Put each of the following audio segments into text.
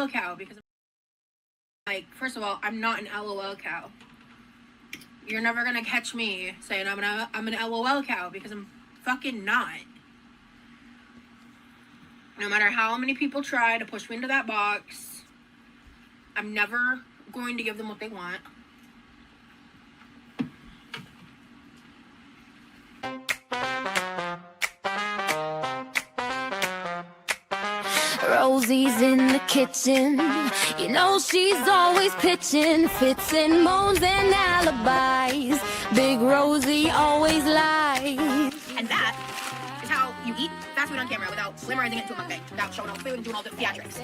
LOL cow because, like, first of all, I'm not an LOL cow. You're never gonna catch me saying I'm an LOL cow because I'm fucking not. No matter how many people try to push me into that box, I'm never going to give them what they want. Rosie's in the kitchen. You know she's always pitching fits and moans and alibis. Big Rosie always lies. And that is how you eat fast food on camera without glamorizing it into a mukbang, without showing off food and doing all the theatrics.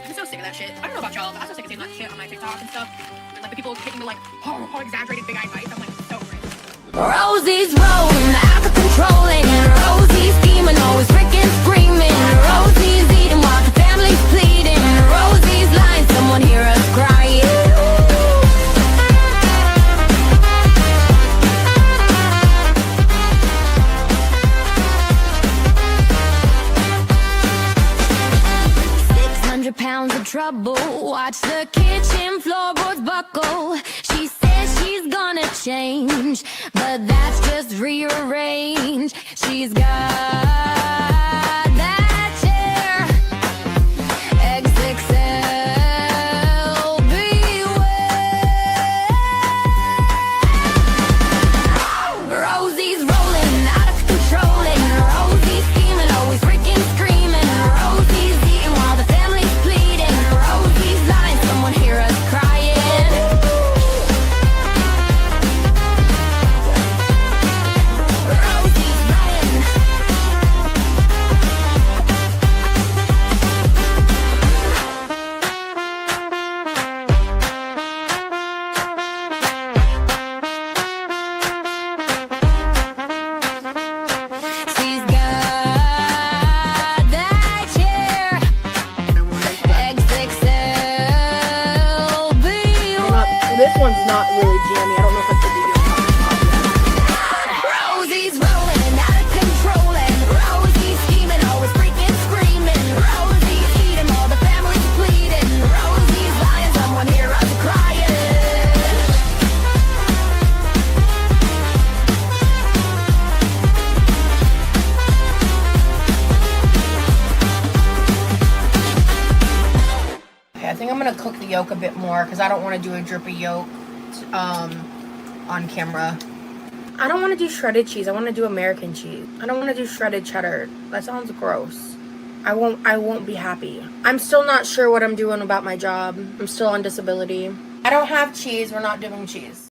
I'm so sick of that shit. I don't know about y'all, but I'm so sick of seeing that shit on my TikTok and stuff. And like the people taking the like, oh exaggerated big eyed bites. I'm like, so great. Rosie's rolling out of control, and Rosie's scheming, always freaking screaming. Rosie's eating while the family's pleading. Rosie's lying, someone hear us crying. £600 of trouble, watch the kitchen floorboards buckle. She says she's gonna change, but that's just rearrange. She's got that chair, XXL, beware. Rosie's rolling out of control, and Rosie's scheming, always freaking screaming. Rosie's eating while the family's pleading. Rosie's lying, someone hear us crying. Rosie's lying. She's got that chair, XXL, beware. This one's not really jammy. I don't know if it's the video. Rosie's rolling out of control, and Rosie's scheming, always freaking screaming. Rosie's eating while the family's pleading. Rosie's lying, someone hear us crying. Okay, I think I'm gonna cook the yolk a bit more because I don't want to do a drippy yolk on camera. I don't want to do shredded cheese. I want to do American cheese. I don't want to do shredded cheddar. That sounds gross. I won't be happy. I'm still not sure what I'm doing about my job. I'm still on disability. I don't have cheese. We're not doing cheese.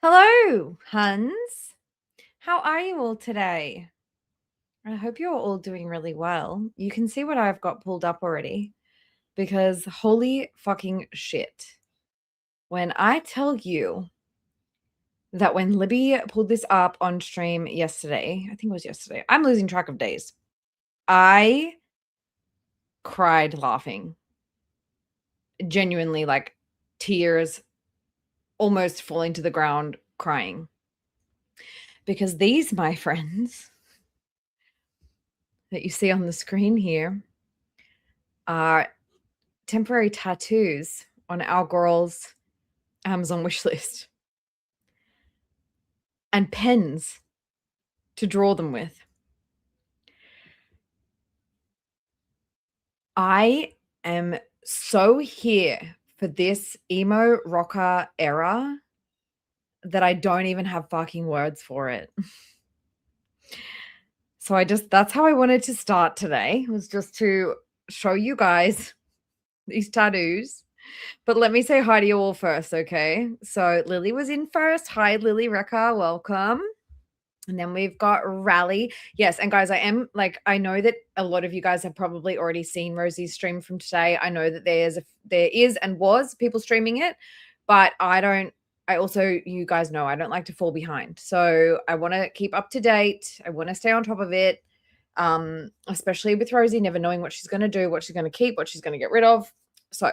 Hello, Huns. How are you all today? I hope you're all doing really well. You can see what I've got pulled up already because holy fucking shit. When I tell you that when Libby pulled this up on stream yesterday, I think it was yesterday, I'm losing track of days. I cried laughing. Genuinely, like tears almost falling to the ground crying. Because these, my friends, that you see on the screen here are temporary tattoos on our girl's Amazon wish list. And pens to draw them with. I am so here for this emo rocker era that I don't even have fucking words for it. So that's how I wanted to start today, was just to show you guys these tattoos. But let me say hi to you all first, okay? So Lily was in first. Hi, Lily Rekka, welcome. And then we've got Rally. Yes, and guys, I know that a lot of you guys have probably already seen Rosie's stream from today. I know that there is and was people streaming it, but you guys know I don't like to fall behind. So I want to keep up to date. I want to stay on top of it, especially with Rosie, never knowing what she's going to do, what she's going to keep, what she's going to get rid of. So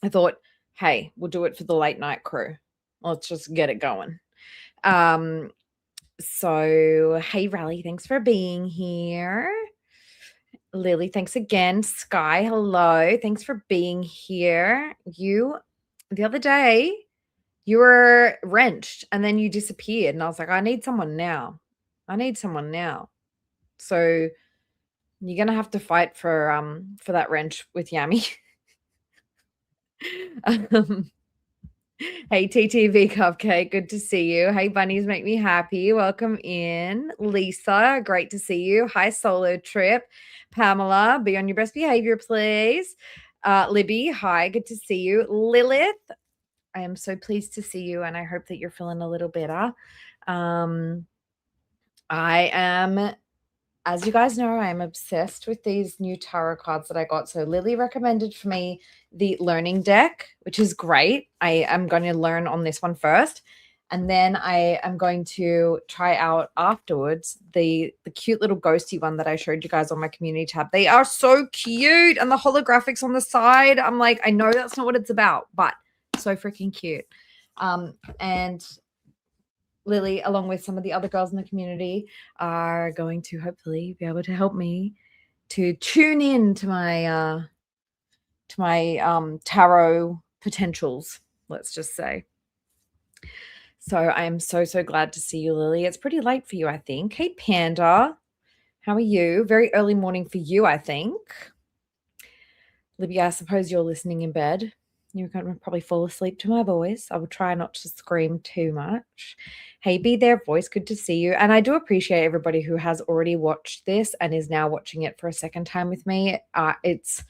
I thought, hey, we'll do it for the late night crew. Let's just get it going. So, hey, Rally, thanks for being here. Lily, thanks again. Sky, hello. Thanks for being here. The other day, you were wrenched and then you disappeared. And I was like, I need someone now. I need someone now. So you're gonna have to fight for that wrench with Yami. um, Hey TTV Cupcake, good to see you. Hey bunnies, make me happy. Welcome in. Lisa, great to see you. Hi Solo Trip. Pamela, be on your best behavior, please. Libby, hi, good to see you. Lilith, I am so pleased to see you, and I hope that you're feeling a little better. I am, as you guys know, I'm obsessed with these new tarot cards that I got. So Lily recommended for me the learning deck, which is great. I am going to learn on this one first. And then I am going to try out afterwards the cute little ghosty one that I showed you guys on my community tab. They are so cute. And the holographics on the side, I'm like, I know that's not what it's about, but so freaking cute. And Lily, along with some of the other girls in the community, are going to hopefully be able to help me to tune in to my tarot potentials, let's just say. So I am so glad to see you, Lily. It's pretty late for you, I think. Hey, Panda, how are you? Very early morning for you, I think. Libby, I suppose you're listening in bed. You're going to probably fall asleep to my voice. I will try not to scream too much. Hey, Be There Voice, good to see you. And I do appreciate everybody who has already watched this and is now watching it for a second time with me. It's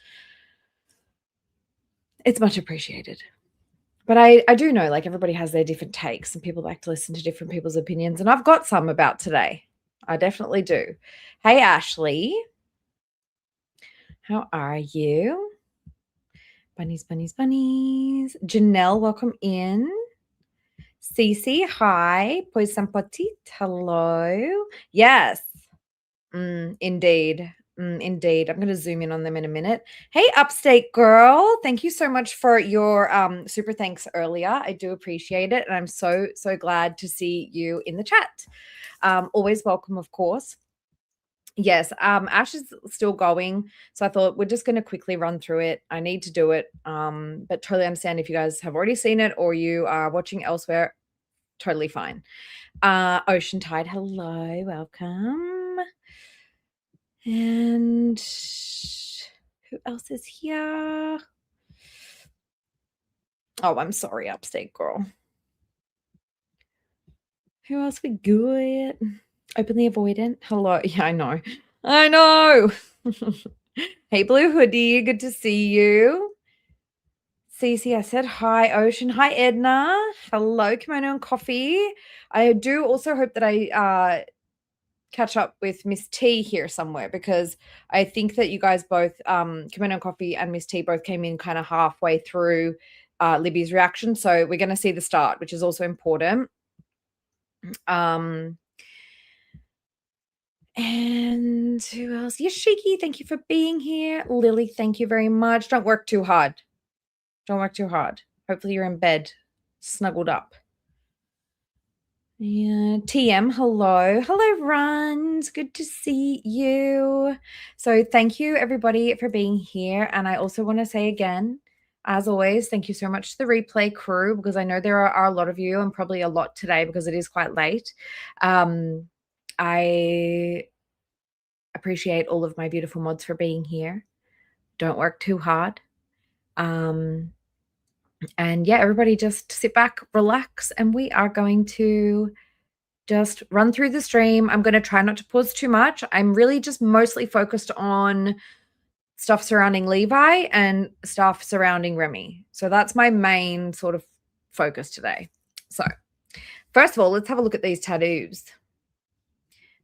much appreciated. But I do know, like, everybody has their different takes and people like to listen to different people's opinions. And I've got some about today. I definitely do. Hey, Ashley. How are you? Bunnies, bunnies, bunnies. Janelle, welcome in. Cece, hi. Poisson Petit, hello. Yes. Indeed. Indeed. I'm going to zoom in on them in a minute. Hey, Upstate Girl. Thank you so much for your super thanks earlier. I do appreciate it. And I'm so glad to see you in the chat. Always welcome, of course. Yes, Ash is still going. So I thought we're just going to quickly run through it. I need to do it. But totally understand if you guys have already seen it or you are watching elsewhere. Totally fine. Ocean Tide, hello, welcome. And who else is here? Oh, I'm sorry, Upstate Girl. Who else we got? Openly Avoidant, hello. Yeah, I know. Hey, Blue Hoodie, good to see you. Cece, I said hi. Ocean, hi, Edna. Hello, Kimono and Coffee. I do also hope that I catch up with Miss T here somewhere because I think that you guys both, Kimono and Coffee and Miss T both came in kind of halfway through Libby's reaction. So we're going to see the start, which is also important. And who else? Yashiki, thank you for being here. Lily, thank you very much. Don't work too hard. Don't work too hard. Hopefully you're in bed, snuggled up. Yeah, TM, hello. Hello, Runs. Good to see you. So thank you, everybody, for being here. And I also want to say again, as always, thank you so much to the replay crew because I know there are a lot of you and probably a lot today because it is quite late. I appreciate all of my beautiful mods for being here. Don't work too hard. And yeah, everybody just sit back, relax, and we are going to just run through the stream. I'm going to try not to pause too much. I'm really just mostly focused on stuff surrounding Levi and stuff surrounding Remy. So that's my main sort of focus today. So first of all, let's have a look at these tattoos.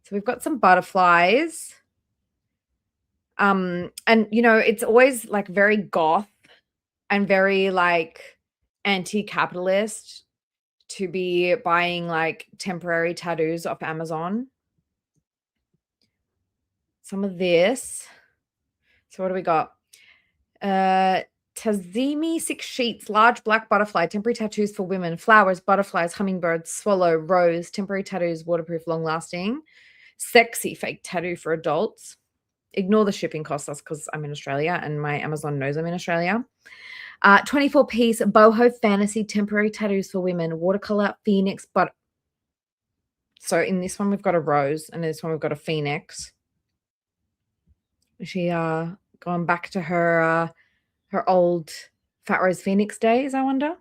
So we've got some butterflies. And, you know, it's always like very goth and very like anti-capitalist to be buying like temporary tattoos off Amazon. Some of this. So what do we got? Tazimi 6 sheets, large black butterfly, temporary tattoos for women, flowers, butterflies, hummingbirds, swallow, rose, temporary tattoos, waterproof, long lasting, sexy fake tattoo for adults. Ignore the shipping costs. That's because I'm in Australia and my Amazon knows I'm in Australia. 24-piece boho fantasy temporary tattoos for women. Watercolor phoenix. But so in this one we've got a rose, and in this one we've got a phoenix. Is she gone back to her old Fat Rose Phoenix days, I wonder?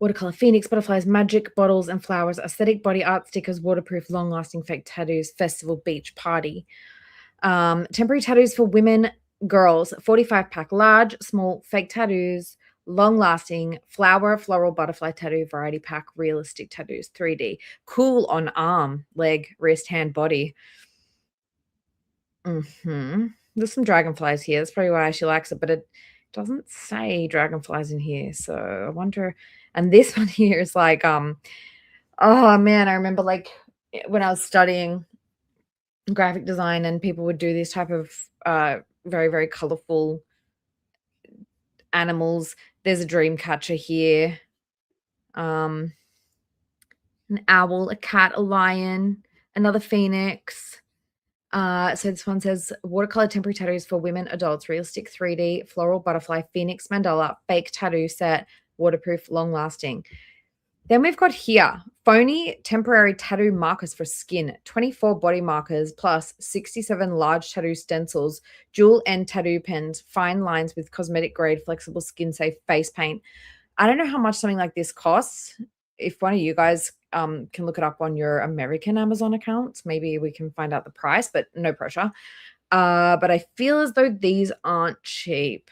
Watercolor phoenix, butterflies, magic, bottles and flowers, aesthetic body art stickers, waterproof, long-lasting fake tattoos, festival, beach, party. Temporary tattoos for women, girls, 45-pack, large, small, fake tattoos, long-lasting, flower, floral, butterfly tattoo, variety pack, realistic tattoos, 3D. Cool on arm, leg, wrist, hand, body. There's some dragonflies here. That's probably why she likes it, but it doesn't say dragonflies in here. So I wonder. And this one here is like, oh man, I remember like when I was studying graphic design and people would do this type of very, very colorful animals. There's a dream catcher here. An owl, a cat, a lion, another phoenix. So this one says watercolor temporary tattoos for women, adults, realistic 3D, floral butterfly, phoenix mandala, fake tattoo set, waterproof, long lasting. Then we've got here phony temporary tattoo markers for skin, 24 body markers plus 67 large tattoo stencils, dual end tattoo pens, fine lines with cosmetic grade, flexible skin safe face paint. I don't know how much something like this costs. If one of you guys can look it up on your American Amazon accounts, maybe we can find out the price, but no pressure. But I feel as though these aren't cheap.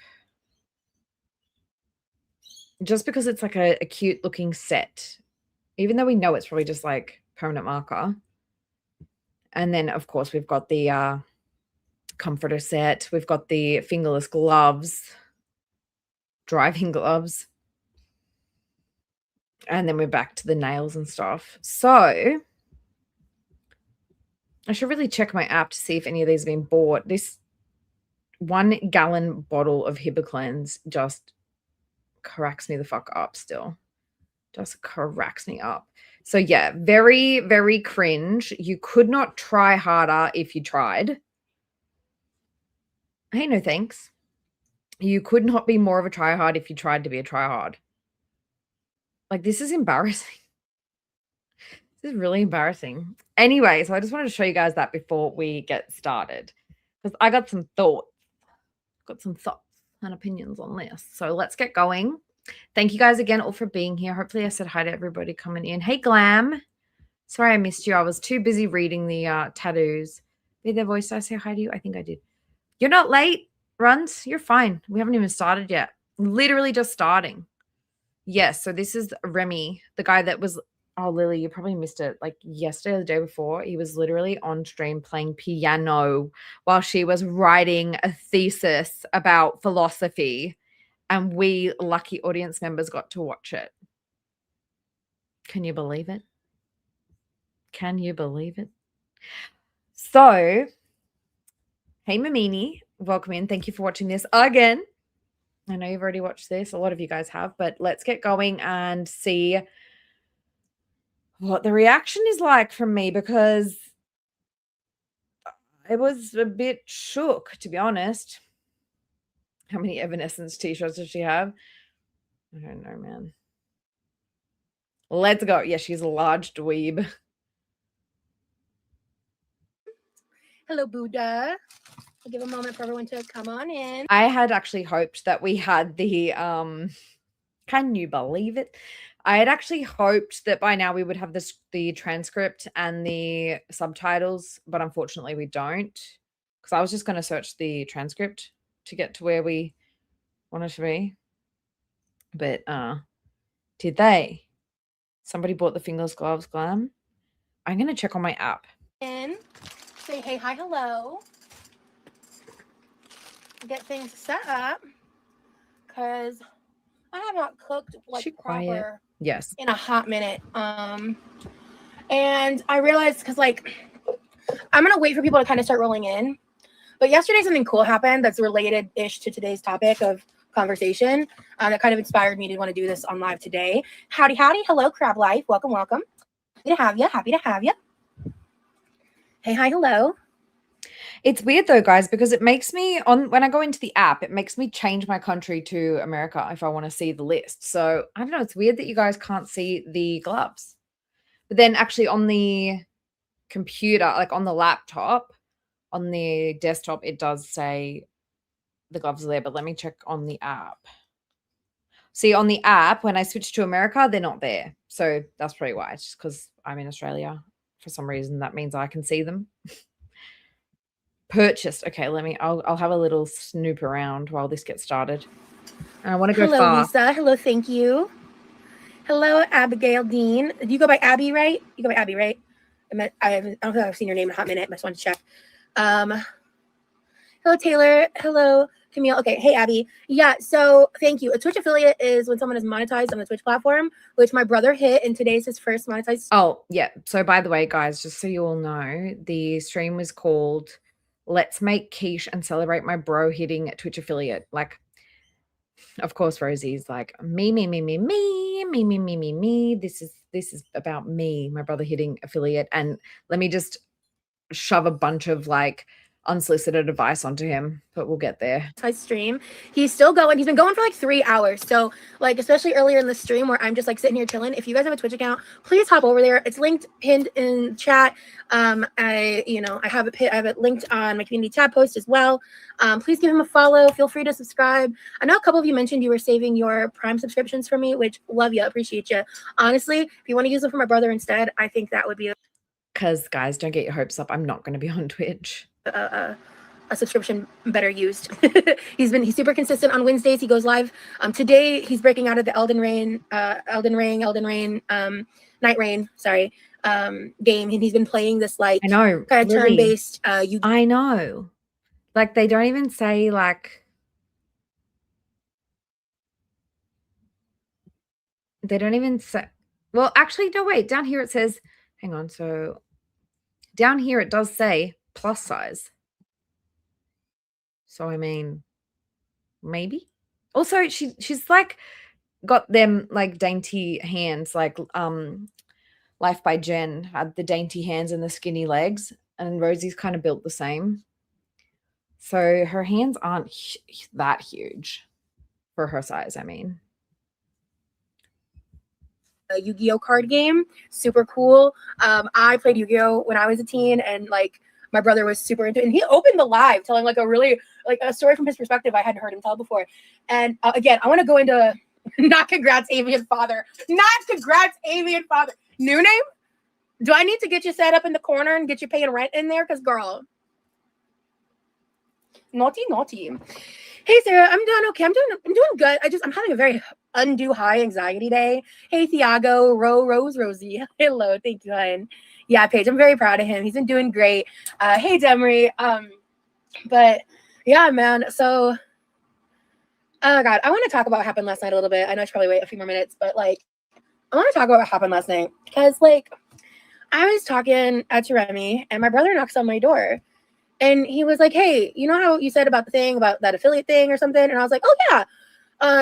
Just because it's like a cute looking set, even though we know it's probably just like permanent marker. And then, of course, we've got the comforter set. We've got the fingerless gloves, driving gloves. And then we're back to the nails and stuff. So I should really check my app to see if any of these have been bought. This 1 gallon bottle of Hibiclens just cracks me the fuck up still. Just cracks me up. So yeah, very, very cringe. You could not try harder if you tried. Hey, no thanks. You could not be more of a tryhard if you tried to be a tryhard. Like, this is embarrassing. This is really embarrassing. Anyway, so I just wanted to show you guys that before we get started, because I got some thoughts. Got some thoughts and opinions on this. So let's get going. Thank you guys again all for being here. Hopefully I said hi to everybody coming in. Hey, Glam. Sorry I missed you. I was too busy reading the tattoos. Be their voice. Did I say hi to you? I think I did. You're not late, Runs. You're fine. We haven't even started yet. Literally just starting. Yes, so this is Remy, the guy that was, oh, Lily, you probably missed it, like yesterday or the day before. He was literally on stream playing piano while she was writing a thesis about philosophy, and we lucky audience members got to watch it. Can you believe it? Can you believe it? So, hey, Mamini, welcome in. Thank you for watching this again. I know you've already watched this. A lot of you guys have, but let's get going and see what the reaction is like from me, because I was a bit shook, to be honest. How many Evanescence t-shirts does she have? I don't know, man. Let's go. Yeah, she's a large dweeb. Hello, Buddha. I'll give a moment for everyone to come on in. I had actually hoped that we had the can you believe it? I had actually hoped that by now we would have the transcript and the subtitles, but unfortunately we don't, because I was just going to search the transcript to get to where we wanted to be. But did they? Somebody bought the fingerless gloves, Glam. I'm going to check on my app. And say hey, hi, hello. Get things set up, because I have not cooked like proper yes in a hot minute. And I realized, because like I'm gonna wait for people to kind of start rolling in, but yesterday something cool happened that's related-ish to today's topic of conversation, that kind of inspired me to want to do this on live today. Howdy, hello, Crab Life, welcome. Happy to have you. Hey, hi, hello. It's weird though, guys, because it makes me when I go into the app, it makes me change my country to America if I want to see the list. So I don't know. It's weird that you guys can't see the gloves. But then actually on the computer, like on the laptop, on the desktop, it does say the gloves are there. But let me check on the app. See, on the app, when I switch to America, they're not there. So that's probably why. It's just because I'm in Australia. For some reason, that means I can see them. Purchased. Okay, I'll have a little snoop around while this gets started. And I want to go Hello, fast. Lisa. Hello, thank you. Hello, Abigail Dean. Do you go by Abby, right? You go by Abby, right? I don't think I've seen your name in a hot minute. I just wanted to check. Hello, Taylor. Hello, Camille. Okay, hey, Abby. Yeah, so thank you. A Twitch affiliate is when someone is monetized on the Twitch platform, which my brother hit, and today's his first monetized. Oh, yeah. So by the way, guys, just so you all know, the stream was called Let's Make Quiche and Celebrate My Bro Hitting Twitch Affiliate. Like, of course, Rosie's like, me. This is about me, my brother hitting affiliate. And let me just shove a bunch of like unsolicited advice onto him, but we'll get there. Stream. He's still going. He's been going for like 3 hours. So like, especially earlier in the stream where I'm just like sitting here chilling. If you guys have a Twitch account, please hop over there. It's linked pinned in chat. I have it linked on my community tab post as well. Please give him a follow. Feel free to subscribe. I know a couple of you mentioned you were saving your Prime subscriptions for me, which love you, appreciate you. Honestly, if you want to use them for my brother instead, I think that would be because guys, don't get your hopes up. I'm not going to be on Twitch. A subscription better used. He's super consistent on Wednesdays. He goes live. Today he's breaking out of the Elden Ring, Night Rain, game, and he's been playing this like I know kind of turn-based. I know, like they don't even say like. They don't even say. Well, actually, no. Wait, down here it says. Hang on. So down here it does say plus size. So I mean, maybe. Also, she's like got them like dainty hands, like Life by Jen had the dainty hands and the skinny legs, and Rosie's kind of built the same. So her hands aren't that huge for her size. I mean, a Yu-Gi-Oh card game, super cool. I played Yu-Gi-Oh when I was a teen, and like my brother was super into it, and he opened the live telling like a really like a story from his perspective I hadn't heard him tell before. And again, I want to go into not congrats Avian father, new name. Do I need to get you set up in the corner and get you paying rent in there? Because girl, naughty. Hey Sarah, I'm doing okay. I'm doing good. I'm having a very undue high anxiety day. Hey Thiago, Rosie. Hello, thank you, hon. Yeah, Paige, I'm very proud of him. He's been doing great. Hey Demery. But yeah, man. So oh god, I want to talk about what happened last night a little bit. I know I should probably wait a few more minutes, but like I want to talk about what happened last night. Because like I was talking to Remy and my brother knocks on my door. And he was like, hey, you know how you said about the thing, about that affiliate thing or something? And I was like, oh, yeah.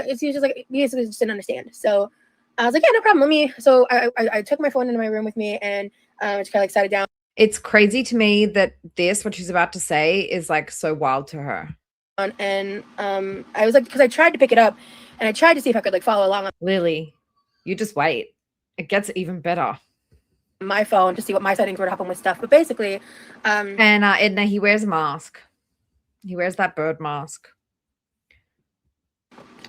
He was just like, he basically just didn't understand. So I was like, yeah, no problem. So I took my phone into my room with me and just kind of like sat it down. It's crazy to me that what she's about to say is like so wild to her. And I was like, because I tried to pick it up and I tried to see if I could like follow along. Lily, you just wait. It gets even better. My phone to see what my settings were to happen with stuff, but basically and Edna, he wears a mask. He wears that bird mask.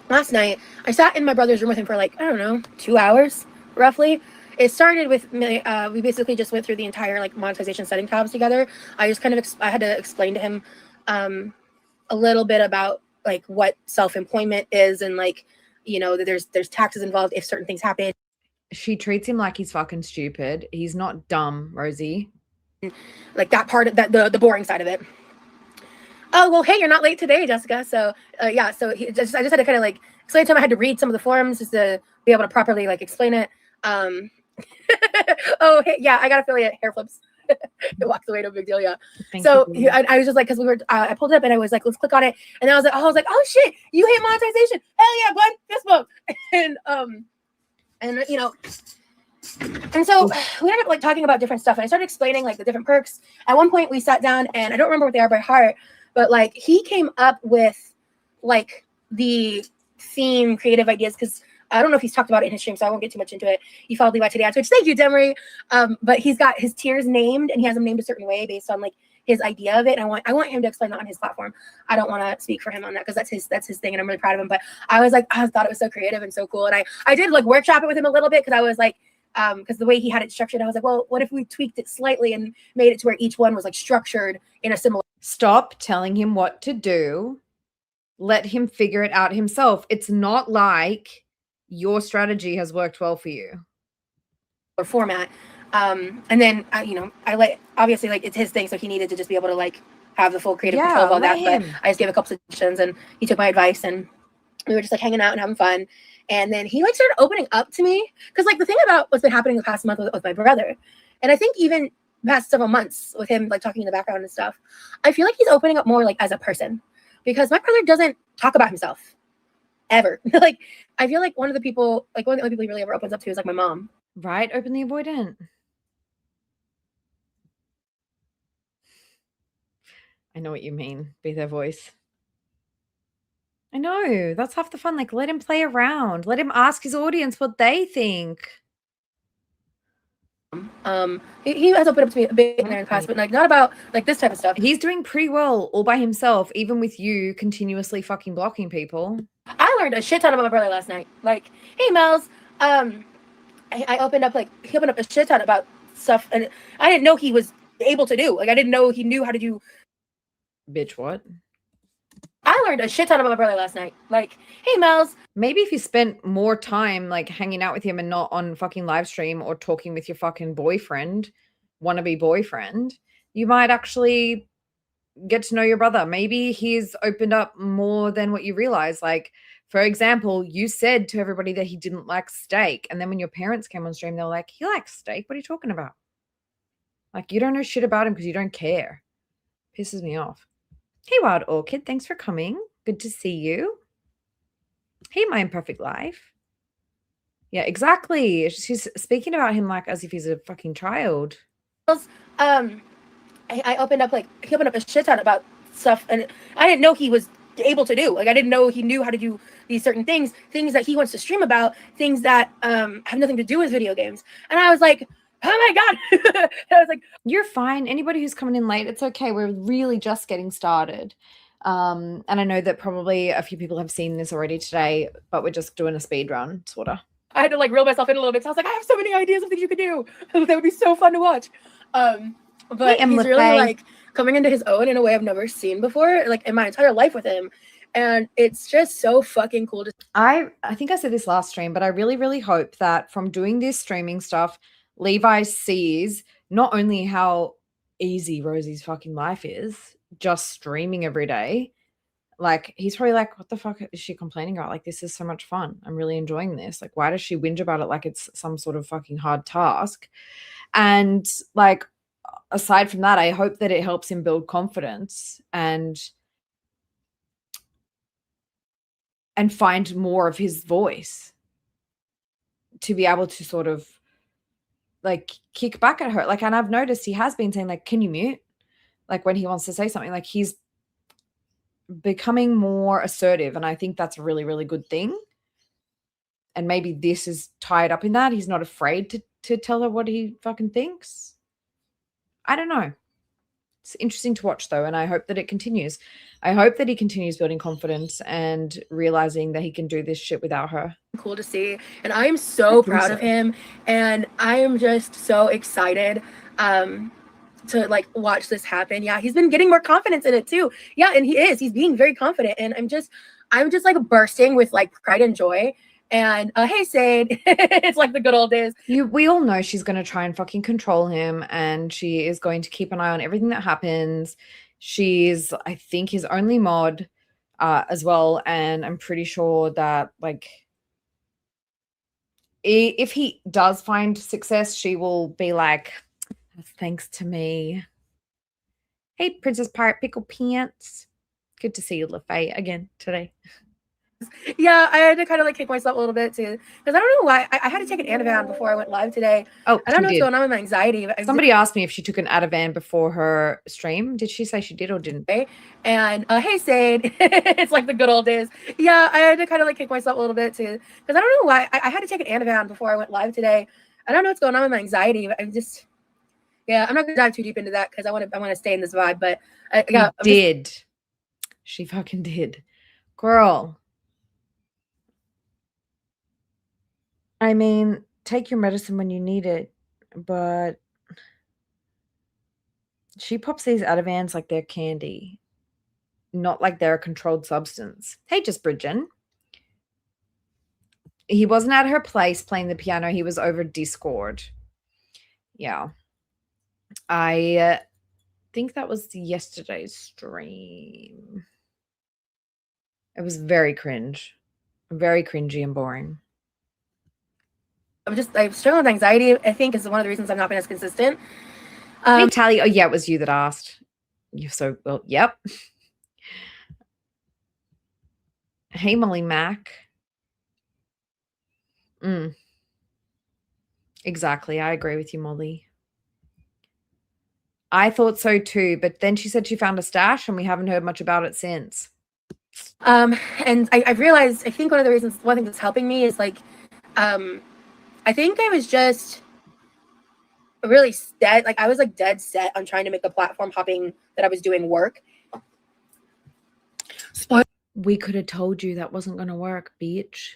Last night I sat in my brother's room with him for like, I don't know, 2 hours roughly. It started with me, we basically just went through the entire like monetization setting tabs together. I just kind of I had to explain to him a little bit about like what self-employment is and like, you know, that there's taxes involved if certain things happen. She treats him like he's fucking stupid. He's not dumb, Rosie. Like that part of that, the boring side of it. Oh, well, hey, you're not late today, Jessica. So yeah, so I just had to kind of like explain to him. I had to read some of the forums just to be able to properly like explain it. Oh, hey, yeah, I got affiliate hair flips. It walks away, no big deal. Yeah. So I was just like, because we were, I pulled it up and I was like, let's click on it. And I was like, oh shit, you hate monetization. Hell yeah, bud, fist bump. And you know, And so we ended up like talking about different stuff, and I started explaining like the different perks. At one point, we sat down, and I don't remember what they are by heart, but like he came up with like the theme creative ideas because I don't know if he's talked about it in his stream, so I won't get too much into it. You followed Levi today on Twitch. Thank you, Demery. But he's got his tiers named, and he has them named a certain way based on like his idea of it. And I want him to explain that on his platform. I don't want to speak for him on that because that's his thing, and I'm really proud of him. But I was like, I thought it was so creative and so cool, and I did like workshop it with him a little bit because I was like, because the way he had it structured, I was like, well, what if we tweaked it slightly and made it to where each one was like structured in a similar. Stop telling him what to do. Let him figure it out himself. It's not like your strategy has worked well for you. Format. And then, I let, obviously, like, it's his thing, so he needed to just be able to, like, have the full creative control of all that. But I just gave a couple suggestions, and he took my advice, and we were just, like, hanging out and having fun. And then he, like, started opening up to me. Because, like, the thing about what's been happening the past month with my brother, and I think even past several months with him, like, talking in the background and stuff, I feel like he's opening up more, like, as a person. Because my brother doesn't talk about himself. Ever. Like, I feel like one of the people, like, one of the only people he really ever opens up to is, like, my mom. Right? Openly avoidant. I know what you mean. Be their voice. I know. That's half the fun. Like, let him play around. Let him ask his audience what they think. He has opened up to me a bit in the past, but like not about like this type of stuff. He's doing pretty well all by himself, even with you continuously fucking blocking people. I learned a shit ton about my brother last night. Like, hey Mel's, I opened up he opened up a shit ton about stuff, and I didn't know he was able to do. Like, I didn't know he knew how to do. Bitch, what? I learned a shit ton about my brother last night. Like, hey Mel's. Maybe if you spent more time like hanging out with him and not on fucking live stream or talking with your fucking boyfriend, wannabe boyfriend, you might actually get to know your brother. Maybe he's opened up more than what you realize. Like, for example, you said to everybody that he didn't like steak. And then when your parents came on stream, they were like, he likes steak. What are you talking about? Like, you don't know shit about him because you don't care. Pisses me off. Hey, Wild Orchid, thanks for coming. Good to see you. Hey, My Imperfect Life. Yeah, exactly. She's speaking about him like as if he's a fucking child. I opened up he opened up a shit ton about stuff, and I didn't know he was able to do. Like, I didn't know he knew how to do these certain things that he wants to stream about, things that have nothing to do with video games. And I was like, oh my god. I was like, you're fine. Anybody who's coming in late, it's okay. We're really just getting started. And I know that probably a few people have seen this already today, but we're just doing a speed run, sort of. I had to like reel myself in a little bit. So I was like, I have so many ideas of things you could do. That would be so fun to watch. But he's really like coming into his own in a way I've never seen before, like in my entire life with him. And it's just so fucking cool. I think I said this last stream, but I really, really hope that from doing this streaming stuff, Levi sees not only how easy Rosie's fucking life is, just streaming every day. Like, he's probably like, what the fuck is she complaining about? Like, this is so much fun. I'm really enjoying this. Like, why does she whinge about it like it's some sort of fucking hard task? And like, aside from that, I hope that it helps him build confidence and find more of his voice to be able to sort of like kick back at her. Like, and I've noticed he has been saying like, can you mute? Like, when he wants to say something, like he's becoming more assertive. And I think that's a really, really good thing. And maybe this is tied up in that. He's not afraid to tell her what he fucking thinks. I don't know. It's interesting to watch though, and I hope that it continues. I hope that he continues building confidence and realizing that he can do this shit without her. Cool to see, and I am so proud of him, and I am just so excited to like watch this happen. Yeah, he's been getting more confidence in it too. Yeah, and he's being very confident, and I'm just like bursting with like pride and joy. And hey Sade, it's like the good old days. We all know she's going to try and fucking control him, and she is going to keep an eye on everything that happens. She's, I think, his only mod as well, and I'm pretty sure that like if he does find success, she will be like, thanks to me. Hey, Princess Pirate Pickle Pants. Good to see you, LaFay, again today. Yeah, I had to kind of like kick myself a little bit too, because I don't know why I had to take an Ativan before I went live today. Oh, I don't she know what's did. going on with my anxiety. Somebody asked me if she took an Ativan before her stream. Did she say she did or didn't? And hey, Sade, it's like the good old days. Yeah, I had to kind of like kick myself a little bit too, because I don't know why I had to take an Ativan before I went live today. I don't know what's going on with my anxiety. I'm just, yeah, I'm not gonna dive too deep into that because I want to stay in this vibe. But yeah, She fucking did, girl. I mean, take your medicine when you need it, but she pops these Ativans like they're candy, not like they're a controlled substance. Hey, just Bridgen. He wasn't at her place playing the piano. He was over Discord. Yeah. I think that was yesterday's stream. It was very cringe. Very cringy and boring. I'm struggling with anxiety. I think is one of the reasons I'm not being as consistent. Hey, Tally. Oh, yeah, it was you that asked. You're so well. Yep. Hey, Molly Mac. Exactly. I agree with you, Molly. I thought so too, but then she said she found a stash and we haven't heard much about it since. And I've realized, I think one thing that's helping me is like, I think I was just really dead. Like I was like dead set on trying to make the platform hopping that I was doing work. We could have told you that wasn't going to work, bitch.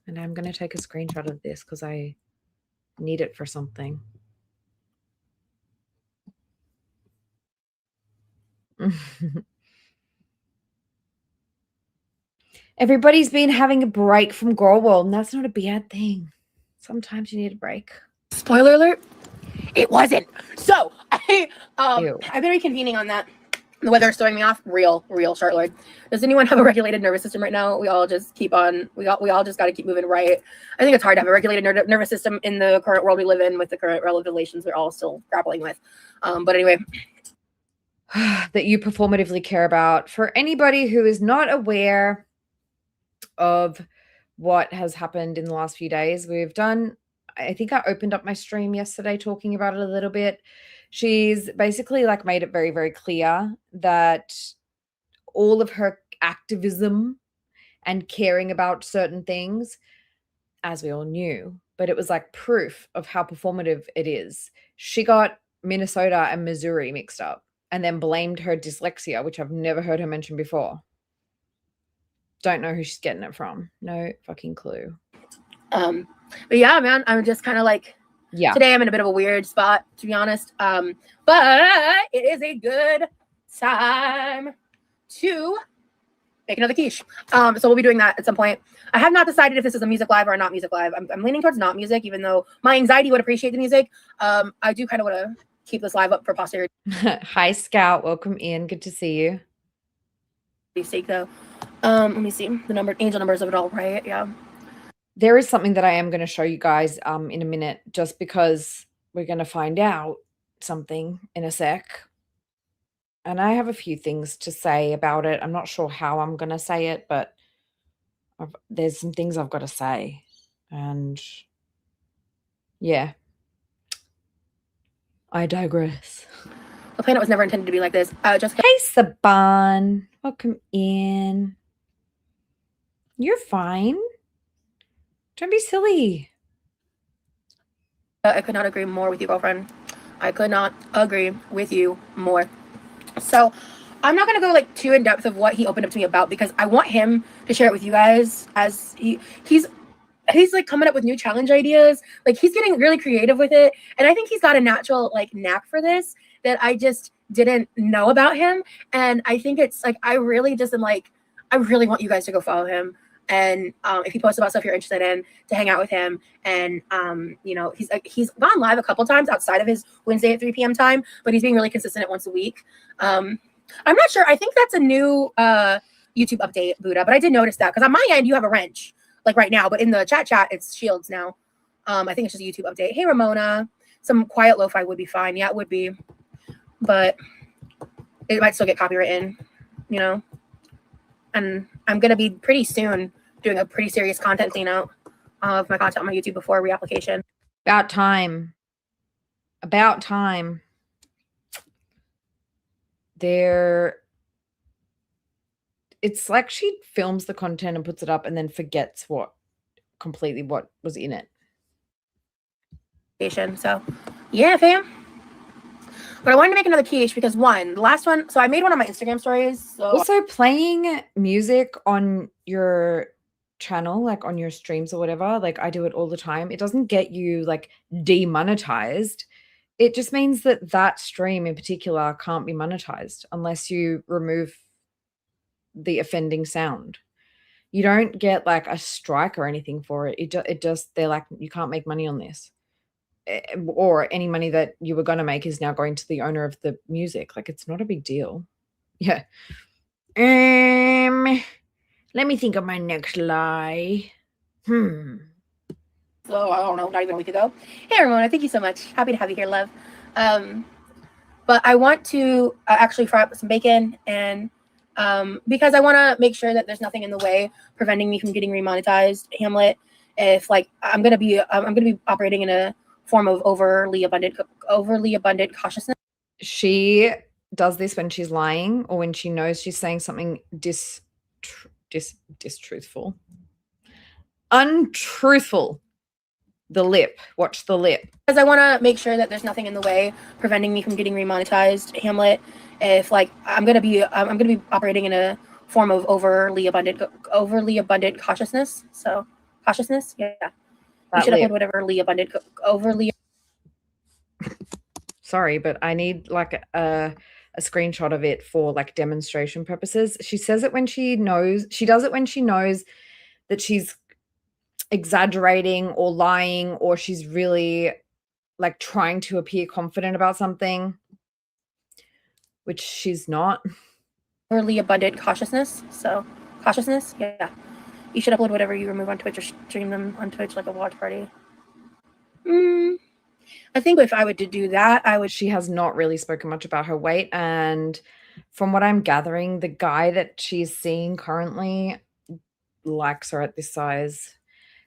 And I'm going to take a screenshot of this because I need it for something. Everybody's been having a break from Girl World, and that's not a bad thing. Sometimes you need a break. Spoiler alert, it wasn't. So I've been reconvening on that. The weather's throwing me off. Real Charlotte. Does anyone have a regulated nervous system right now? We all just keep on. We all just got to keep moving right. I think it's hard to have a regulated nervous system in the current world we live in with the current revelations we're all still grappling with. But anyway. That you performatively care about. For anybody who is not aware of what has happened in the last few days, I think I opened up my stream yesterday talking about it a little bit. She's basically like made it very, very clear that all of her activism and caring about certain things, as we all knew, but it was like proof of how performative it is. She got Minnesota and Missouri mixed up and then blamed her dyslexia, which I've never heard her mention before. Don't know who she's getting it from. No fucking clue. But yeah, man, I'm just kind of like, today I'm in a bit of a weird spot, to be honest. But it is a good time to make another quiche. So we'll be doing that at some point. I have not decided if this is a music live or a not music live. I'm leaning towards not music, even though my anxiety would appreciate the music. I do kind of want to keep this live up for posterity. Hi, Scout. Welcome in. Good to see you. Sake though. Let me see the angel numbers of it all, right? Yeah. There is something that I am going to show you guys in a minute, just because we're going to find out something in a sec. And I have a few things to say about it. I'm not sure how I'm going to say it, but there's some things I've got to say. And yeah, I digress. The planet was never intended to be like this. Hey, Saban. Welcome in. You're fine. Don't be silly. I could not agree more with you, girlfriend. I could not agree with you more. So I'm not going to go like too in depth of what he opened up to me about, because I want him to share it with you guys, as he's like coming up with new challenge ideas. Like he's getting really creative with it. And I think he's got a natural like knack for this that I just didn't know about him. And I think it's like, I really want you guys to go follow him. And if he posts about stuff you're interested in, to hang out with him. And he's gone live a couple times outside of his Wednesday at 3 p.m. time, but he's being really consistent at once a week. I'm not sure. I think that's a new YouTube update, Buddha, but I did notice that because on my end you have a wrench like right now, but in the chat it's shields now. I think it's just a YouTube update. Hey Ramona, some quiet lo-fi would be fine. Yeah, it would be, but it might still get copywritten, you know. and I'm gonna be pretty soon doing a pretty serious content clean out of my content on my YouTube before reapplication. About time. About time. It's like she films the content and puts it up and then forgets completely what was in it. So, yeah, fam. But I wanted to make another quiche because the last one, so I made one on my Instagram stories. So also, playing music on your channel, like on your streams or whatever, like I do it all the time. It doesn't get you like demonetized. It just means that stream in particular can't be monetized unless you remove the offending sound. You don't get like a strike or anything for it. They're like, you can't make money on this. Or any money that you were going to make is now going to the owner of the music. Like, it's not a big deal. Yeah. Let me think of my next lie. So I don't know, not even a week ago. Hey, Ramona, thank you so much. Happy to have you here, love. But I want to actually fry up some bacon, and because I want to make sure that there's nothing in the way preventing me from getting remonetized, Hamlet. If like I'm gonna be operating in a form of overly abundant cautiousness. She does this when she's lying or when she knows she's saying something distruthful. Untruthful. The lip. Watch the lip. Because I want to make sure that there's nothing in the way preventing me from getting remonetized, Hamlet. If like I'm gonna be operating in a form of overly abundant cautiousness. So cautiousness, yeah. You should upload whatever overly. Sorry, but I need like a screenshot of it for like demonstration purposes. She says it when she knows. She does it when she knows that she's exaggerating or lying, or she's really like trying to appear confident about something, which she's not. Overly abundant cautiousness. So cautiousness, yeah. You should upload whatever you remove on Twitch or stream them on Twitch like a watch party. I think if I were to do that, I would. She has not really spoken much about her weight, and from what I'm gathering, the guy that she's seeing currently likes her at this size.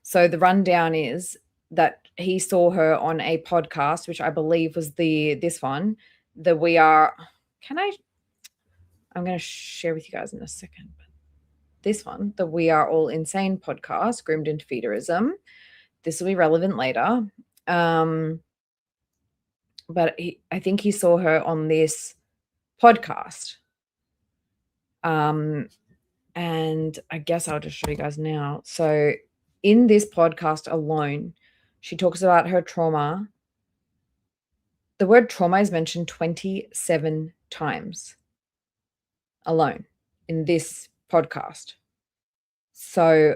So the rundown is that he saw her on a podcast, which I believe was this one, the We Are. I'm going to share with you guys in a second. But this one, the We Are All Insane podcast, Groomed into Feederism. This will be relevant later. But I think he saw her on this podcast. And I guess I'll just show you guys now. So in this podcast alone, she talks about her trauma. The word trauma is mentioned 27 times alone in this podcast. So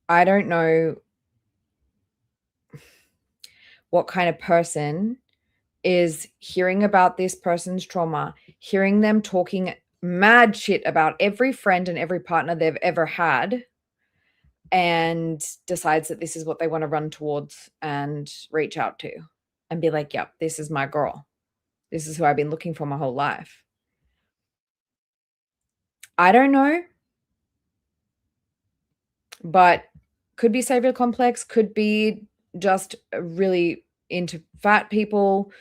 I don't know what kind of person is hearing about this person's trauma, hearing them talking mad shit about every friend and every partner they've ever had, and decides that this is what they want to run towards and reach out to and be like, yep, this is my girl. This is who I've been looking for my whole life. I don't know, but could be savior complex, could be just really into fat people,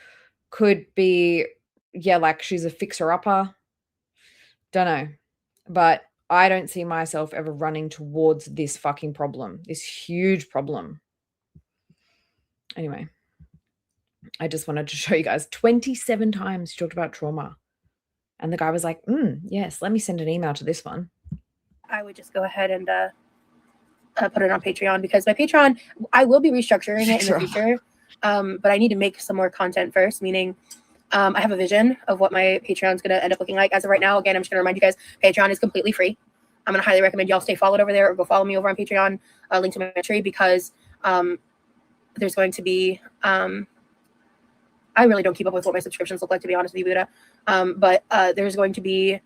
could be, yeah, like she's a fixer-upper. Don't know. But I don't see myself ever running towards this fucking problem, this huge problem. Anyway, I just wanted to show you guys 27 times she talked about trauma. And the guy was like, yes, let me send an email to this one. I would just go ahead and put it on Patreon, because my Patreon, I will be restructuring it in the future. But I need to make some more content first, meaning I have a vision of what my Patreon's going to end up looking like. As of right now, again, I'm just going to remind you guys, Patreon is completely free. I'm going to highly recommend y'all stay followed over there, or go follow me over on Patreon, link to my tree, because there's going to be, I really don't keep up with what my subscriptions look like, to be honest with you, Buddha. But there's going to be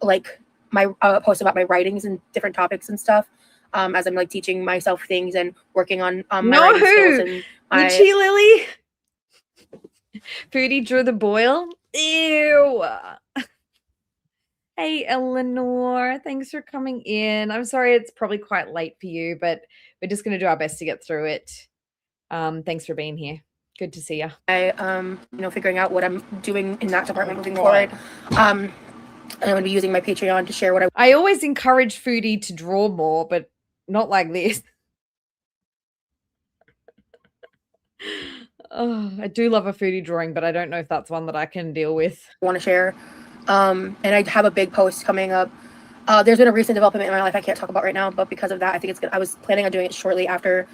like my posts about my writings and different topics and stuff, as I'm like teaching myself things and working on my writing skills. And Witchy Lily? Foodie drew the boil? Ew. Hey, Eleanor. Thanks for coming in. I'm sorry it's probably quite late for you, but we're just going to do our best to get through it. Thanks for being here. Good to see you. Figuring out what I'm doing in that department moving forward. And I'm going to be using my Patreon to share what I always encourage Foodie to draw more, but not like this. Oh, I do love a Foodie drawing, but I don't know if that's one that I can deal with. want to share. And I have a big post coming up. There's been a recent development in my life I can't talk about right now, but because of that, I think it's good. I was planning on doing it shortly after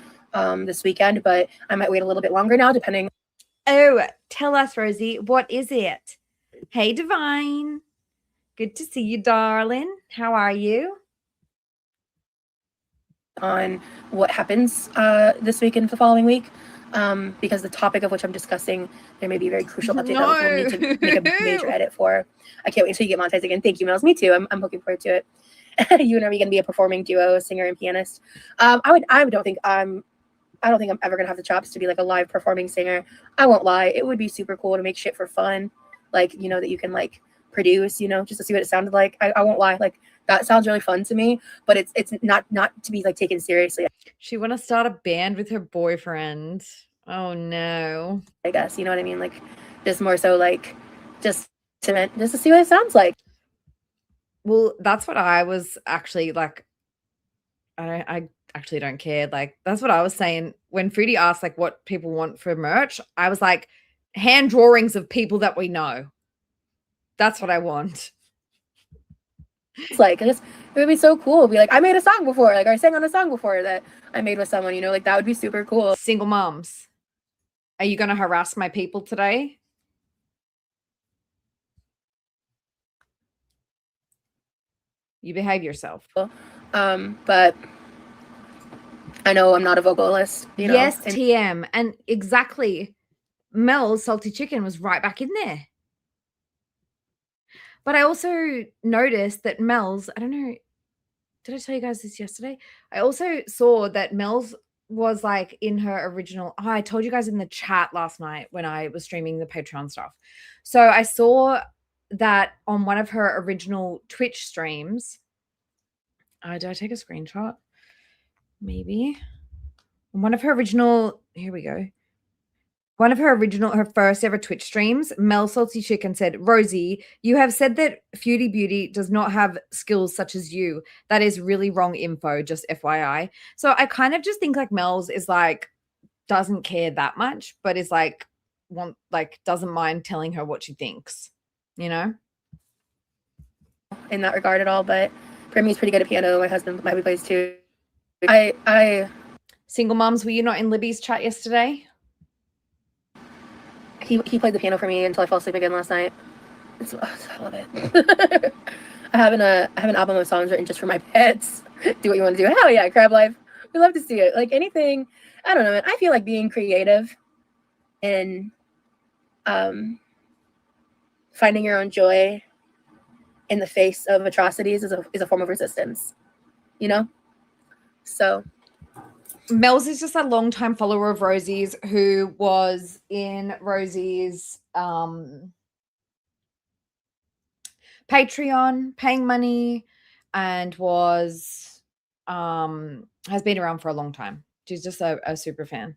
this weekend, but I might wait a little bit longer now, depending. Oh, tell us, Rosie, what is it? Hey, Divine. Good to see you, darling. How are you? On what happens this week and the following week. Because the topic of which I'm discussing, there may be a very crucial update that we'll need to make a major edit for. I can't wait until you get monetized again. Thank you, Mills. Me too. I'm looking forward to it. You and I are going to be a performing duo, singer and pianist. I don't think I'm ever gonna have the chops to be like a live performing singer. I won't lie. It would be super cool to make shit for fun, like that you can like produce, just to see what it sounded like. I won't lie. Like that sounds really fun to me, but it's not to be like taken seriously. She want to start a band with her boyfriend. Oh no. I guess you know what I mean. Like just more so like just to see what it sounds like. Well, that's what I was actually like. I actually don't care. Like that's what I was saying when Foodie asked like what people want for merch. I was like, hand drawings of people that we know. That's what I want. It's like it would be so cool. Be like, I made a song before, like I sang on a song before that I made with someone. Like that would be super cool. Single moms, are you going to harass my people today? You behave yourself. But I know I'm not a vocalist. Yes, TM. And exactly. Mel's salty chicken was right back in there. But I also noticed that Mel's, I don't know, did I tell you guys this yesterday? I also saw that Mel's was like in her original, I told you guys in the chat last night when I was streaming the Patreon stuff. So I saw that on one of her original Twitch streams. Did I take a screenshot? Maybe. One of her original, here we go. One of her first ever Twitch streams, Mel Salty Chicken said, Rosie, you have said that Foodie Beauty does not have skills such as you. That is really wrong info, just FYI. So I kind of just think like Mel's is like, doesn't care that much, but is like, doesn't mind telling her what she thinks, In that regard at all, but Primy's pretty good at piano. My husband maybe plays too. Single moms, were you not in Libby's chat yesterday? He played the piano for me until I fell asleep again last night. I love it. I have an album of songs written just for my pets. Do what you want to do. Hell yeah, Crab Life. We love to see it. Like anything. I don't know, man. I feel like being creative and finding your own joy in the face of atrocities is a form of resistance. So. Mel's is just a longtime follower of Rosie's who was in Rosie's Patreon, paying money, and was has been around for a long time. She's just a super fan.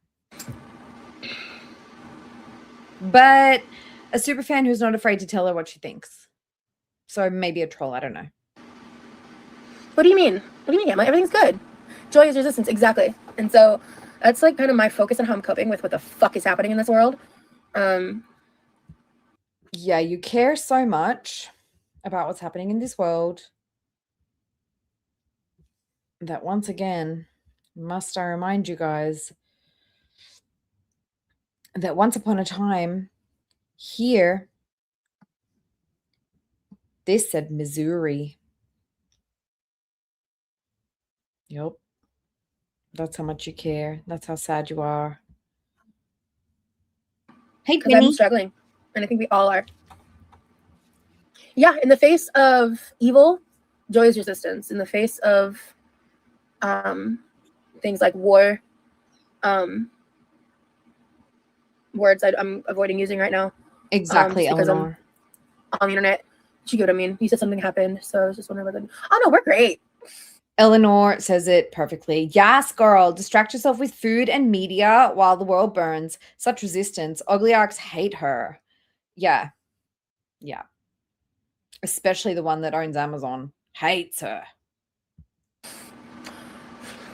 But a super fan who's not afraid to tell her what she thinks. So maybe a troll, I don't know. What do you mean? What do you mean, Emma? Everything's good. Joy is resistance, exactly. And so that's like kind of my focus on how I'm coping with what the fuck is happening in this world. Yeah, you care so much about what's happening in this world that once again, must I remind you guys that once upon a time here, this said Missouri. Yep. That's how much you care. That's how sad you are. Hey, I'm struggling, and I think we all are. Yeah, in the face of evil, joy is resistance. In the face of things like war, words I'm avoiding using right now. Exactly, because Eleanor. I'm on the internet You get what I mean? You said something happened, so I was just wondering about that. Oh no, we're great. Eleanor says it perfectly. Yes, girl. Distract yourself with food and media while the world burns. Such resistance. Ogliarchs hate her. Yeah. Yeah. Especially the one that owns Amazon. Hates her.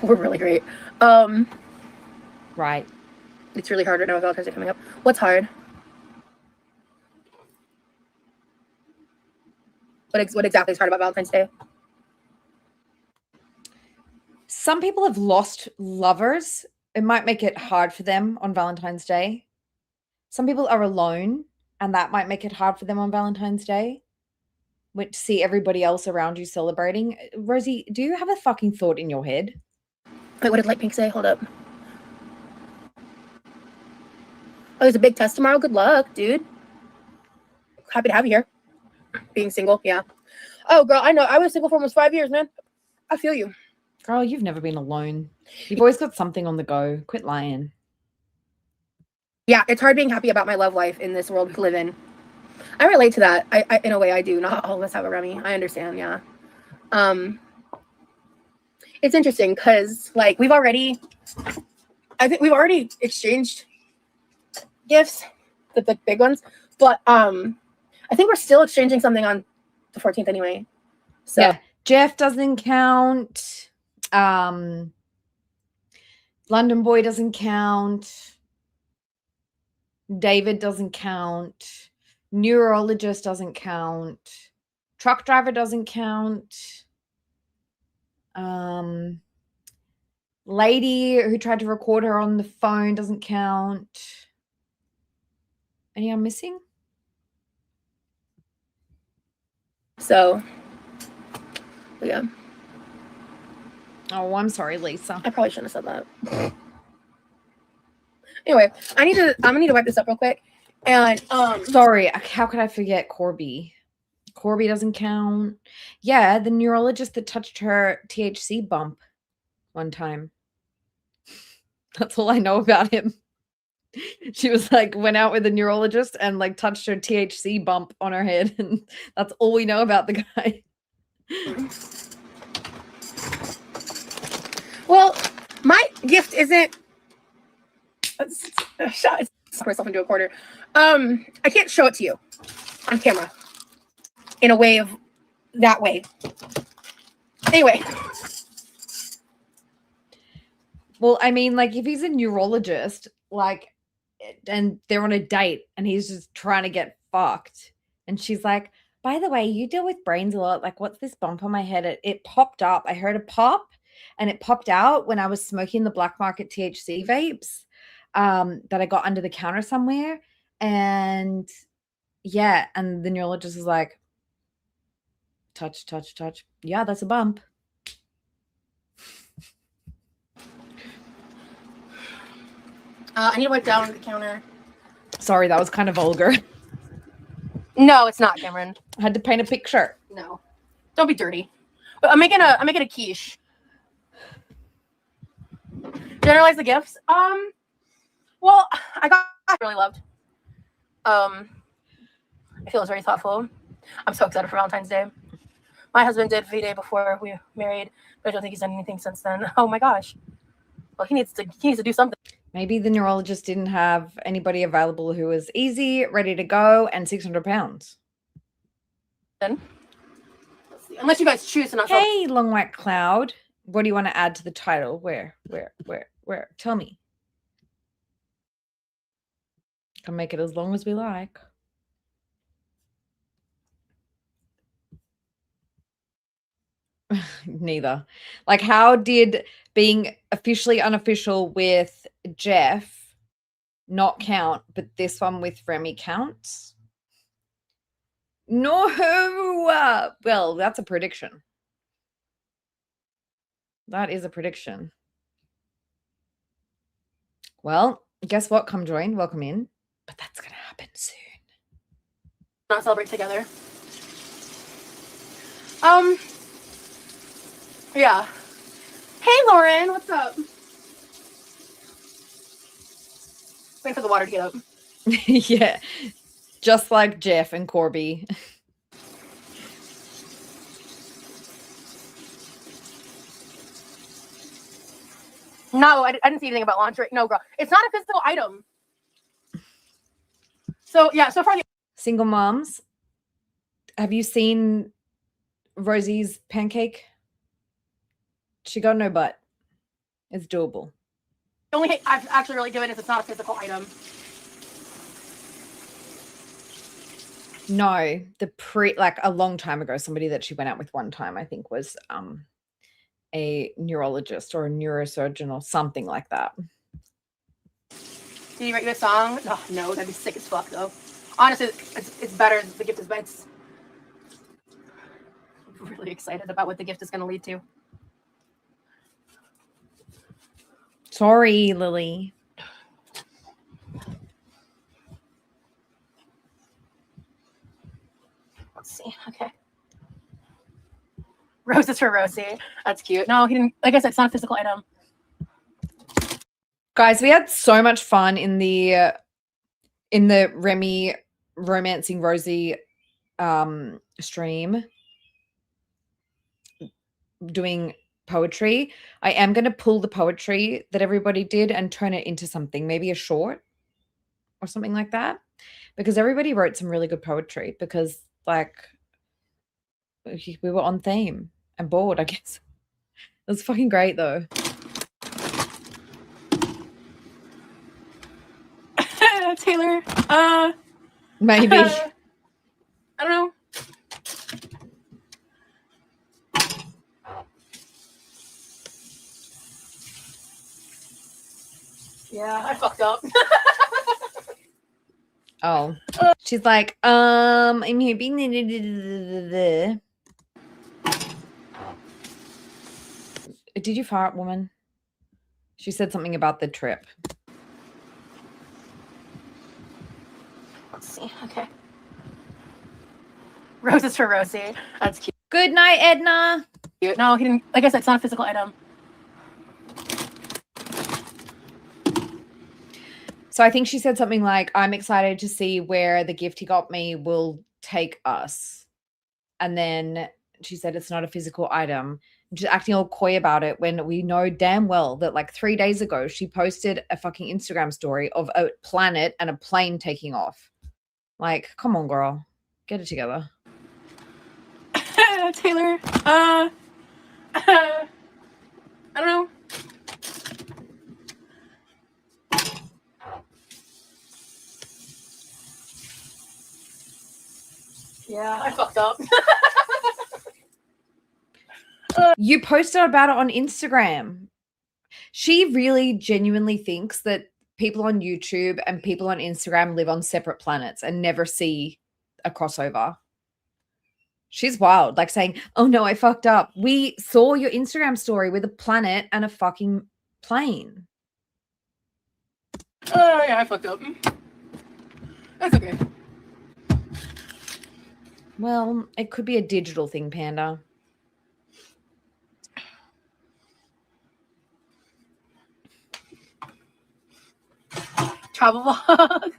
We're really great. Right. It's really hard right now with Valentine's Day coming up. What's hard? What exactly is hard about Valentine's Day? Some people have lost lovers. It might make it hard for them on Valentine's Day. Some people are alone, and that might make it hard for them on Valentine's Day. To see everybody else around you celebrating. Rosie, do you have a fucking thought in your head? Wait, what did Light Pink say? Hold up. Oh, there's a big test tomorrow. Good luck, dude. Happy to have you here. Being single, yeah. Oh, girl, I know. I was single for almost 5 years, man. I feel you. Girl, you've never been alone. You've always got something on the go. Quit lying. Yeah, it's hard being happy about my love life in this world we live in. I relate to that. I in a way I do. Not all of us have a Remy. I understand, yeah. It's interesting because like I think we've already exchanged gifts, the big ones, but I think we're still exchanging something on the 14th anyway. So yeah, Jeff doesn't count. London Boy doesn't count. David doesn't count. Neurologist doesn't count. Truck driver doesn't count. Lady who tried to record her on the phone doesn't count. Any I'm missing? So yeah. Oh, I'm sorry, Lisa. I probably shouldn't have said that. Anyway, I'm gonna need to wipe this up real quick. And sorry, how could I forget Corby? Corby doesn't count. Yeah, the neurologist that touched her THC bump one time. That's all I know about him. She was like, went out with a neurologist and like touched her THC bump on her head. And that's all we know about the guy. Well, my gift isn't. Shut myself into a corner. I can't show it to you on camera in a way of that way. Anyway. Well, I mean, like if he's a neurologist, like, and they're on a date and he's just trying to get fucked. And she's like, by the way, you deal with brains a lot. Like, what's this bump on my head? It popped up. I heard a pop and it popped out when I was smoking the black market THC vapes that I got under the counter somewhere. And yeah, and the neurologist is like, touch, touch, touch. Yeah, that's a bump. I need to wipe down the counter. Sorry, that was kind of vulgar. No, it's not, Cameron. I had to paint a picture. No, don't be dirty. But I'm making a quiche. Generalize the gifts. Well, I got really loved. I feel it was very thoughtful. I'm so excited for Valentine's Day. My husband did V-Day before we married, but I don't think he's done anything since then. Oh my gosh. Well, he needs to do something. Maybe the neurologist didn't have anybody available who was easy, ready to go, and 600 pounds. Then, let's see. Unless you guys choose to not. Hey, long white cloud. What do you want to add to the title? Where? Tell me. Can make it as long as we like. Neither. Like, how did being officially unofficial with Jeff not count, but this one with Remy counts? No. Well, that's a prediction. That is a prediction. Well, guess what? Come join. Welcome in. But that's going to happen soon. Not celebrate together. Yeah. Hey, Lauren, what's up? Wait for the water to get up. Yeah. Just like Jeff and Corby. No, I didn't see anything about lingerie. No, girl. It's not a physical item. So, yeah, so far. Single moms, have you seen Rosie's pancake? She got no butt. It's doable. The only hate I've actually really given is it's not a physical item. No, like a long time ago, somebody that she went out with one time, I think was a neurologist or a neurosurgeon or something like that. Did you write you a song? Oh, no, that'd be sick as fuck though. Honestly, it's better. The gift is better. I'm really excited about what the gift is going to lead to. Sorry, Lily. Let's see. Okay. Roses for Rosie. That's cute. No, he didn't. Like I said, it's not a physical item. Guys, we had so much fun in the Remy romancing Rosie stream doing poetry. I am going to pull the poetry that everybody did and turn it into something, maybe a short or something like that, because everybody wrote some really good poetry because like we were on theme and bored, I guess. It was fucking great though. Taylor, Maybe. I don't know. Yeah, I fucked up. Oh, she's like, I'm here being Did you fart, woman? She said something about the trip. Let's see. Okay. Roses for Rosie. That's cute. Good night, Edna. No, he didn't. Like I said, it's not a physical item. So I think she said something like, I'm excited to see where the gift he got me will take us. And then she said it's not a physical item. She's acting all coy about it when we know damn well that like 3 days ago, she posted a fucking Instagram story of a planet and a plane taking off. Like, come on, girl. Get it together. Taylor, I don't know. Yeah, I fucked up. You posted about it on Instagram. She really genuinely thinks that people on YouTube and people on Instagram live on separate planets and never see a crossover. She's wild, like saying, oh no, I fucked up. We saw your Instagram story with a planet and a fucking plane. Oh, yeah, I fucked up. That's okay. Well, it could be a digital thing, Panda. Travel vlog.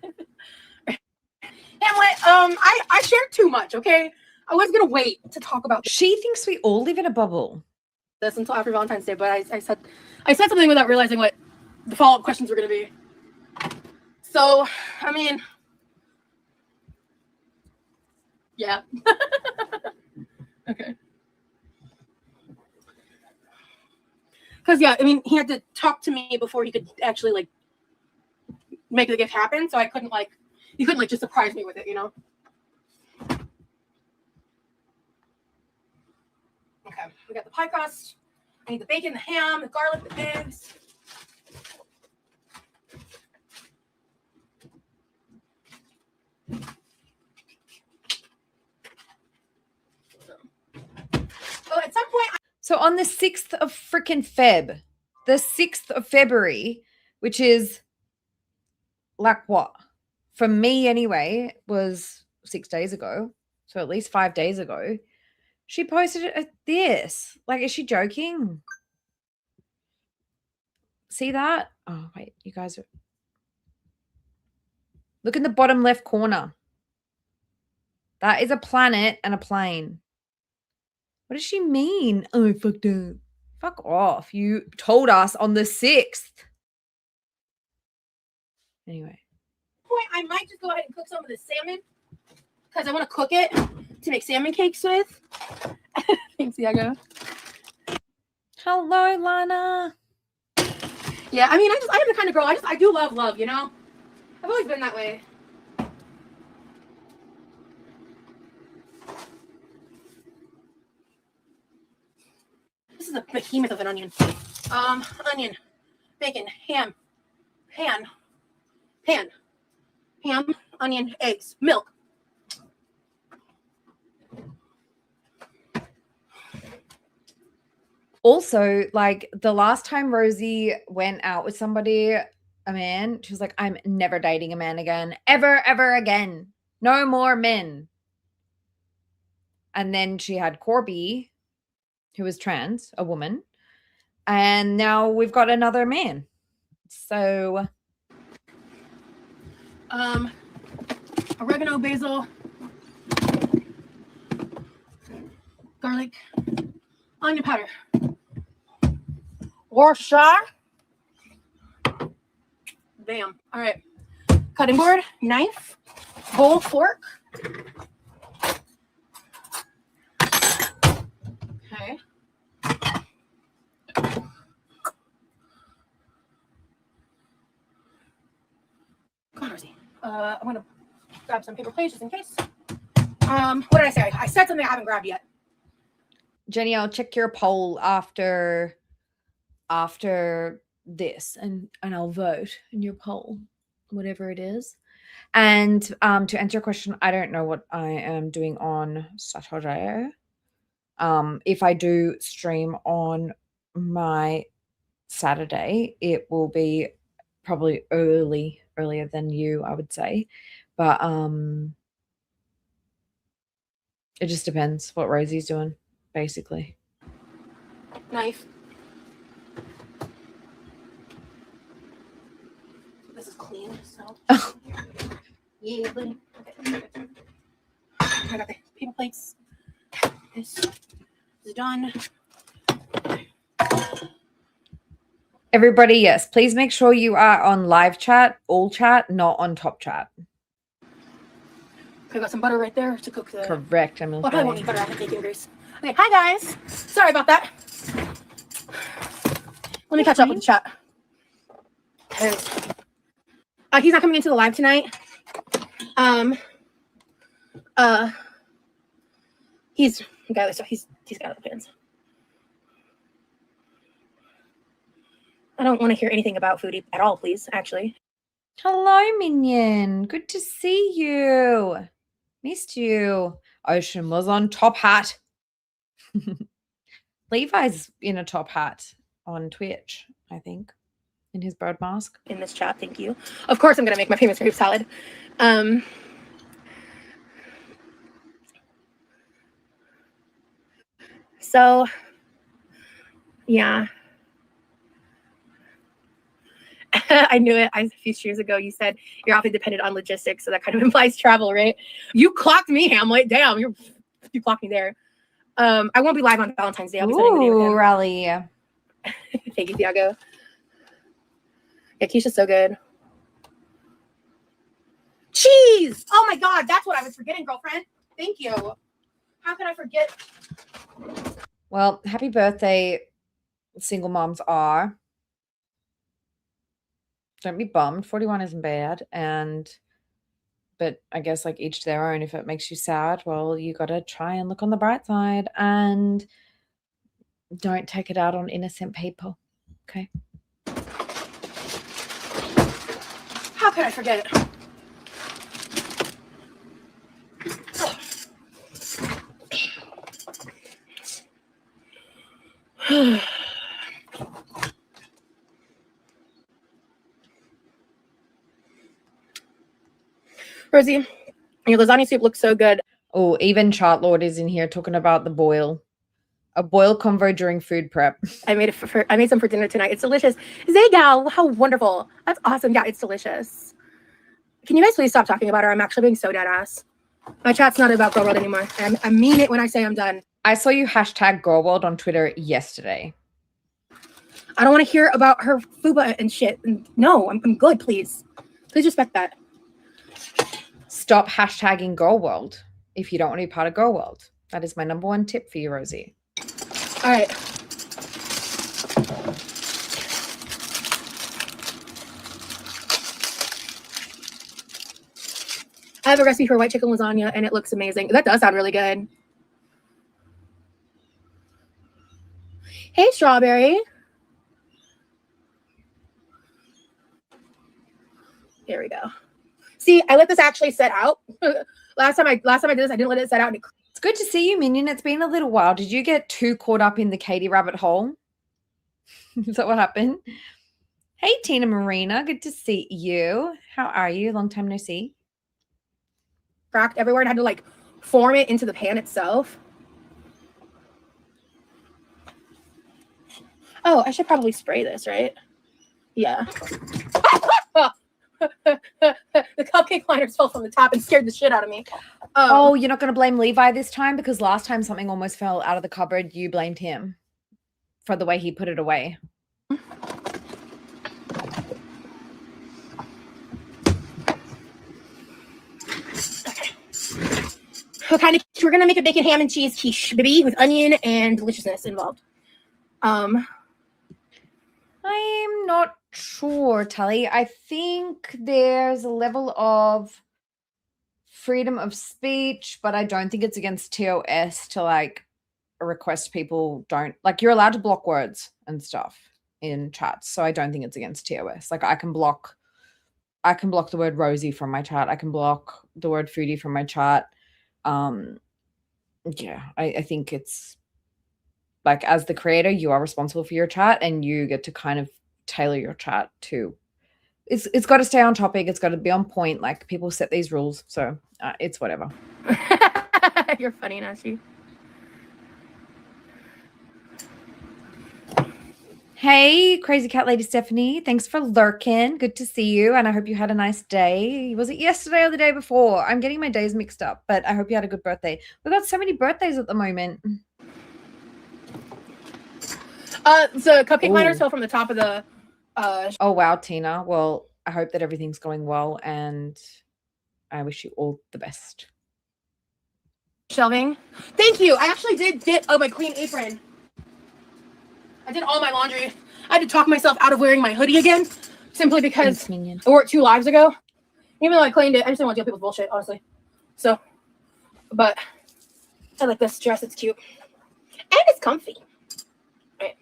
Hamlet, I shared too much, okay? I was gonna wait to talk about She thinks we all live in a bubble. this until after Valentine's Day, but I said something without realizing what the follow-up questions were gonna be. So, I mean, yeah. Okay. Because yeah, I mean, he had to talk to me before he could actually like make the gift happen. So I couldn't like, he couldn't like just surprise me with it, you know. Okay, we got the pie crust. I need the bacon, the ham, the garlic, the eggs. So at some point, So on the 6th of freaking Feb, the 6th of February, which is like what? For me anyway, was 6 days ago. So at least 5 days ago. She posted this. Like, is she joking? See that? Oh, wait, you guys are... Look in the bottom left corner. That is a planet and a plane. What does she mean? Oh, I fucked up. Fuck off. You told us on the 6th. Anyway. Point, I might just go ahead and cook some of the salmon because I want to cook it to make salmon cakes with. Thanks, Diego. Hello, Lana. Yeah, I mean, I am the kind of girl. I do love, you know? I've always been that way. This is a behemoth of an onion. Onion, bacon, ham, pan, ham, onion, eggs, milk. Also, like the last time Rosie went out with somebody, a man, she was like, I'm never dating a man again. Ever again. No more men. And then she had Corby, who was trans, a woman. And now we've got another man. So oregano, basil, garlic, onion powder, Worcestershire. Bam. All right. Cutting board, knife, bowl, fork. Okay. Come on, Rosie. I'm gonna grab some paper plates just in case. What did I say? I said something I haven't grabbed yet. Jenny, I'll check your poll after this and I'll vote in your poll, whatever it is. And to answer your question, I don't know what I am doing on Saturday. If I do stream on my Saturday, it will be probably earlier than you, I would say. But it just depends what Rosie's doing, basically. Knife. This is clean, so. Yeah, buddy. Okay. I got the paper plates. This is done. Everybody, yes, please make sure you are on live chat, all chat, not on top chat. Okay, got some butter right there to cook the. Correct, Emily. Well, I probably won't need butter. I have bacon grease. Okay, hi guys. Sorry about that. Let me catch up with the chat. He's not coming into the live tonight. He's got other stuff. He's got other plans. I don't want to hear anything about foodie at all, please. Actually. Hello, Minion. Good to see you. Missed you. Ocean was on top hat. Levi's in a top hat on Twitch, I think, in his bird mask. In this chat, thank you. Of course, I'm gonna make my famous grape salad. So, yeah. I knew it. A few years ago, you said you're awfully dependent on logistics, so that kind of implies travel, right? You clocked me, Hamlet. Damn, you clocked me there. I won't be live on Valentine's Day. I'll be spending the day with him. Rally. Thank you, Thiago. Yeah, Keisha's so good. Cheese! Oh my God, that's what I was forgetting, girlfriend. Thank you. How could I forget? Well, happy birthday, single moms are. Don't be bummed. 41 isn't bad. But I guess like each to their own. If it makes you sad, well, you got to try and look on the bright side and don't take it out on innocent people. Okay. How could I forget it? Rosie, your lasagna soup looks so good. Oh, even Chartlord is in here talking about the boil. A boil convo during food prep. I made some for dinner tonight. It's delicious. Zaygal, how wonderful. That's awesome. Yeah, it's delicious. Can you guys please stop talking about her? I'm actually being so dead ass. My chat's not about Girl World anymore. I mean it when I say I'm done. I saw you hashtag Girl World on Twitter yesterday. I don't want to hear about her fuba and shit. No, I'm good, please. Please respect that. Stop hashtagging Girl World if you don't want to be part of Girl World. That is my number one tip for you, Rosie. All right. I have a recipe for white chicken lasagna, and it looks amazing. That does sound really good. Hey, Strawberry. Here we go. See, I let this actually set out. last time I did this, I didn't let it set out. It's good to see you, Minion. It's been a little while. Did you get too caught up in the Katie rabbit hole? Is that what happened? Hey, Tina Marina. Good to see you. How are you? Long time no see. Cracked everywhere and had to like form it into the pan itself. Oh, I should probably spray this, right? Yeah. The cupcake liners fell from the top and scared the shit out of me. Oh, you're not going to blame Levi this time? Because last time something almost fell out of the cupboard, you blamed him for the way he put it away. Okay. We're going to make a bacon ham and cheese quiche, baby, with onion and deliciousness involved. I'm not sure, Tully. I think there's a level of freedom of speech, but I don't think it's against TOS to like request people don't like you're allowed to block words and stuff in chats. So I don't think it's against TOS. Like I can block the word Rosie from my chat. I can block the word foodie from my chat. Yeah, I think it's like as the creator, you are responsible for your chat and you get to kind of tailor your chat to it's got to stay on topic. It's got to be on point. Like people set these rules. So it's whatever. You're funny, Nasty. Hey, Crazy Cat Lady Stephanie. Thanks for lurking. Good to see you. And I hope you had a nice day. Was it yesterday or the day before? I'm getting my days mixed up, but I hope you had a good birthday. We've got so many birthdays at the moment. The cupcake liners fell from the top of the Oh wow, Tina. Well, I hope that everything's going well and I wish you all the best. Shelving. Thank you. I actually did get my clean apron. I did all my laundry. I had to talk myself out of wearing my hoodie again simply because I wore it 2 lives ago. Even though I cleaned it, I just didn't want to deal with people's bullshit, honestly. So, but I like this dress. It's cute. And it's comfy. All right.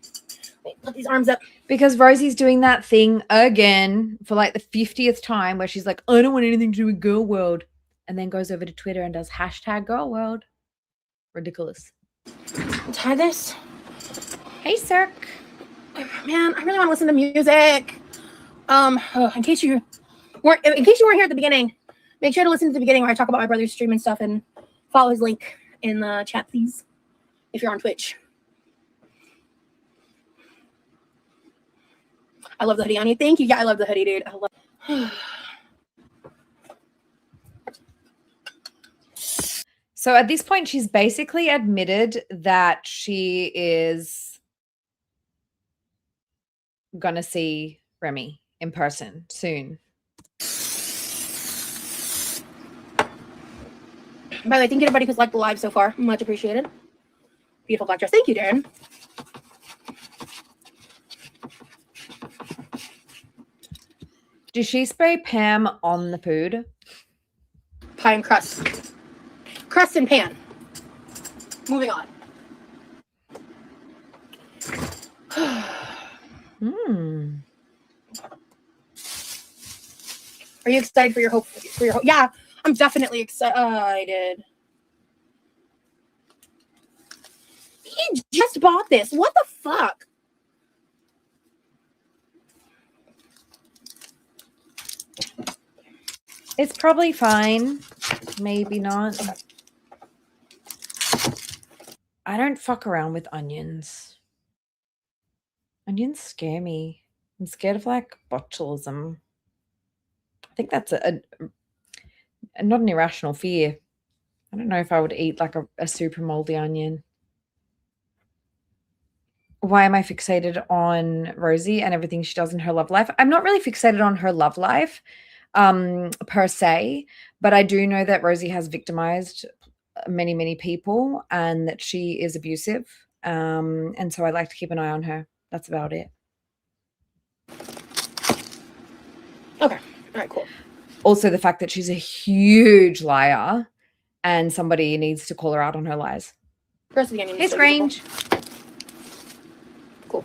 Wait, put these arms up. Because Rosie's doing that thing again for like the 50th time where she's like, I don't want anything to do with Girl World. And then goes over to Twitter and does hashtag Girl World. Ridiculous. Tie this. Hey, Cirque. Man, I really want to listen to music. In case you weren't here at the beginning, make sure to listen to the beginning where I talk about my brother's stream and stuff, and follow his link in the chat, please, if you're on Twitch. I love the hoodie on you. Thank you. Yeah, I love the hoodie, dude. I love. So at this point, she's basically admitted that she is gonna see Remy in person soon. By the way, thank you to everybody who's liked the live so far. Much appreciated. Beautiful black dress. Thank you, Darren. Did she spray Pam on the food? Pie and crust. Crust and pan. Moving on. Are you excited for your hope? Yeah, I'm definitely excited. He just bought this. What the fuck? It's probably fine. Maybe not. I don't fuck around with onions. Onions scare me. I'm scared of like botulism. I think that's a not an irrational fear. I don't know if I would eat like a super moldy onion. why am I fixated on Rosie and everything she does in her love life? I'm not really fixated on her love life per se, but I do know that Rosie has victimized many, many people and that she is abusive. And so I like to keep an eye on her. That's about it. Okay. All right, cool. Also, the fact that she's a huge liar and somebody needs to call her out on her lies. First, the onion. Hey, Strange. Cool.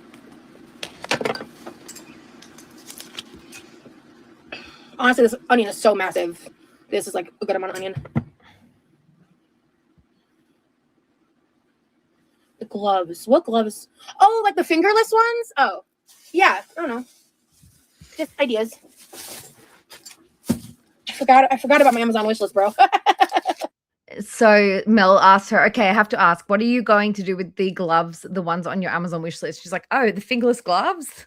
Honestly, this onion is so massive. This is like a good amount of onion. The gloves. What gloves? Oh, like the fingerless ones? Oh, yeah. I don't know. Just ideas. I forgot about my Amazon wishlist, bro. So Mel asked her, okay, I have to ask, what are you going to do with the gloves, the ones on your Amazon wish list? She's like, oh, the fingerless gloves?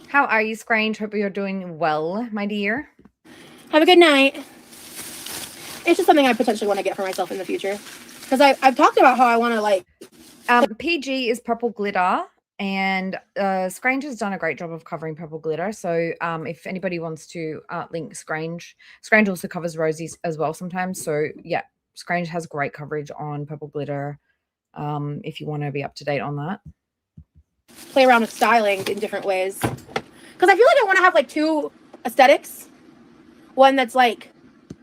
How are you, Scrange? Hope you're doing well, my dear. Have a good night. It's just something I potentially want to get for myself in the future. Because I've talked about how I want to like... PG is purple glitter. And Scrange has done a great job of covering purple glitter. So if anybody wants to link Scrange also covers Rosie's as well sometimes. So yeah, Scrange has great coverage on purple glitter if you want to be up to date on that. Play around with styling in different ways. Because I feel like I want to have like two aesthetics. One that's like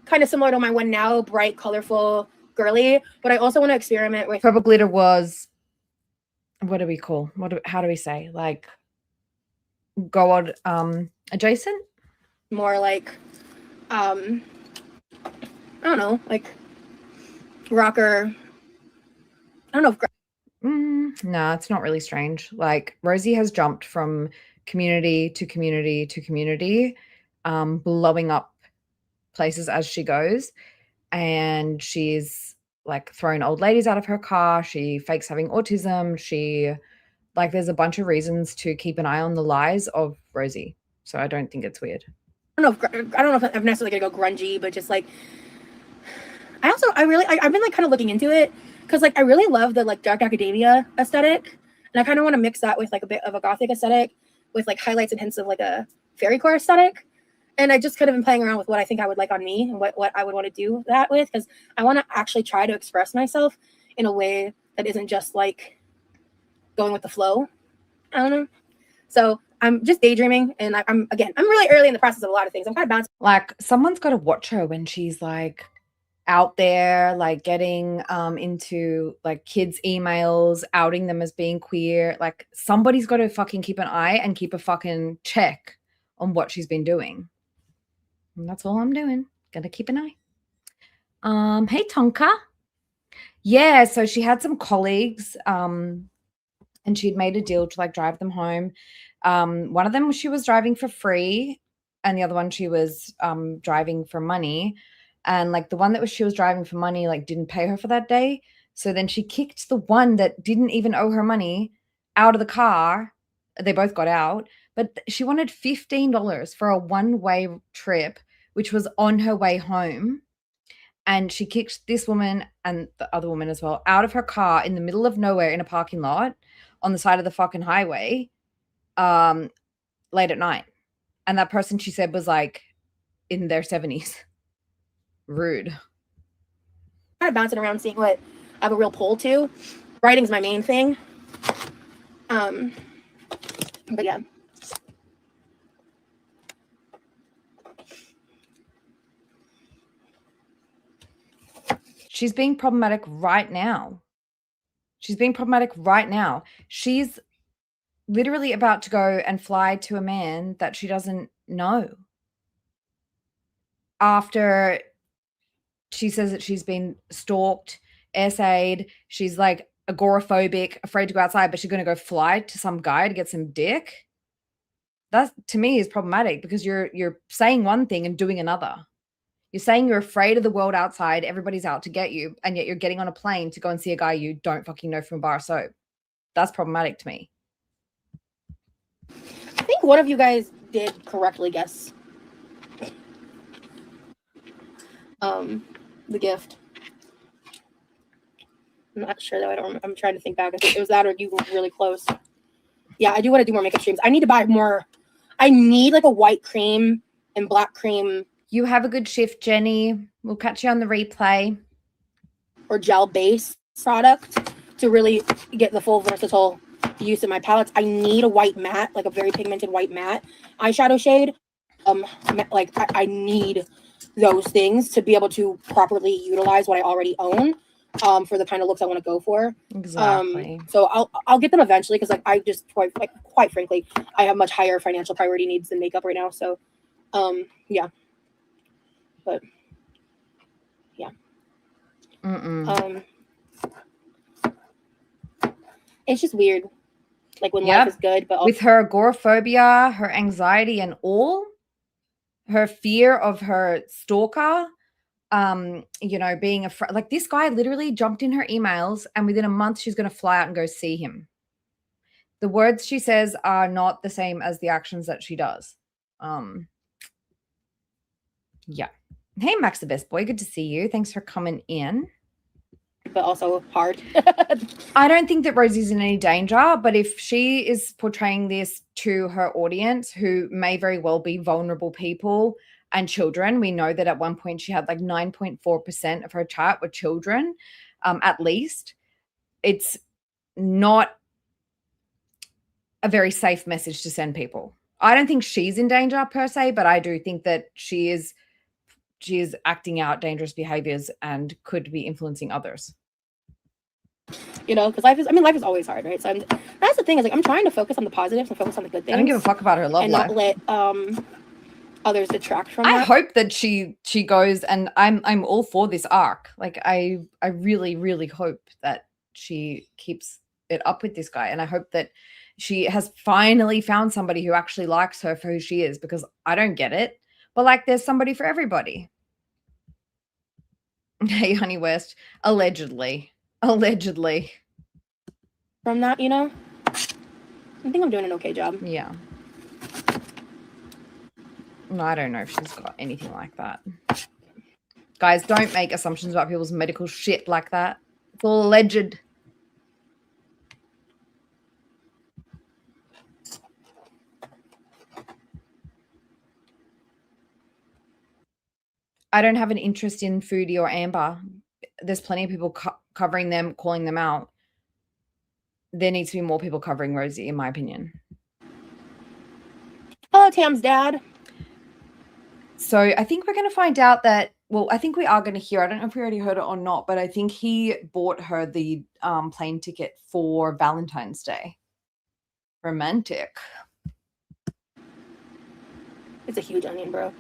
kind of similar to my one now, bright, colorful, girly. But I also want to experiment with... Purple glitter was... what do we call? How do we say? Like gold adjacent? More like I don't know, like rocker. I don't know if no, it's not really strange. Like Rosie has jumped from community to community to community, blowing up places as she goes. And she's like throwing old ladies out of her car. She fakes having autism. Like, there's a bunch of reasons to keep an eye on the lies of Rosie. So I don't think it's weird. I don't know if I'm necessarily gonna go grungy, but just like I've been like kind of looking into it because like I really love the like dark academia aesthetic, and I kind of want to mix that with like a bit of a gothic aesthetic with like highlights and hints of like a fairycore aesthetic. And I just kind of been playing around with what I think I would like on me and what I would want to do that with, because I want to actually try to express myself in a way that isn't just like going with the flow. I don't know. So I'm just daydreaming, and I'm really early in the process of a lot of things. I'm kind of bouncing. Like, someone's got to watch her when she's like out there, like getting into like kids' emails, outing them as being queer. Like, somebody's got to fucking keep an eye and keep a fucking check on what she's been doing. And that's all I'm doing. Gotta keep an eye. Hey Tonka. Yeah, so she had some colleagues, and she'd made a deal to like drive them home. One of them she was driving for free, and the other one she was driving for money. And like the one that she was driving for money like didn't pay her for that day. So then she kicked the one that didn't even owe her money out of the car. They both got out, but she wanted $15 for a one-way trip, which was on her way home. And she kicked this woman and the other woman as well out of her car in the middle of nowhere in a parking lot on the side of the fucking highway late at night. And that person, she said, was like in their 70s. Rude. Kind of bouncing around, seeing what I have a real pull to. Writing's my main thing. But yeah. She's being problematic right now. She's literally about to go and fly to a man that she doesn't know. After she says that she's been stalked, essayed, she's like agoraphobic, afraid to go outside, but she's going to go fly to some guy to get some dick. That to me is problematic because you're saying one thing and doing another. You're saying you're afraid of the world outside, everybody's out to get you, and yet you're getting on a plane to go and see a guy you don't fucking know from a bar of soap. That's problematic to me. I think one of you guys did correctly guess the gift. I'm not sure though. I don't remember. I'm trying to think back. I think it was that or you were really close. Yeah, I do want to do more makeup streams. I need to buy more. I need like a white cream and black cream. You have a good shift, Jenny. We'll catch you on the replay. Or gel base product to really get the full versatile use of my palettes. I need a white matte, like a very pigmented white matte eyeshadow shade. Like I need those things to be able to properly utilize what I already own. For the kind of looks I want to go for. Exactly. So I'll get them eventually because like I just quite frankly I have much higher financial priority needs than makeup right now. So yeah. But yeah. It's just weird. Like when life is good, but with her agoraphobia, her anxiety and all, her fear of her stalker, you know, being afraid. Like this guy literally jumped in her emails and within a month she's going to fly out and go see him. The words she says are not the same as the actions that she does. Yeah. Hey, Max the best boy. Good to see you. Thanks for coming in. But also hard. I don't think that Rosie's in any danger, but if she is portraying this to her audience who may very well be vulnerable people and children, we know that at one point she had like 9.4% of her chat were children, at least. It's not a very safe message to send people. I don't think she's in danger per se, but I do think that she is acting out dangerous behaviors and could be influencing others. You know, because life is always hard, right? So that's the thing is like I'm trying to focus on the positives and focus on the good things. I don't give a fuck about her love and life. not let others detract from I that. hope that she goes, and I'm all for this arc. Like I really, really hope that she keeps it up with this guy, and I hope that she has finally found somebody who actually likes her for who she is, because I don't get it. But like there's somebody for everybody. Hey, Honey West, allegedly. From that, you know, I think I'm doing an okay job. Yeah. No, I don't know if she's got anything like that. Guys, don't make assumptions about people's medical shit like that. It's all alleged. I don't have an interest in Foodie or Amber. There's plenty of people covering them, calling them out. There needs to be more people covering Rosie, in my opinion. Hello, Tam's dad. So I think we're going to find out that, well, I think we are going to hear, I don't know if we already heard it or not, but I think he bought her the plane ticket for Valentine's Day. Romantic. It's a huge onion, bro.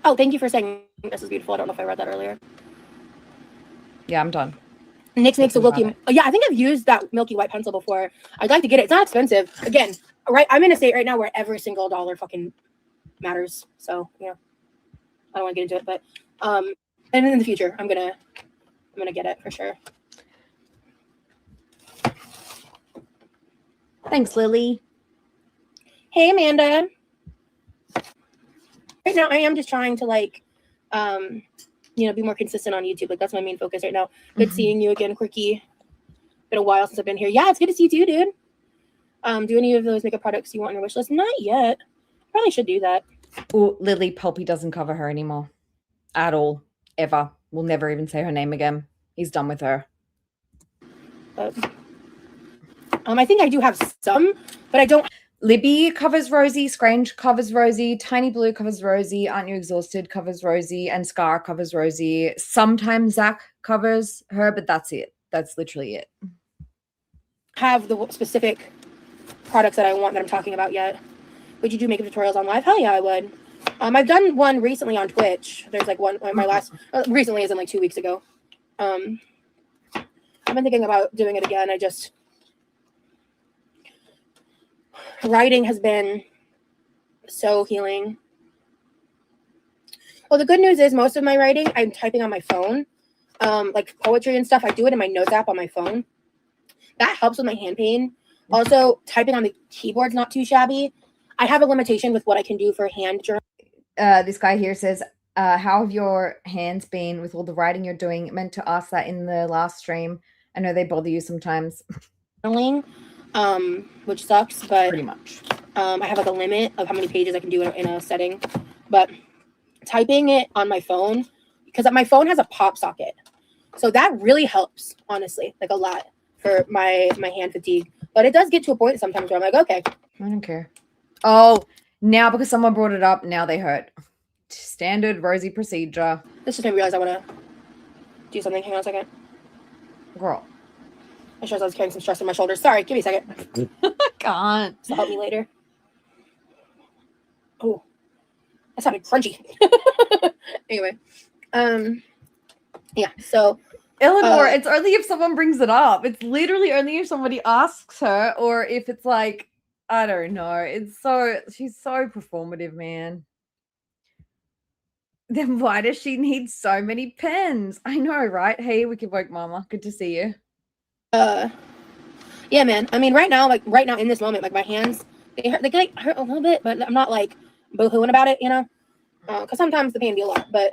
Oh, thank you for saying this is beautiful. I don't know if I read that earlier. Yeah, I'm done. NYX makes a Wilkie. Yeah, I think I've used that Milky White pencil before. I'd like to get it. It's not expensive. Again, right? I'm in a state right now where every single dollar fucking matters. So, yeah. I don't want to get into it, but and in the future, I'm gonna get it for sure. Thanks, Lily. Hey, Amanda. Right now, I am just trying to like, you know, be more consistent on YouTube. Like that's my main focus right now. Good seeing you again, Quirky. Been a while since I've been here. Yeah, it's good to see you too, dude. Do any of those makeup products you want on your wish list? Not yet. Probably should do that. Oh, Lily, Pulpy doesn't cover her anymore. At all. Ever. We'll never even say her name again. He's done with her. But I think I do have some, but I don't. Libby covers Rosie, Scrange covers Rosie, Tiny Blue covers Rosie, Aren't You Exhausted covers Rosie, and Scar covers Rosie. Sometimes Zach covers her, but that's it. That's literally it. Have the specific products that I want that I'm talking about yet. Would you do makeup tutorials on live? Hell yeah, I would. I've done one recently on Twitch. There's like one, my last, recently as in like 2 weeks ago. I've been thinking about doing it again. Writing has been so healing. Well, the good news is most of my writing, I'm typing on my phone. Like poetry and stuff, I do it in my notes app on my phone. That helps with my hand pain. Also, typing on the keyboard's not too shabby. I have a limitation with what I can do for hand journal. This guy here says, How have your hands been with all the writing you're doing? Meant to ask that in the last stream. I know they bother you sometimes. Which sucks, but Pretty much. I have like a limit of how many pages I can do in a setting. But typing it on my phone, because my phone has a pop socket, so that really helps, honestly, like a lot for my hand fatigue. But it does get to a point sometimes where I'm like, okay, I don't care. Oh, now because someone brought it up, now they hurt. Standard Rosie procedure. this just made me realize I want to do something. Hang on a second. Girl. I sure I was carrying some stress on my shoulders. Sorry, give me a second. I can't. This will help me later. Oh, that sounded crunchy. Anyway, yeah. So, Eleanor, it's only if someone brings it up. It's literally only if somebody asks her, or if it's like, I don't know. She's so performative, man. Then why does she need so many pens? I know, right? Hey, we woke mama. Good to see you. yeah, man. I mean, right now in this moment, like my hands, they hurt a little bit, but I'm not like boo-hooing about it, you know? Because sometimes the pain be a lot, but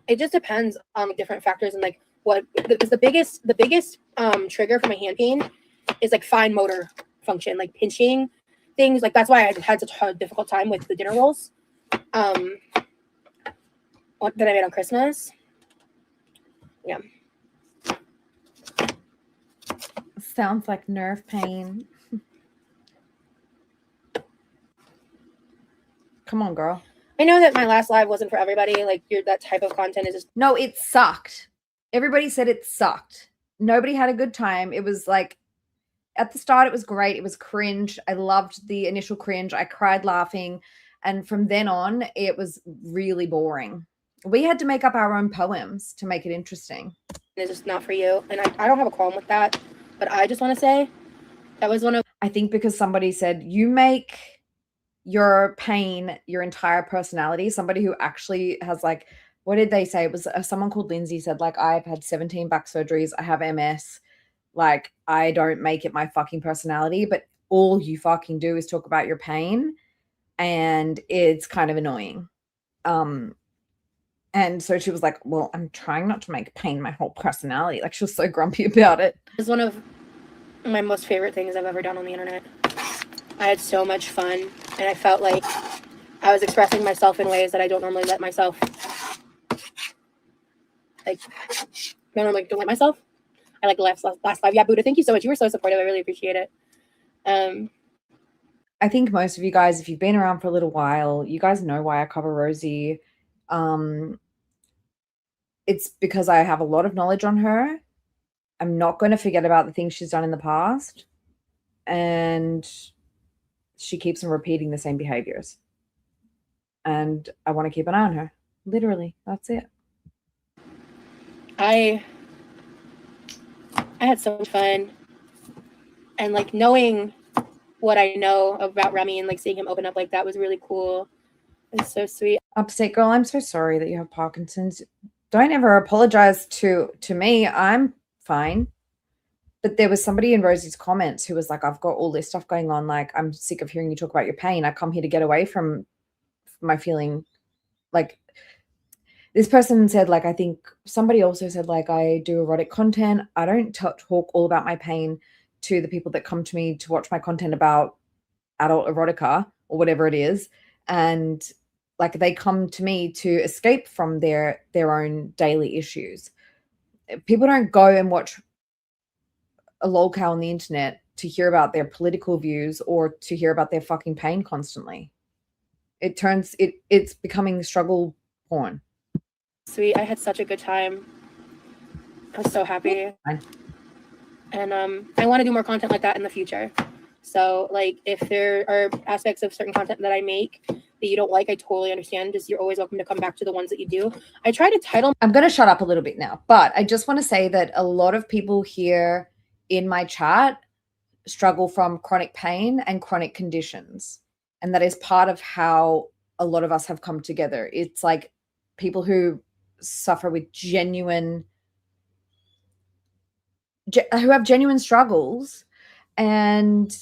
it just depends on like, different factors and like what. Because the biggest trigger for my hand pain is like fine motor function, like pinching things. Like that's why I had such a difficult time with the dinner rolls. That I made on Christmas. Yeah. Sounds like nerve pain. Come on, girl. I know that my last live wasn't for everybody. Like that type of content is just no. It sucked. Everybody said it sucked. Nobody had a good time. It was like at the start, it was great. It was cringe. I loved the initial cringe. I cried laughing, and from then on, it was really boring. We had to make up our own poems to make it interesting. It's just not for you, and I don't have a qualm with that. But I just want to say that was one of. I think because somebody said you make your pain your entire personality. Somebody who actually has like, what did they say? It was someone called Lindsay said like, I've had 17 back surgeries. I have MS. Like, I don't make it my fucking personality, but all you fucking do is talk about your pain, and it's kind of annoying. And so she was like, well, I'm trying not to make pain my whole personality. Like, she was so grumpy about it. It's one of my most favorite things I've ever done on the internet. I had so much fun, and I felt like I was expressing myself in ways that I don't normally let myself. Like, I don't let myself. I like last live. Yeah, Buddha, thank you so much. You were so supportive. I really appreciate it. I think most of you guys, if you've been around for a little while, you guys know why I cover Rosie. It's because I have a lot of knowledge on her. I'm not going to forget about the things she's done in the past. And she keeps on repeating the same behaviors. And I want to keep an eye on her. Literally, that's it. I had so much fun. And like knowing what I know about Remy and like seeing him open up like that was really cool. It's so sweet. Upstate girl, I'm so sorry that you have Parkinson's. Don't ever apologize to me. I'm fine. But there was somebody in Rosie's comments who was like, I've got all this stuff going on. Like, I'm sick of hearing you talk about your pain. I come here to get away from my feeling. Like, this person said, like, I think somebody also said, like, I do erotic content. I don't talk all about my pain to the people that come to me to watch my content about adult erotica or whatever it is. And like, they come to me to escape from their own daily issues. People don't go and watch a lolcow on the internet to hear about their political views or to hear about their fucking pain constantly. It's becoming struggle porn. Sweet. I had such a good time. I was so happy. And I want to do more content like that in the future. So like if there are aspects of certain content that I make that you don't like, I totally understand. Just you're always welcome to come back to the ones that you do. I try to title. I'm going to shut up a little bit now, but I just want to say that a lot of people here in my chat struggle from chronic pain and chronic conditions. And that is part of how a lot of us have come together. It's like people who suffer with who have genuine struggles, and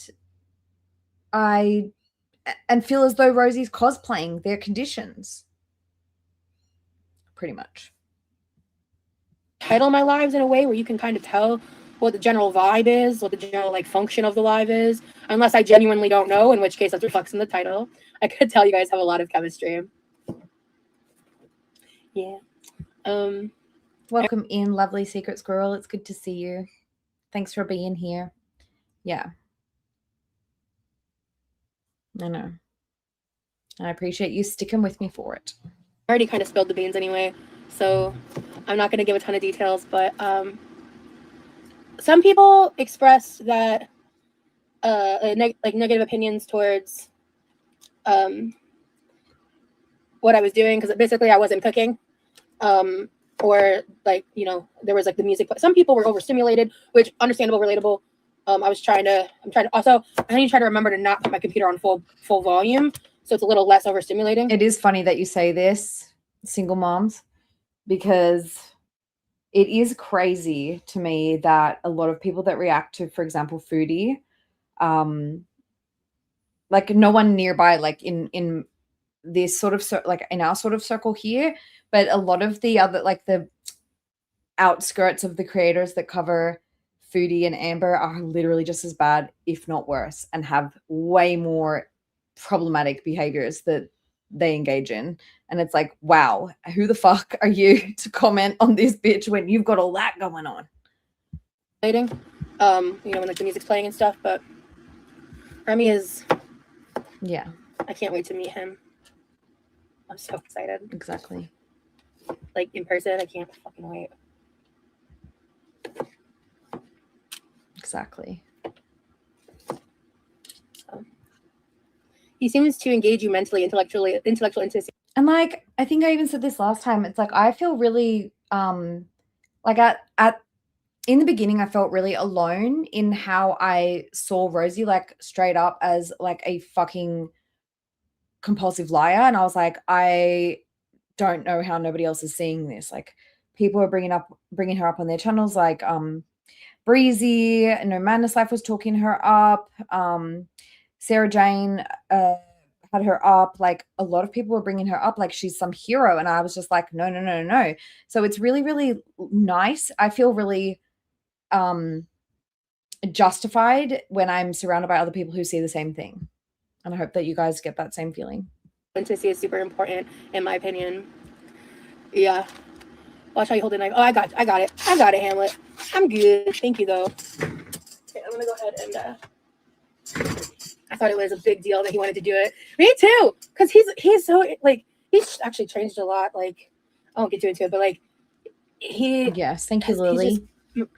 feel as though Rosie's cosplaying their conditions. pretty much. Title my lives in a way where you can kind of tell what the general vibe is, what the general like function of the live is, unless I genuinely don't know, in which case that reflects in the title. I could tell you guys have a lot of chemistry. Yeah. Welcome in, lovely secret squirrel. It's good to see you. Thanks for being here. Yeah. I know. I appreciate you sticking with me for it. I already kind of spilled the beans anyway, so I'm not going to give a ton of details, but some people expressed that negative opinions towards what I was doing, because basically I wasn't cooking, or like, you know, there was like the music. Some people were overstimulated, which understandable, relatable. I'm trying to also, I need to try to remember to not put my computer on full volume, so it's a little less overstimulating. It is funny that you say this, single moms, because it is crazy to me that a lot of people that react to, for example, foodie, like no one nearby, like in this sort of like in our sort of circle here, but a lot of the other, like the outskirts of the creators that cover foodie and Amber are literally just as bad, if not worse, and have way more problematic behaviors that they engage in. And it's like, wow, who the fuck are you to comment on this bitch when you've got all that going on? You know, when like the music's playing and stuff, but Remy is, yeah, I can't wait to meet him. I'm so excited. Exactly. Like in person, I can't fucking wait. Exactly. So, he seems to engage you mentally, intellectual intimacy. And like, I think I even said this last time. It's like I feel really like at in the beginning, I felt really alone in how I saw Rosie, like straight up as like a fucking compulsive liar. And I was like, I don't know how nobody else is seeing this. Like people are bringing her up on their channels, like Breezy, No Madness Life was talking her up. Sarah Jane had her up. Like a lot of people were bringing her up like she's some hero. And I was just like, no. So it's really, really nice. I feel really justified when I'm surrounded by other people who see the same thing. And I hope that you guys get that same feeling. Intimacy is super important, in my opinion. Yeah. Watch how you hold the knife. Oh, I got it, Hamlet. I'm good. Thank you, though. Okay, I'm gonna go ahead and I thought it was a big deal that he wanted to do it. Me too, because he's so like, he's actually changed a lot. Like, I won't get too into it, but like yes, thank you, Lily.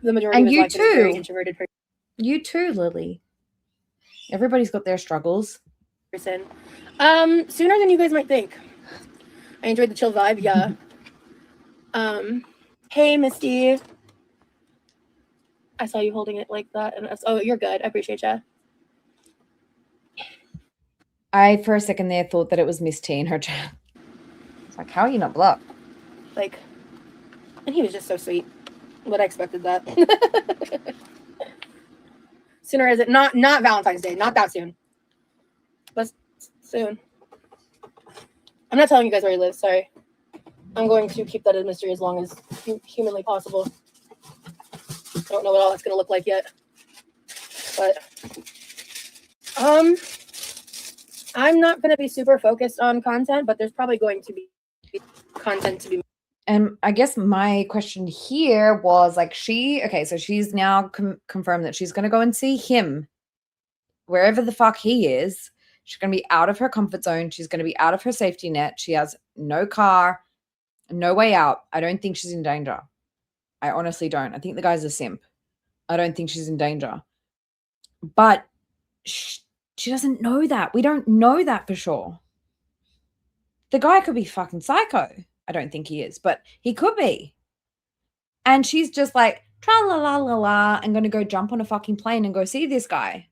The majority and of his you life too. is very introverted person. You too, Lily. Everybody's got their struggles. Sooner than you guys might think. I enjoyed the chill vibe. Yeah. Hey, Misty. I saw you holding it like that, and oh, you're good. I appreciate you. I, for a second there, thought that it was Miss T in her chat. It's like, how are you not blocked? Like, and he was just so sweet. But I expected that. Sooner is it not Valentine's Day? Not that soon. But soon. I'm not telling you guys where he lives. Sorry. I'm going to keep that a mystery as long as humanly possible. I don't know what all it's going to look like yet. But I'm not going to be super focused on content, but there's probably going to be content to be. And I guess my question here was like, so she's now confirmed that she's going to go and see him wherever the fuck he is. She's going to be out of her comfort zone. She's going to be out of her safety net. She has no car, no way out. I don't think she's in danger. I honestly don't. I think the guy's a simp. I don't think she's in danger. But she doesn't know that. We don't know that for sure. The guy could be fucking psycho. I don't think he is, but he could be. And she's just like, tra-la-la-la-la, I'm going to go jump on a fucking plane and go see this guy.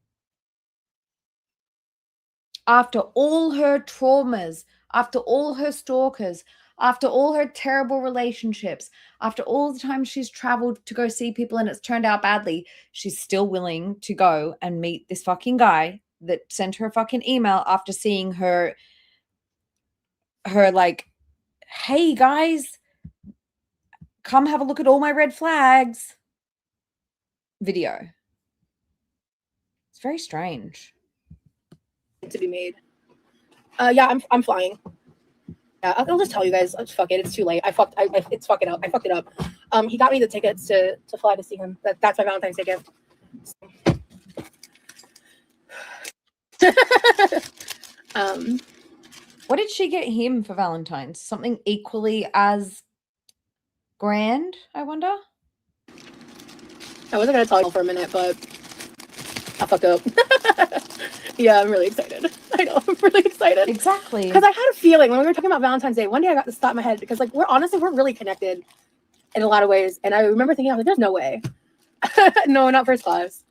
After all her traumas, after all her stalkers, after all her terrible relationships, after all the time she's traveled to go see people and it's turned out badly, she's still willing to go and meet this fucking guy that sent her a fucking email after seeing her like, hey guys, come have a look at all my red flags video. It's very strange. To be made. Yeah, I'm flying. Yeah, I'll just tell you guys. Fuck it, it's too late. It's fucking up. I fucked it up. He got me the tickets to fly to see him. That's my Valentine's Day gift. What did she get him for Valentine's? Something equally as grand, I wonder? I wasn't gonna tell you for a minute, but I fucked up. Yeah, I'm really excited. I know, I'm really excited. Exactly. Because I had a feeling when we were talking about Valentine's Day, one day I got this thought in my head because, like, we're really connected in a lot of ways. And I remember thinking, I was like, there's no way. No, not first class.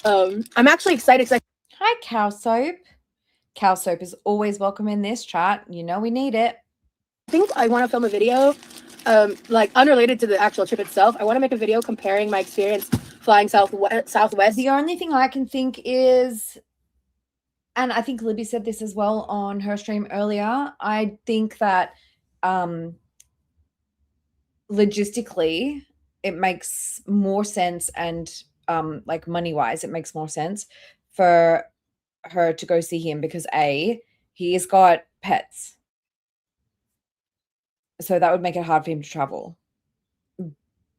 I'm actually excited because Hi, Cow Soap. Cow Soap is always welcome in this chat. You know we need it. I think I want to film a video, like unrelated to the actual trip itself. I want to make a video comparing my experience flying Southwest. The only thing I can think is, and I think Libby said this as well on her stream earlier, I think that logistically it makes more sense, and like money-wise, it makes more sense for her to go see him because A, he's got pets. So that would make it hard for him to travel.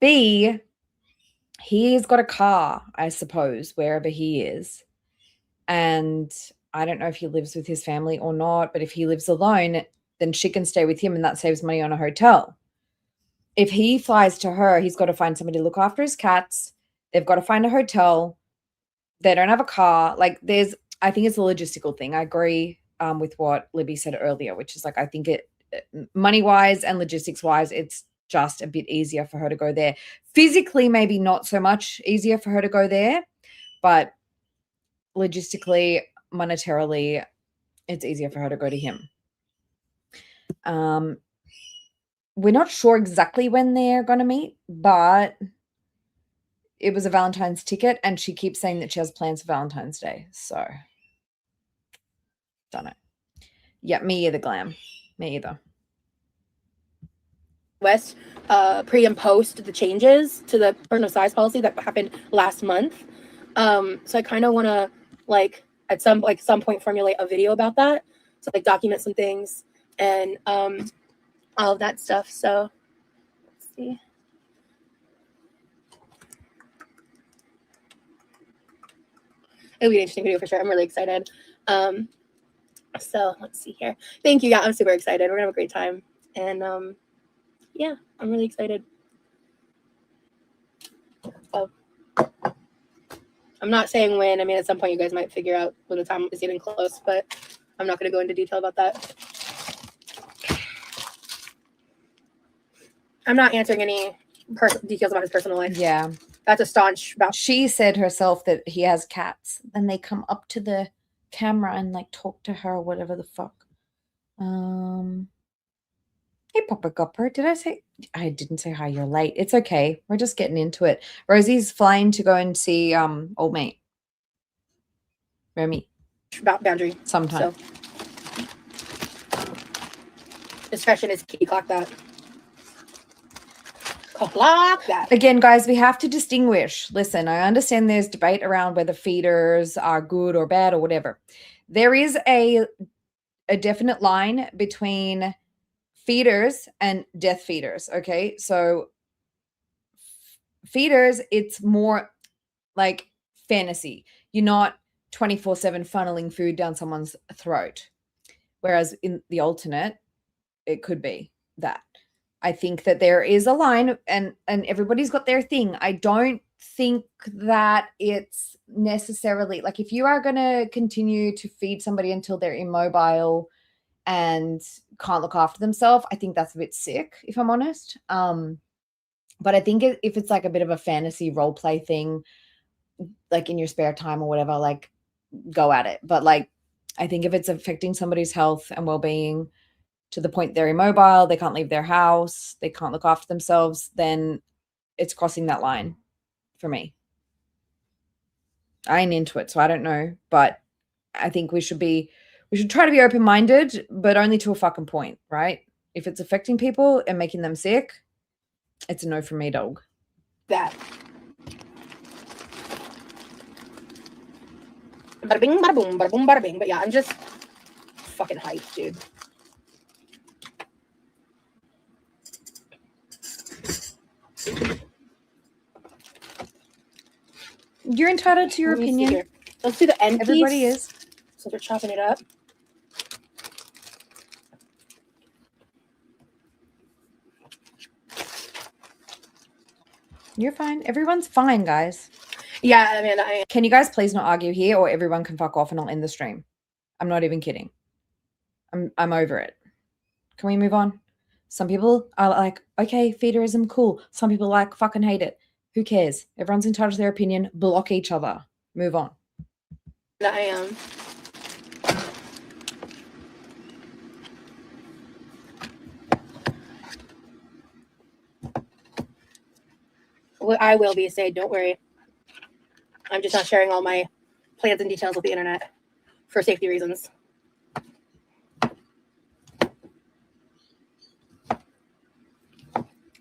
B, he's got a car, I suppose, wherever he is. And I don't know if he lives with his family or not, but if he lives alone, then she can stay with him and that saves money on a hotel. If he flies to her, he's got to find somebody to look after his cats. They've got to find a hotel. They don't have a car. Like I think it's a logistical thing. I agree with what Libby said earlier, which is like, I think it money-wise and logistics-wise, it's just a bit easier for her to go there. Physically, maybe not so much easier for her to go there, but logistically, monetarily, it's easier for her to go to him. We're not sure exactly when they're going to meet, but it was a Valentine's ticket, and she keeps saying that she has plans for Valentine's Day. So, don't know. Yeah, me either, Glam. Me either. West pre and post the changes to the personal size policy that happened last month. So I kind of want to at some point formulate a video about that. So document some things and all of that stuff. So let's see. It'll be an interesting video for sure. I'm really excited. So let's see here. Thank you. Yeah, I'm super excited. We're gonna have a great time. And yeah, I'm really excited. So I'm not saying when. I mean, at some point you guys might figure out when the time is getting close, but I'm not going to go into detail about that. I'm not answering any details about his personal life. Yeah. That's a staunch about. She said herself that he has cats and they come up to the camera and talk to her or whatever the fuck. Hey, Papa Gupper, did I say? I didn't say hi. You're late. It's okay. We're just getting into it. Rosie's flying to go and see old mate. Remy. Boundary. Sometime. So. Discretion is key. Clock that. Clock that. Again, guys, we have to distinguish. Listen, I understand there's debate around whether feeders are good or bad or whatever. There is a definite line between feeders and death feeders, okay? So feeders, it's more like fantasy. You're not 24/7 funneling food down someone's throat. Whereas in the alternate, it could be that. I think that there is a line and everybody's got their thing. I don't think that it's necessarily if you are going to continue to feed somebody until they're immobile and can't look after themselves, I think that's a bit sick, if I'm honest. But I think if it's a bit of a fantasy role play thing, in your spare time or whatever, go at it. But I think if it's affecting somebody's health and well-being to the point they're immobile, they can't leave their house, they can't look after themselves, then it's crossing that line for me. I ain't into it, so I don't know. But I think we should try to be open-minded, but only to a fucking point, right? If it's affecting people and making them sick, It's a no from me, dog. That. Bada bing, bada boom, bada boom, bada bing. But yeah, I'm just fucking hyped, dude. You're entitled to your Let me see opinion. here. Let's do the end Everybody piece. is. So they're chopping it up. You're fine. Everyone's fine, guys. Yeah, I mean, Can you guys please not argue here, or everyone can fuck off and I'll end the stream? I'm not even kidding. I'm over it. Can we move on? Some people are like, okay, feederism, cool. Some people like fucking hate it. Who cares? Everyone's entitled to their opinion. Block each other. Move on. I am. Well, I will be saved. Don't worry. I'm just not sharing all my plans and details with the internet for safety reasons.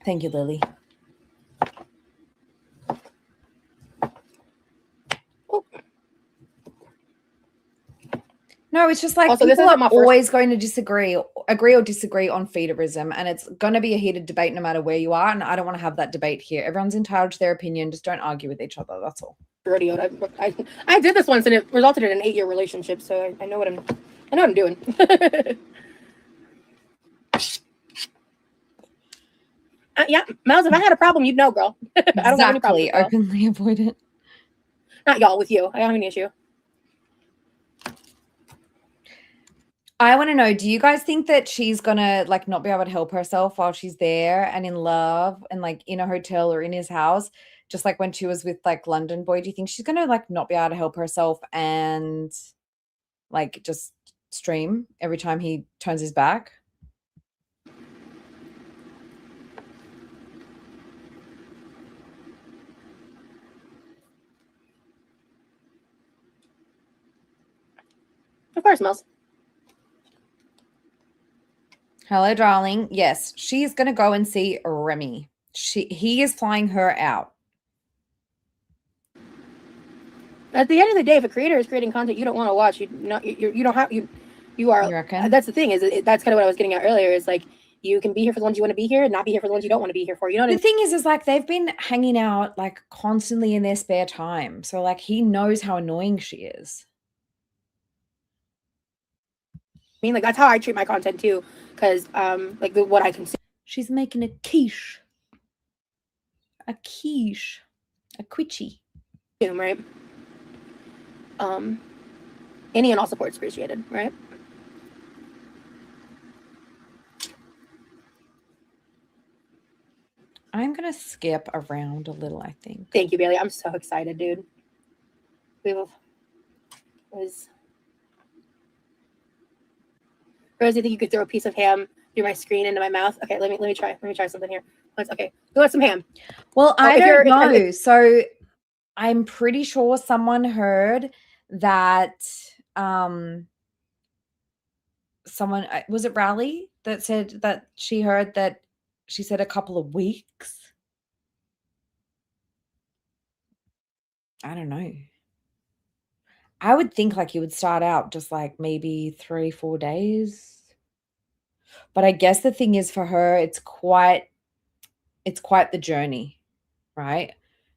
Thank you, Lily. Oh. No, it's just like Also, this people isn't are my first- always going to agree or disagree on feederism, and it's going to be a heated debate no matter where you are, and I don't want to have that debate here. Everyone's entitled to their opinion. Just don't argue with each other. That's all. Rodeo. I did this once, and it resulted in an 8-year relationship. So I know what I'm doing. Yeah, Miles, if I had a problem, you'd know, girl. I don't have any problems Exactly. with y'all. Openly avoid it. Not y'all, with you. I don't have any issue. I want to know, do you guys think that she's going to like not be able to help herself while she's there and in love and like in a hotel or in his house? Just like when she was with like London Boy, do you think she's going to like not be able to help herself and like just stream every time he turns his back? Of course, Miles. Hello, darling. Yes, she's going to go and see Remy. He is flying her out. At the end of the day, if a creator is creating content you don't want to watch, you don't have you are. You reckon? That's the thing that's kind of what I was getting at earlier. Is like you can be here for the ones you want to be here, and not be here for the ones you don't want to be here for. You know what I The thing is like they've been hanging out like constantly in their spare time. So like he knows how annoying she is. mean? Like that's how I treat my content too, because like what I consume. She's making a quiche. A quiche. A quitchy. Right. Any and all support is appreciated, right? I'm going to skip around a little, I think. Thank you, Bailey. I'm so excited, dude. Rose, do you think you could throw a piece of ham through my screen into my mouth? Okay, let me try. Let me try something here. Okay, who wants some ham? Well, I if don't you're- know. So I'm pretty sure someone heard that someone was it Rally that said that she heard that she said a couple of weeks. I don't know. I would think like you would start out just like maybe 3-4 days. But I guess the thing is for her, it's quite the journey, right?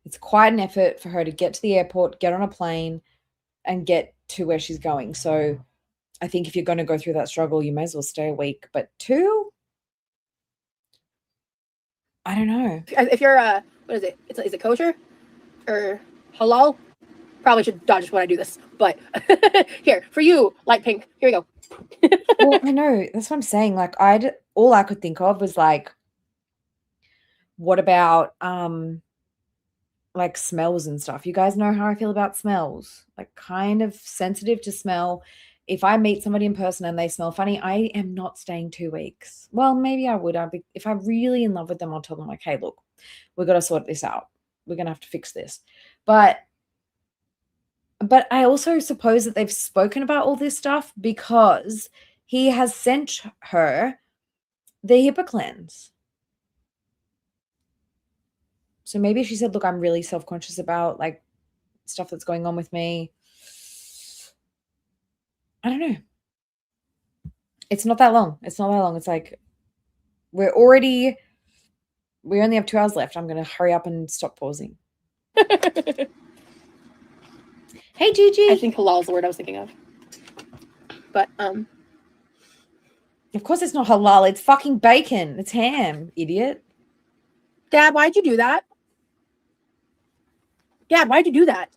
It's quite an effort for her to get to the airport, get on a plane, and get to where she's going. So I think if you're going to go through that struggle, you may as well stay a week. But 2, I don't know. If you're what is it? Is it kosher or halal? Probably should dodge when I do this, but here for you, light pink. Here we go. Well, I know that's what I'm saying. Like all I could think of was like, what about like smells and stuff? You guys know how I feel about smells. Like kind of sensitive to smell. If I meet somebody in person and they smell funny, I am not staying 2 weeks. Well, maybe I would. If I'm really in love with them, I'll tell them like, hey, look, we've got to sort this out. We're gonna have to fix this. But I also suppose that they've spoken about all this stuff because he has sent her the HIPAA cleanse. So maybe she said, look, I'm really self-conscious about like stuff that's going on with me. I don't know. It's not that long. It's like we only have 2 hours left. I'm going to hurry up and stop pausing. Hey, Gigi. I think halal is the word I was thinking of. But Of course it's not halal. It's fucking bacon. It's ham, idiot. Dad, why'd you do that? Dad, why'd you do that?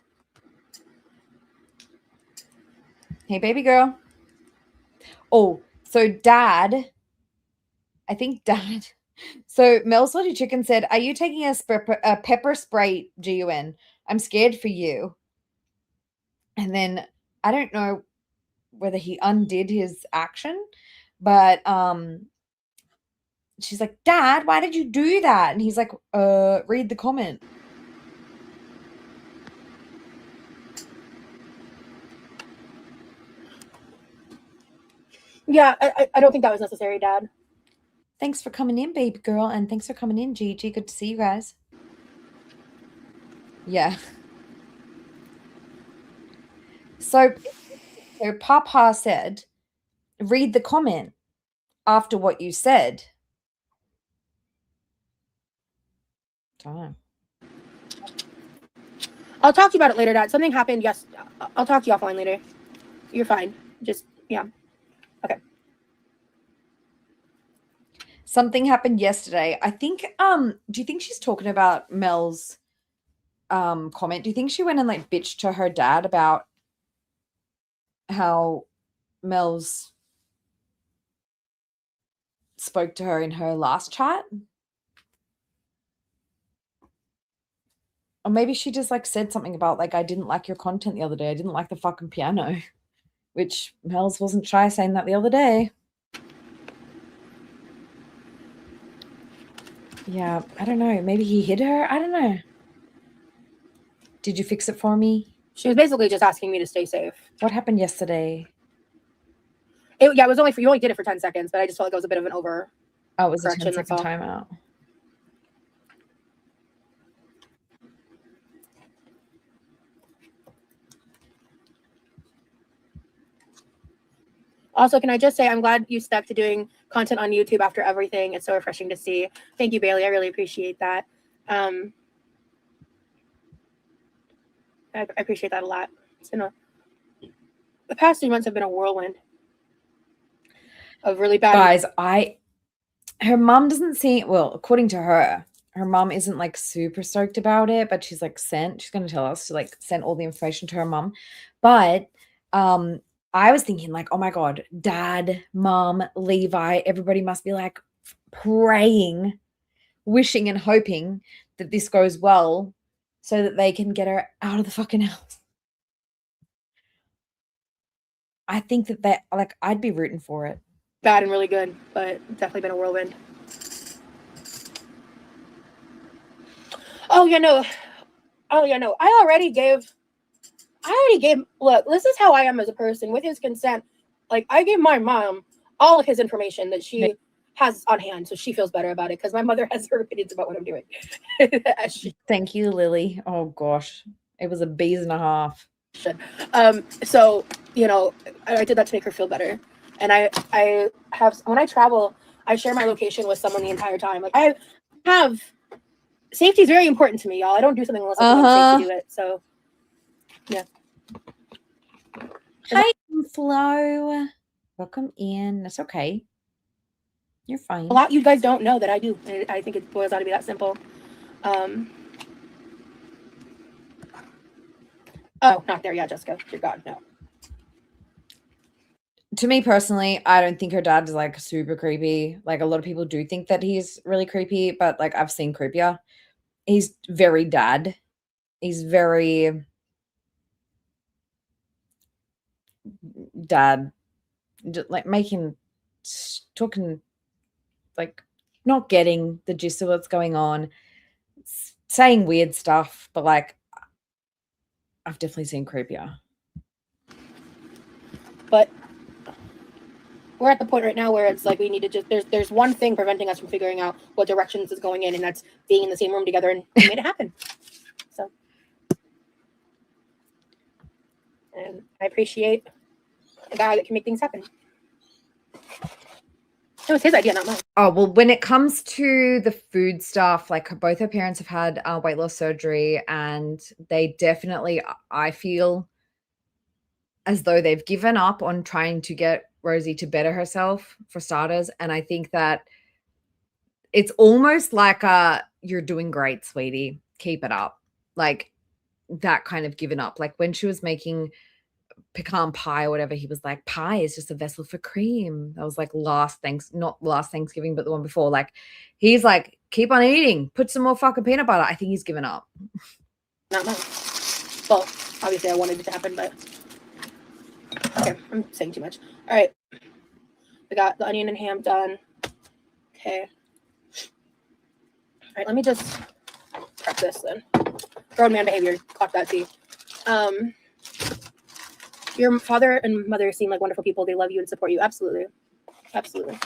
Hey, baby girl. Oh, so Dad. I think Dad. So Mel Salty Chicken said, "Are you taking a pepper spray, GUN? I'm scared for you." And then I don't know whether he undid his action, but she's like, "Dad, why did you do that?" And he's like, read the comment." Yeah, I don't think that was necessary, Dad. Thanks for coming in, baby girl, and thanks for coming in, Gigi. Good to see you guys. Yeah. So Papa said, read the comment after what you said. Time. I'll talk to you about it later, Dad. Something happened. Yes, I'll talk to you offline later. You're fine. Just, yeah. Okay. Something happened yesterday. I think, do you think she's talking about Mel's comment? Do you think she went and like bitched to her dad about how Mel's spoke to her in her last chat? Or maybe she just like said something about like, I didn't like your content the other day. I didn't like the fucking piano, which Mel's wasn't shy saying that the other day. Yeah, I don't know. Maybe he hit her. I don't know. Did you fix it for me? She was basically just asking me to stay safe. What happened yesterday? It was only you only did it for 10 seconds, but I just felt like it was a bit of an over. Oh, it was a correction, 10-second that's all. timeout. Also, can I just say I'm glad you stuck to doing content on YouTube after everything. It's so refreshing to see. Thank you, Bailey. I really appreciate that. I appreciate that a lot. It's been the past 3 months have been a whirlwind of really bad. Guys, her mom doesn't seem, well, according to her mom isn't like super stoked about it, but she's like she's going to tell us to like send all the information to her mom. But I was thinking like, oh my God, Dad, Mom, Levi, everybody must be like praying, wishing and hoping that this goes well so that they can get her out of the fucking house. I think that like, I'd be rooting for it. Bad and really good, but definitely been a whirlwind. Oh yeah, no. I already gave, look, this is how I am as a person. With his consent, like I gave my mom all of his information that she has on hand, so she feels better about it, because my mother has her opinions about what I'm doing. Thank you, Lily. Oh gosh, it was a bees and a half. So I did that to make her feel better. And I have, when I travel, I share my location with someone the entire time. Like I have, safety is very important to me, y'all. I don't do something unless I feel safe to do it. So yeah. Hi, Flo. Welcome in. That's okay. You're fine. A lot you guys don't know that I do. I think it boils down to be that simple. Oh, not there yet, Jessica. Dear God, no. To me personally, I don't think her dad is like super creepy. Like a lot of people do think that he's really creepy, but like I've seen creepier. He's very dad. He's very dad, like talking, like not getting the gist of what's going on, saying weird stuff, but like I've definitely seen creepier. But we're at the point right now where it's like we need to just there's one thing preventing us from figuring out what directions is going in, and that's being in the same room together, and we made it happen. So, and I appreciate a guy that can make things happen. It was his idea, not mine. Oh, well, when it comes to the food stuff, like both her parents have had weight loss surgery, and they definitely, I feel as though they've given up on trying to get Rosie to better herself, for starters. And I think that it's almost like you're doing great, sweetie. Keep it up. Like that kind of given up. Like when she was making pecan pie or whatever, he was like, pie is just a vessel for cream. That was like not last Thanksgiving, but the one before. Like he's like, keep on eating, put some more fucking peanut butter. I think he's given up. Not mine. Well, obviously I wanted it to happen, but okay, I'm saying too much. All right, we got the onion and ham done. Okay. All right, let me just prep this then. Grown man behavior, clock that T. Your father and mother seem like wonderful people. They love you and support you. Absolutely. Absolutely.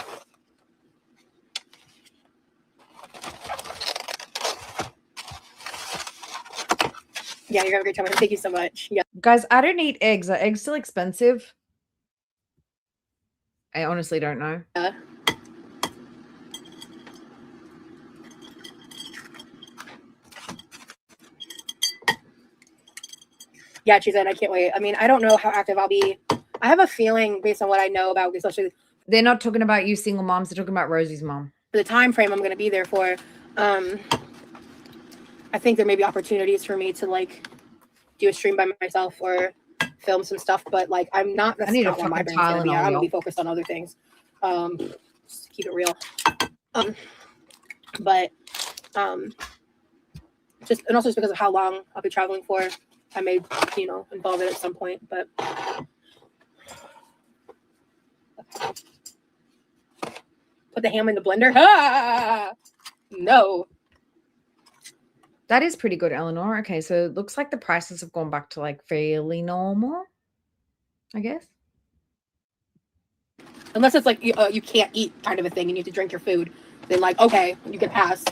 Yeah, you're having a great time. Thank you so much. Yeah. Guys, I don't eat eggs. Are eggs still expensive? I honestly don't know. Yeah, she said, I can't wait. I mean, I don't know how active I'll be. I have a feeling based on what I know about, especially they're not talking about you single moms. They're talking about Rosie's mom. For the time frame I'm going to be there for, I think there may be opportunities for me to like do a stream by myself or film some stuff, but like I'm not. That's not where my brain's going to be. I'm going to be focused on other things. Just keep it real. But just and also just because of how long I'll be traveling for, I may involve it at some point. But put the ham in the blender. Ah! No. That is pretty good, Eleanor. Okay, so it looks like the prices have gone back to like fairly normal, I guess. Unless it's like you can't eat kind of a thing and you have to drink your food. Then like, okay, you can pass.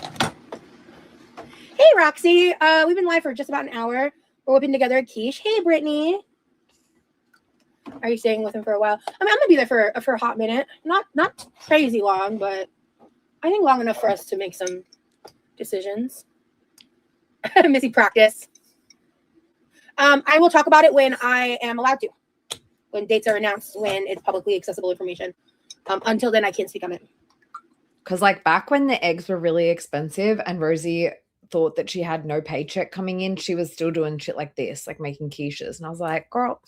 Hey, Roxy. We've been live for just about an hour. We're whipping together a quiche. Hey, Brittany. Are you staying with him for a while? I mean, I'm going to be there for a hot minute. Not crazy long, but I think long enough for us to make some decisions. Missy practice. I will talk about it when I am allowed to. When dates are announced, when it's publicly accessible information. Until then, I can't speak on it. Because like back when the eggs were really expensive and Rosie thought that she had no paycheck coming in, she was still doing shit like this, like making quiches. And I was like, girl,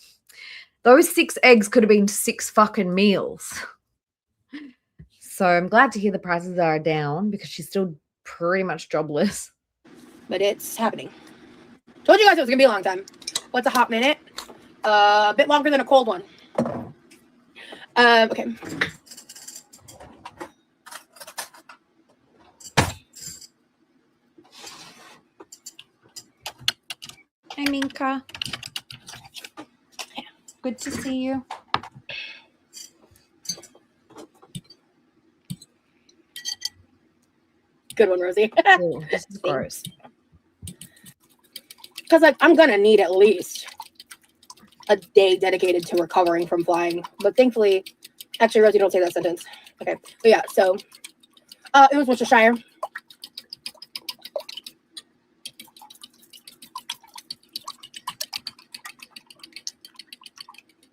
those 6 eggs could have been 6 fucking meals. So I'm glad to hear the prices are down because she's still pretty much jobless. But it's happening. Told you guys it was going to be a long time. What's a hot minute? A bit longer than a cold one. Okay. Hi, Minka. Good to see you. Good one, Rosie. Ooh, this is gross. Because like I'm going to need at least a day dedicated to recovering from flying. But thankfully, actually, Rosie, don't say that sentence. Okay. But yeah, so it was Worcestershire.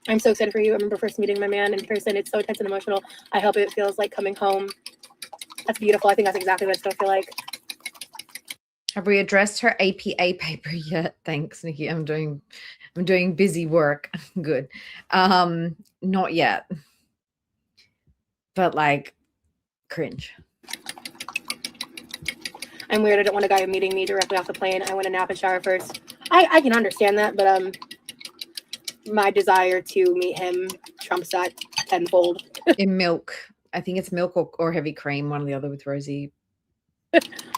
I'm so excited for you. I remember first meeting my man in person. It's so intense and emotional. I hope it feels like coming home. That's beautiful. I think that's exactly what it's going to feel like. Have we addressed her APA paper yet? Thanks, Nikki. I'm doing busy work. Good. Not yet. But like cringe. I'm weird. I don't want a guy meeting me directly off the plane. I want to nap and shower first. I can understand that, but my desire to meet him trumps that tenfold. In milk. I think it's milk or heavy cream, one or the other with Rosie.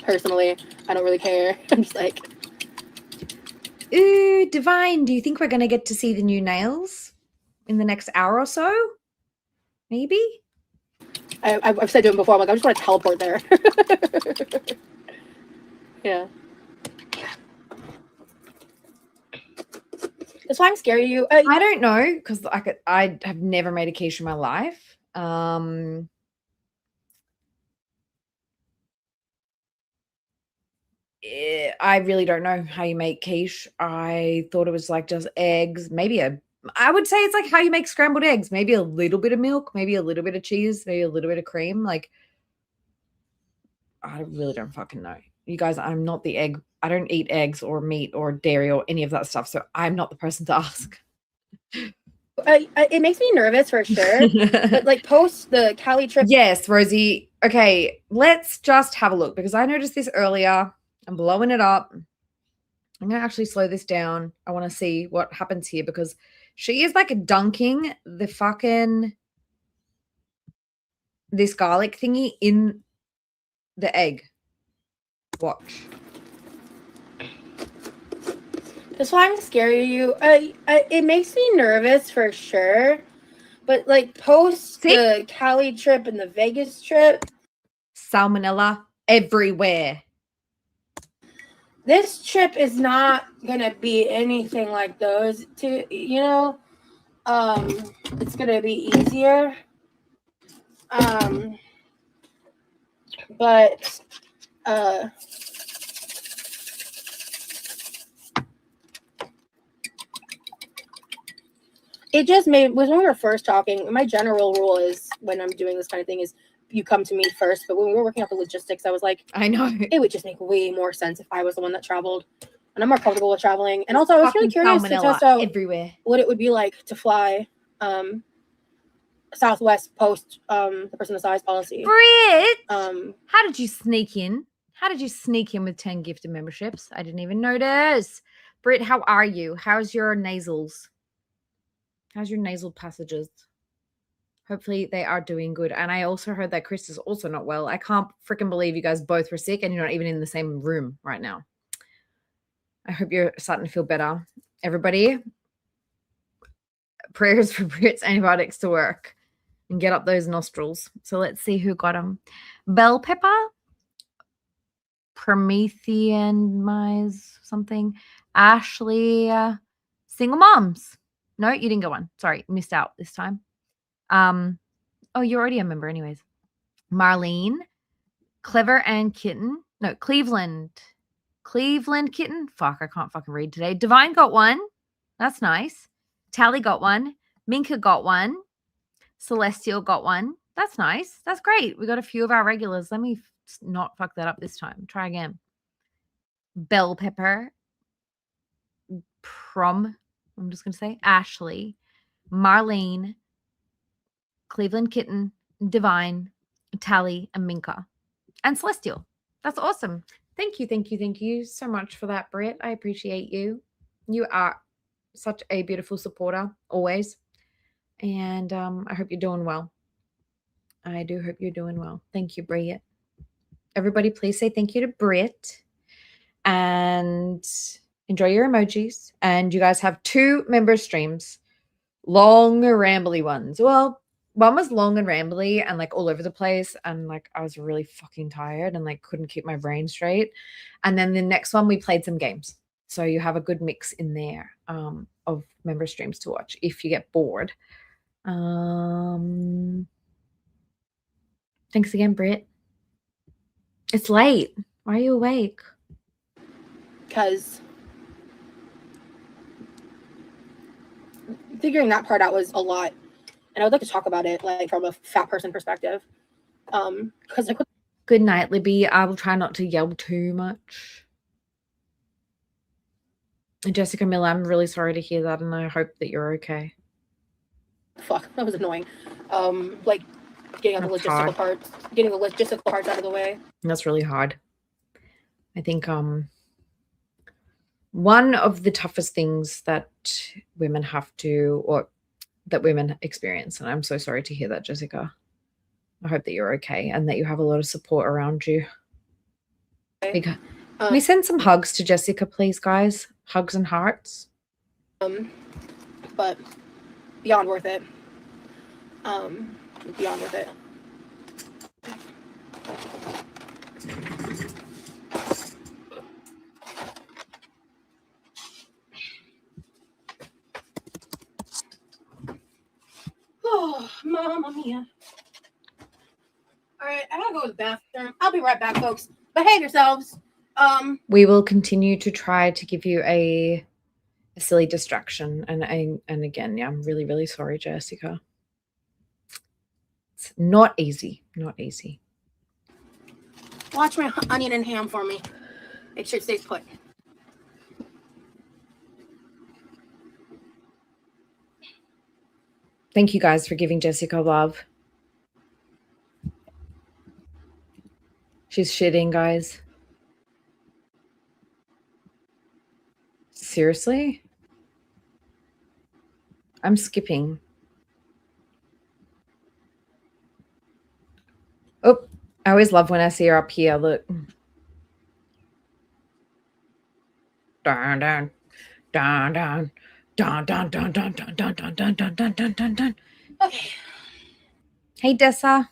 Personally, I don't really care. I'm just like, ooh, Divine, do you think we're going to get to see the new nails in the next hour or so? Maybe? I've said to him before, I'm like, I just want to teleport there. Yeah. That's why I'm scared of you. I don't know, because I have never made a quiche in my life. I really don't know how you make quiche. I thought it was like just eggs, I would say it's like how you make scrambled eggs, maybe a little bit of milk, maybe a little bit of cheese, maybe a little bit of cream. Like, I really don't fucking know. You guys, I'm not the egg. I don't eat eggs or meat or dairy or any of that stuff. So I'm not the person to ask. It makes me nervous for sure. But like post the Cali trip. Yes, Rosie. Okay, let's just have a look because I noticed this earlier. I'm blowing it up. I'm going to actually slow this down. I want to see what happens here because she is like dunking this garlic thingy in the egg. Watch. That's why I'm scared of you. It makes me nervous for sure. But like post the Cali trip and the Vegas trip. Salmonella everywhere. This trip is not gonna be anything like those two, you know. It's gonna be easier. But it just was when we were first talking. My general rule is when I'm doing this kind of thing is you come to me first. But when we were working out the logistics, I was like, I know it would just make way more sense if I was the one that traveled, and I'm more comfortable with traveling. And also, I was really curious to test out everywhere what it would be like to fly Southwest post the person of size policy. Brit, how did you sneak in? How did you sneak in with 10 gifted memberships? I didn't even notice. Brit, how are you? How's your nasals? How's your nasal passages? Hopefully they are doing good. And I also heard that Chris is also not well. I can't freaking believe you guys both were sick and you're not even in the same room right now. I hope you're starting to feel better. Everybody, prayers for Brit's antibiotics to work and get up those nostrils. So let's see who got them. Bell pepper, Promethean something, Ashley, single moms. No, you didn't get one. Sorry, missed out this time. Oh, you're already a member anyways. Marlene, Clever and Kitten. No, Cleveland Kitten. Fuck, I can't fucking read today. Divine got one. That's nice. Tally got one. Minka got one. Celestial got one. That's nice. That's great. We got a few of our regulars. Let me not fuck that up this time. Try again. Bell Pepper. I'm just going to say Ashley. Marlene. Cleveland Kitten. Divine. Tally. And Minka. And Celestial. That's awesome. Thank you so much for that, Britt. I appreciate you. You are such a beautiful supporter, always. And I hope you're doing well. I do hope you're doing well. Thank you, Britt. Everybody, please say thank you to Britt. And enjoy your emojis. And you guys have 2 member streams. Long, rambly ones. Well, one was long and rambly and like all over the place. And like I was really fucking tired and like couldn't keep my brain straight. And then the next one, we played some games. So you have a good mix in there of member streams to watch if you get bored. Thanks again, Britt. It's late. Why are you awake? Because figuring that part out was a lot. And I would like to talk about it like from a fat person perspective. Because like good night, Libby. I will try not to yell too much. Jessica Miller, I'm really sorry to hear that, and I hope that you're okay. Fuck, that was annoying. Like getting the logistical parts out of the way. That's really hard. I think one of the toughest things that women have to, or that women experience, and I'm so sorry to hear that, Jessica. I hope that you're okay and that you have a lot of support around you. Okay. Can we send some hugs to Jessica, please, guys? Hugs and hearts. But beyond worth it. be on with it. Oh, Mamma Mia. All right, I gotta go to the bathroom. I'll be right back, folks. Behave yourselves. We will continue to try to give you a silly distraction. And again, yeah, I'm really, really sorry, Jessica. It's not easy. Not easy. Watch my onion and ham for me. Make sure it stays put. Thank you guys for giving Jessica love. She's shitting, guys. Seriously? I'm skipping. Oh, I always love when I see her up here. Look. Dun, dun, dun, dun, dun, dun, dun, dun, dun, dun, dun, dun, dun, dun, dun, dun, dun. Okay. Hey, Dessa.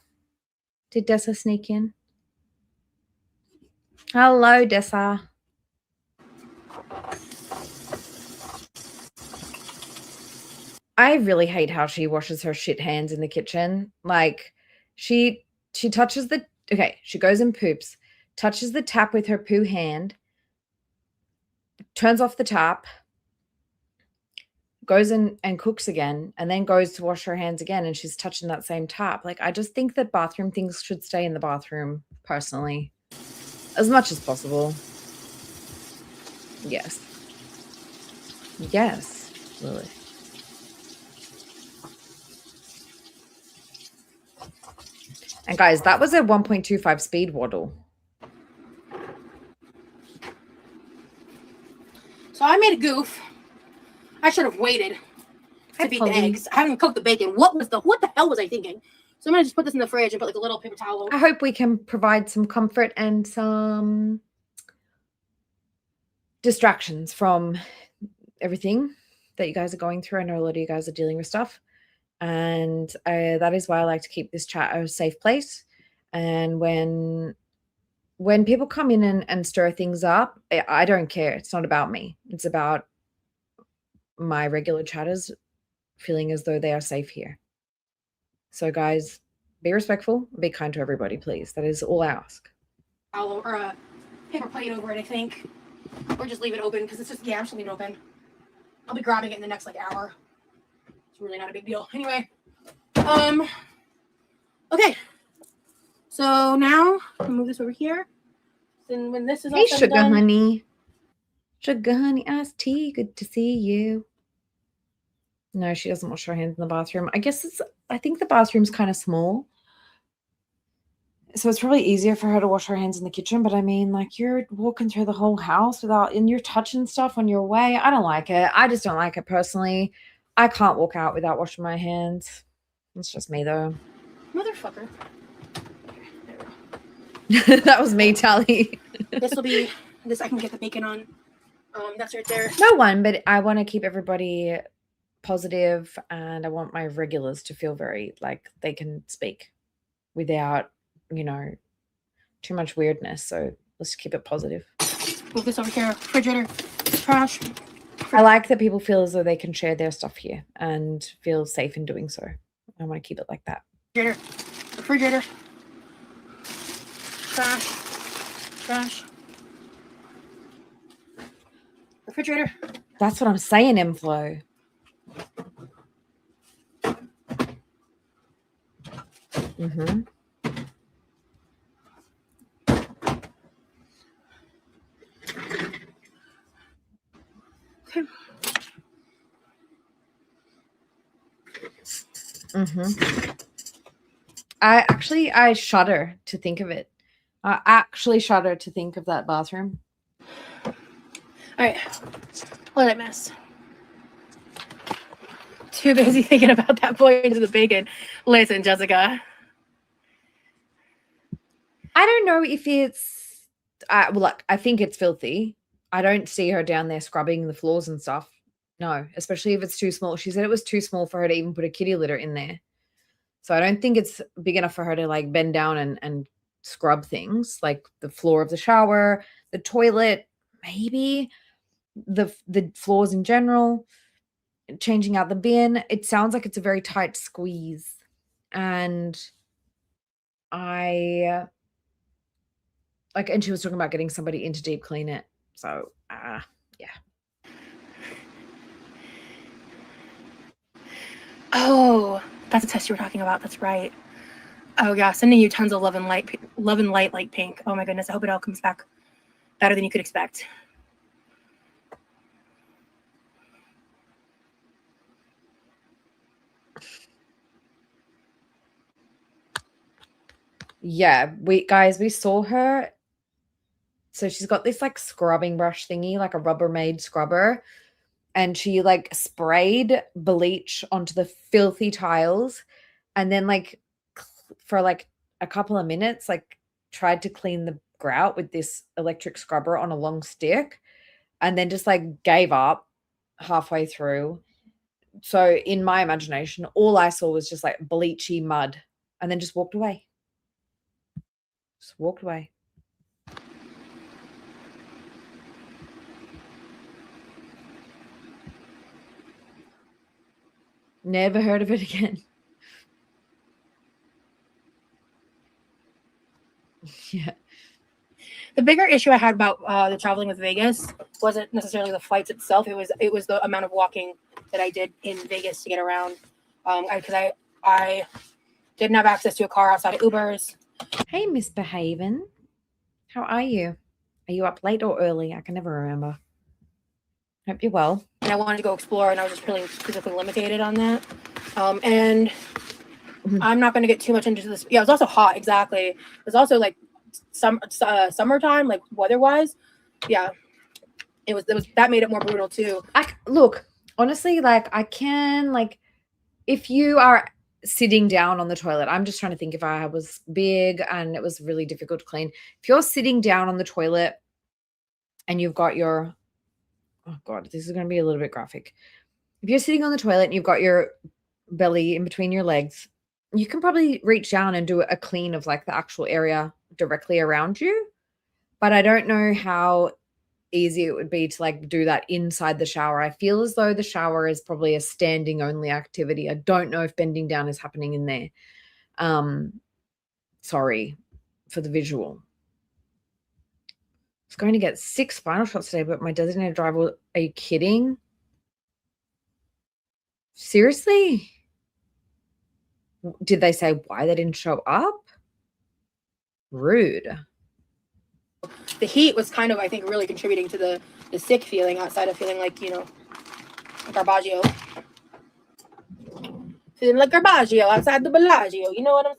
Did Dessa sneak in? Hello, Dessa. I really hate how she washes her shit hands in the kitchen. Like, she touches the, okay, she goes and poops, touches the tap with her poo hand, turns off the tap, goes in and cooks again, and then goes to wash her hands again, and she's touching that same tap. Like, I just think that bathroom things should stay in the bathroom, personally, as much as possible. Yes. Yes, Lily. And guys, that was a 1.25 speed waddle. So I made a goof. I should have waited to beat the eggs. I haven't cooked the bacon. What the hell was I thinking? So I'm gonna just put this in the fridge and put like a little paper towel over. I hope we can provide some comfort and some distractions from everything that you guys are going through. I know a lot of you guys are dealing with stuff. And that is why I like to keep this chat a safe place. And when people come in and stir things up, I don't care. It's not about me. It's about my regular chatters feeling as though they are safe here. So guys, be respectful, be kind to everybody, please. That is all I ask. Or a paper plate over it, I think. Or just leave it open because it's just, yeah, I'm just leave it open. I'll be grabbing it in the next like hour. It's really not a big deal. Anyway, okay. So now I'll move this over here. Then when this is all Hey, said and sugar done, honey. Sugar honey iced tea. Good to see you. No, she doesn't wash her hands in the bathroom. I think the bathroom's kind of small. So it's probably easier for her to wash her hands in the kitchen. But I mean, like, you're walking through the whole house and you're touching stuff on your way. I don't like it. I just don't like it personally. I can't walk out without washing my hands. It's just me, though. motherfucker. That was me, Tally. This will be this. I can get the bacon on. That's right there. No one, but I want to keep everybody positive, and I want my regulars to feel very like they can speak without, too much weirdness. So let's keep it positive. Move this over here. Refrigerator. Trash. I like that people feel as though they can share their stuff here and feel safe in doing so. I want to keep it like that. Refrigerator. Trash. Trash. Refrigerator. That's what I'm saying, Inflow. Mm-hmm. Okay. Mm-hmm. I shudder to think of it. I actually shudder to think of that bathroom. All right. What did I miss? Too busy thinking about that boy into the bacon. Listen, Jessica. I don't know if it's look, I think it's filthy. I don't see her down there scrubbing the floors and stuff. No, especially if it's too small. She said it was too small for her to even put a kitty litter in there. So I don't think it's big enough for her to like bend down and scrub things like the floor of the shower, the toilet, maybe the floors in general, changing out the bin. It sounds like it's a very tight squeeze. And and she was talking about getting somebody in to deep clean it. So, yeah. Oh, that's the test you were talking about. That's right. Oh yeah, sending you tons of love and light, like pink. Oh my goodness, I hope it all comes back better than you could expect. Yeah, we saw her. So she's got this like scrubbing brush thingy, like a Rubbermaid scrubber, and she like sprayed bleach onto the filthy tiles, and then like for like a couple of minutes, like tried to clean the grout with this electric scrubber on a long stick, and then just like gave up halfway through. So in my imagination, all I saw was just like bleachy mud, and then just walked away. Just walked away. Never heard of it again. Yeah. The bigger issue I had about the traveling with Vegas wasn't necessarily the flights itself. It was the amount of walking that I did in Vegas to get around. Because I didn't have access to a car outside of Uber's. Hey, Misbehaving. How are you? Are you up late or early? I can never remember. Hope you're well. And I wanted to go explore, and I was just really physically limited on that. And I'm not going to get too much into this. Yeah, it was also hot. Exactly. It was also like summertime, like weather-wise. Yeah, it was that made it more brutal too. Look, honestly, like I can like if you are sitting down on the toilet, I'm just trying to think if I was big and it was really difficult to clean. If you're sitting down on the toilet and you've got your, oh God, this is going to be a little bit graphic. If you're sitting on the toilet and you've got your belly in between your legs, you can probably reach down and do a clean of like the actual area directly around you. But I don't know how easy it would be to like do that inside the shower. I feel as though the shower is probably a standing only activity. I don't know if bending down is happening in there. Sorry for the visual. I was going to get 6 final shots today, but my designated driver, are you kidding? Seriously? Did they say why they didn't show up? Rude. The heat was kind of, I think, really contributing to the sick feeling outside of feeling like, Garbaggio. Feeling like Garbaggio outside the Bellagio. You know what I'm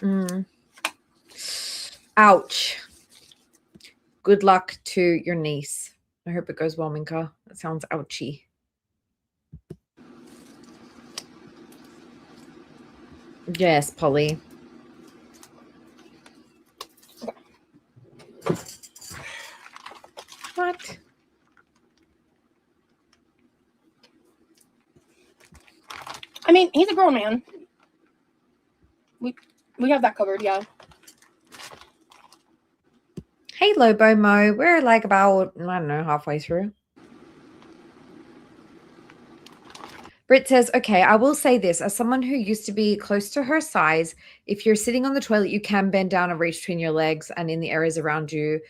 saying? Ouch. Good luck to your niece. I hope it goes well, Minka. That sounds ouchy. Yes, Polly. What? I mean, he's a grown man. We have that covered, yeah. Hey, Lobo Mo. We're like about, I don't know, halfway through. Britt says, okay, I will say this. As someone who used to be close to her size, if you're sitting on the toilet, you can bend down and reach between your legs and in the areas around you.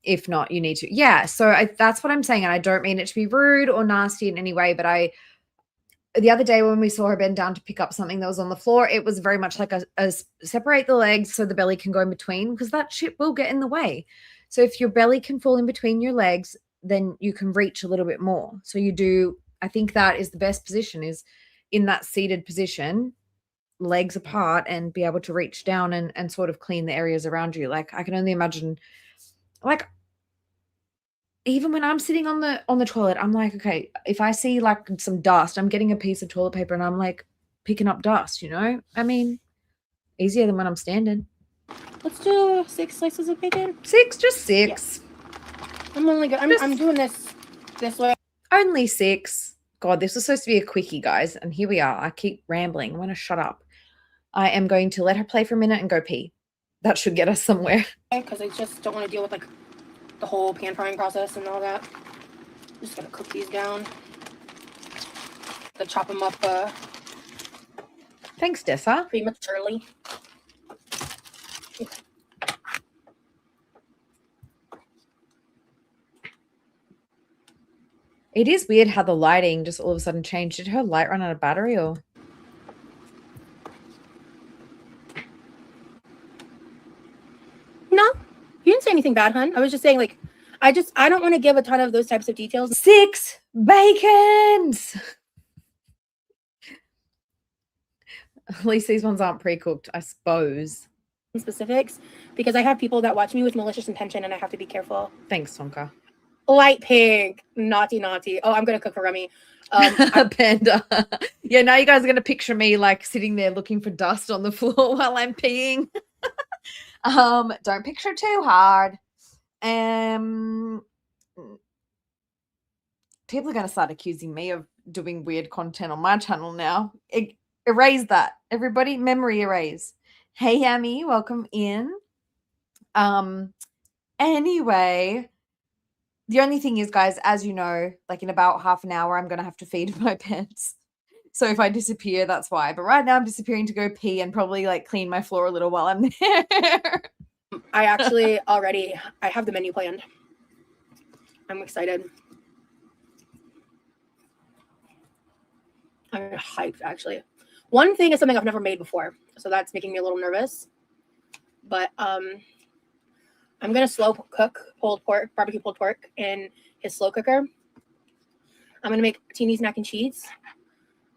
If not, you need to. Yeah, so that's what I'm saying. And I don't mean it to be rude or nasty in any way, but the other day when we saw her bend down to pick up something that was on the floor, it was very much like a separate the legs so the belly can go in between, because that shit will get in the way. So if your belly can fall in between your legs, then you can reach a little bit more. So you do, I think that is the best position, is in that seated position, legs apart, and be able to reach down and sort of clean the areas around you. Like I can only imagine, like even when I'm sitting on the toilet, I'm like, okay, if I see like some dust, I'm getting a piece of toilet paper and I'm like picking up dust, I mean, easier than when I'm standing. Let's do 6 slices of bacon. 6, just 6. Yeah. I'm only good. I'm doing this way. Only 6. God, this was supposed to be a quickie, guys. And here we are. I keep rambling. I want to shut up. I am going to let her play for a minute and go pee. That should get us somewhere. Because I just don't want to deal with like the whole pan frying process and all that. I'm just gonna cook these down. To chop them up Thanks, Dessa. prematurely. It is weird how the lighting just all of a sudden changed. Did her light run out of battery or? No, you didn't say anything bad, hun. I was just saying, like, I don't want to give a ton of those types of details. 6 bacons! At least these ones aren't pre-cooked, I suppose. Specifics, because I have people that watch me with malicious intention and I have to be careful. Thanks, Tonka. Light pink, naughty. Oh, I'm gonna cook for Remy. Panda. Yeah, now you guys are going to picture me like sitting there looking for dust on the floor while I'm peeing. Don't picture too hard. People are going to start accusing me of doing weird content on my channel now. Erase that. Everybody, memory erase. Hey, Yami, welcome in. Anyway, the only thing is, guys, as you know, like in about half an hour, I'm going to have to feed my pets. So if I disappear, that's why. But right now I'm disappearing to go pee and probably like clean my floor a little while I'm there. I actually I have the menu planned. I'm excited. I'm hyped, actually. One thing is something I've never made before, so that's making me a little nervous. But I'm gonna slow cook barbecue pulled pork in his slow cooker. I'm gonna make Teeny's mac and cheese.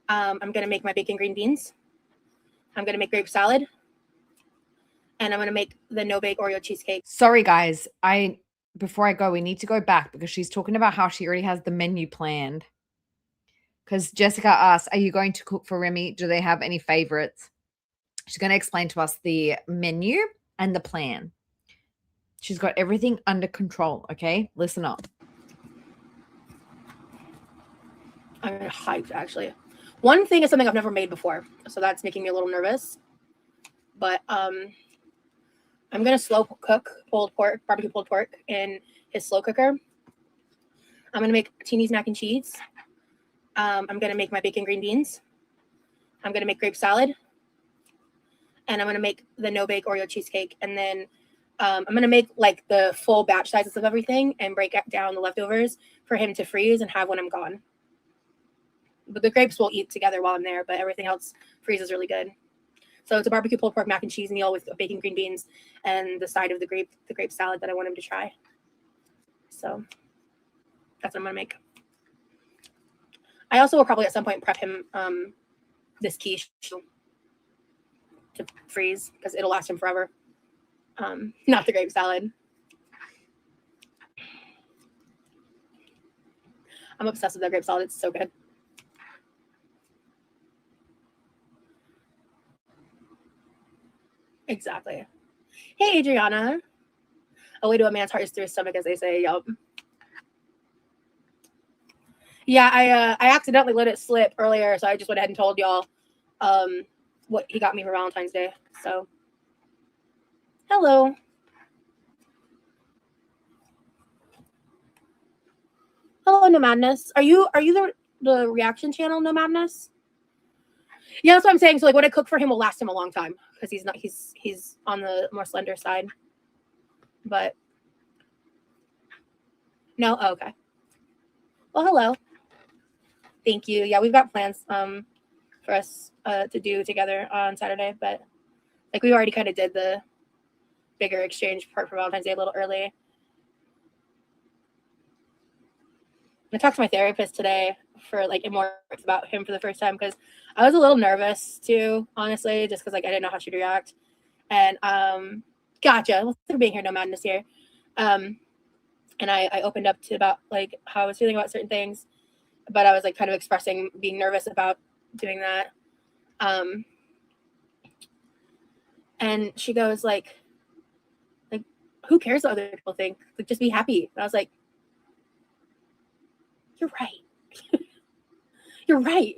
I'm gonna make my bacon green beans. I'm gonna make grape salad, and I'm gonna make the no bake Oreo cheesecake. Sorry, guys. Before I go, we need to go back because she's talking about how she already has the menu planned. Because Jessica asked, "Are you going to cook for Remy? Do they have any favorites?" She's going to explain to us the menu and the plan. She's got everything under control. Okay, listen up. I'm hyped, actually. One thing is something I've never made before, so that's making me a little nervous. But I'm gonna slow cook barbecue pulled pork in his slow cooker. I'm gonna make Teeny's mac and cheese. I'm gonna make my bacon green beans. I'm gonna make grape salad, and I'm gonna make the no bake Oreo cheesecake. And then I'm gonna make like the full batch sizes of everything and break down the leftovers for him to freeze and have when I'm gone. But the grapes we'll eat together while I'm there, but everything else freezes really good. So it's a barbecue pulled pork mac and cheese meal with bacon green beans and the side of the grape salad that I want him to try. So that's what I'm gonna make. I also will probably at some point prep him this quiche to freeze because it'll last him forever. Not the grape salad. I'm obsessed with that grape salad. It's so good. Exactly. Hey, Adriana. A way to a man's heart is through his stomach, as they say. Yup. Yeah, I accidentally let it slip earlier, so I just went ahead and told y'all what he got me for Valentine's Day. So, hello. Hello, No Madness. Are you the reaction channel, No Madness? Yeah, that's what I'm saying. So like what I cook for him will last him a long time because he's on the more slender side. But no, oh, okay. Well, hello. Thank you. Yeah, we've got plans for us to do together on Saturday, but like we already kind of did the bigger exchange part for Valentine's Day a little early. I talked to my therapist today for like more about him for the first time because I was a little nervous too, honestly, just because like I didn't know how she'd react. And gotcha. Well, thanks for being here, No Madness here. And I opened up to about like how I was feeling about certain things, but I was like kind of expressing being nervous about doing that. And she goes like who cares what other people think? Like just be happy. And I was like, you're right. you're right.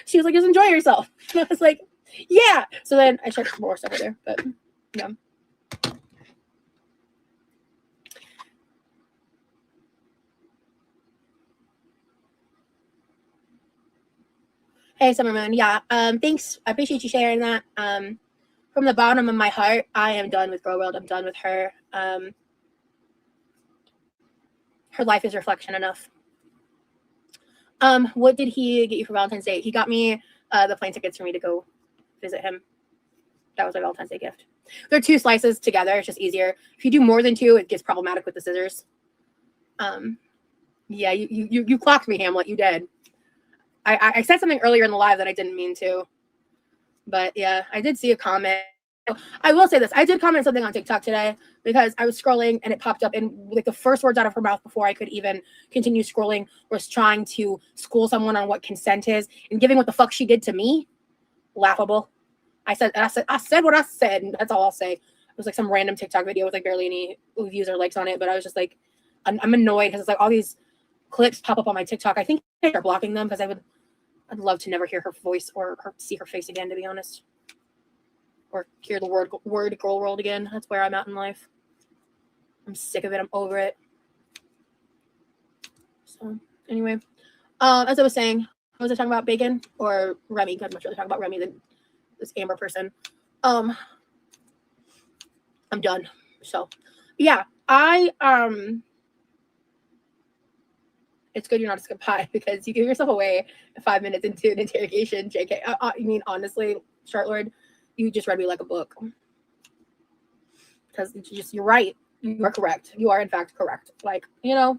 She was like, just enjoy yourself. And I was like, yeah. So then I checked more stuff over there, but yeah. Hey, Summer Moon. Yeah. Thanks. I appreciate you sharing that. From the bottom of my heart, I am done with Girl World. I'm done with her. Her life is reflection enough. What did he get you for Valentine's Day? He got me the plane tickets for me to go visit him. That was my Valentine's Day gift. They're 2 slices together. It's just easier. If you do more than 2, it gets problematic with the scissors. Yeah, you clocked me, Hamlet. You did. I said something earlier in the live that I didn't mean to. But yeah, I did see a comment. I will say this. I did comment something on TikTok today because I was scrolling and it popped up, and like the first words out of her mouth before I could even continue scrolling was trying to school someone on what consent is and giving what the fuck she did to me. Laughable. I said what I said, and that's all I'll say. It was like some random TikTok video with like barely any views or likes on it, but I was just like, I'm annoyed because it's like all these clips pop up on my TikTok. I think they're blocking them because I'd love to never hear her voice or see her face again, to be honest. Or hear the word Girl World again. That's where I'm at in life. I'm sick of it. I'm over it. So anyway, as I was saying, was I talking about bacon or Remy? I'd much rather talk about Remy than this Amber person. I'm done. So yeah, it's good you're not a skip pie because you give yourself away 5 minutes into an interrogation. JK, I mean, honestly, Chartlord, you just read me like a book. Because you're right. You are correct. You are in fact correct. Like, you know.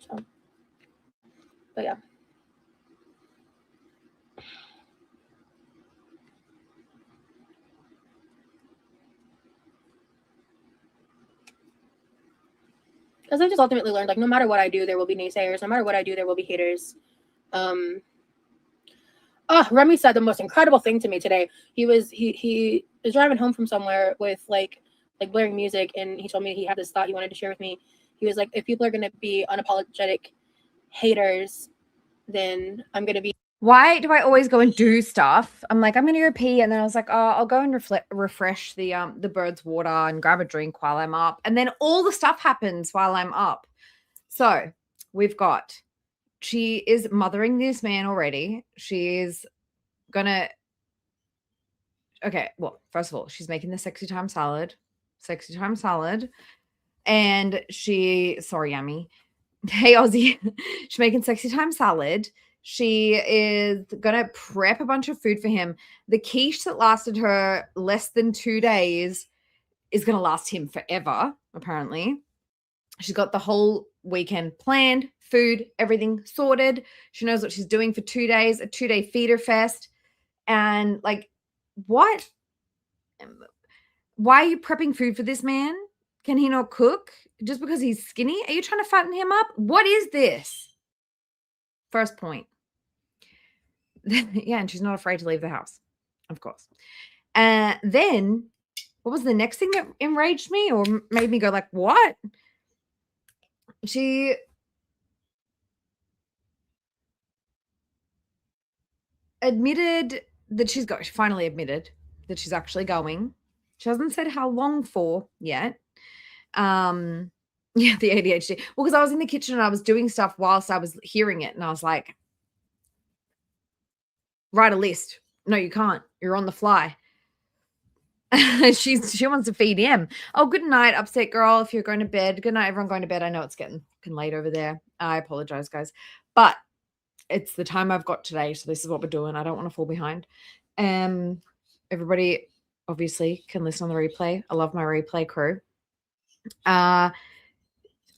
So, but yeah. Because I just ultimately learned, like, no matter what I do, there will be naysayers. No matter what I do, there will be haters. Remy said the most incredible thing to me today. He was driving home from somewhere with like blaring music, and he told me he had this thought he wanted to share with me. He was like, if people are gonna be unapologetic haters, then I'm gonna be. Why do I always go and do stuff? I'm like, I'm gonna go pee, and then I was like, oh, I'll go and refresh the bird's water and grab a drink while I'm up, and then all the stuff happens while I'm up. So we've got, she is mothering this man already. She is gonna. Okay, well, first of all, she's making the sexy time salad, and sorry, Yummy. Hey, Aussie, she's making sexy time salad. She is gonna prep a bunch of food for him. The quiche that lasted her less than 2 days is gonna last him forever, apparently. She's got the whole weekend planned, food, everything sorted. She knows what she's doing for 2 days, a 2-day feeder fest. And like, what? Why are you prepping food for this man? Can he not cook just because he's skinny? Are you trying to fatten him up? What is this? First point. Yeah, and she's not afraid to leave the house, of course. Then, what was the next thing that enraged me or made me go like, what? She admitted that she finally admitted that she's actually going. She hasn't said how long for yet. Yeah, the ADHD. Well, because I was in the kitchen and I was doing stuff whilst I was hearing it, and I was like, write a list. No, you can't. You're on the fly. She wants to feed him. Oh, good night, upset girl. If you're going to bed, good night, everyone going to bed. I know it's getting late over there. I apologize, guys, but it's the time I've got today, so this is what we're doing. I don't want to fall behind. Everybody obviously can listen on the replay. I love my replay crew. What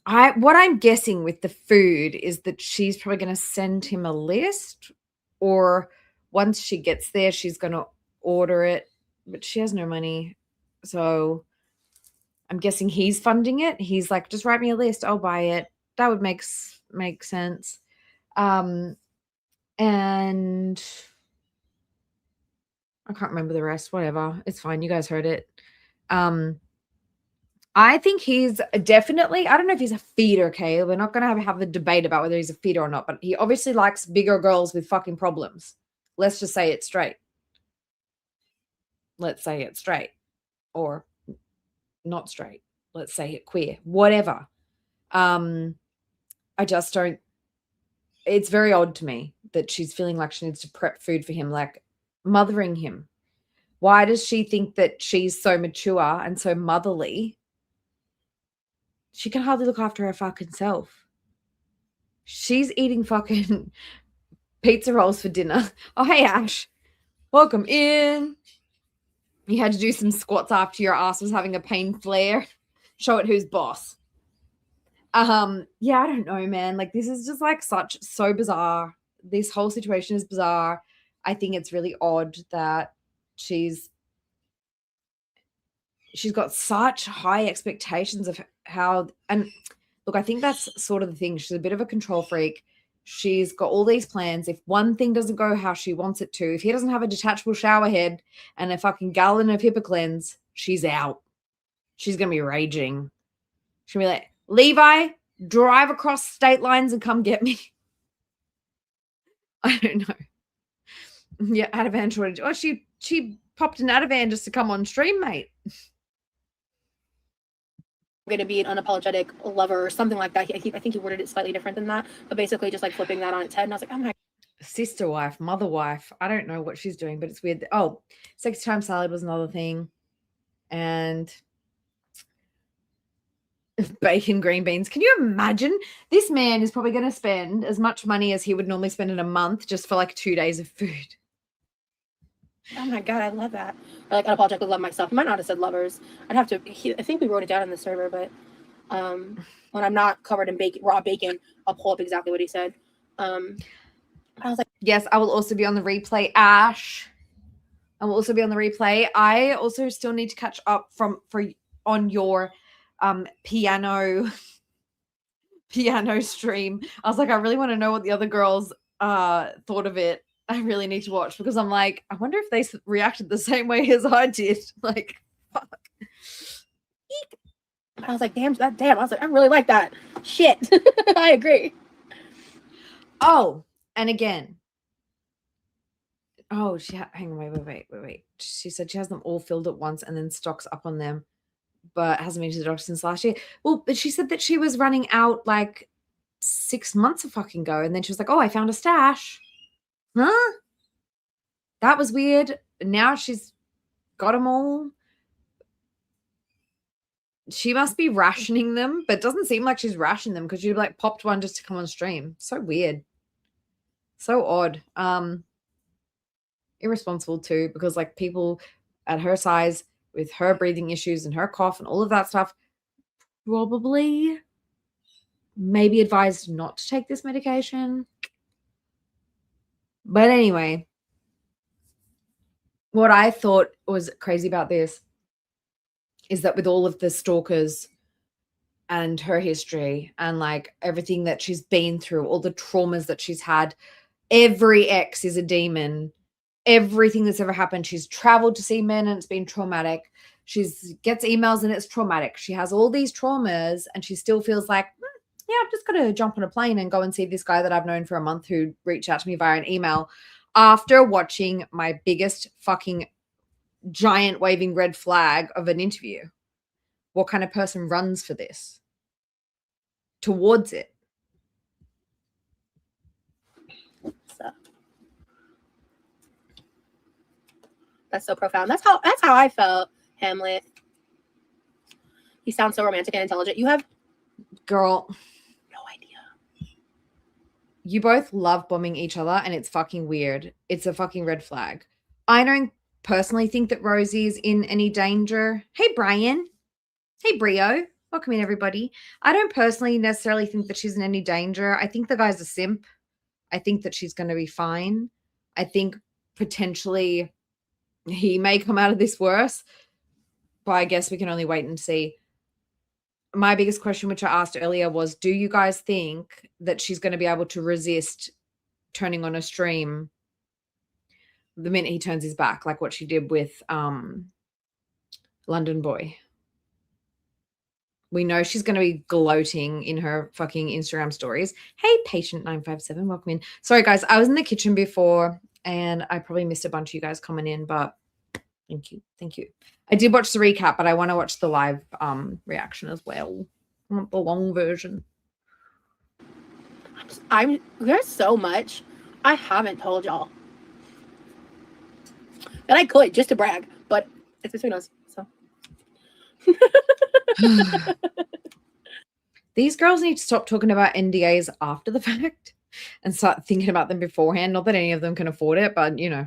I'm guessing with the food is that she's probably going to send him a list, or once she gets there, she's going to order it, but she has no money. So I'm guessing he's funding it. He's like, just write me a list. I'll buy it. That would make sense. And I can't remember the rest. Whatever. It's fine. You guys heard it. I think he's definitely, I don't know if he's a feeder, okay? We're not going to have a debate about whether he's a feeder or not, but he obviously likes bigger girls with fucking problems. Let's just say it straight. Let's say it straight. Or not straight. Let's say it queer. Whatever. I just don't, it's very odd to me that she's feeling like she needs to prep food for him, like mothering him. Why does she think that she's so mature and so motherly? She can hardly look after her fucking self. She's eating fucking pizza rolls for dinner. Oh, hey, Ash. Welcome in. You had to do some squats after your ass was having a pain flare. Show it who's boss. Yeah, I don't know, man. Like, this is just like so bizarre. This whole situation is bizarre. I think it's really odd that she's got such high expectations of how, and look, I think that's sort of the thing. She's a bit of a control freak. She's got all these plans. If one thing doesn't go how she wants it to, if he doesn't have a detachable shower head and a fucking gallon of HIPAA cleanse, she's out. She's going to be raging. She'll be like, Levi, drive across state lines and come get me. I don't know. Yeah, Ativan shortage. Oh, she popped an Ativan just to come on stream, mate. Going to be an unapologetic lover or something like that. I think he worded it slightly different than that, but basically just like flipping that on its head. And I was like, oh my. Sister wife, mother wife. I don't know what she's doing, but it's weird. Oh, sexy time salad was another thing. And bacon, green beans. Can you imagine? This man is probably going to spend as much money as he would normally spend in a month just for like 2 days of food. Oh my God, I love that. I like unapologetically love myself. You might not have said lovers. I'd have to, I think we wrote it down in the server, but when I'm not covered in bacon, raw bacon, I'll pull up exactly what he said. I was like, yes, I will also be on the replay, Ash. I will also be on the replay. I also still need to catch up on your piano stream. I was like, I really want to know what the other girls thought of it. I really need to watch because I'm like, I wonder if they reacted the same way as I did. Like, fuck. I was like, damn. I was like, I really like that. Shit. I agree. Oh, and again. Oh, hang on, wait. She said she has them all filled at once and then stocks up on them, but hasn't been to the doctor since last year. Well, but she said that she was running out like 6 months of fucking go, and then she was like, oh, I found a stash. Huh? That was weird. Now she's got them all. She must be rationing them, but it doesn't seem like she's rationing them because you like popped one just to come on stream. So weird. So odd. Irresponsible too, because like people at her size with her breathing issues and her cough and all of that stuff probably maybe advised not to take this medication. But anyway, what I thought was crazy about this is that with all of the stalkers and her history and like everything that she's been through, all the traumas that she's had, every ex is a demon. Everything that's ever happened, she's traveled to see men and it's been traumatic. She's gets emails and it's traumatic. She has all these traumas and she still feels like, yeah, I've just got to jump on a plane and go and see this guy that I've known for a month who reached out to me via an email after watching my biggest fucking giant waving red flag of an interview. What kind of person runs for this? Towards it. That's so profound. That's how I felt, Hamlet. He sounds so romantic and intelligent. You have girl no idea. You both love bombing each other and it's fucking weird. It's a fucking red flag. I don't personally think that Rosie is in any danger. Hey, Brian. Hey, Brio. Welcome in, everybody. I don't personally necessarily think that she's in any danger. I think the guy's a simp. I think that she's going to be fine. I think potentially he may come out of this worse, but I guess we can only wait and see. My biggest question, which I asked earlier, was, do you guys think that she's going to be able to resist turning on a stream the minute he turns his back, like what she did with London Boy? We know she's going to be gloating in her fucking Instagram stories. Hey, patient957, welcome in. Sorry, guys, I was in the kitchen before and I probably missed a bunch of you guys coming in, but thank you. Thank you. I did watch the recap, but I want to watch the live reaction as well. I want the long version. There's so much I haven't told y'all. And I could just to brag, but it's between us, so. These girls need to stop talking about NDAs after the fact and start thinking about them beforehand. Not that any of them can afford it, but you know.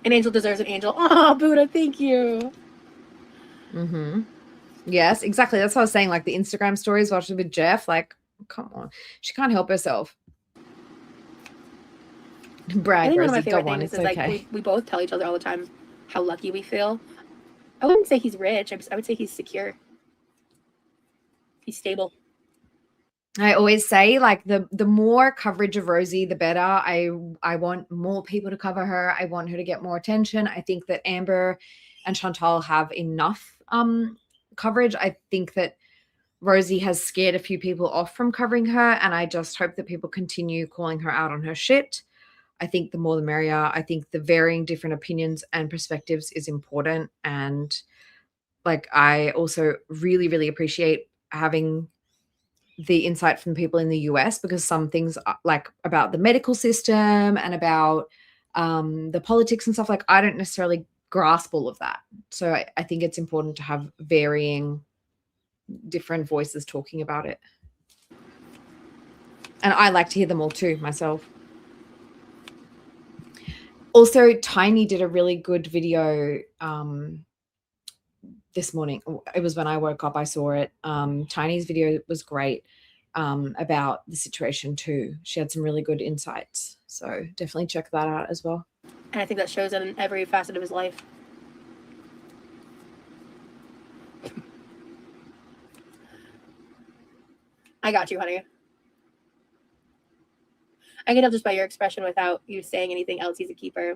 An angel deserves an angel. Oh, Buddha, thank you. Mm-hmm. Yes, exactly. That's what I was saying. Like the Instagram stories watching with Jeff, like, come on. She can't help herself. Brag, I think Rosie, one of my favorite go on. things It's is okay. like we both tell each other all the time how lucky we feel. I wouldn't say he's rich. I would say he's secure. He's stable. I always say like the more coverage of Rosie, the better. I want more people to cover her. I want her to get more attention. I think that Amber and Chantal have enough coverage. I think that Rosie has scared a few people off from covering her, and I just hope that people continue calling her out on her shit. I think the more the merrier. I think the varying different opinions and perspectives is important, and like I also really, really appreciate having the insight from people in the US, because some things like about the medical system and about the politics and stuff, like I don't necessarily grasp all of that. So I think it's important to have varying different voices talking about it. And I like to hear them all too myself. Also, Tiny did a really good video this morning. It was when I woke up, I saw it. Tiny's video was great about the situation too. She had some really good insights. So definitely check that out as well. And I think that shows in every facet of his life. I got you, honey. I can tell just by your expression without you saying anything else. He's a keeper.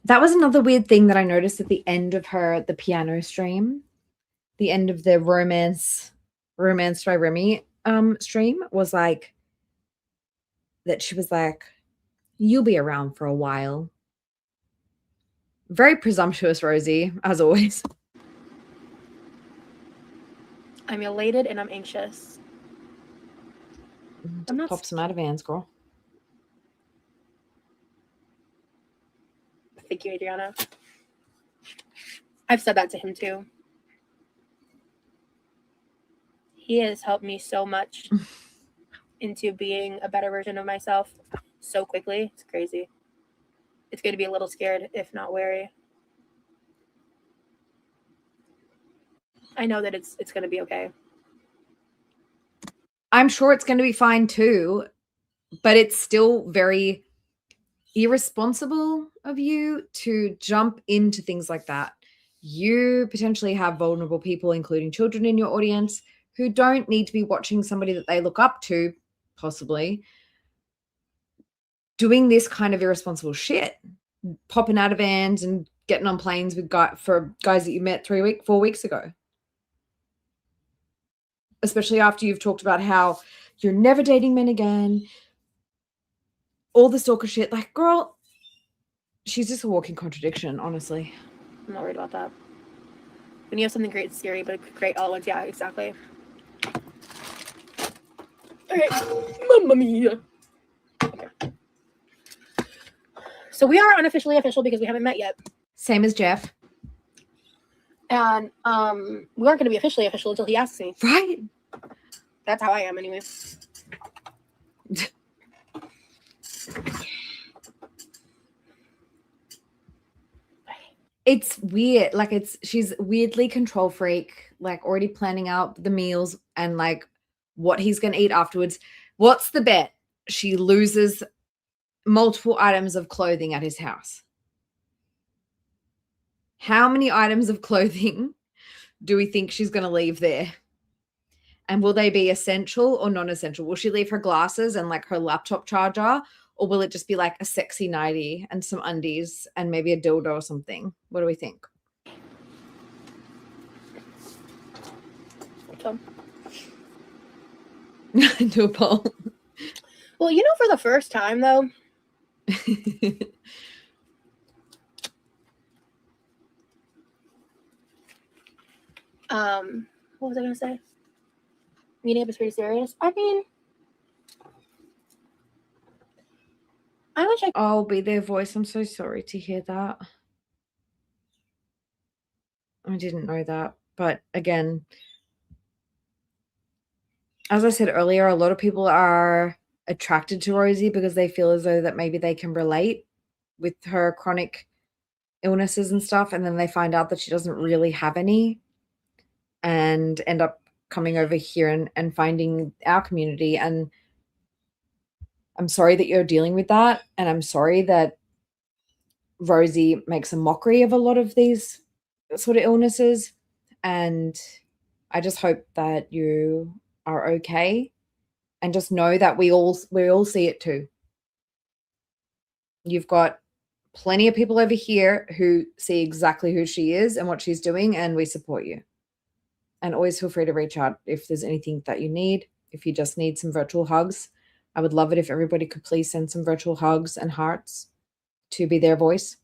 That was another weird thing that I noticed at the end of the piano stream, the end of the Romance by Remy stream, was like that she was like, you'll be around for a while. Very presumptuous, Rosie, as always. I'm elated and I'm anxious. I'm not Pop some out of Vans, girl. Thank you, Adriana. I've said that to him too. He has helped me so much into being a better version of myself so quickly. It's crazy. It's going to be a little scared, if not wary. I know that it's going to be okay. I'm sure it's going to be fine too, but it's still very irresponsible of you to jump into things like that. You potentially have vulnerable people, including children in your audience, who don't need to be watching somebody that they look up to, possibly, doing this kind of irresponsible shit, popping out of vans and getting on planes with guys that you met 4 weeks ago. Especially after you've talked about how you're never dating men again, all the stalker shit. Like, girl, she's just a walking contradiction, honestly. I'm not worried about that. When you have something great and scary, but great all at once, yeah, exactly. Okay, Mamma Mia. Okay. So we are unofficially official because we haven't met yet. Same as Jeff. And we aren't going to be officially official until he asks me. Right. That's how I am anyway. It's weird. Like she's weirdly control freak, like already planning out the meals and like what he's going to eat afterwards. What's the bet? She loses multiple items of clothing at his house. How many items of clothing do we think she's going to leave there? And will they be essential or non-essential? Will she leave her glasses and like her laptop charger? Or will it just be like a sexy nightie and some undies and maybe a dildo or something? What do we think? So, Do a poll. well, you know, for the first time though, what was I gonna say? Meeting up is pretty serious. I mean, I wish I. I'll be their voice. I'm so sorry to hear that. I didn't know that. But again, as I said earlier, a lot of people are attracted to Rosie because they feel as though that maybe they can relate with her chronic illnesses and stuff. And then they find out that she doesn't really have any and end up coming over here and finding our community. And I'm sorry that you're dealing with that. And I'm sorry that Rosie makes a mockery of a lot of these sort of illnesses. And I just hope that you are okay. And just know that we all see it too. You've got plenty of people over here who see exactly who she is and what she's doing, and we support you. And always feel free to reach out if there's anything that you need. If you just need some virtual hugs, I would love it if everybody could please send some virtual hugs and hearts to Be Their Voice,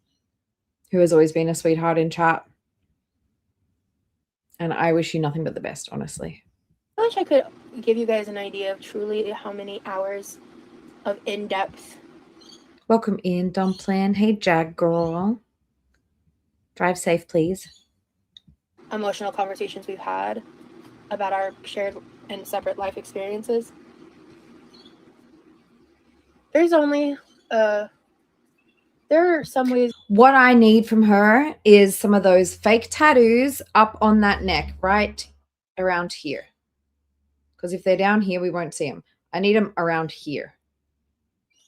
who has always been a sweetheart in chat. And I wish you nothing but the best, honestly. I wish I could give you guys an idea of truly how many hours of in-depth. Welcome in, Dumpling. Hey, Jag girl. Drive safe, please. Emotional conversations we've had about our shared and separate life experiences. There's only there are some ways. What I need from her is some of those fake tattoos up on that neck, right around here. Because if they're down here, we won't see them. I need them around here.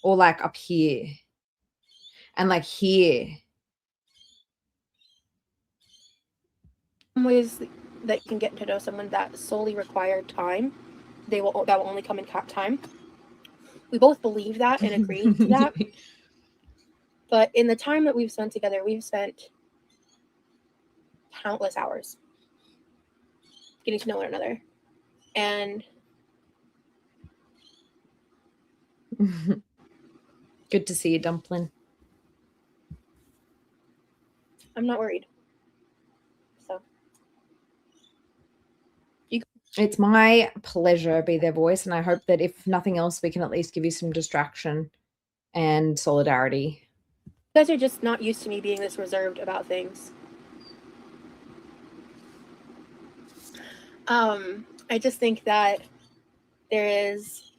Or like up here. And like here. Some ways that you can get to know someone that solely require time. That will only come in time. We both believe that and agree to that. But in the time that we've spent together, we've spent countless hours getting to know one another. And good to see you, Dumpling. I'm not worried. So it's my pleasure, Be Their Voice, and I hope that if nothing else, we can at least give you some distraction and solidarity. You guys are just not used to me being this reserved about things. I just think that there is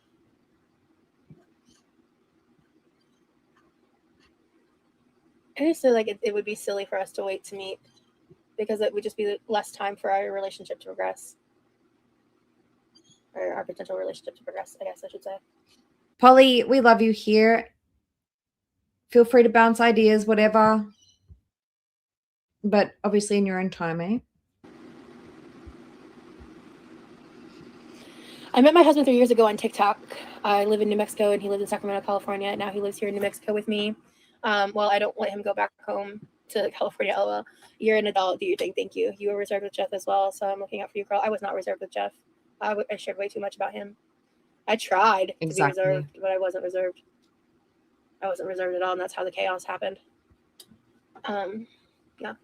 I just feel like it would be silly for us to wait to meet because it would just be less time for our relationship to progress. Or our potential relationship to progress, I guess I should say. Polly, we love you here. Feel free to bounce ideas, whatever. But obviously in your own time, eh? I met my husband 3 years ago on TikTok. I live in New Mexico and he lives in Sacramento, California. Now he lives here in New Mexico with me. Well, I don't let him go back home to California. LOL. You're an adult. Do your thing. Thank you. You were reserved with Jeff as well. So I'm looking out for you, girl. I was not reserved with Jeff. I shared way too much about him. I tried to be reserved, but I wasn't reserved. I wasn't reserved at all, and that's how the chaos happened. Yeah.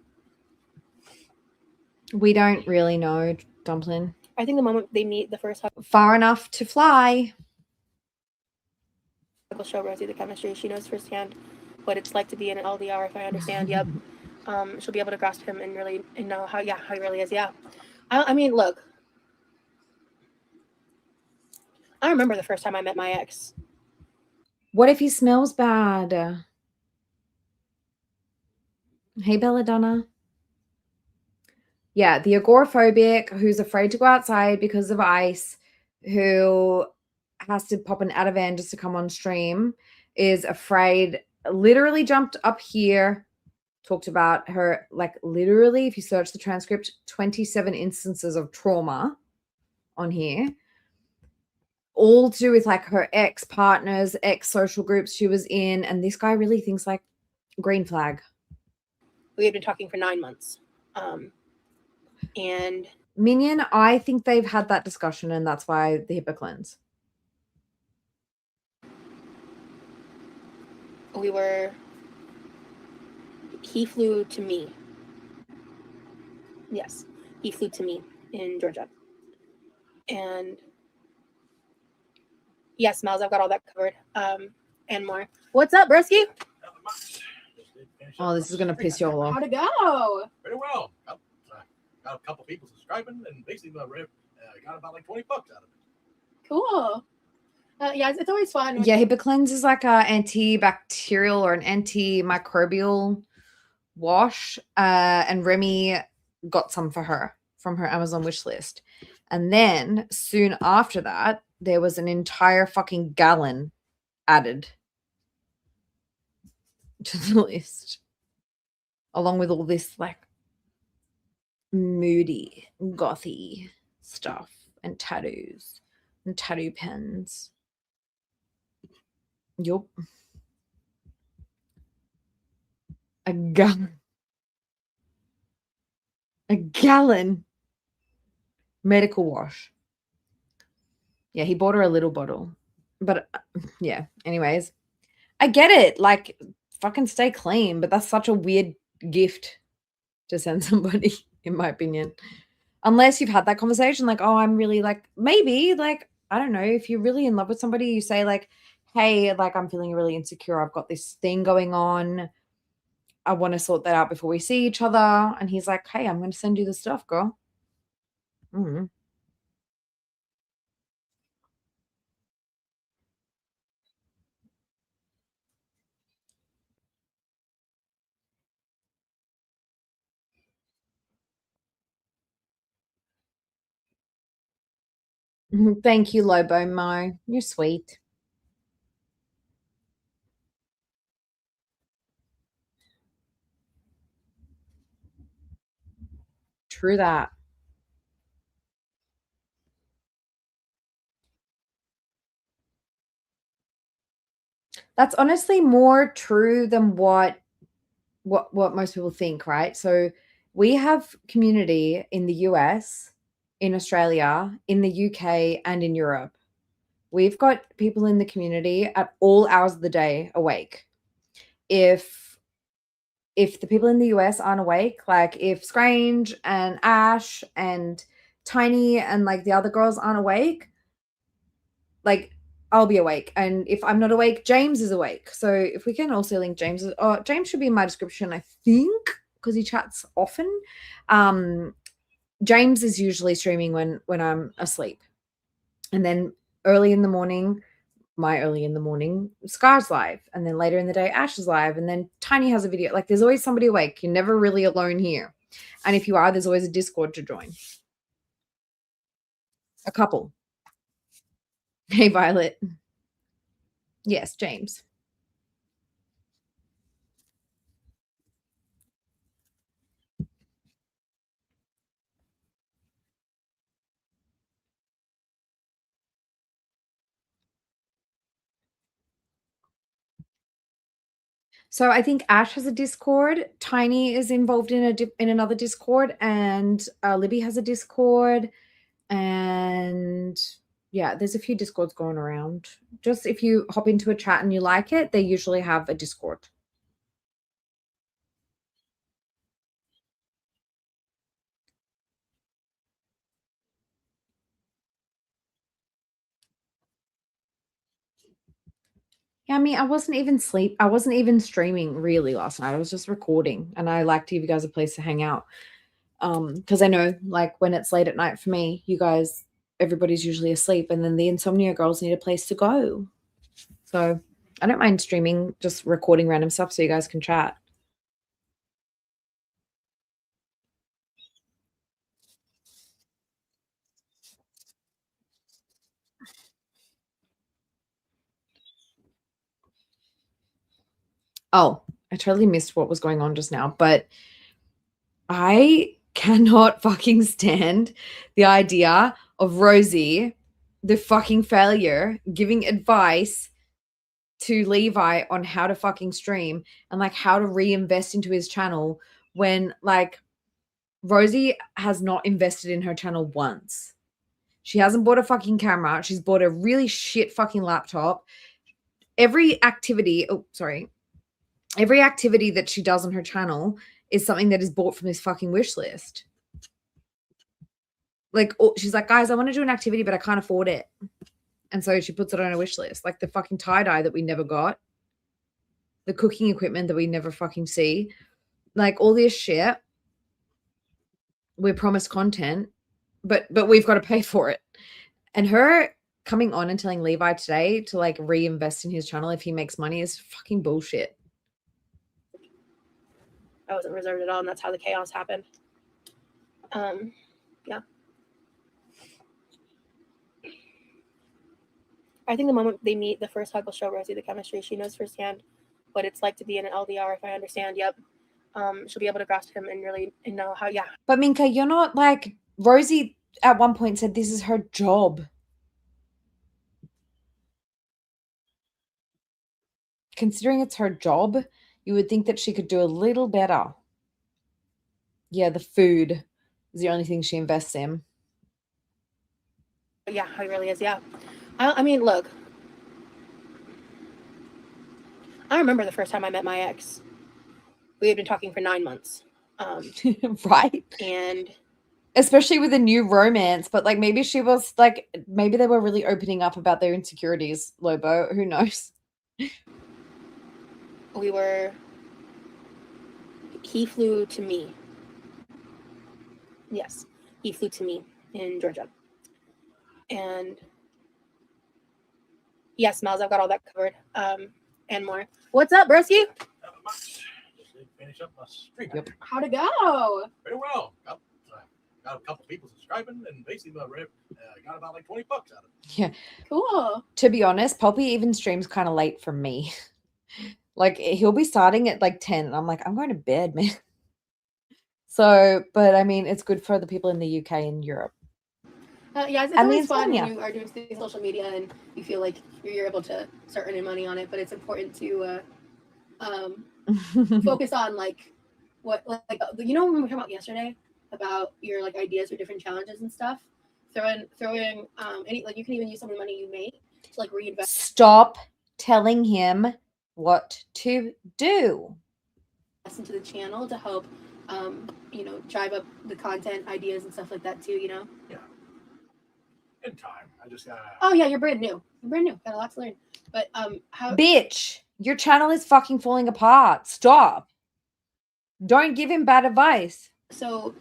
We don't really know, Dumpling. I think the moment they meet, the first hug far enough to fly will show Rosie the chemistry. She knows firsthand what it's like to be in an LDR. If I understand, yep. She'll be able to grasp him and really know how he really is. Yeah. I mean, look. I remember the first time I met my ex. What if he smells bad? Hey, Belladonna. Yeah, the agoraphobic who's afraid to go outside because of ice, who has to pop an Ativan just to come on stream, is afraid, literally jumped up here, talked about her, like literally, if you search the transcript, 27 instances of trauma on here. all to do with like her ex partners, ex social groups she was in, and this guy really thinks like green flag. We had been talking for 9 months. And Minion, I think they've had that discussion, and that's why the HIPAA cleanse. He flew to me. Yes, he flew to me in Georgia. And yes, Miles, I've got all that covered. And more. What's up, Brisky? Oh, this is gonna piss you all off. How'd it go? Pretty well. Got a couple people subscribing, and basically got about like $20 out of it. Cool. Yeah, it's always fun. Yeah, HIPAA cleanse is like a antibacterial or an antimicrobial wash. And Remy got some for her from her Amazon wish list. And then soon after that, there was an entire fucking gallon added to the list, along with all this like moody, gothy stuff and tattoos and tattoo pens. Yup. A gallon. A gallon. Medical wash. Yeah, he bought her a little bottle. But yeah, anyways. I get it. Like, fucking stay clean, but that's such a weird gift to send somebody, in my opinion. Unless you've had that conversation, like, oh, I'm really like, maybe, like, I don't know, if you're really in love with somebody, you say, like, hey, like, I'm feeling really insecure. I've got this thing going on. I want to sort that out before we see each other. And he's like, hey, I'm going to send you the stuff, girl. Mm-hmm. Thank you, Lobo Mo. You're sweet. True that. That's honestly more true than what most people think, right? So we have community in the US, in Australia, in the UK, and in Europe. We've got people in the community at all hours of the day awake. If the people in the US aren't awake, like if Scrange and Ash and Tiny and like the other girls aren't awake, like I'll be awake. And if I'm not awake, James is awake. So if we can also link James, James should be in my description, I think, because he chats often. James is usually streaming when I'm asleep. And then early in the morning, Scar's live. And then later in the day, Ash is live. And then Tiny has a video. Like there's always somebody awake. You're never really alone here. And if you are, there's always a Discord to join. A couple. Hey, Violet. Yes, James. So I think Ash has a Discord. Tiny is involved in another Discord, and Libby has a Discord, and yeah, there's a few Discords going around. Just if you hop into a chat and you like it, they usually have a Discord. Yeah, I mean, I wasn't even streaming really last night. I was just recording, and I like to give you guys a place to hang out. Because I know, like, when it's late at night for me, you guys, everybody's usually asleep, and then the insomnia girls need a place to go. So I don't mind streaming, just recording random stuff so you guys can chat. Oh, I totally missed what was going on just now, but I cannot fucking stand the idea of Rosie the fucking failure, giving advice to Levi on how to fucking stream and like how to reinvest into his channel when like Rosie has not invested in her channel once. She hasn't bought a fucking camera. She's bought a really shit fucking laptop. Every activity that she does on her channel is something that is bought from this fucking wish list. Like, she's like, guys, I want to do an activity, but I can't afford it. And so she puts it on a wish list, like the fucking tie-dye that we never got, the cooking equipment that we never fucking see, like all this shit. We're promised content, but we've got to pay for it. And her coming on and telling Levi today to like reinvest in his channel if he makes money is fucking bullshit. I wasn't reserved at all, and that's how the chaos happened. Yeah. I think the moment they meet, the first hug will show Rosie the chemistry. She knows firsthand what it's like to be in an LDR, if I understand. Yep. She'll be able to grasp him and really know how, yeah. But Minka, you're not like, Rosie at one point said this is her job. Considering it's her job, you would think that she could do a little better. Yeah, the food is the only thing she invests in. Yeah, it really is. Yeah. I mean, look. I remember the first time I met my ex. We had been talking for 9 months. Right? And especially with a new romance, but like maybe she was like, maybe they were really opening up about their insecurities, Lobo. Who knows? He flew to me. Yes, he flew to me in Georgia. And yes, Miles, I've got all that covered. And more. What's up, broski? Not much. Just did finish up my stream. Yep. How'd it go? Very well. Got a couple people subscribing, and basically my rep got about like $20 out of it. Yeah. Cool. To be honest, Poppy even streams kind of late for me. Like he'll be starting at like 10 and I'm like, I'm going to bed, man. So, but I mean, it's good for the people in the UK and Europe. Yeah, it's always fun when you are doing social media and you feel like you're able to start earning money on it, but it's important to focus on like what, like, you know, when we were talking about yesterday about your like ideas for different challenges and stuff, throwing any, like, you can even use some of the money you make to like reinvest. Stop telling him what to do. Into the channel to help, you know, drive up the content ideas and stuff like that too, you know? Yeah. In time. I just gotta. Oh yeah, you're brand new. Got a lot to learn. But how? Bitch, your channel is fucking falling apart. Stop. Don't give him bad advice. So,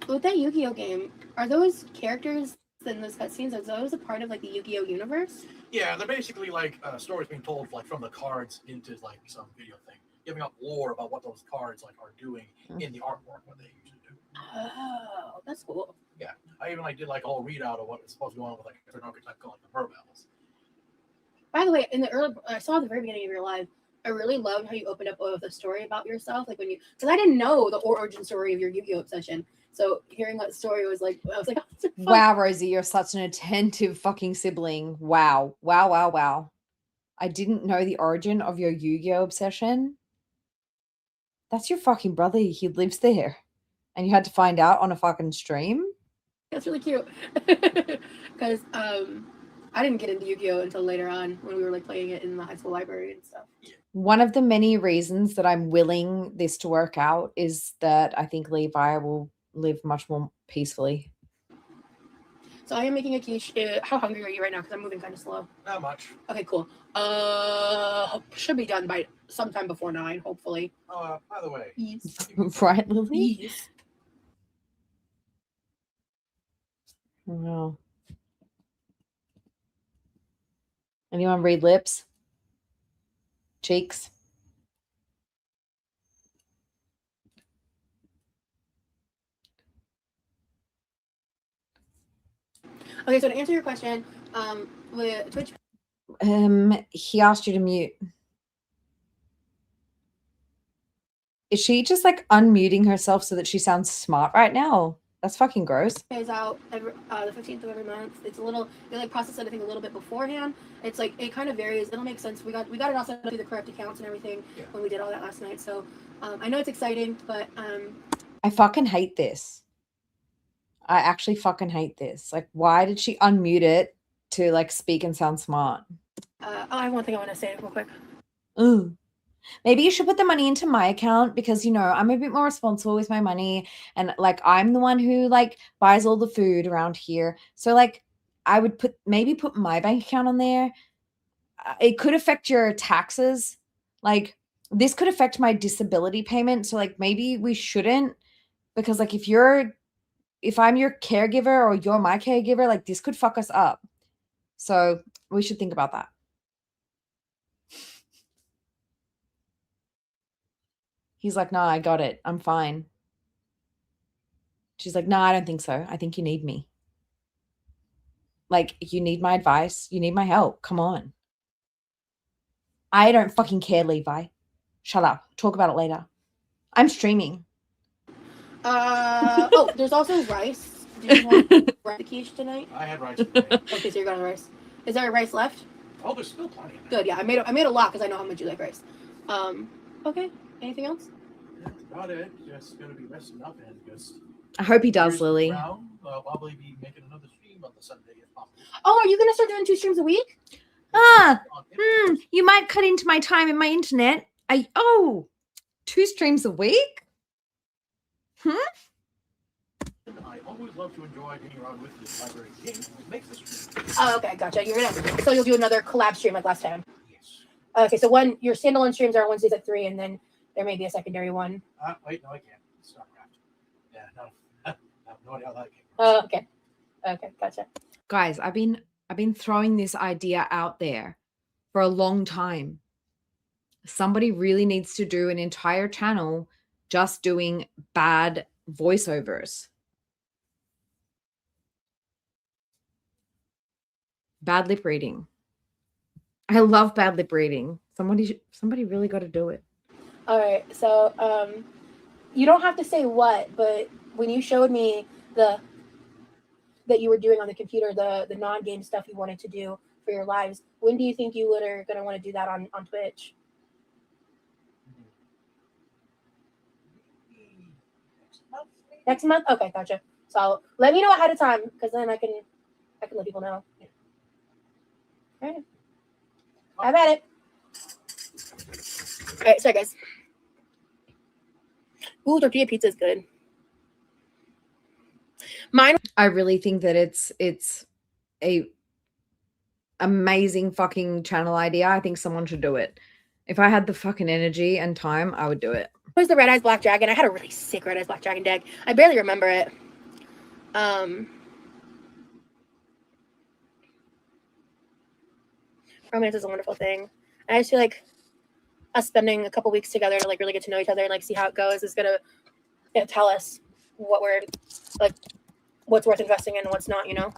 with that Yu-Gi-Oh game, are those characters in those cutscenes? Are those a part of like the Yu-Gi-Oh universe? Yeah, they're basically like stories being told like from the cards into like some video thing, giving up lore about what those cards like are doing in the artwork, what they usually do. Oh, that's cool. Yeah, I even like did like a whole readout of what was supposed to go on with like a certain archetype called the Mermels. By the way, in the early, I saw at the very beginning of your live, I really loved how you opened up with a story about yourself, like when you, because I didn't know the origin story of your Yu-Gi-Oh obsession. So hearing that story was like, I was like, oh, wow, Rosie, you're such an attentive fucking sibling. Wow. I didn't know the origin of your Yu-Gi-Oh obsession. That's your fucking brother. He lives there. And you had to find out on a fucking stream? That's really cute. Because I didn't get into Yu-Gi-Oh until later on when we were like playing it in the high school library and stuff. One of the many reasons that I'm willing this to work out is that I think Levi will live much more peacefully. So I am making a quiche. How hungry are you right now? Because I'm moving kind of slow. Not much. Okay, cool. Should be done by sometime before 9, hopefully. By the way. Yes. Right, Lily? Yes. Wow. Anyone read lips? Cheeks? Okay, so to answer your question, with Twitch. He asked you to mute. Is she just like unmuting herself so that she sounds smart right now? That's fucking gross. Pays out every, the 15th of every month. It's a little, they like process it, I think, a little bit beforehand. It's like, it kind of varies. It'll make sense. We got it all set up through the correct accounts and everything when we did all that last night. So I know it's exciting, but I fucking hate this. I actually fucking hate this. Like, why did she unmute it to like speak and sound smart? I have one thing I want to say real quick. Ooh. Maybe you should put the money into my account because, you know, I'm a bit more responsible with my money and like I'm the one who like buys all the food around here. So like I would put my bank account on there. It could affect your taxes. Like this could affect my disability payment. So like maybe we shouldn't, because like if I'm your caregiver or you're my caregiver, like this could fuck us up. So we should think about that. He's like, "Nah, I got it. I'm fine." She's like, "Nah, I don't think so. I think you need me. Like, you need my advice. You need my help. Come on." I don't fucking care, Levi. Shut up. Talk about it later. I'm streaming. Oh, there's also rice. Do you want rice quiche tonight? I had rice today. Okay, so you're going rice. Is there rice left? Oh, there's still plenty. Good, yeah. I made a lot because I know how much you like rice. Okay. Anything else? That's about it. Just gonna be resting up and just. I hope he does, Lily. I'll probably be making another stream on the Sunday if possible. Oh, are you gonna start doing 2 streams a week? You might cut into my time in my internet. 2 streams a week? I always love to enjoy being around with this library game. It makes this stream. Oh, okay, gotcha. You'll do another collab stream like last time. Yes. Okay, so your standalone streams are on Wednesdays at 3, and then there may be a secondary one. Wait, no, I can't. It's StarCraft. Yeah, no. I have no idea how that came. Oh, okay. Okay, gotcha. Guys, I've been throwing this idea out there for a long time. Somebody really needs to do an entire channel just doing bad voiceovers. Bad lip reading. I love bad lip reading. Somebody really got to do it. All right, so you don't have to say what, but when you showed me that you were doing on the computer, the non-game stuff you wanted to do for your lives, when do you think you are going to want to do that on Twitch? Next month? Okay, gotcha. So let me know ahead of time because then I can let people know. All right. Have at it. All right, sorry guys. Ooh, tortilla pizza is good. I really think that it's a amazing fucking channel idea. I think someone should do it. If I had the fucking energy and time, I would do it. Was the Red Eyes Black Dragon? I had a really sick Red Eyes Black Dragon deck. I barely remember it. Romance is a wonderful thing. And I just feel like us spending a couple weeks together to like really get to know each other and like see how it goes is gonna tell us what we're like, what's worth investing in and what's not, you know?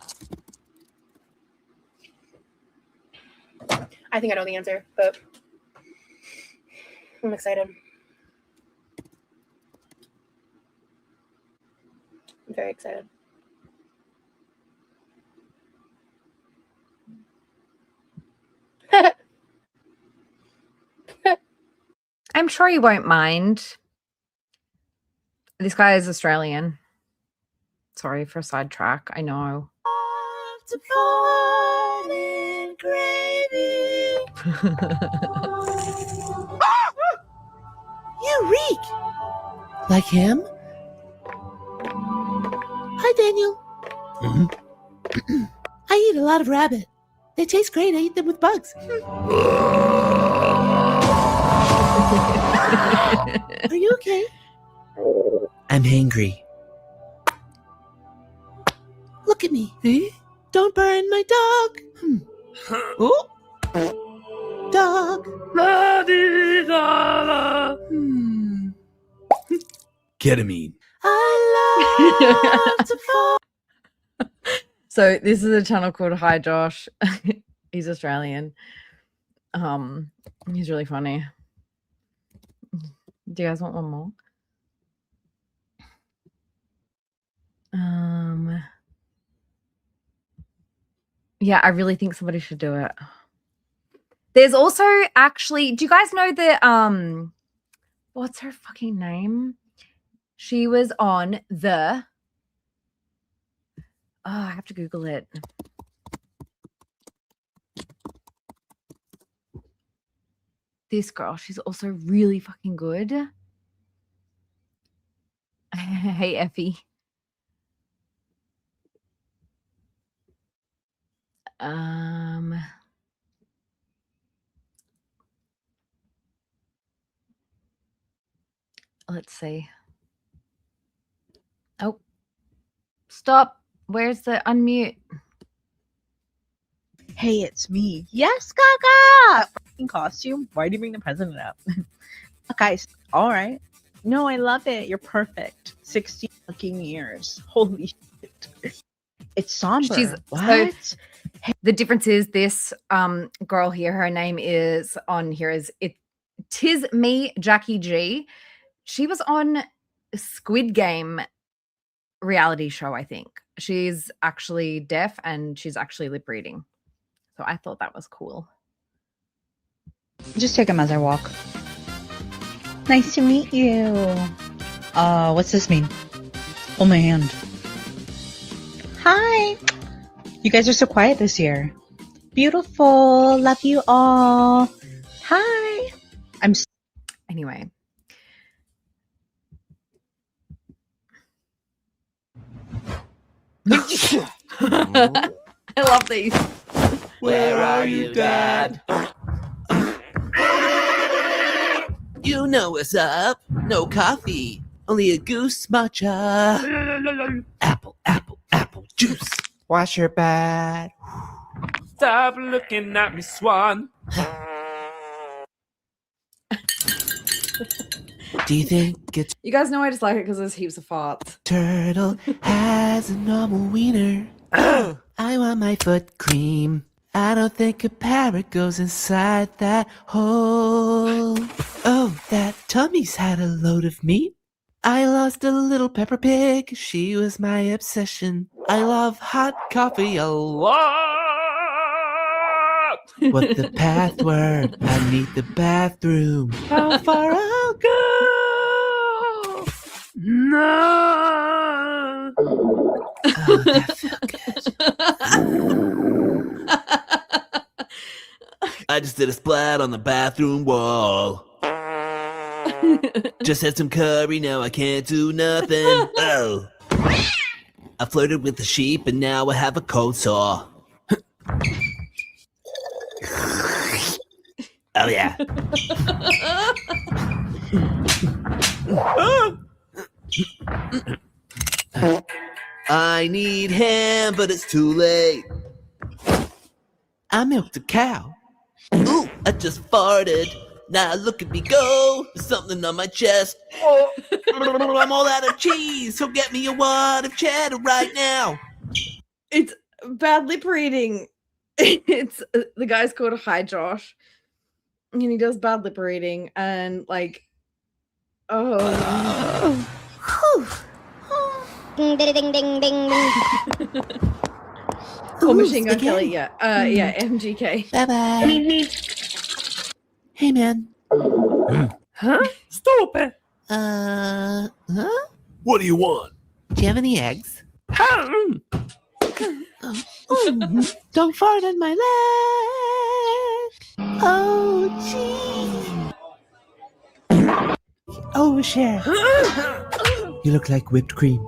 I think I know the answer, but I'm excited. I'm very excited. I'm sure you won't mind. This guy is Australian. Sorry for a sidetrack. I know. To fall in gravy. You reek. Like him? Hi, Daniel. Mm-hmm. I eat a lot of rabbit. They taste great. I eat them with bugs. Are you okay? I'm hangry. Look at me. Eh? Don't burn my dog. Oh. Dog. Ketamine. I love to fall. So this is a channel called Hi Josh. He's Australian. He's really funny. Do you guys want one more? Yeah, I really think somebody should do it. There's also actually, do you guys know the what's her fucking name? She was on the I have to Google it. This girl, she's also really fucking good. Hey, Effie. Let's see. Oh, stop. Where's the unmute? Hey, it's me. Yes, Gaga! Fucking costume. Why do you bring the president up? Guys, all right. No, I love it. You're perfect. 60 fucking years. Holy shit. It's somber. She's what? So the difference is this girl here, her name is on here is Tis Me Jackie G. She was on Squid Game reality show, I think. She's actually deaf and she's actually lip reading. So I thought that was cool. Just take him as I walk. Nice to meet you. What's this mean? Hold my hand. Hi. You guys are so quiet this year. Beautiful. Love you all. Hi. Anyway. I love these. Where are you, Dad? You know what's up. No coffee. Only a goose matcha. Apple, apple, apple juice. Wash your bed. Stop looking at me, Swan. Do you think it's You guys know I just like it because there's heaps of farts. turtle has a normal wiener? I want my foot cream. I don't think a parrot goes inside that hole. Oh, that tummy's had a load of meat. I lost a little Pepper Pig. She was my obsession. I love hot coffee a lot. What the password? I need the bathroom. How far I'll go? No. Oh, that felt good. I just did a splat on the bathroom wall. Just had some curry, now I can't do nothing. Oh. I flirted with the sheep and now I have a cold sore. Oh yeah. I need ham, but it's too late. I milked a cow. Ooh, I just farted. Now look at me go. There's something on my chest. Oh, I'm all out of cheese, so get me a wad of cheddar right now. It's bad lip reading. It's the guy's called Hi Josh, and he does bad lip reading, and like, Ding ding ding ding ding. Cool Machine Gun again. Kelly, yeah, yeah, MGK. Bye bye. Hey man. Huh? Stop it. Huh? What do you want? Do you have any eggs? Hmm. Don't fart on my leg. Oh, gee. Oh, Cher. You look like whipped cream.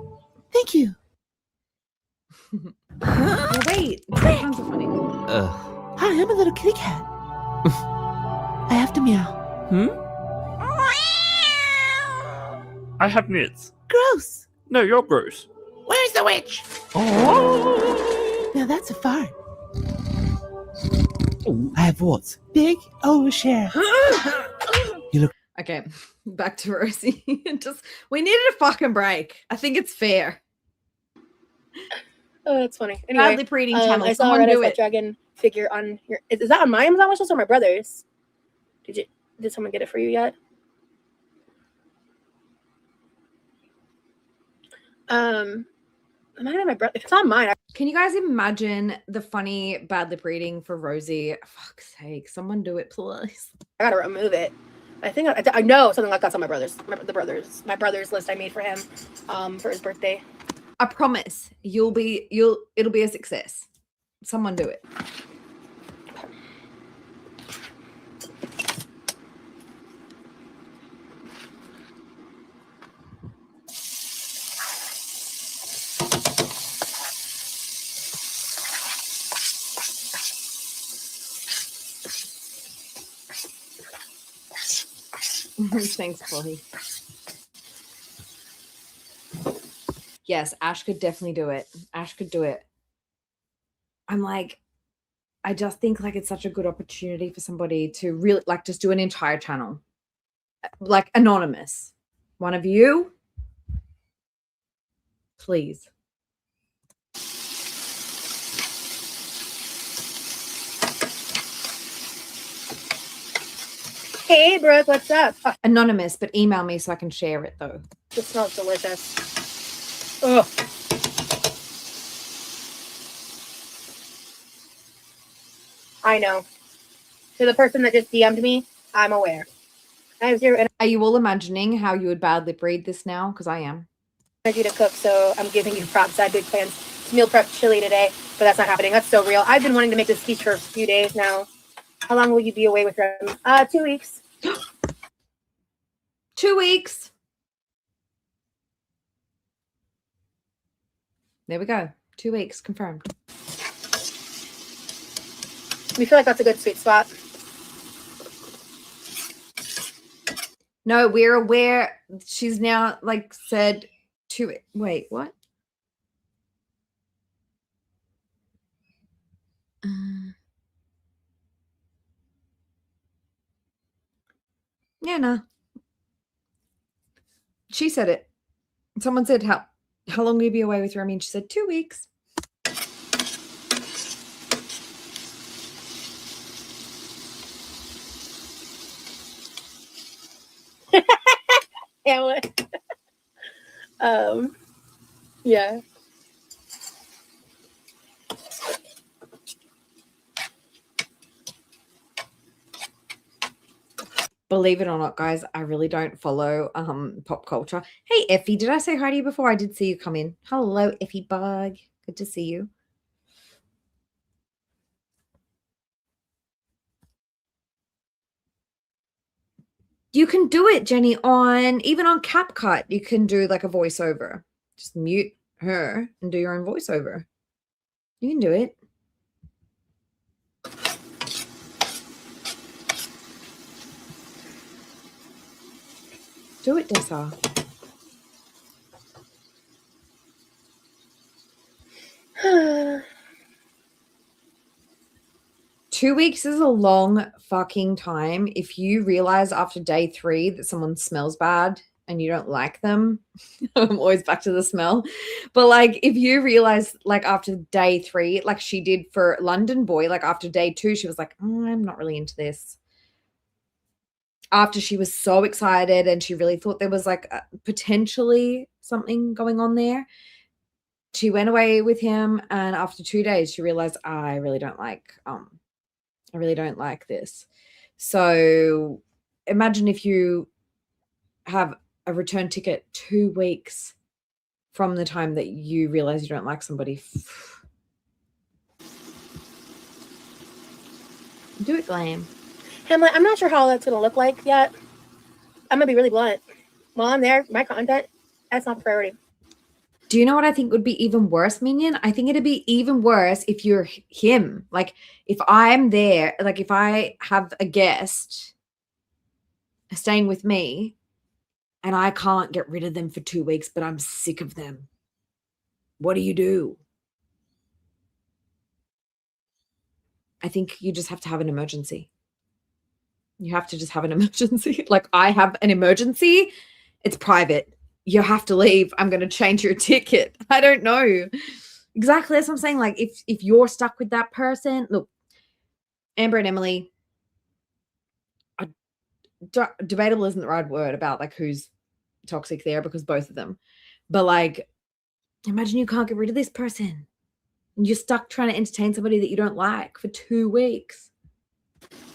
Thank you. Oh, wait, that sounds so funny. Hi, I'm a little kitty cat. I have to meow. I have nits. Gross. No, you're gross. Where's the witch? Oh. Now that's a fart. I have warts. Big. Oh, Cher. Okay, back to Rosie. We needed a fucking break. I think it's fair. Oh, that's funny. Bad Anyway, lip reading channel. I saw Someone Red do Eyes it. Dragon figure on your. Is that on my Amazon wish list or my brother's? Did someone get it for you yet? It might have been my brother. If it's not mine, Can you guys imagine the funny bad lip reading for Rosie? Fuck's sake, someone do it, please. I gotta remove it. I think I know something like that's on my brother's list I made for him, for his birthday. I promise it'll be a success. Someone do it. Thanks, Chloe. Yes, Ash could definitely do it. Ash could do it. I'm like, I just think like it's such a good opportunity for somebody to really like just do an entire channel. Like anonymous. One of you, please. Hey, Brooke, what's up? Oh, Anonymous, but email me so I can share it though. this smells delicious. Ugh. I know. To the person that just DM'd me, I'm aware. I have zero Are you all imagining how you would bad lip read this now? Because I am. energy to cook, so I'm giving you props. I had big plans to meal prep chili today, but that's not happening. That's so real. I've been wanting to make this speech for a few days now. How long will you be away with them? 2 weeks. 2 weeks. There we go. 2 weeks confirmed. We feel like that's a good sweet spot. No, we're aware. She's now like said to it. Wait, what? Yeah, no. She said it. Someone said how long will you be away with Remy? And she said 2 weeks. Yeah. What? Yeah. Believe it or not, guys, I really don't follow pop culture. Hey, Effie, did I say hi to you before? I did see you come in. Hello, Effie Bug. Good to see you. You can do it, Jenny, even on CapCut. You can do like a voiceover. Just mute her and do your own voiceover. You can do it. Do it, Dessa. Two weeks is a long fucking time. If you realize after day 3 that someone smells bad and you don't like them, I'm always back to the smell. But like, if you realize like after day 3, like she did for London Boy, like after day 2, she was like, I'm not really into this. After she was so excited and she really thought there was like potentially something going on there, she went away with him. And after 2 days, she realized, I really don't like this. So imagine if you have a return ticket 2 weeks from the time that you realize you don't like somebody. Do it, Glam. Hamlet, I'm not sure how that's going to look like yet. I'm going to be really blunt. While I'm there, my content, that's not the priority. Do you know what I think would be even worse, Minion? I think it'd be even worse if you're him. Like, if I'm there, like if I have a guest staying with me and I can't get rid of them for 2 weeks, but I'm sick of them. What do? I think you just have to have an emergency. You have to just have an emergency. Like, I have an emergency. It's private. You have to leave. I'm going to change your ticket. I don't know. Exactly. That's what I'm saying. Like, if you're stuck with that person, look, Amber and Emily, debatable isn't the right word about like who's toxic there, because both of them. But like, Imagine you can't get rid of this person. And you're stuck trying to entertain somebody that you don't like for 2 weeks.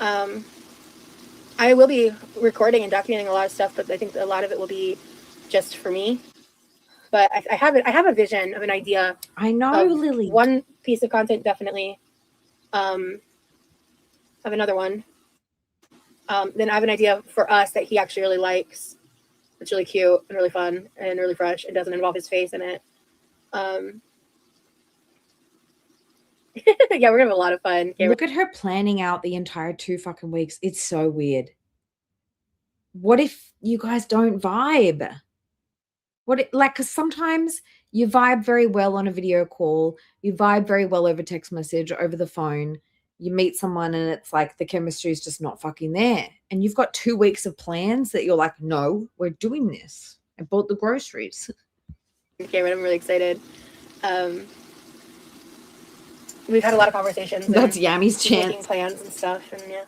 I will be recording and documenting a lot of stuff, but I think a lot of it will be just for me. But I have a vision of an idea. I know, Lily. One piece of content, definitely. Of another one. Then I have an idea for us that he actually really likes. It's really cute and really fun and really fresh. It doesn't involve his face in it. Yeah, we're gonna have a lot of fun. Look at her planning out the entire 2 fucking weeks. It's so weird. What if you guys don't vibe? Because sometimes you vibe very well on a video call. You vibe very well over text message, over the phone. You meet someone and it's like the chemistry is just not fucking there. And you've got 2 weeks of plans that you're like, no, we're doing this. I bought the groceries. Cameron, I'm really excited. We've had a lot of conversations. That's Yammy's chance. Making plans and stuff, and yeah.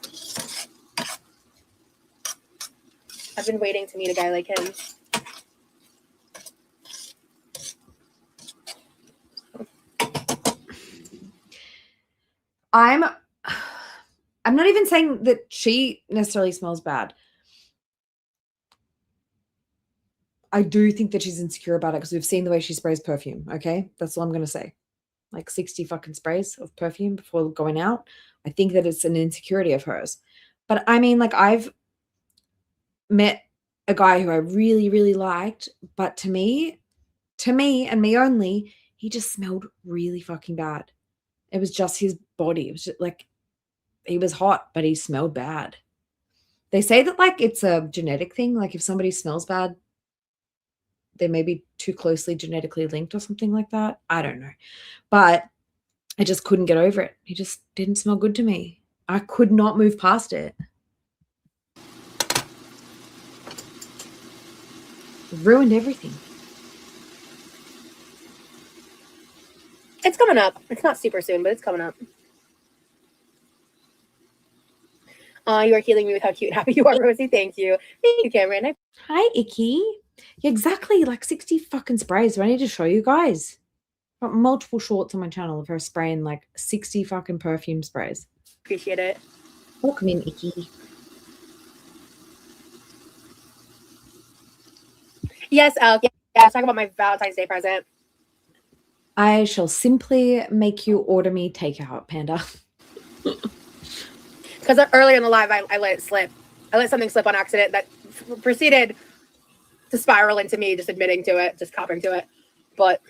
I've been waiting to meet a guy like him. I'm not even saying that she necessarily smells bad. I do think that she's insecure about it because we've seen the way she sprays perfume, okay? That's all I'm going to say. Like 60 fucking sprays of perfume before going out. I think that it's an insecurity of hers. But I mean, like, I've met a guy who I really, really liked, but to me and me only, he just smelled really fucking bad. It was just his body. It was just like, he was hot, but he smelled bad. They say that, like, it's a genetic thing. Like, if somebody smells bad, they may be too closely genetically linked or something like that. I don't know. But I just couldn't get over it. He just didn't smell good to me. I could not move past it. Ruined everything. It's coming up. It's not super soon, but it's coming up. You are healing me with how cute and happy you are, Rosie. Thank you. Thank you, Cameron. Hi, Icky. Yeah, exactly. Like 60 fucking sprays. Do I need to show you guys? Got multiple shorts on my channel of her spraying like 60 fucking perfume sprays. Appreciate it. Welcome in, Icky. Yes, Alec. Yeah, let's talk about my Valentine's Day present. I shall simply make you order me takeout, Panda. Because earlier in the live, I let it slip. I let something slip on accident that proceeded to spiral into me just admitting to it, just copping to it. But,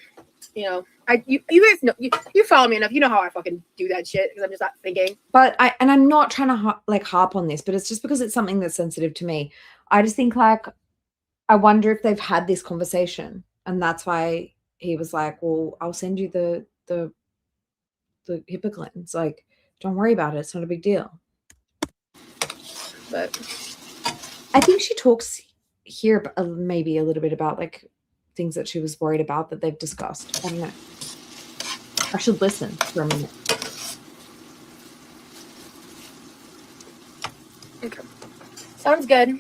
you know, you guys know, you follow me enough. You know how I fucking do that shit because I'm just not thinking. But I'm not trying to harp on this, but it's just because it's something that's sensitive to me. I just think, like, I wonder if they've had this conversation, and that's why he was like, well, I'll send you the HIPAA. Like, don't worry about it. It's not a big deal. But I think she talks here maybe a little bit about like things that she was worried about that they've discussed. I don't know. I should listen for a minute. Okay. Sounds good.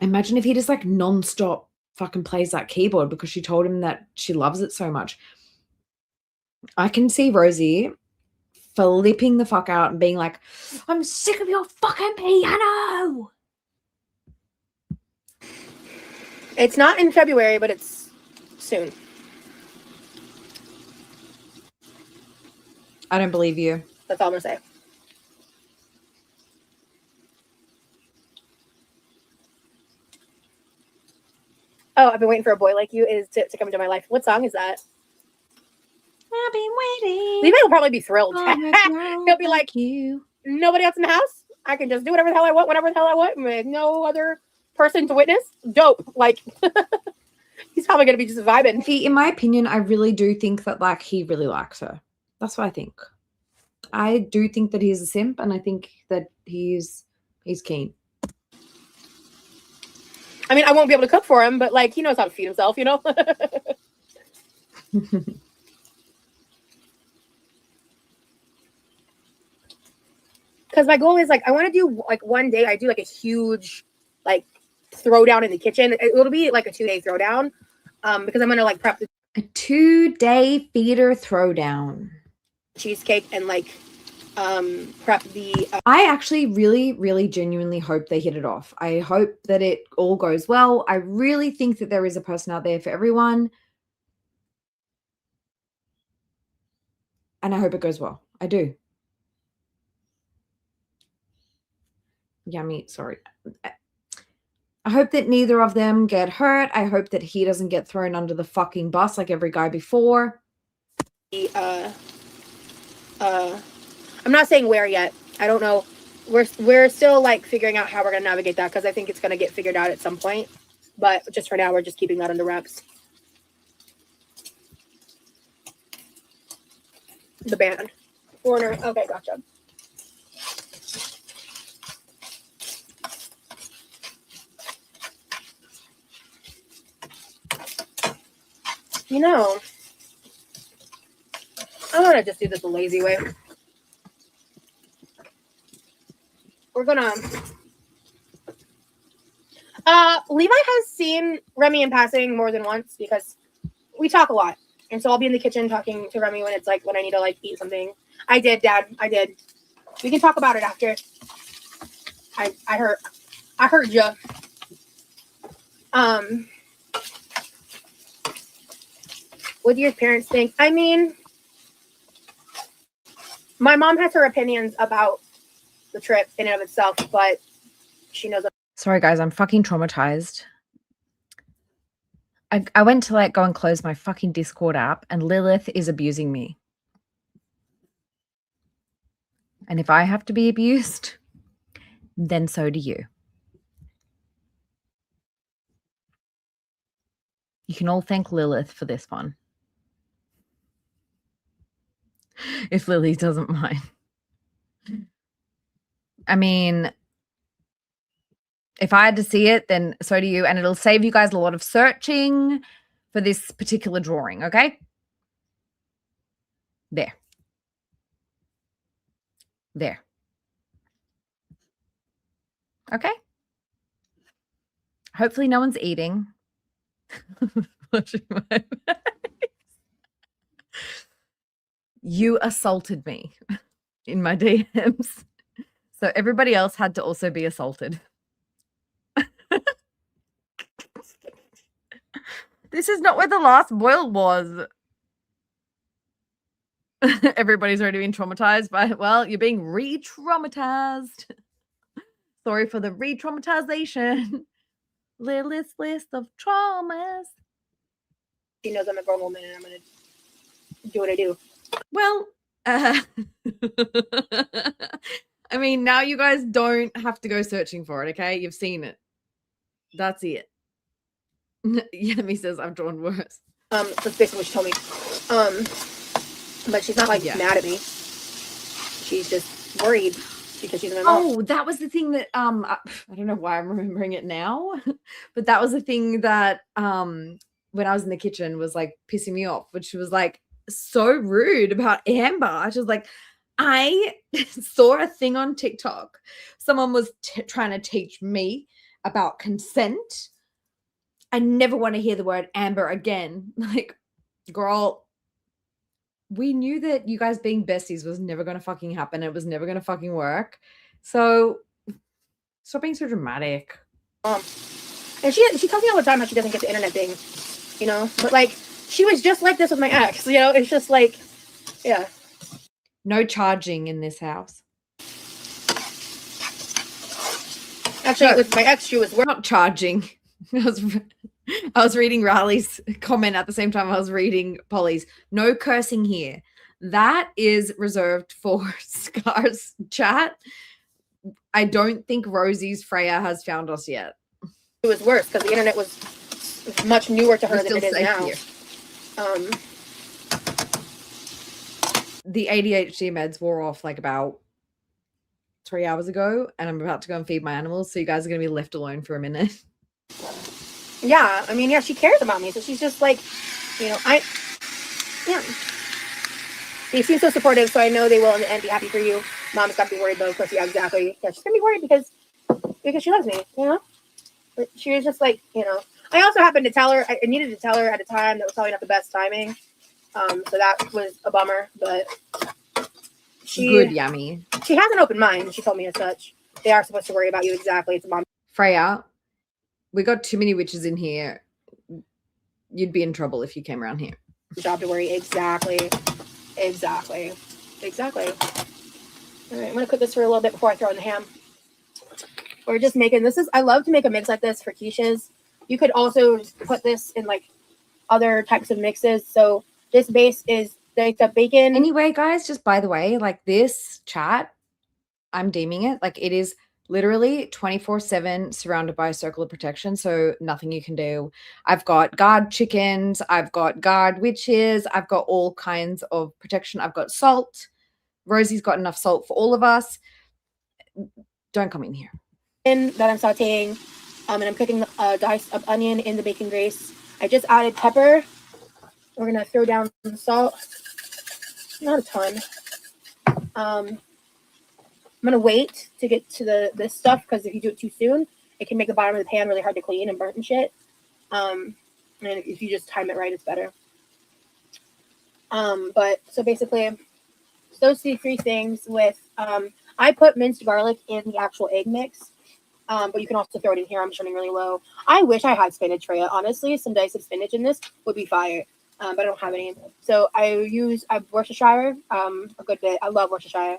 Imagine if he just like nonstop fucking plays that keyboard because she told him that she loves it so much. I can see Rosie flipping the fuck out and being like, I'm sick of your fucking piano. It's not in February, but it's soon. I don't believe you. That's all I'm gonna say. Oh, I've been waiting for a boy like you is to come into my life. What song is that? I've been waiting. Levi will probably be thrilled. He'll be like, you. Nobody else in the house. I can just do whatever the hell I want, whenever the hell I want, with no other person to witness. Dope. Like, he's probably gonna be just vibing. In my opinion, I really do think that like he really likes her. That's what I think. I do think that he's a simp, and I think that he's keen. I mean, I won't be able to cook for him, but like he knows how to feed himself, you know? Because my goal is like I want to do like one day I do like a huge like throwdown in the kitchen. It'll be like a 2-day throwdown because I'm gonna like prep the A 2-day feeder throwdown. cheesecake and like prep the I actually really genuinely hope they hit it off. I hope that it all goes well. I really think that there is a person out there for everyone. And I hope it goes well. I do. Yummy. Sorry. I hope that neither of them get hurt. I hope that he doesn't get thrown under the fucking bus like every guy before. I'm not saying where yet. I don't know. We're still like figuring out how we're gonna navigate that because I think it's gonna get figured out at some point. But just for now, we're just keeping that under wraps. The band. Foreigner. Okay, gotcha. You know, I want to just do this the lazy way. We're gonna. Levi has seen Remy in passing more than once because we talk a lot, and so I'll be in the kitchen talking to Remy when it's like when I need to like eat something. I did, Dad. I did. We can talk about it after. I heard you. What do your parents think? I mean, my mom has her opinions about the trip in and of itself, but she knows. Sorry, guys. I'm fucking traumatized. I went to like go and close my fucking Discord app and Lilith is abusing me. And if I have to be abused, then so do you. You can all thank Lilith for this one. If Lily doesn't mind. I mean, if I had to see it, then so do you. And it'll save you guys a lot of searching for this particular drawing, okay? There. There. Okay? Hopefully no one's eating. Watching my face. You assaulted me in my DMs. So everybody else had to also be assaulted. This is not where the last boil was. Everybody's already been traumatized by, well, you're being re-traumatized. Sorry for the re-traumatization. Lilith's list of traumas. She knows I'm a grown woman and I'm going to do what I do. Well, I mean, now you guys don't have to go searching for it, okay? You've seen it. That's it. Yemi says I've drawn worse. That's basically what she told me. But she's not like mad at me. She's just worried because she's my mom. Oh, that was the thing that I don't know why I'm remembering it now, but that was the thing that when I was in the kitchen was like pissing me off, which she was like so rude about Amber. She was like, I saw a thing on TikTok. Someone was trying to teach me about consent. I never want to hear the word Amber again. Like, girl, we knew that you guys being besties was never going to fucking happen. It was never going to fucking work. So stop being so dramatic. And she tells me all the time how she doesn't get the internet thing, you know? But like, she was just like this with my ex, you know? It's just like, yeah. No charging in this house. Actually, with my ex, she was not charging. I was reading Riley's comment at the same time I was reading Polly's. No cursing here. That is reserved for Scar's chat. I don't think Rosie's Freya has found us yet. It was worse because the internet was much newer to her than it is now. The ADHD meds wore off like about 3 hours ago, and I'm about to go and feed my animals, so you guys are going to be left alone for a minute. Yeah, I mean, yeah, she cares about me, so she's just like, you know, yeah. They seem so supportive, so I know they will in the end be happy for you. Mom's got to be worried though, because yeah, exactly. Yeah, she's gonna be worried because she loves me, you know. But she was just like, you know. I also happened to tell her, I needed to tell her at a time that was probably not the best timing. So that was a bummer, but Good, Yummy. she has an open mind. She told me as such. They are supposed to worry about you exactly. It's a mom Freya, we got too many witches in here. You'd be in trouble if you came around here. job to worry. Exactly. All right, I'm gonna cook this for a little bit before I throw in the ham. We're just making this is I love to make a mix like this for quiches. You could also put this in like other types of mixes. So this base is like the bacon. Anyway, guys, just by the way, like this chat, I'm deeming it like it is literally 24/7 surrounded by a circle of protection. So nothing you can do. I've got guard chickens, I've got guard witches, I've got all kinds of protection. I've got salt. Rosie's got enough salt for all of us. Don't come in here. That I'm sauteing, and I'm cooking a dice of onion in the bacon grease. I just added pepper. We're gonna throw down some salt, not a ton. I'm gonna wait to get to this stuff because if you do it too soon, it can make the bottom of the pan really hard to clean and burnt and shit. And if you just time it right, it's better. But so basically, those three things with I put minced garlic in the actual egg mix. But you can also throw it in here. I'm just running really low. I wish I had spinach, Freya. Honestly, some dice of spinach in this would be fire. But I don't have any. So I use Worcestershire a good bit. I love Worcestershire.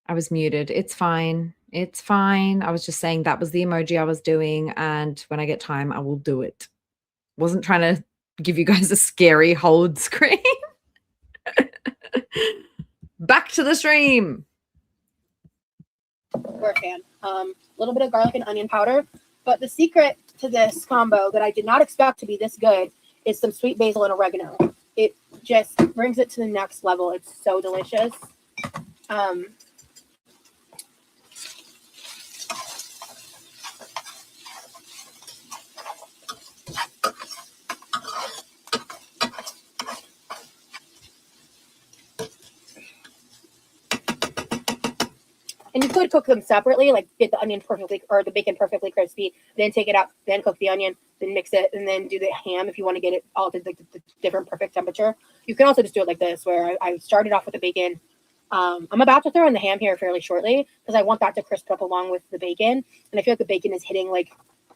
I was muted. It's fine. It's fine. I was just saying that was the emoji I was doing. And when I get time, I will do it. Wasn't trying to give you guys a scary hold screen. Back to the stream. We're a fan. A little bit of garlic and onion powder. But the secret to this combo that I did not expect to be this good is some sweet basil and oregano. It just brings it to the next level. It's so delicious. And you could cook them separately, like get the onion perfectly or the bacon perfectly crispy, then take it out, then cook the onion, then mix it, and then do the ham if you want to get it all to the different perfect temperature. You can also just do it like this, where I started off with the bacon. I'm about to throw in the ham here fairly shortly because I want that to crisp up along with the bacon. And I feel like the bacon is hitting like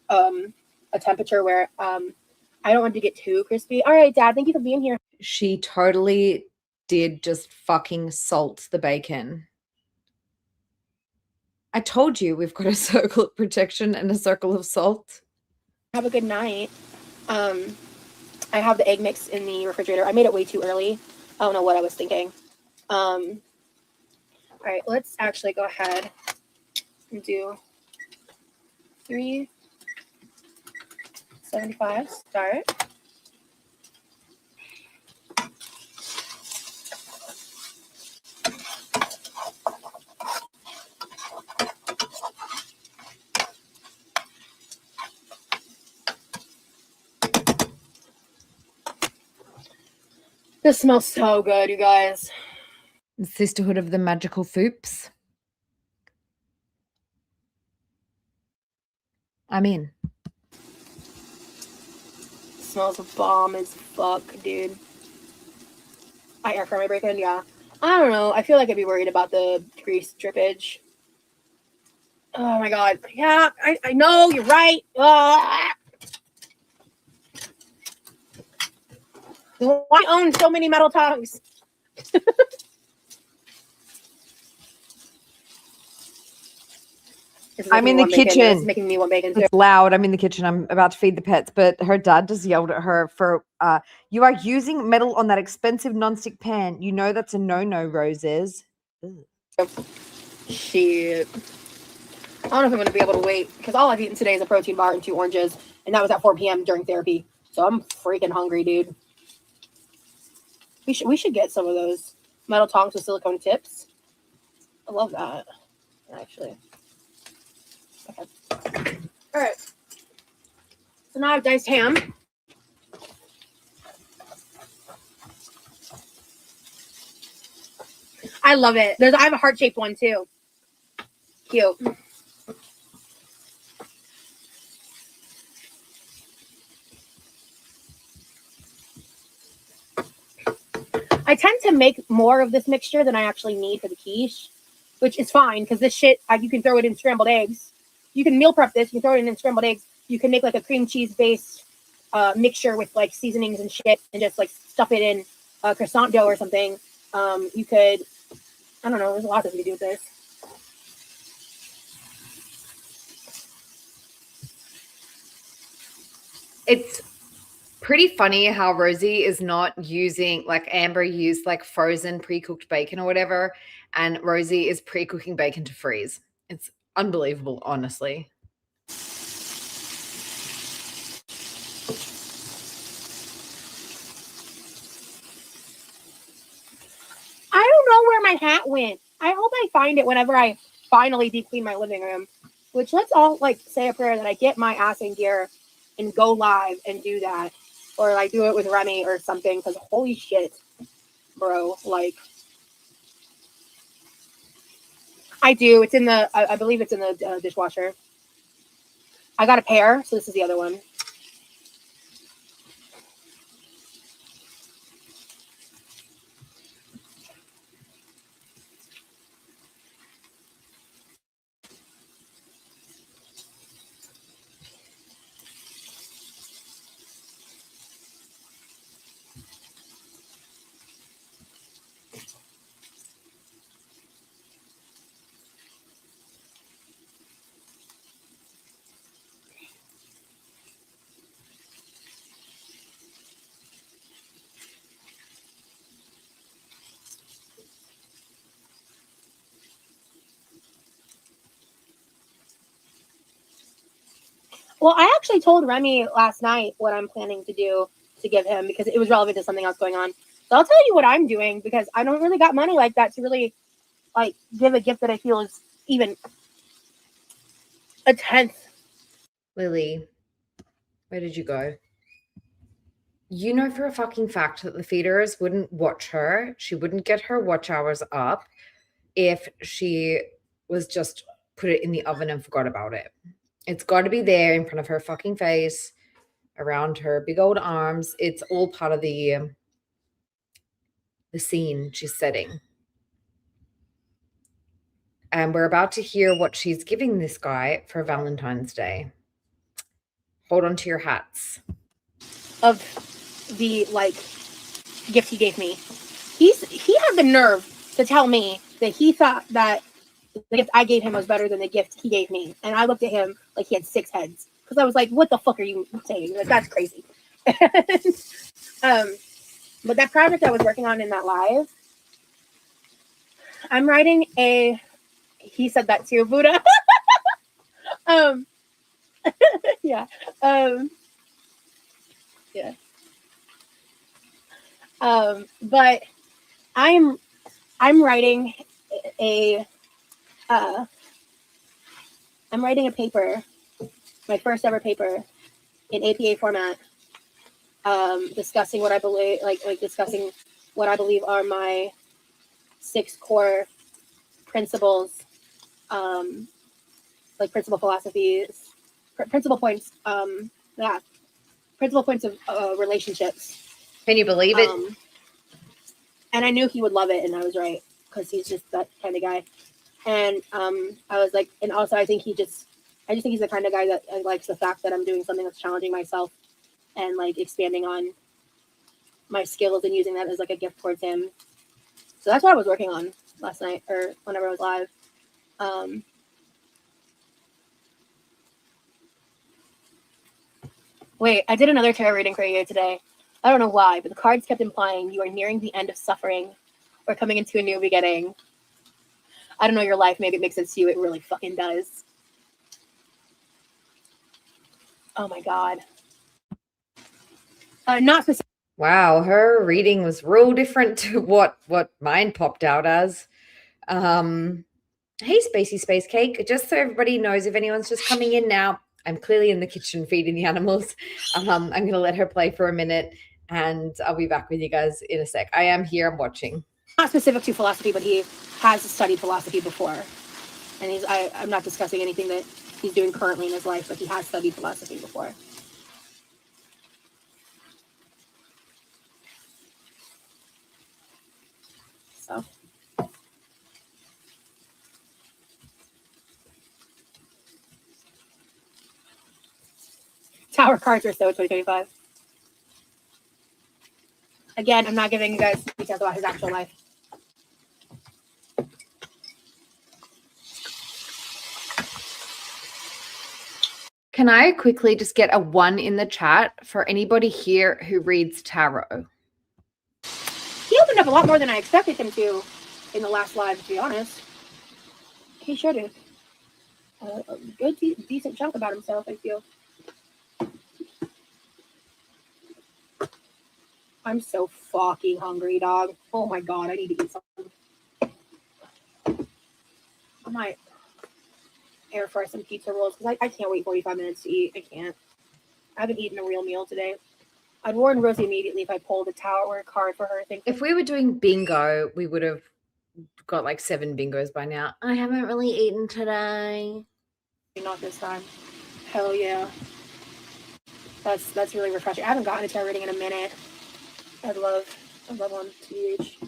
a temperature where I don't want it to get too crispy. All right, Dad, thank you for being here. She totally did just fucking salt the bacon. I told you we've got a circle of protection and a circle of salt. Have a good night. I have the egg mix in the refrigerator. I made it way too early. I don't know what I was thinking. All right, let's actually go ahead and do 375 start. This smells so good, you guys. The Sisterhood of the Magical Foops. I'm in. Smells bomb as fuck, dude. I air fry my bacon, yeah. I don't know. I feel like I'd be worried about the grease drippage. Oh my god. Yeah, I know, you're right. Why own so many metal tongs? I'm in the kitchen. It's making me want bacon too. It's loud. I'm in the kitchen. I'm about to feed the pets, but her dad just yelled at her for, you are using metal on that expensive nonstick pan. You know that's a no-no, Roses. Shit. I don't know if I'm going to be able to wait because all I've eaten today is a protein bar and 2 oranges, and that was at 4 p.m. during therapy. So I'm freaking hungry, dude. We should get some of those metal tongs with silicone tips. I love that, actually. Okay. All right. So now I've diced ham. I love it. I have a heart-shaped one too. Cute. I tend to make more of this mixture than I actually need for the quiche, which is fine because this shit, you can throw it in scrambled eggs. You can meal prep this. You can throw it in scrambled eggs. You can make like a cream cheese based mixture with like seasonings and shit and just like stuff it in croissant dough or something. You could, I don't know, there's a lot that you can do with this. It's pretty funny how Rosie is not using, like Amber used like frozen pre-cooked bacon or whatever, and Rosie is pre-cooking bacon to freeze. It's unbelievable, honestly. I don't know where my hat went. I hope I find it whenever I finally deep clean my living room. Which, let's all like say a prayer that I get my ass in gear and go live and do that, or like do it with Remy or something. Because holy shit, bro! Like, I do. It's in the. I believe it's in the dishwasher. I got a pair, so this is the other one. Well, I actually told Remy last night what I'm planning to do to give him because it was relevant to something else going on. So I'll tell you what I'm doing because I don't really got money like that to really like give a gift that I feel is even a tenth. Lily, where did you go? You know for a fucking fact that the feeders wouldn't watch her. She wouldn't get her watch hours up if she was just put it in the oven and forgot about it. It's got to be there in front of her fucking face, around her big old arms. It's all part of the scene she's setting. And we're about to hear what she's giving this guy for Valentine's Day. Hold on to your hats. Of the like gift he gave me. He had the nerve to tell me that he thought that the gift I gave him was better than the gift he gave me. And I looked at him like he had 6 heads. Because I was like, what the fuck are you saying? Like, that's crazy. But that project I was working on in that live, I'm writing he said that too, Buddha. Yeah. Yeah. But I'm writing I'm writing a paper, my first ever paper in APA format, discussing what I believe, discussing what I believe are my 6 core principles, like principal philosophies, principal points, principal points of relationships. Can you believe it? And I knew he would love it, and I was right because he's just that kind of guy. And I was like, and also I just think he's the kind of guy that likes the fact that I'm doing something that's challenging myself and like expanding on my skills and using that as like a gift towards him. So that's what I was working on last night or whenever I was live. Wait, I did another tarot reading for you today. I don't know why, but the cards kept implying you are nearing the end of suffering or coming into a new beginning. I don't know your life. Maybe it makes sense to you. It really fucking does. Oh my God. Not specific. Wow, her reading was real different to what mine popped out as. Hey, Spacey Space Cake. Just so everybody knows, if anyone's just coming in now, I'm clearly in the kitchen feeding the animals. I'm going to let her play for a minute, and I'll be back with you guys in a sec. I am here. I'm watching. Not specific to philosophy, but he has studied philosophy before. And I'm not discussing anything that he's doing currently in his life, but he has studied philosophy before. So. Tower cards are so 2025. Again, I'm not giving you guys details about his actual life. Can I quickly just get a 1 in the chat for anybody here who reads tarot? He opened up a lot more than I expected him to in the last live, to be honest. He showed a good, decent chunk about himself, I feel. I'm so fucking hungry, dog. Oh my god, I need to eat something. I might air fry some pizza rolls because I can't wait 45 minutes to eat. I can't. I haven't eaten a real meal today. I'd warn Rosie immediately if I pulled a tower or a card for her. If we were doing bingo, we would have got like 7 bingos by now. I haven't really eaten today. Not this time. Hell yeah. That's really refreshing. I haven't gotten a tarot reading in a minute. I love one, TH.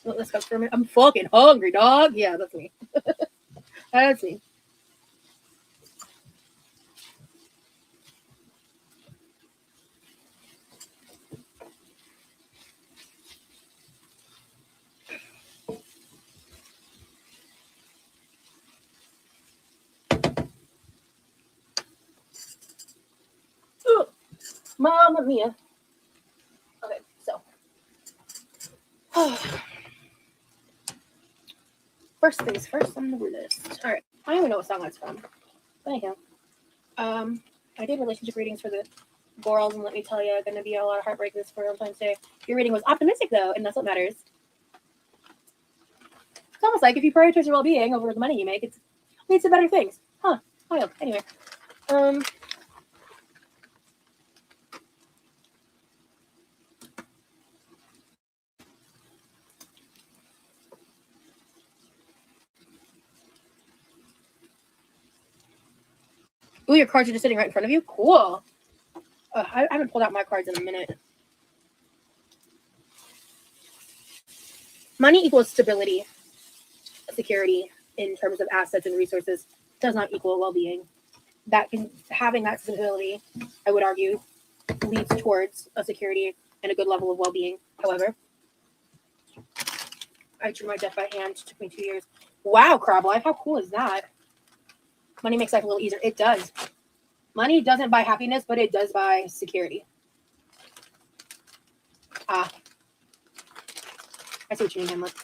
Let's go for a minute. I'm fucking hungry, dog. Yeah, that's me. That's me. Ooh, Mamma mia. Okay, so. First things first on the list. All right, I don't even know what song that's from. But anyhow, I did relationship readings for the girls, and let me tell you, going to be a lot of heartbreak this for Valentine's Day. Your reading was optimistic though, and that's what matters. It's almost like if you prioritize your well-being over the money you make, it leads to better things, huh? Wild. Anyway, ooh, your cards are just sitting right in front of you. Cool. I haven't pulled out my cards in a minute. Money equals stability, security in terms of assets and resources does not equal well-being. Having that stability, I would argue, leads towards a security and a good level of well-being. However, I drew my death by hand. It took me 2 years. Wow, crab life. How cool is that? Money makes life a little easier. It does. Money doesn't buy happiness, but it does buy security. I see what you mean, Hamlet.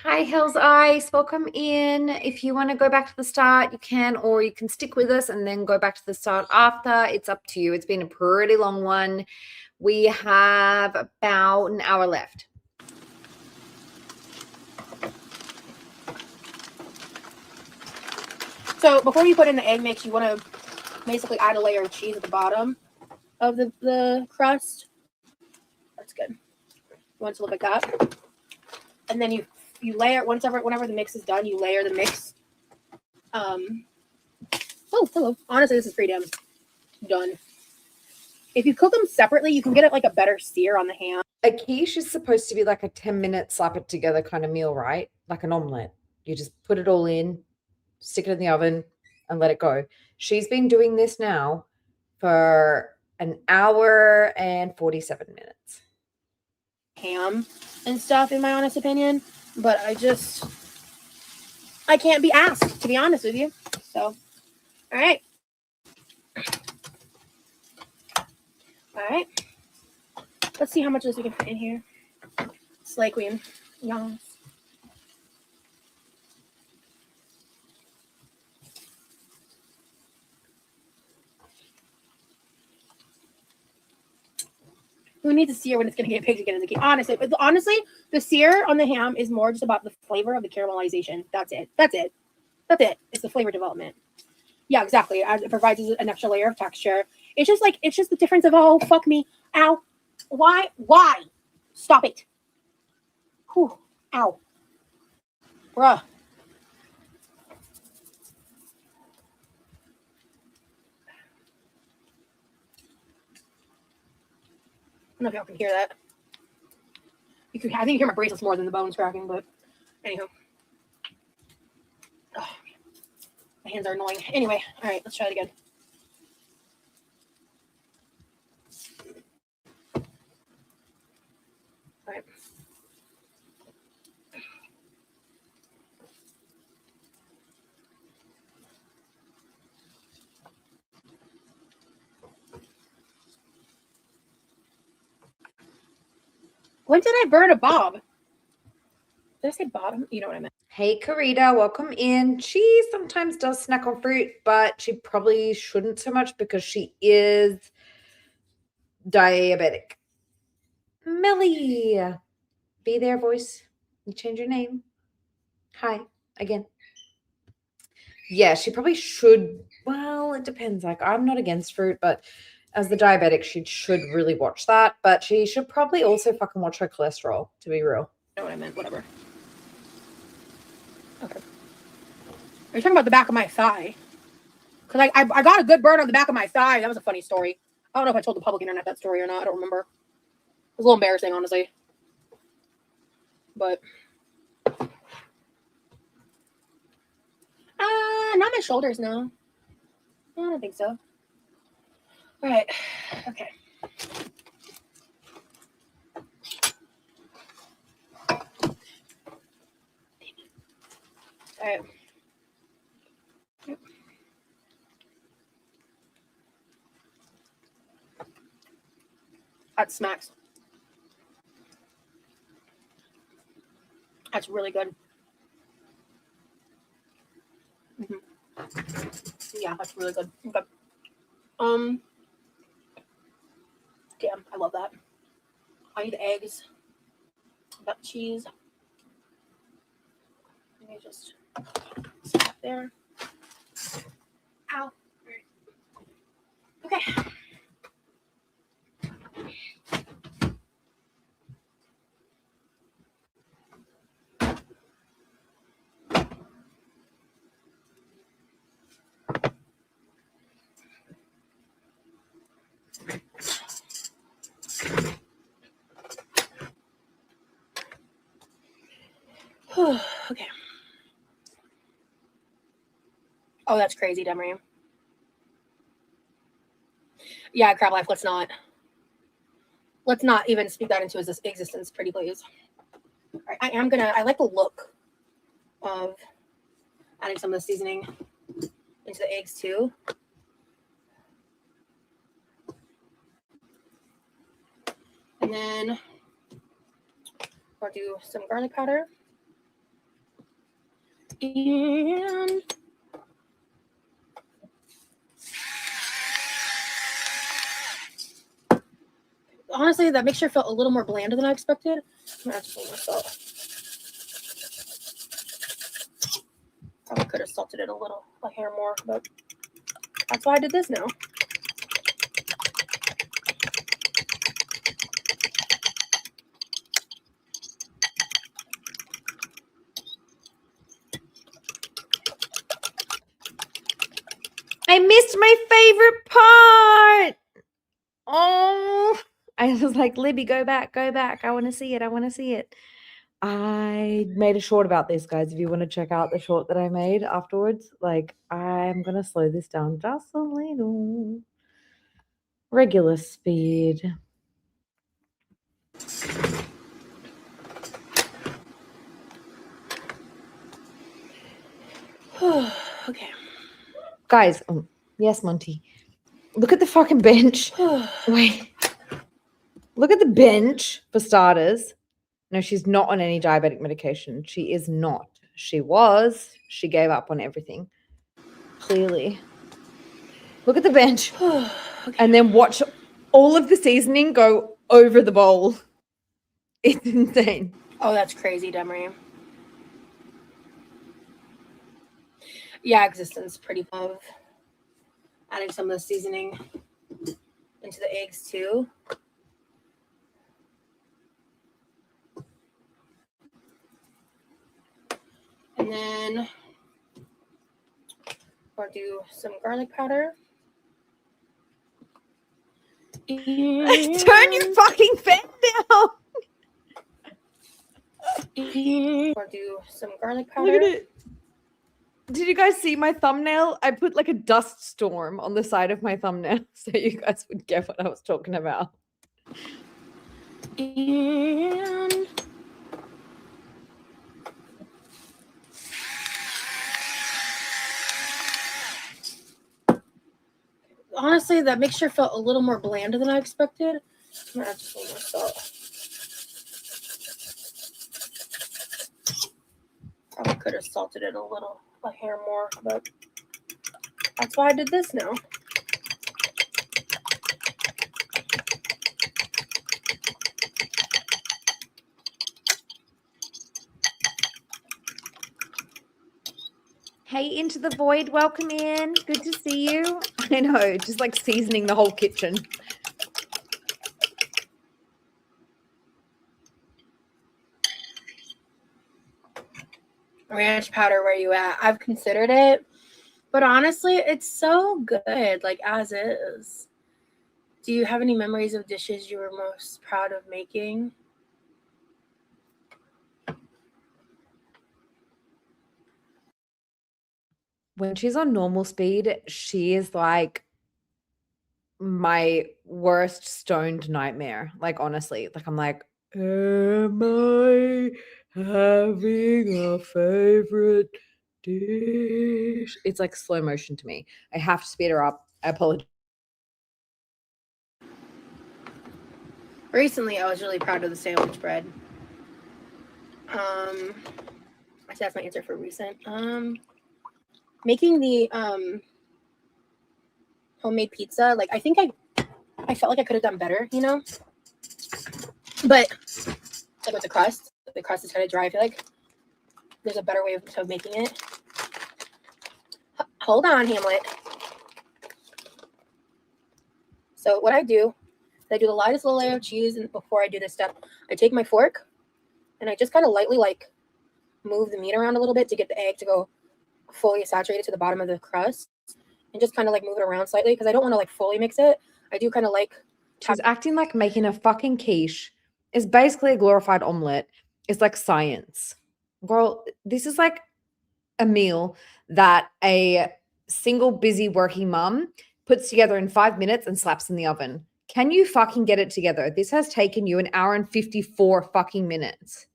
Hi, Hell's Ice. Welcome in. If you want to go back to the start, you can, or you can stick with us and then go back to the start after. It's up to you. It's been a pretty long one. We have about an hour left. So before you put in the egg mix, you want to basically add a layer of cheese at the bottom of the crust. That's good. You want it to look like that. And then you layer whenever the mix is done, you layer the mix. Oh, hello. Honestly, this is pretty damn done. If you cook them separately, you can get it like a better sear on the ham. A quiche is supposed to be like a 10-minute slap it together kind of meal, right? Like an omelet. You just put it all in, stick it in the oven, and let it go. She's been doing this now for an hour and 47 minutes. Ham and stuff, in my honest opinion. But I can't be asked, to be honest with you. So, all right. All right. Let's see how much of this we can fit in here. Slay Queen. Yes. We need to sear when it's going to get baked again in the cake. Honestly, the sear on the ham is more just about the flavor of the caramelization. That's it. It's the flavor development. Yeah, exactly. It provides an extra layer of texture. It's just the difference of, oh, fuck me. Ow. Why? Stop it. Whew. Ow. Bruh. I don't know if y'all can hear that. I think you hear my bracelets more than the bones cracking, but anyhow. Oh, my hands are annoying. Anyway, all right, let's try it again. All right. When did I burn a bob? Did I say bottom? You know what I meant. Hey, Karita, welcome in. She sometimes does snack on fruit, but she probably shouldn't so much because she is diabetic. Millie, be there, voice. You change your name. Hi, again. Yeah, she probably should. Well, it depends. Like, I'm not against fruit, but as the diabetic, she should really watch that. But she should probably also fucking watch her cholesterol, to be real. You know what I meant. Whatever. Okay. Are you talking about the back of my thigh? Because I got a good burn on the back of my thigh. That was a funny story. I don't know if I told the public internet that story or not. I don't remember. It was a little embarrassing, honestly. But not my shoulders, no. I don't think so. All right. Okay. All right. That smacks. That's really good. Yeah, that's really good. Okay. Damn, I love that. I need eggs. Got cheese. Let me just stop there. Ow. Okay. Okay. Oh, that's crazy, Demery. Yeah, crab life. Let's not even speak that into existence, pretty please. All right, I like the look of adding some of the seasoning into the eggs too. And then I'll do some garlic powder. And honestly, that mixture felt a little more bland than I expected. I'm gonna add some more salt. Probably could have salted it a hair more, but that's why I did this now. I missed my favorite part. Oh, I was like, Libby, go back. I want to see it. I made a short about this, guys. If you want to check out the short that I made afterwards, like, I'm going to slow this down just a little. Regular speed. Okay. Guys, yes, Monty. Look at the fucking bench. Wait. Look at the bench, for starters. No, she's not on any diabetic medication. She is not. She was. She gave up on everything. Clearly. Look at the bench. And then watch all of the seasoning go over the bowl. It's insane. Oh, that's crazy, Demery. Yeah, existence pretty of adding some of the seasoning into the eggs too. And then I'll do some garlic powder. Turn your fucking fan down. Or do some garlic powder. Look at it. Did you guys see my thumbnail? I put like a dust storm on the side of my thumbnail so you guys would get what I was talking about. And honestly, that mixture felt a little more bland than I expected. I'm gonna add just a little more salt. Probably could have salted it a hair more, but that's why I did this now. Hey, Into the Void, welcome in. Good to see you. I know, just like seasoning the whole kitchen. Ranch powder, where you at? I've considered it, but honestly, it's so good, like as is. Do you have any memories of dishes you were most proud of making? When she's on normal speed, she is like my worst stoned nightmare. Like, honestly, like I'm like, am I having a favorite dish? It's like slow motion to me. I have to speed her up. I apologize. Recently, I was really proud of the sandwich bread. I said that's my answer for recent. Making the homemade pizza, like I think I felt like I could have done better, you know. But like with the crust is kind of dry. I feel like there's a better way of making it. Hold on, Hamlet. So what I do the lightest little layer of cheese, and before I do this step, I take my fork and I just kind of lightly like move the meat around a little bit to get the egg to go fully saturated to the bottom of the crust, and just kind of like move it around slightly because I don't want to like fully mix it. I do kind of like. She's acting like making a fucking quiche is basically a glorified omelet. It's like science. Girl, this is like a meal that a single busy working mum puts together in 5 minutes and slaps in the oven. Can you fucking get it together? This has taken you 1 hour and 54 fucking minutes.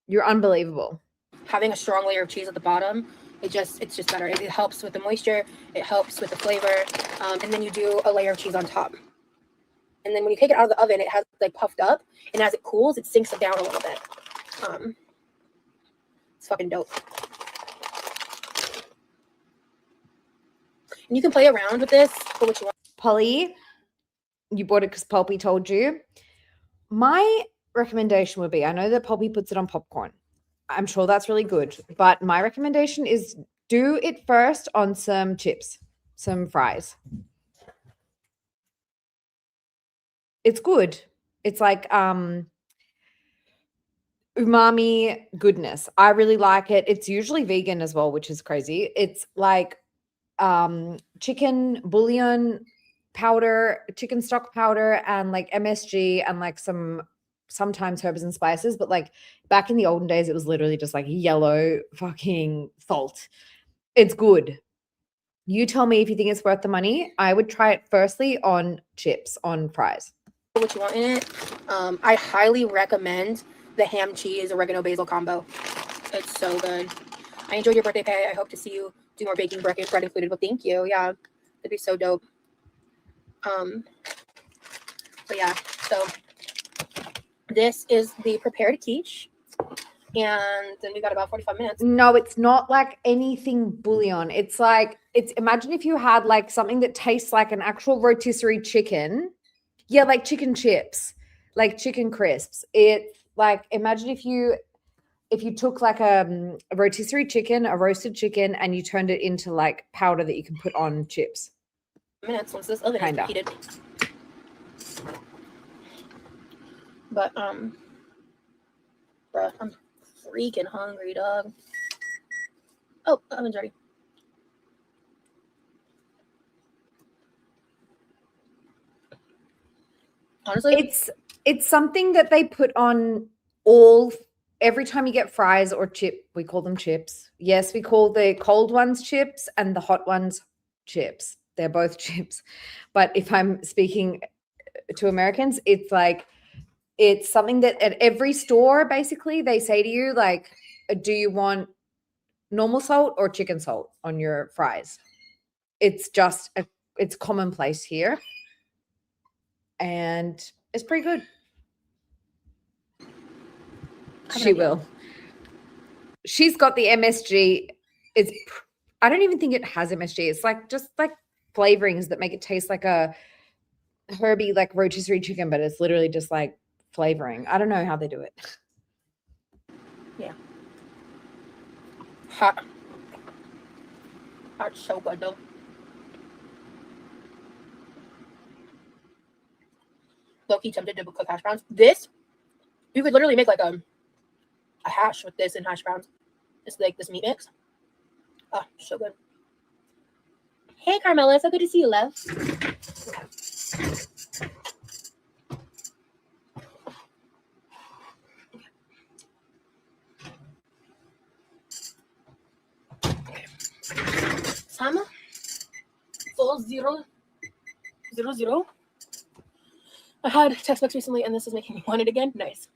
You're unbelievable. Having a strong layer of cheese at the bottom, it's just better. It helps with the moisture. It helps with the flavor. And then you do a layer of cheese on top. And then when you take it out of the oven, it has like puffed up. And as it cools, it sinks it down a little bit. It's fucking dope. And you can play around with this for what you want. Polly, you bought it because Poppy told you. My recommendation would be, I know that Poppy puts it on popcorn. I'm sure that's really good. But my recommendation is do it first on some chips, some fries. It's good. It's like umami goodness. I really like it. It's usually vegan as well, which is crazy. It's like chicken bouillon powder, chicken stock powder, and like MSG and like sometimes herbs and spices. But like back in the olden days, it was literally just like yellow fucking salt. It's good. You tell me if you think it's worth the money. I would try it firstly on chips, on fries. What you want in it. I highly recommend the ham cheese oregano basil combo. It's so good. I enjoyed your birthday pay. I hope to see you do more baking, bread included. Well, thank you. Yeah, it'd be so dope. But yeah, so This is the prepared quiche. And then we got about 45 minutes. No, it's not like anything bouillon. It's like, imagine if you had like something that tastes like an actual rotisserie chicken. Yeah, like chicken chips, like chicken crisps. It's like, imagine if you took like a rotisserie chicken, a roasted chicken, and you turned it into like powder that you can put on chips. Minutes once this oven Kinda. is heated. But bruh, I'm freaking hungry, dog. Oh, oven's ready. Honestly, It's something that they put on every time you get fries or chip. We call them chips. Yes, we call the cold ones chips and the hot ones chips. They're both chips. But if I'm speaking to Americans, it's like, it's something that at every store, basically, they say to you, like, do you want normal salt or chicken salt on your fries? It's just, it's commonplace here. And it's pretty good. She will. She's got the MSG. I don't even think it has MSG. It's like just like flavorings that make it taste like a herby, like rotisserie chicken, but it's literally just like flavoring. I don't know how they do it. yeah. Hot. Hot's so good though. Low-key tempted to cook hash browns. This, you could literally make like a hash with this and hash browns. It's like this meat mix. Oh, so good. Hey, Carmela, so good to see you, love. Time full 000. I had textbooks recently, and this is making me want it again. Nice.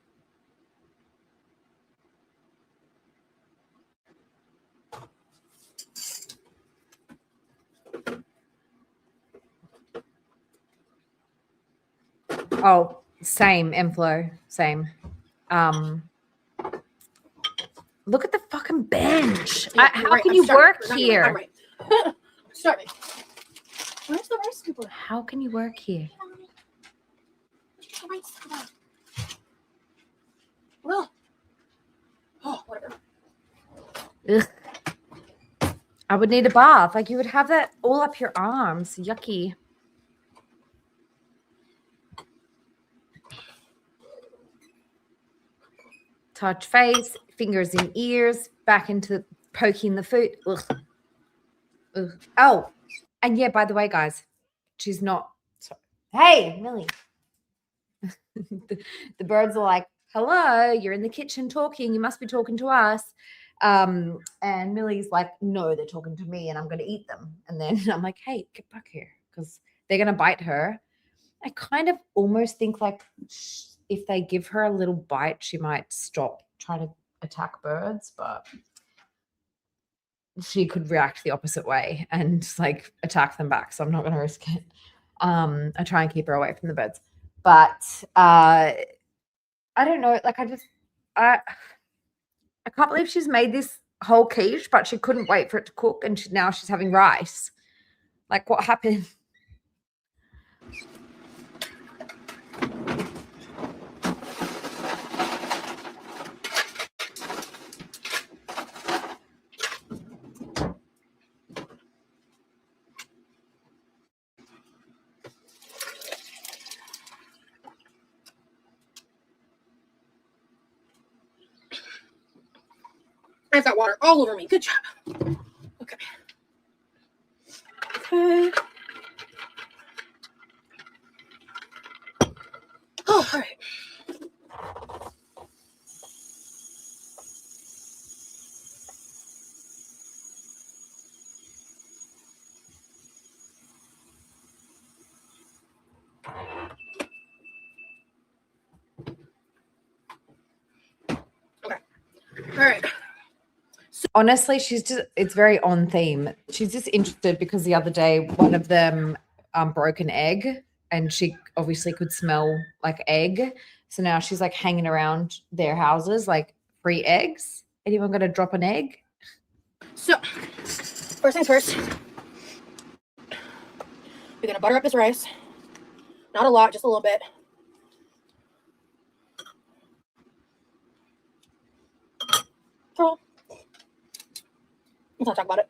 Oh, same, Enflo, same. Look at the fucking bench. Yeah, How right. can I'm you starting. work I'm here? right. Starting. Where's the rice scooper? How can you work here? The rice scooper. Well. Oh, whatever. Ugh. I would need a bath. Like you would have that all up your arms. Yucky. Touch face, fingers in ears, back into poking the food. Ugh. Ugh. Oh, and yeah, by the way, guys, she's not. Sorry. Hey, Millie. the birds are like, hello, you're in the kitchen talking. You must be talking to us. And Millie's like, no, they're talking to me and I'm going to eat them. And then I'm like, hey, get back here because they're going to bite her. I kind of almost think like if they give her a little bite, she might stop trying to attack birds, but she could react the opposite way and like attack them back. So I'm not going to risk it. I try and keep her away from the birds. But I don't know. Like I can't believe she's made this whole quiche, but she couldn't wait for it to cook, and now she's having rice. Like, what happened? I've got water all over me. Good job. Okay. Okay. Oh, all right. Okay. All right. Honestly, it's very on theme. She's just interested because the other day one of them broke an egg and she obviously could smell like egg. So now she's like hanging around their houses, like free eggs. Anyone gonna drop an egg? So, first things first, we're gonna butter up this rice. Not a lot, just a little bit. Girl, let's not talk about it.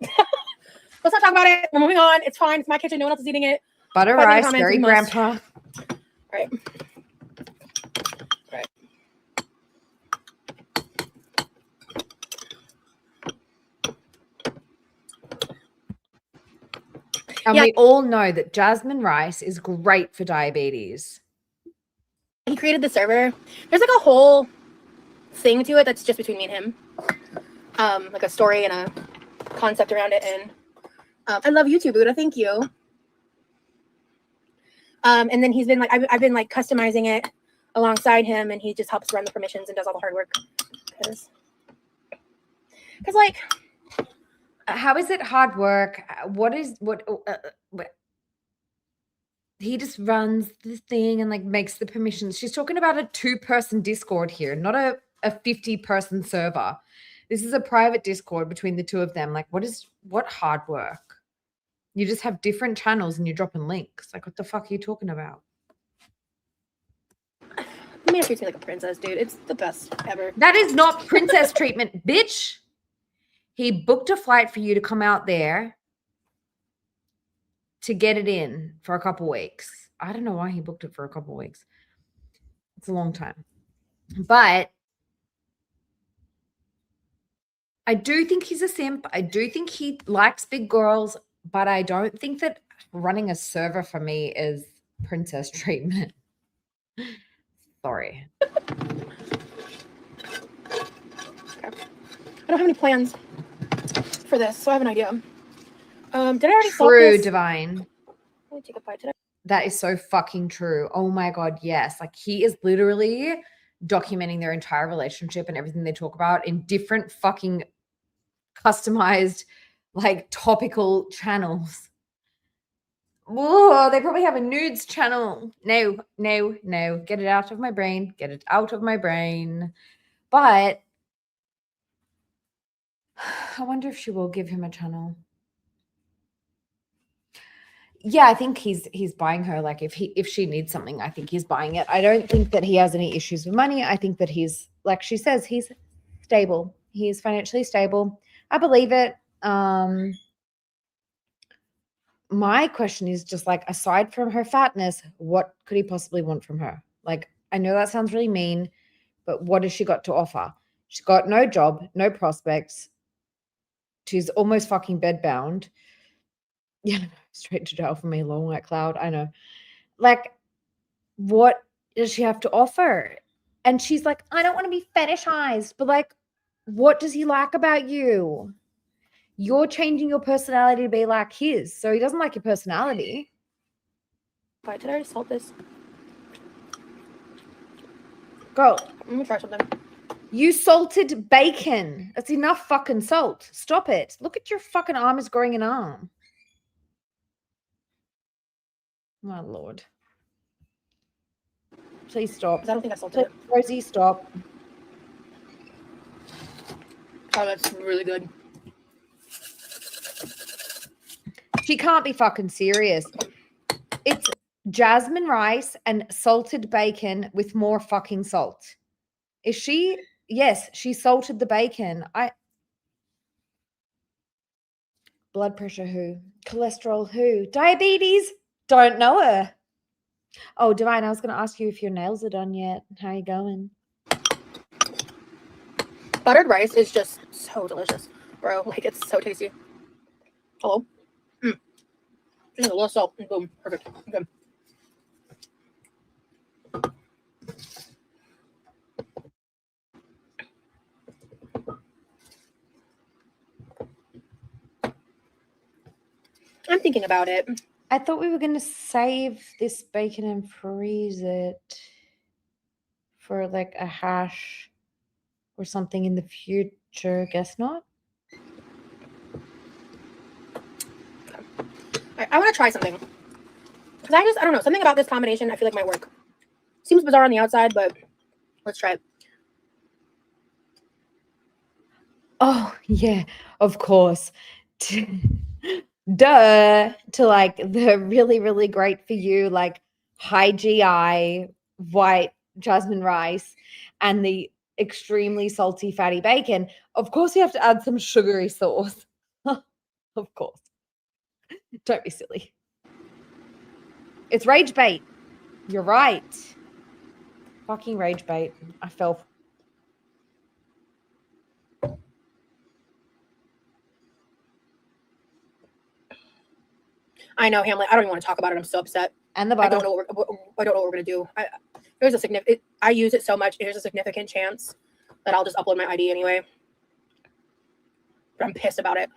Let's not talk about it. We're moving on. It's fine. It's my kitchen. No one else is eating it. Butter Put it in the rice, comments very if you must. grandpa. All right. Right. And Yeah. we all know that jasmine rice is great for diabetes. He created the server. There's like a whole thing to it that's just between me and him. Like a story and a concept around it. And I love you too, Buddha. Thank you. And then he's been like, I've been like customizing it alongside him, and he just helps run the permissions and does all the hard work. Because like, How is it hard work? What he just runs this thing and like makes the permissions. She's talking about a 2-person Discord here, not a 50-person server. This is a private Discord between the two of them. Like, what hard work? You just have different channels and you're dropping links. Like, what the fuck are you talking about? the man treats me like a princess, dude. It's the best ever. That is not princess treatment, bitch. He booked a flight for you to come out there to get it in for a couple weeks. I don't know why he booked it for a couple weeks. It's a long time. But I do think he's a simp. I do think he likes big girls, but I don't think that running a server for me is princess treatment. Sorry. I don't have any plans for this, so I have an idea. Did I already salt True, this? Divine. Let me take a bite today. That is so fucking true. Oh my God, yes. Like, he is literally documenting their entire relationship and everything they talk about in different fucking customized, like, topical channels. Oh, they probably have a nudes channel. No. Get it out of my brain. Get it out of my brain. But I wonder if she will give him a channel. Yeah, I think he's buying her. Like, if she needs something, I think he's buying it. I don't think that he has any issues with money. I think that he's, like she says, he's stable. He is financially stable. I believe it. My question is just like, aside from her fatness, what could he possibly want from her? Like, I know that sounds really mean, but what has she got to offer? She's got no job, no prospects. She's almost fucking bedbound. Yeah, straight to jail for me, long white cloud. I know. Like, what does she have to offer? And she's like, I don't want to be fetishized, but like, what does he like about you? You're changing your personality to be like his, so he doesn't like your personality. Bite. Did I already salt this? Go. Let me try something. You salted bacon. That's enough fucking salt. Stop it. Look at your fucking arm is growing an arm. My Lord. Please stop. 'Cause I don't think I salted Please, it. Rosie, stop. Oh, that's really good. She can't be fucking serious. It's jasmine rice and salted bacon with more fucking salt. Is she? Yes, she salted the bacon. Blood pressure who? Cholesterol who? Diabetes? Don't know her. Oh, Divine, I was going to ask you if your nails are done yet. How are you going? Buttered rice is just so delicious, bro. Like, it's so tasty. Hello? Just a little salt and boom. Perfect. Okay. I'm thinking about it. I thought we were going to save this bacon and freeze it for like a hash or something in the future. Guess not. I want to try something. Because I don't know. Something about this combination I feel like might work. Seems bizarre on the outside, but Let's try it. Oh, yeah, of course. Duh, to like the really, really great for you, like high GI white jasmine rice and the extremely salty fatty bacon. Of course, you have to add some sugary sauce. Of course. Don't be silly. It's rage bait. You're right. Fucking rage bait. I fell. I know, Hamlet. I don't even want to talk about it. I'm so upset. And the I butter. don't know what we're gonna do. There's a significant. I use it so much. There's a significant chance that I'll just upload my ID anyway. But I'm pissed about it.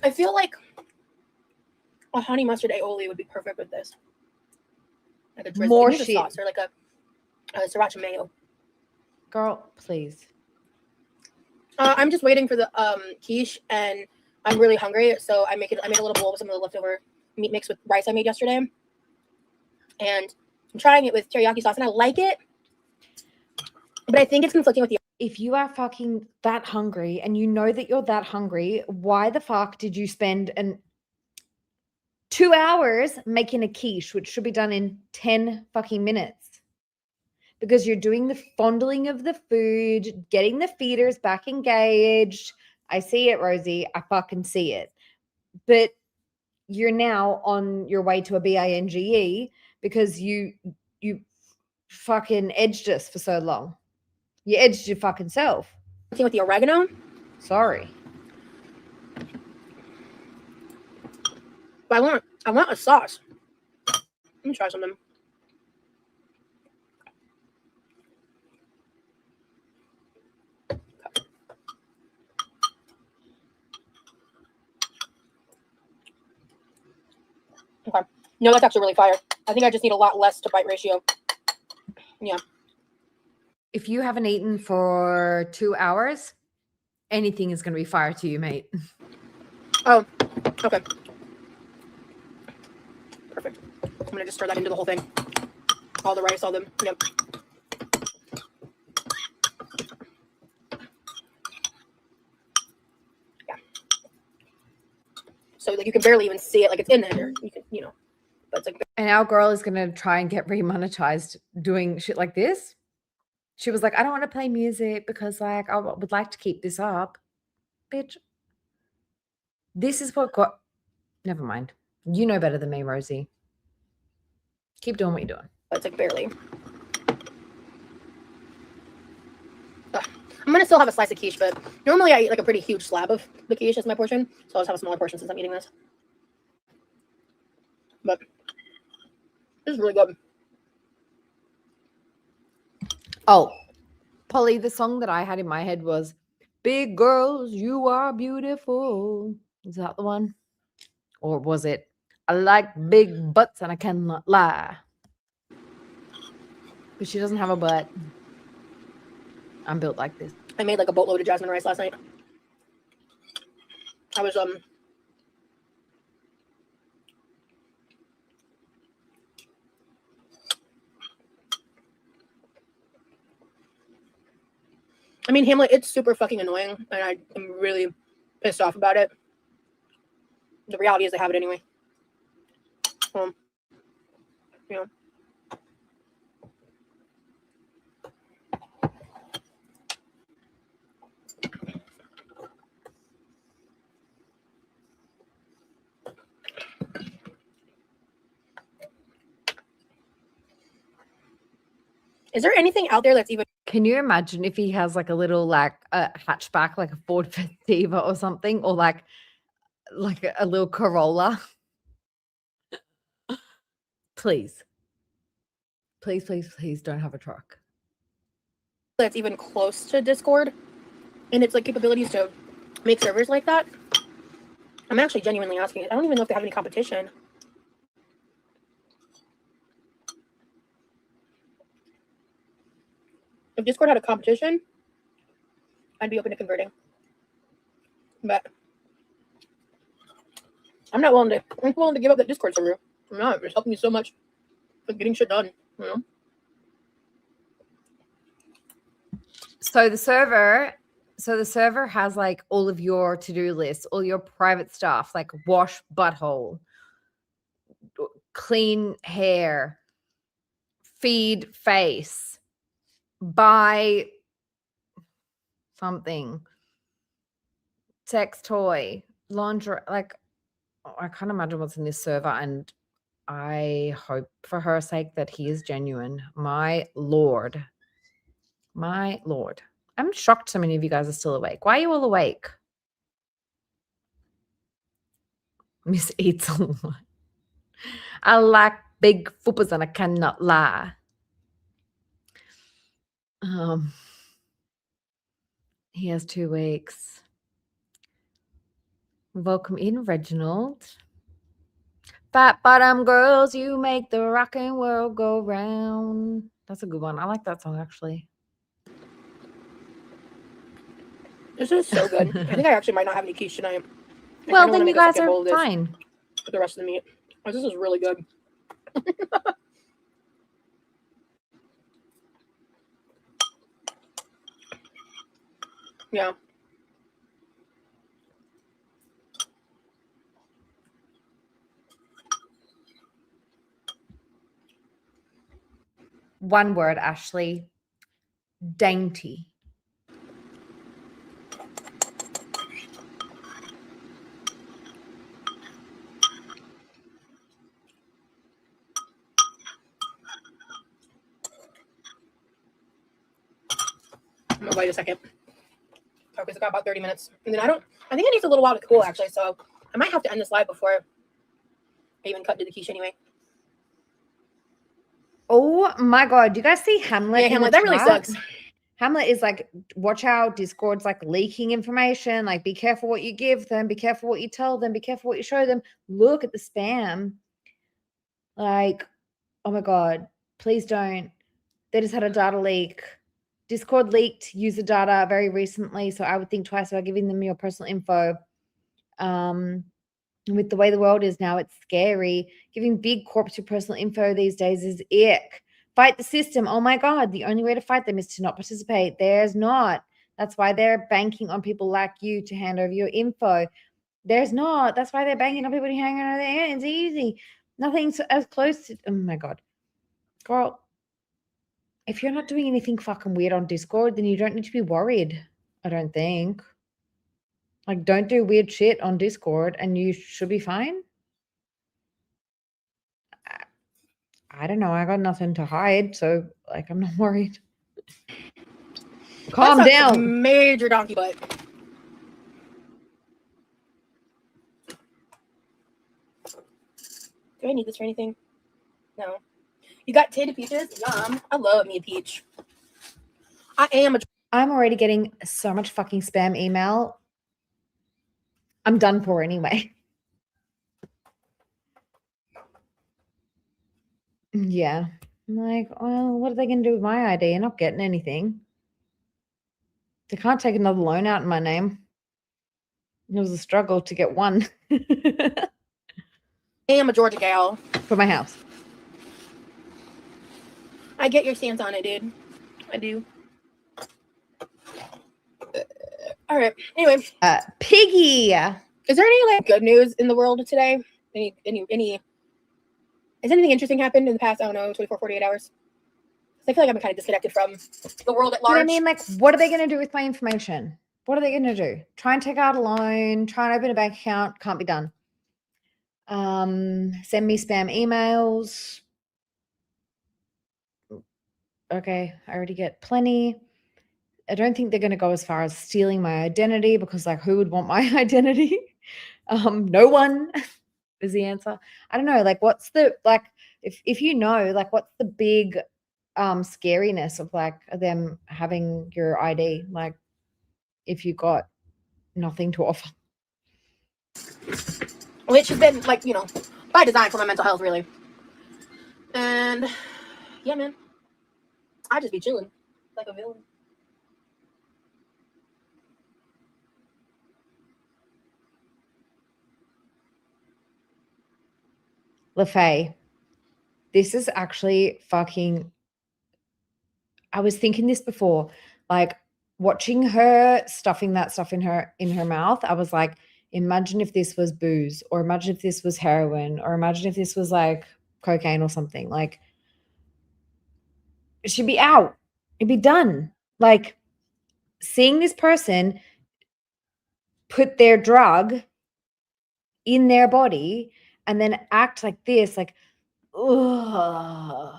I feel like a honey mustard aioli would be perfect with this. Like a drizzle. More It needs a shit. sauce or like a sriracha mayo. Girl, please. I'm just waiting for the quiche, and I'm really hungry, so I made a little bowl with some of the leftover meat mix with rice I made yesterday, and I'm trying it with teriyaki sauce, and I like it, but I think it's conflicting with the. If you are fucking that hungry and you know that you're that hungry, why the fuck did you spend 2 hours making a quiche, which should be done in 10 fucking minutes? Because you're doing the fondling of the food, getting the feeders back engaged. I see it, Rosie. I fucking see it. But you're now on your way to a BINGE because you fucking edged us for so long. You edged your fucking self. With the oregano. Sorry. But I want a sauce. Let me try something. Okay. No, that's actually really fire. I think I just need a lot less to bite ratio. Yeah. If you haven't eaten for 2 hours, anything is going to be fire to you, mate. Oh, okay. Perfect. I'm going to just stir that into the whole thing. All the rice, all them. Yep. Yeah. So like you can barely even see it. Like it's in there. You can, but it's like. And our girl is going to try and get remonetized doing shit like this. She was like, I don't want to play music because like I would like to keep this up. Bitch. This is what got. Never mind. You know better than me, Rosie. Keep doing what you're doing. But it's like barely. Ugh. I'm going to still have a slice of quiche, but normally I eat like a pretty huge slab of the quiche as my portion. So I'll just have a smaller portion since I'm eating this. But this is really good. Oh, Polly, the song that I had in my head was Big Girls, You Are Beautiful. Is that the one? Or was it I like big butts and I cannot lie? But she doesn't have a butt. I'm built like this. I made like a boatload of jasmine rice last night. I was I mean, Hamlet, it's super fucking annoying, and I am really pissed off about it. The reality is they have it anyway. You know. Is there anything out there that's even? Can you imagine if he has like a little like a hatchback, like a Ford Festiva or something, or like a little Corolla? Please. Please, please, please don't have a truck. That's even close to Discord and its like capabilities to make servers like that? I'm actually genuinely asking it. I don't even know if they have any competition. If Discord had a competition, I'd be open to converting. But I'm not willing to give up that Discord server. I'm not. It's helping me so much with getting shit done. You know? So the server has like all of your to-do lists, all your private stuff, like wash butthole, clean hair, feed face, buy something, sex toy, laundry. Like, I can't imagine what's in this server, and I hope for her sake that he is genuine. My lord. My lord. I'm shocked so many of you guys are still awake. Why are you all awake? Miss eats a lot. I like big fupas and I cannot lie. He has 2 weeks. Welcome in, Reginald. Fat bottom girls, you make the rockin' world go round. That's a good one. I like that song, actually. This is so good. I think I actually might not have any quiche tonight. Well, then you guys are fine. With the rest of the meat. Oh, this is really good. Yeah. One word, Ashley. Dainty. I'm gonna wait a second. Okay, so I got about 30 minutes. And then I think it needs a little while to cool actually, so I might have to end this live before I even cut to the quiche anyway. Oh my god, do you guys see Hamlet? Yeah, Hamlet, that really sucks. Hamlet is like, watch out, Discord's like leaking information, like be careful what you give them, be careful what you tell them, be careful what you show them. Look at the spam. Like, oh my god, please don't. They just had a data leak. Discord leaked user data very recently, so I would think twice about giving them your personal info. With the way the world is now, it's scary. Giving big corps your personal info these days is ick. Fight the system. Oh my god, the only way to fight them is to not participate. There's not. That's why they're banking on people like you to hand over your info. There's not. That's why they're banking on people to hang on their hands. It's easy. Nothing's as close to. Oh my god, girl. If you're not doing anything fucking weird on Discord, then you don't need to be worried. I don't think. Like, don't do weird shit on Discord and you should be fine. I don't know. I got nothing to hide, so, like, I'm not worried. Calm down. Major donkey butt. Do I need this for anything? No. You got tater peaches? Yum. I love me a peach. I'm already getting so much fucking spam email. I'm done for anyway. Yeah. I'm like, well, what are they going to do with my ID? You're not getting anything. They can't take another loan out in my name. It was a struggle to get one. I am a Georgia gal. For my house. I get your stance on it, dude. I do. All right. Anyway. Piggy. Is there any like good news in the world today? Any has anything interesting happened in the past, I don't know, 24, 48 hours? I feel like I'm kind of disconnected from the world at large. But I mean, like, what are they going to do with my information? What are they going to do? Try and take out a loan, try and open a bank account, can't be done. Send me spam emails. Okay, I already get plenty. I don't think they're going to go as far as stealing my identity because, like, who would want my identity? No one is the answer. I don't know. Like, what's the, like, if you know, like, what's the big scariness of, like, them having your ID? Like, if you got nothing to offer. Which has been, like, you know, by design for my mental health, really. And, yeah, man. I just be chilling. like a villain. LaFay, this is actually fucking. I was thinking this before, like watching her stuffing that stuff in her mouth. I was like, imagine if this was booze, or imagine if this was heroin, or imagine if this was like cocaine or something. Like, she'd be out. It'd be done. Like, seeing this person put their drug in their body and then act like this, like, ugh,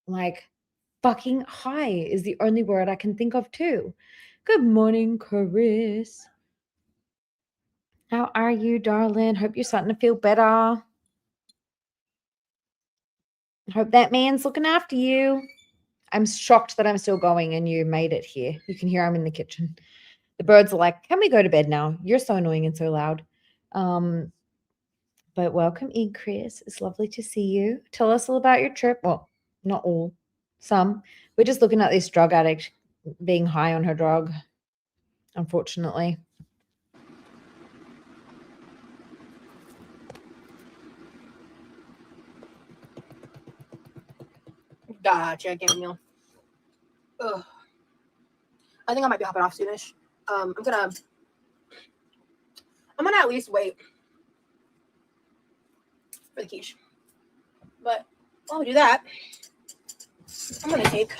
like fucking high is the only word I can think of too. Good morning, Chris. How are you, darling? Hope you're starting to feel better. Hope that man's looking after you. I'm shocked that I'm still going and you made it here. You can hear I'm in the kitchen. The birds are like, can we go to bed now? You're so annoying and so loud. But welcome in, Chris. It's lovely to see you. Tell us all about your trip. Well, not all, some. We're just looking at this drug addict being high on her drug, unfortunately. Gotcha, Daniel. Ugh. I think I might be hopping off soonish. I'm gonna at least wait for the quiche. But while we do that, I'm gonna take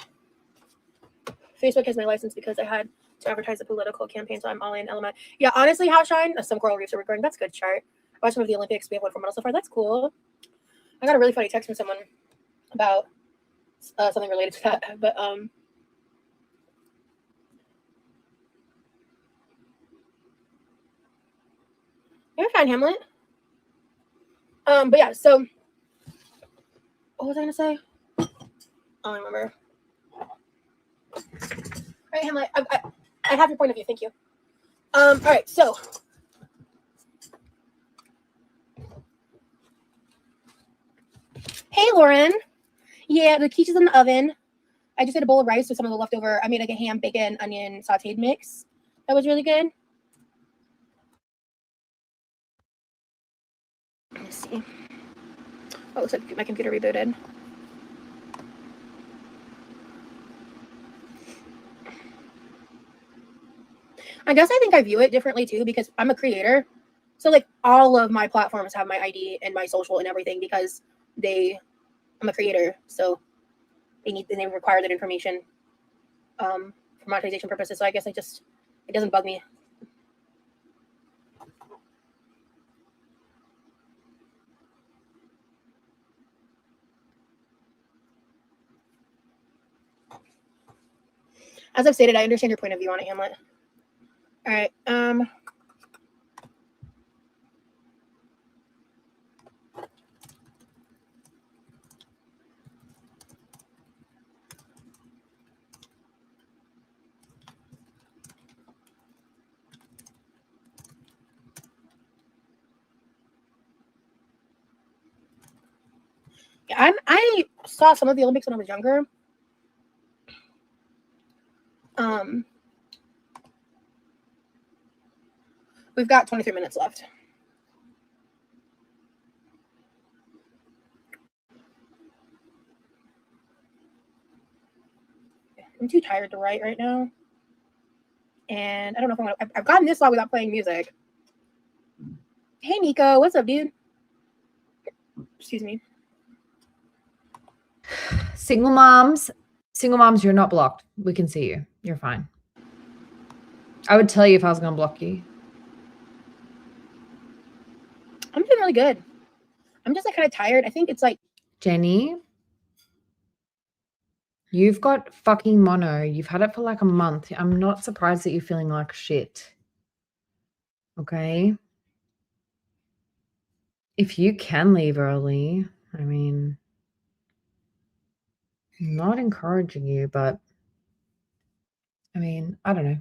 Facebook as my license because I had to advertise a political campaign, so I'm all in Element. Yeah, honestly, How Shine, some coral reefs are recording. That's a good chart. I watched some of the Olympics. We have one for medal so far. That's cool. I got a really funny text from someone about something related to that. But you're fine, Hamlet. But yeah, so what was I gonna say? I don't remember. All right, Hamlet. I have your point of view. Thank you. All right, so hey, Lauren. Yeah, the quiche is in the oven. I just made a bowl of rice with some of the leftover. I made like a ham, bacon, onion, sauteed mix. That was really good. Let's see. Oh, it looks like my computer rebooted. I guess I think I view it differently too because I'm a creator. So like all of my platforms have my ID and my social and everything because I'm a creator. So they require that information for monetization purposes. So I guess it doesn't bug me. As I've stated, I understand your point of view on it, Hamlet. All right. Yeah, I saw some of the Olympics when I was younger. We've got 23 minutes left. I'm too tired to write right now. And I don't know if I'm gonna. I've gotten this long without playing music. Hey, Nico. What's up, dude? Excuse me. Single moms, you're not blocked. We can see you. You're fine. I would tell you if I was going to block you. I'm doing really good. I'm just like kind of tired. I think it's like Jenny, you've got fucking mono. You've had it for like a month. I'm not surprised that you're feeling like shit. Okay? If you can leave early, I mean, I'm not encouraging you, but I mean, I don't know.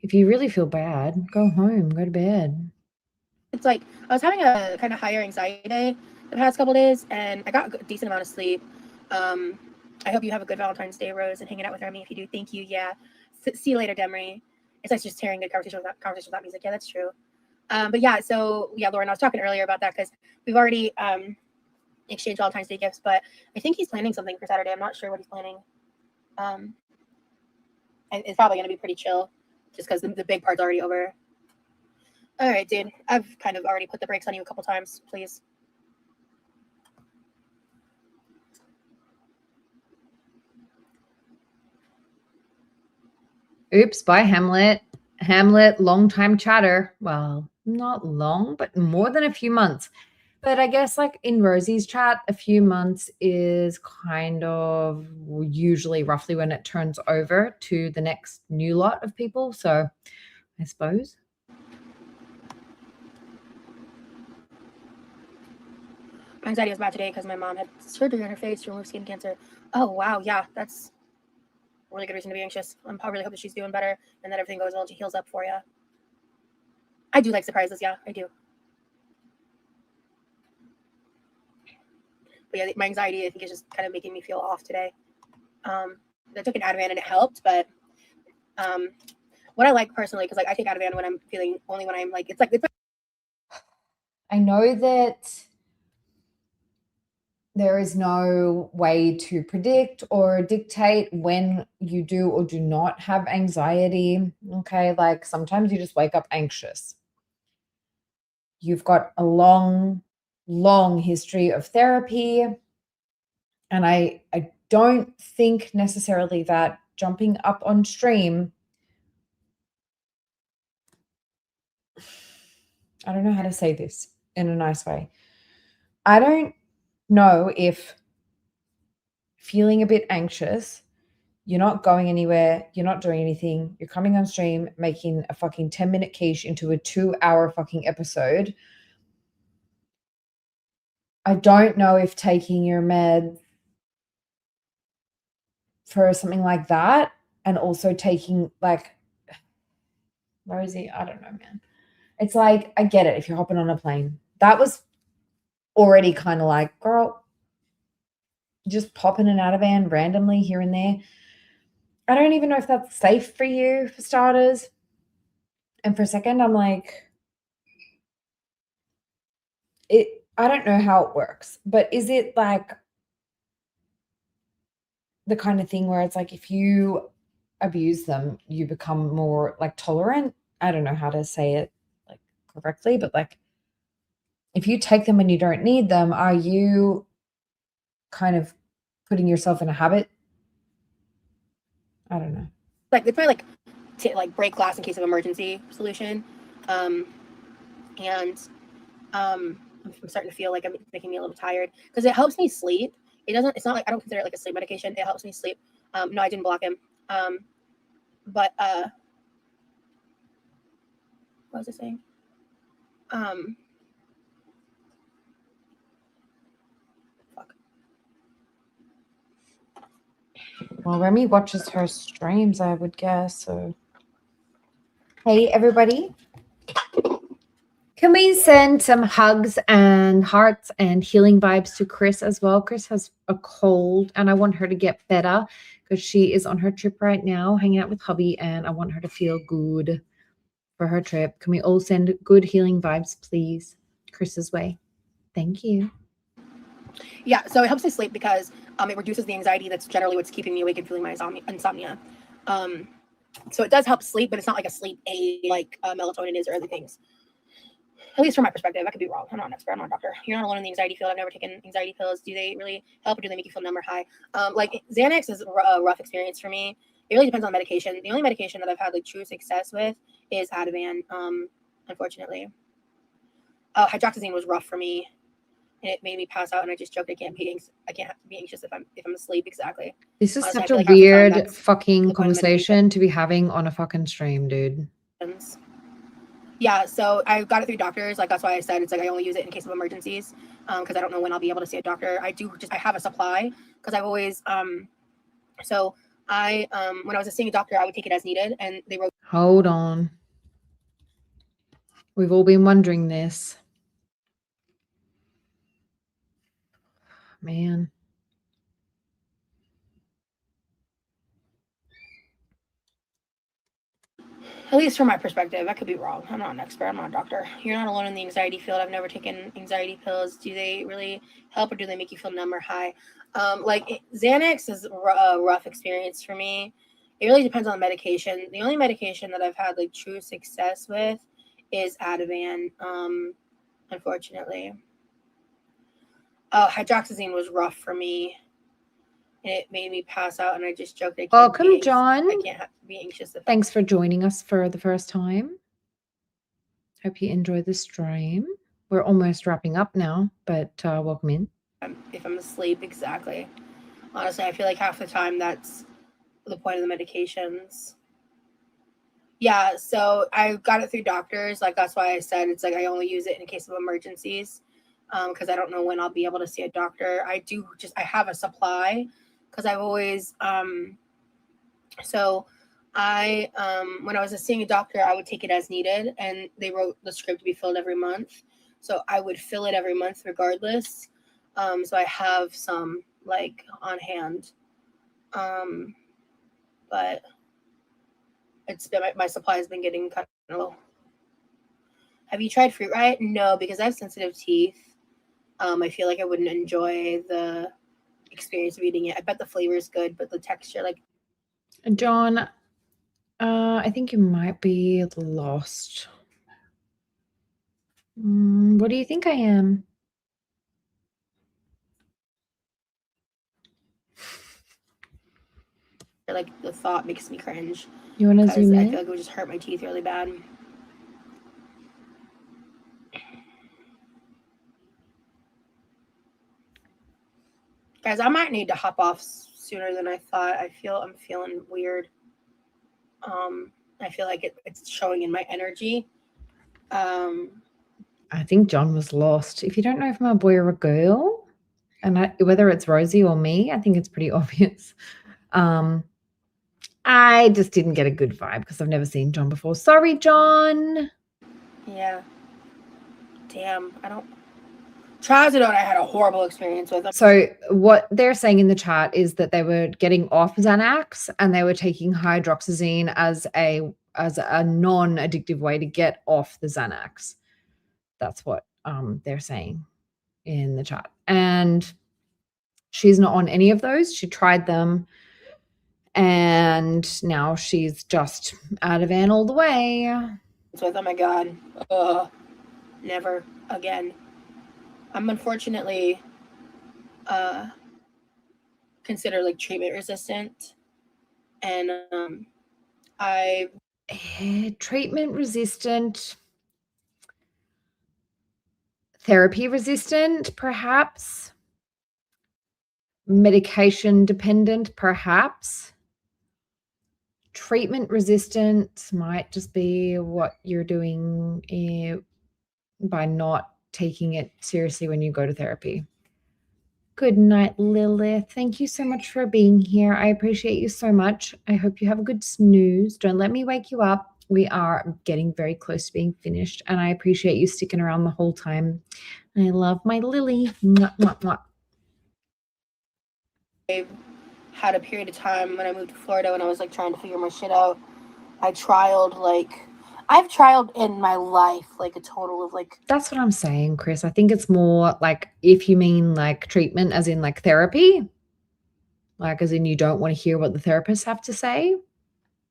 If you really feel bad, go home, go to bed. it's like I was having a kind of higher anxiety day the past couple days, and I got a decent amount of sleep. I hope you have a good Valentine's Day, Rose, and hanging out with Remy. If you do, thank you. Yeah. See you later, Demery. It's like just hearing good conversation without music. Yeah, that's true. But yeah, so yeah, Lauren, I was talking earlier about that because we've already exchanged Valentine's Day gifts, but I think he's planning something for Saturday. I'm not sure what he's planning. And it's probably going to be pretty chill just because the big part's already over. All right, dude. I've kind of already put the brakes on you a couple times. Please. Oops, bye, Hamlet. Hamlet, long time chatter. Well, not long, but more than a few months. But I guess like in Rosie's chat, a few months is kind of usually roughly when it turns over to the next new lot of people. So I suppose. My anxiety was bad today because my mom had surgery on her face to remove skin cancer. Oh, wow. Yeah, that's a really good reason to be anxious. I really hope that she's doing better and that everything goes well and she heals up for you. I do like surprises. Yeah, I do. But yeah, my anxiety, I think, is just kind of making me feel off today. I took an Ativan and it helped, but what I like personally, because like I take Ativan when I'm feeling, only when I'm like, it's like I know that there is no way to predict or dictate when you do or do not have anxiety. Okay. Like sometimes you just wake up anxious. You've got a long, long history of therapy. And I don't think necessarily that jumping up on stream, I don't know how to say this in a nice way. I don't know if feeling a bit anxious, you're not going anywhere, you're not doing anything, you're coming on stream, making a fucking 10-minute quiche into a 2-hour fucking episode. I don't know if taking your meds for something like that and also taking like, Rosie, I don't know, man. It's like, I get it if you're hopping on a plane. That was already kind of like, girl, just popping an Ativan randomly here and there. I don't even know if that's safe for you, for starters. And for a second, I'm like, I don't know how it works, but is it like the kind of thing where it's like if you abuse them, you become more like tolerant? I don't know how to say it like correctly, but like if you take them when you don't need them, are you kind of putting yourself in a habit? I don't know. like it's probably like break glass in case of emergency solution. And I'm starting to feel like it's making me a little tired because it helps me sleep. It's not like I don't consider it like a sleep medication. It helps me sleep. No, I didn't block him. But what was I saying? Fuck. Well, Remy watches her streams, I would guess. So, hey, everybody. Can we send some hugs and hearts and healing vibes to Chris as well? Chris has a cold and I want her to get better because she is on her trip right now, hanging out with hubby, and I want her to feel good for her trip. Can we all send good healing vibes, please, Chris's way? Thank you. Yeah, so it helps me sleep because it reduces the anxiety that's generally what's keeping me awake and feeling my insomnia. So it does help sleep, but it's not like a sleep aid like melatonin is or other things. At least from my perspective, I could be wrong. I'm not an expert. I'm not a doctor. You're not alone in the anxiety field. I've never taken anxiety pills. Do they really help, or do they make you feel numb or high? Like Xanax is a rough experience for me. It really depends on medication. The only medication that I've had like true success with is Ativan. Unfortunately, hydroxyzine was rough for me, and it made me pass out. And I just joked, I can't be anxious if I'm asleep. Exactly. This is Honestly, such I a feel like half the time weird that's fucking the point of conversation to be having on a fucking stream, dude. Yeah, so I got it through doctors. Like that's why I said it's like I only use it in case of emergencies, because I don't know when I'll be able to see a doctor. I have a supply because I've always so I when I was seeing a doctor, I would take it as needed, and they wrote. Hold on. We've all been wondering this. Man. At least from my perspective. I could be wrong. I'm not an expert. I'm not a doctor. You're not alone in the anxiety field. I've never taken anxiety pills. Do they really help, or do they make you feel numb or high? Xanax is a rough experience for me. It really depends on the medication. The only medication that I've had like true success with is Ativan. Unfortunately. Hydroxyzine was rough for me. And it made me pass out, and I just joked. Welcome, John. I can't be anxious. Thanks for joining us for the first time. Hope you enjoy the stream. We're almost wrapping up now, but welcome in. If I'm asleep, exactly. Honestly, I feel like half the time that's the point of the medications. Yeah, so I got it through doctors. Like, that's why I said it's like I only use it in case of emergencies, because I don't know when I'll be able to see a doctor. I have a supply, because I've always when I was seeing a doctor, I would take it as needed, and they wrote the script to be filled every month. So I would fill it every month regardless. So I have some like on hand. But it's been my supply has been getting kind of low. Have you tried Fruit Riot? No, because I have sensitive teeth. I feel like I wouldn't enjoy the experience of eating it. I bet the flavor is good, but the texture, like. John, I think you might be lost. What do you think I am? Like, the thought makes me cringe. You want to zoom in? I feel like it would just hurt my teeth really bad. Guys, I might need to hop off sooner than I thought. I'm feeling weird. I feel like it's showing in my energy. I think John was lost. If you don't know if I'm a boy or a girl, and whether it's Rosie or me, I think it's pretty obvious. I just didn't get a good vibe because I've never seen John before. Sorry, John. Yeah. Damn, I don't. Trazodone, I had a horrible experience with. So what they're saying in the chat is that they were getting off Xanax and they were taking hydroxyzine as a non-addictive way to get off the Xanax. That's what they're saying in the chat. And she's not on any of those. She tried them, and now she's just Ativan all the way. With, oh my God, never again. I'm unfortunately considered like treatment resistant, and treatment resistant, therapy resistant, perhaps, medication dependent, perhaps. Treatment resistant might just be what you're doing by not taking it seriously when you go to therapy. Good night, Lilith. Thank you so much for being here. I appreciate you so much. I hope you have a good snooze. Don't let me wake you up. We are getting very close to being finished, and I appreciate you sticking around the whole time. I love my Lily. Mwah, mwah, mwah. I had a period of time when I moved to Florida when I was like trying to figure my shit out. I've trialed in my life like a total of like. That's what I'm saying, Chris. I think it's more like, if you mean like treatment as in like therapy, like as in you don't want to hear what the therapists have to say.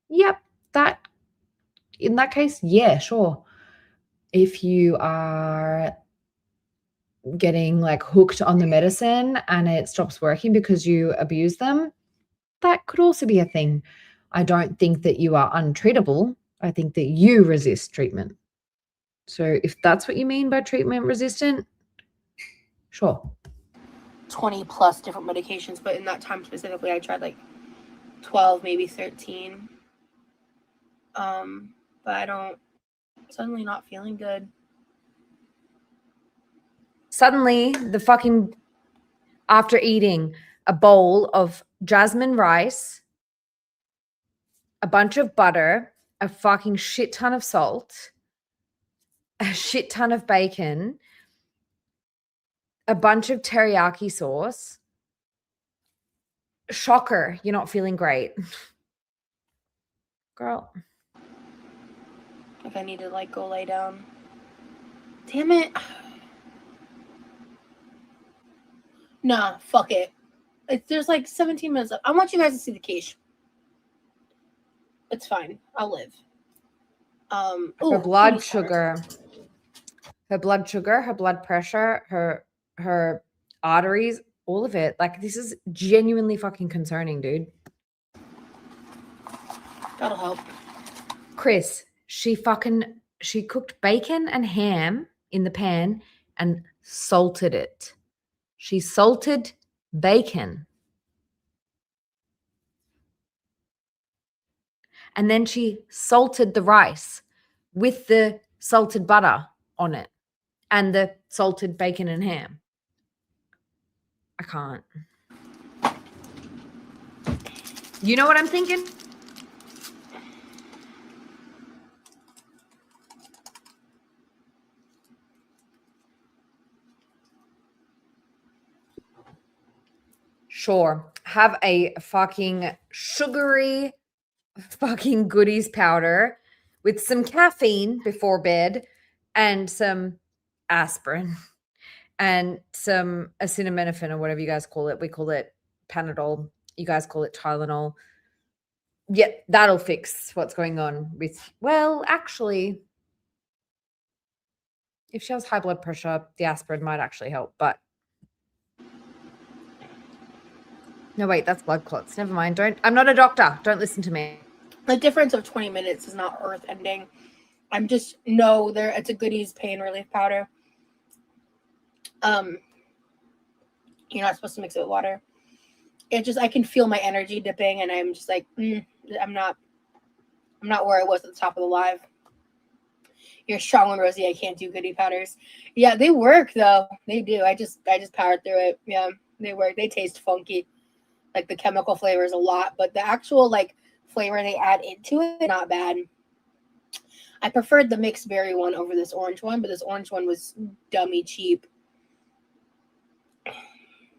Yep, in that case, yeah, sure. If you are getting like hooked on the medicine and it stops working because you abuse them, that could also be a thing. I don't think that you are untreatable. I think that you resist treatment. So if that's what you mean by treatment resistant, sure. 20 plus different medications, but in that time specifically, I tried like 12, maybe 13. But I don't, suddenly not feeling good. Suddenly, after eating a bowl of jasmine rice, a bunch of butter, a fucking shit ton of salt, a shit ton of bacon, a bunch of teriyaki sauce. Shocker, you're not feeling great. Girl. If I need to like go lay down. Damn it. Nah, fuck it. There's like 17 minutes left. I want you guys to see the quiche. It's fine. I'll live. Her blood sugar, her blood sugar, her blood pressure, her arteries, all of it. Like, this is genuinely fucking concerning, dude. That'll help. Chris, she cooked bacon and ham in the pan and salted it. She salted bacon. And then she salted the rice with the salted butter on it and the salted bacon and ham. I can't. You know what I'm thinking? Sure. Have a fucking sugary fucking goodies powder with some caffeine before bed and some aspirin and some acetaminophen or whatever you guys call it. We call it Panadol. You guys call it Tylenol. Yeah, that'll fix what's going on with, well, actually, if she has high blood pressure, the aspirin might actually help, but no, wait, that's blood clots. Never mind. I'm not a doctor. Don't listen to me. The difference of 20 minutes is not earth ending. I'm just it's a goodies pain relief powder. You're not supposed to mix it with water. I can feel my energy dipping, and I'm just like, I'm not where I was at the top of the live. You're strong one, Rosie. I can't do goodie powders. Yeah, they work though. They do. I just powered through it. Yeah, they work. They taste funky. Like the chemical flavor is a lot, but the actual like flavor they add into it, not bad. I preferred the mixed berry one over this orange one, but this orange one was dummy cheap.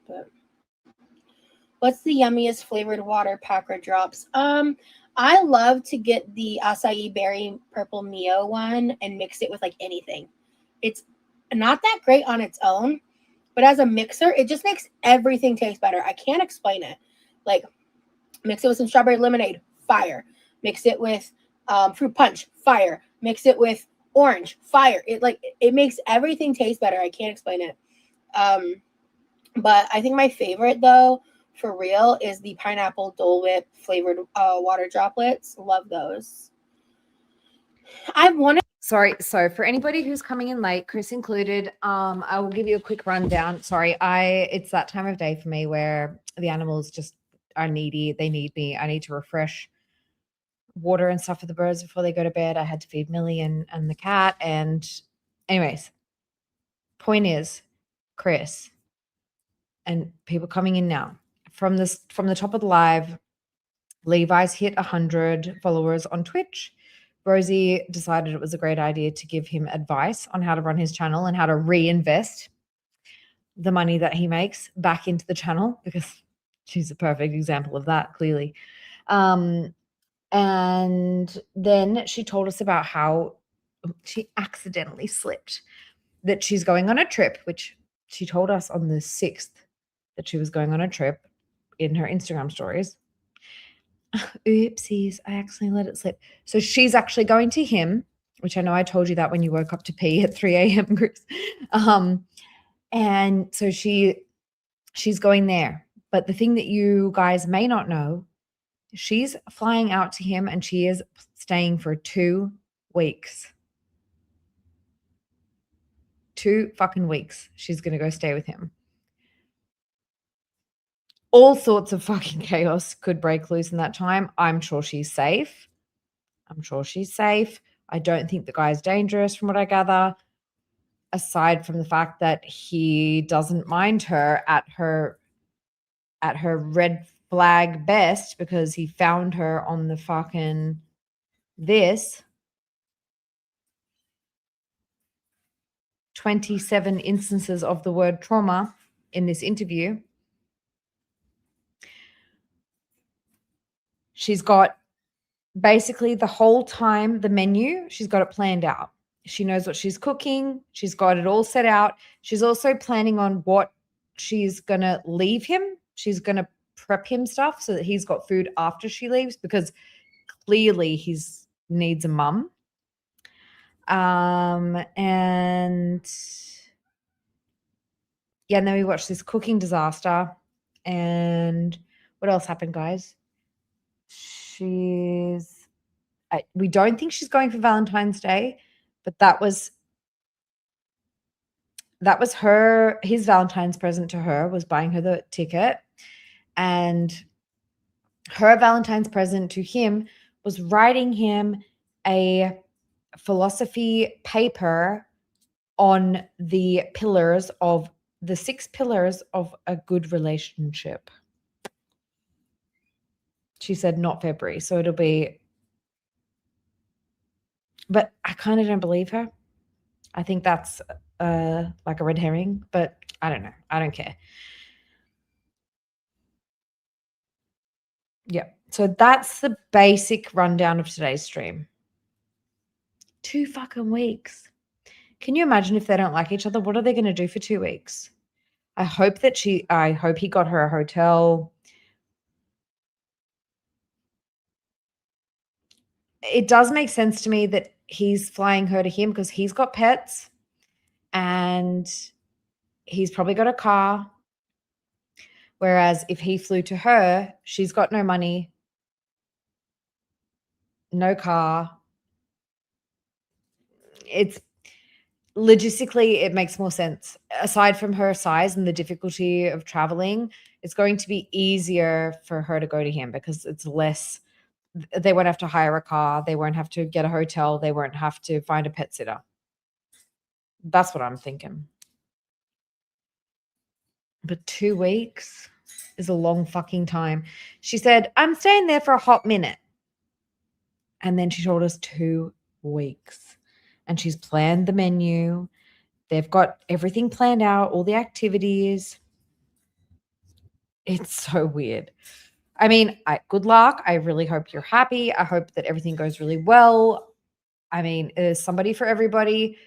But what's the yummiest flavored water pack or drops? I love to get the acai berry purple Mio one and mix it with like anything. It's not that great on its own, but as a mixer, it just makes everything taste better. I can't explain it. Like, mix it with some strawberry lemonade, fire. Mix it with fruit punch, fire. Mix it with orange, fire. It makes everything taste better. I can't explain it. But I think my favorite though, for real, is the pineapple Dole Whip flavored water droplets. Love those. I've wanted. Sorry, so for anybody who's coming in late, Chris included, I will give you a quick rundown. Sorry, it's that time of day for me where the animals just are needy. They need me. I need to refresh water and stuff for the birds before they go to bed. I had to feed Millie and the cat. And anyways, point is, Chris and people coming in now from the top of the live, Levi's hit 100 followers on Twitch. Rosie decided it was a great idea to give him advice on how to run his channel and how to reinvest the money that he makes back into the channel, because she's a perfect example of that, clearly. And then she told us about how she accidentally slipped that she's going on a trip, which she told us on the 6th that she was going on a trip in her Instagram stories. Oopsies, I accidentally let it slip. So she's actually going to him, which I know I told you that when you woke up to pee at 3 a.m., Chris. And so she's going there. But the thing that you guys may not know, she's flying out to him and she is staying for 2 weeks. 2 fucking weeks. She's going to go stay with him. All sorts of fucking chaos could break loose in that time. I'm sure she's safe. I don't think the guy's dangerous from what I gather, aside from the fact that he doesn't mind her at her red flag best, because he found her on the fucking 27 instances of the word trauma in this interview. She's got basically the whole time, the menu, she's got it planned out. She knows what she's cooking. She's got it all set out. She's also planning on what she's going to leave him. She's going to prep him stuff so that he's got food after she leaves, because clearly he's needs a mum. And yeah, and then we watched this cooking disaster. And what else happened, guys? We don't think she's going for Valentine's Day, but that was his Valentine's present to her, was buying her the ticket. And her Valentine's present to him was writing him a philosophy paper on the 6 pillars of a good relationship. She said not February, so it'll be, but I kind of don't believe her. I think that's like a red herring, but I don't know. I don't care. Yeah. So that's the basic rundown of today's stream. 2 fucking weeks. Can you imagine if they don't like each other? What are they going to do for 2 weeks? I hope he got her a hotel. It does make sense to me that he's flying her to him because he's got pets and he's probably got a car. Whereas if he flew to her, she's got no money, no car. It's logistically, it makes more sense. Aside from her size and the difficulty of traveling, it's going to be easier for her to go to him because it's less. They won't have to hire a car. They won't have to get a hotel. They won't have to find a pet sitter. That's what I'm thinking. But 2 weeks is a long fucking time. She said, I'm staying there for a hot minute. And then she told us 2 weeks. And she's planned the menu. They've got everything planned out, all the activities. It's so weird. I mean, good luck. I really hope you're happy. I hope that everything goes really well. I mean, there's somebody for everybody.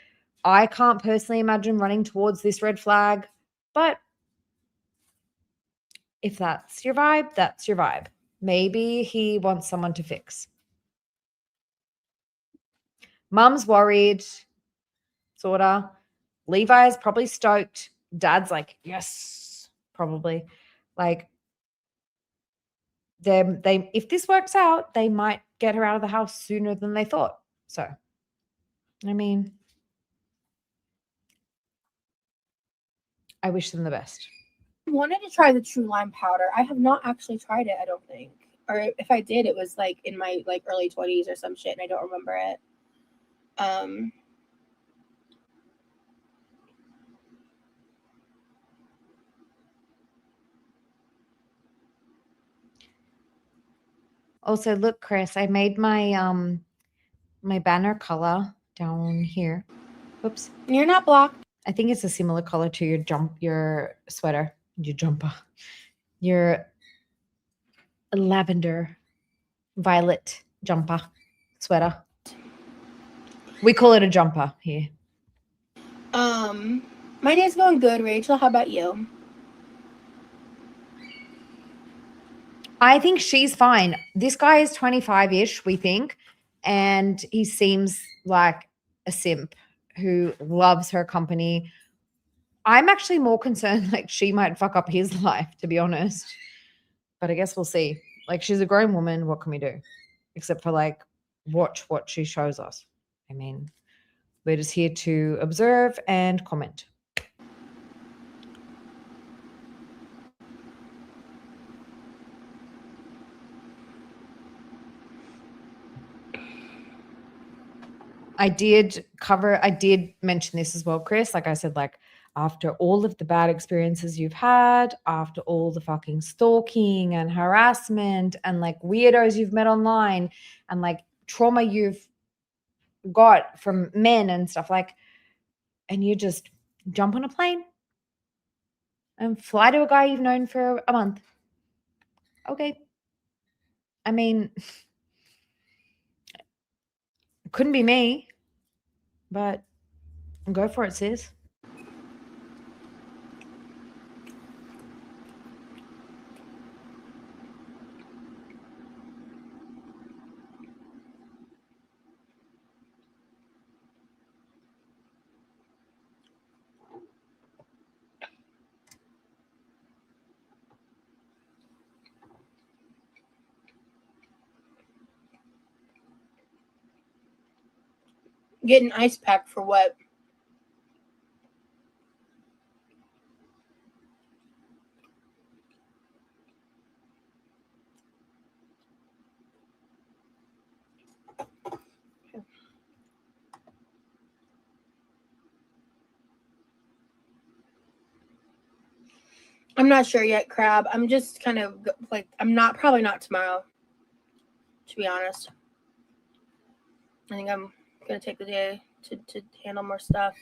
I can't personally imagine running towards this red flag, but if that's your vibe, that's your vibe. Maybe he wants someone to fix. Mum's worried, sorta. Levi's probably stoked. Dad's like, yes, probably. Like, they if this works out, they might get her out of the house sooner than they thought. So, I mean, I wish them the best. I wanted to try the True Lime powder. I have not actually tried it, I don't think. Or if I did, it was like in my like early 20s or some shit, and I don't remember it. Also, look, Chris, I made my my banner color down here. Oops. You're not blocked. I think it's a similar color to your sweater, your jumper, your lavender violet jumper sweater. We call it a jumper here. My day's going good, Rachel. How about you? I think she's fine. This guy is 25-ish, we think, and he seems like a simp who loves her company. I'm actually more concerned like she might fuck up his life, to be honest. But I guess we'll see. Like, she's a grown woman. What can we do? Except for like watch what she shows us. I mean, we're just here to observe and comment. I did mention this as well, Chris. Like I said, like after all of the bad experiences you've had, after all the fucking stalking and harassment and like weirdos you've met online and like trauma you've got from men and stuff, like, and you just jump on a plane and fly to a guy you've known for a month. Okay. I mean, Couldn't be me, but go for it, sis. Get an ice pack for what? I'm not sure yet, Crab. I'm just kind of like, probably not tomorrow, to be honest. I think I'm going to take the day to handle more stuff.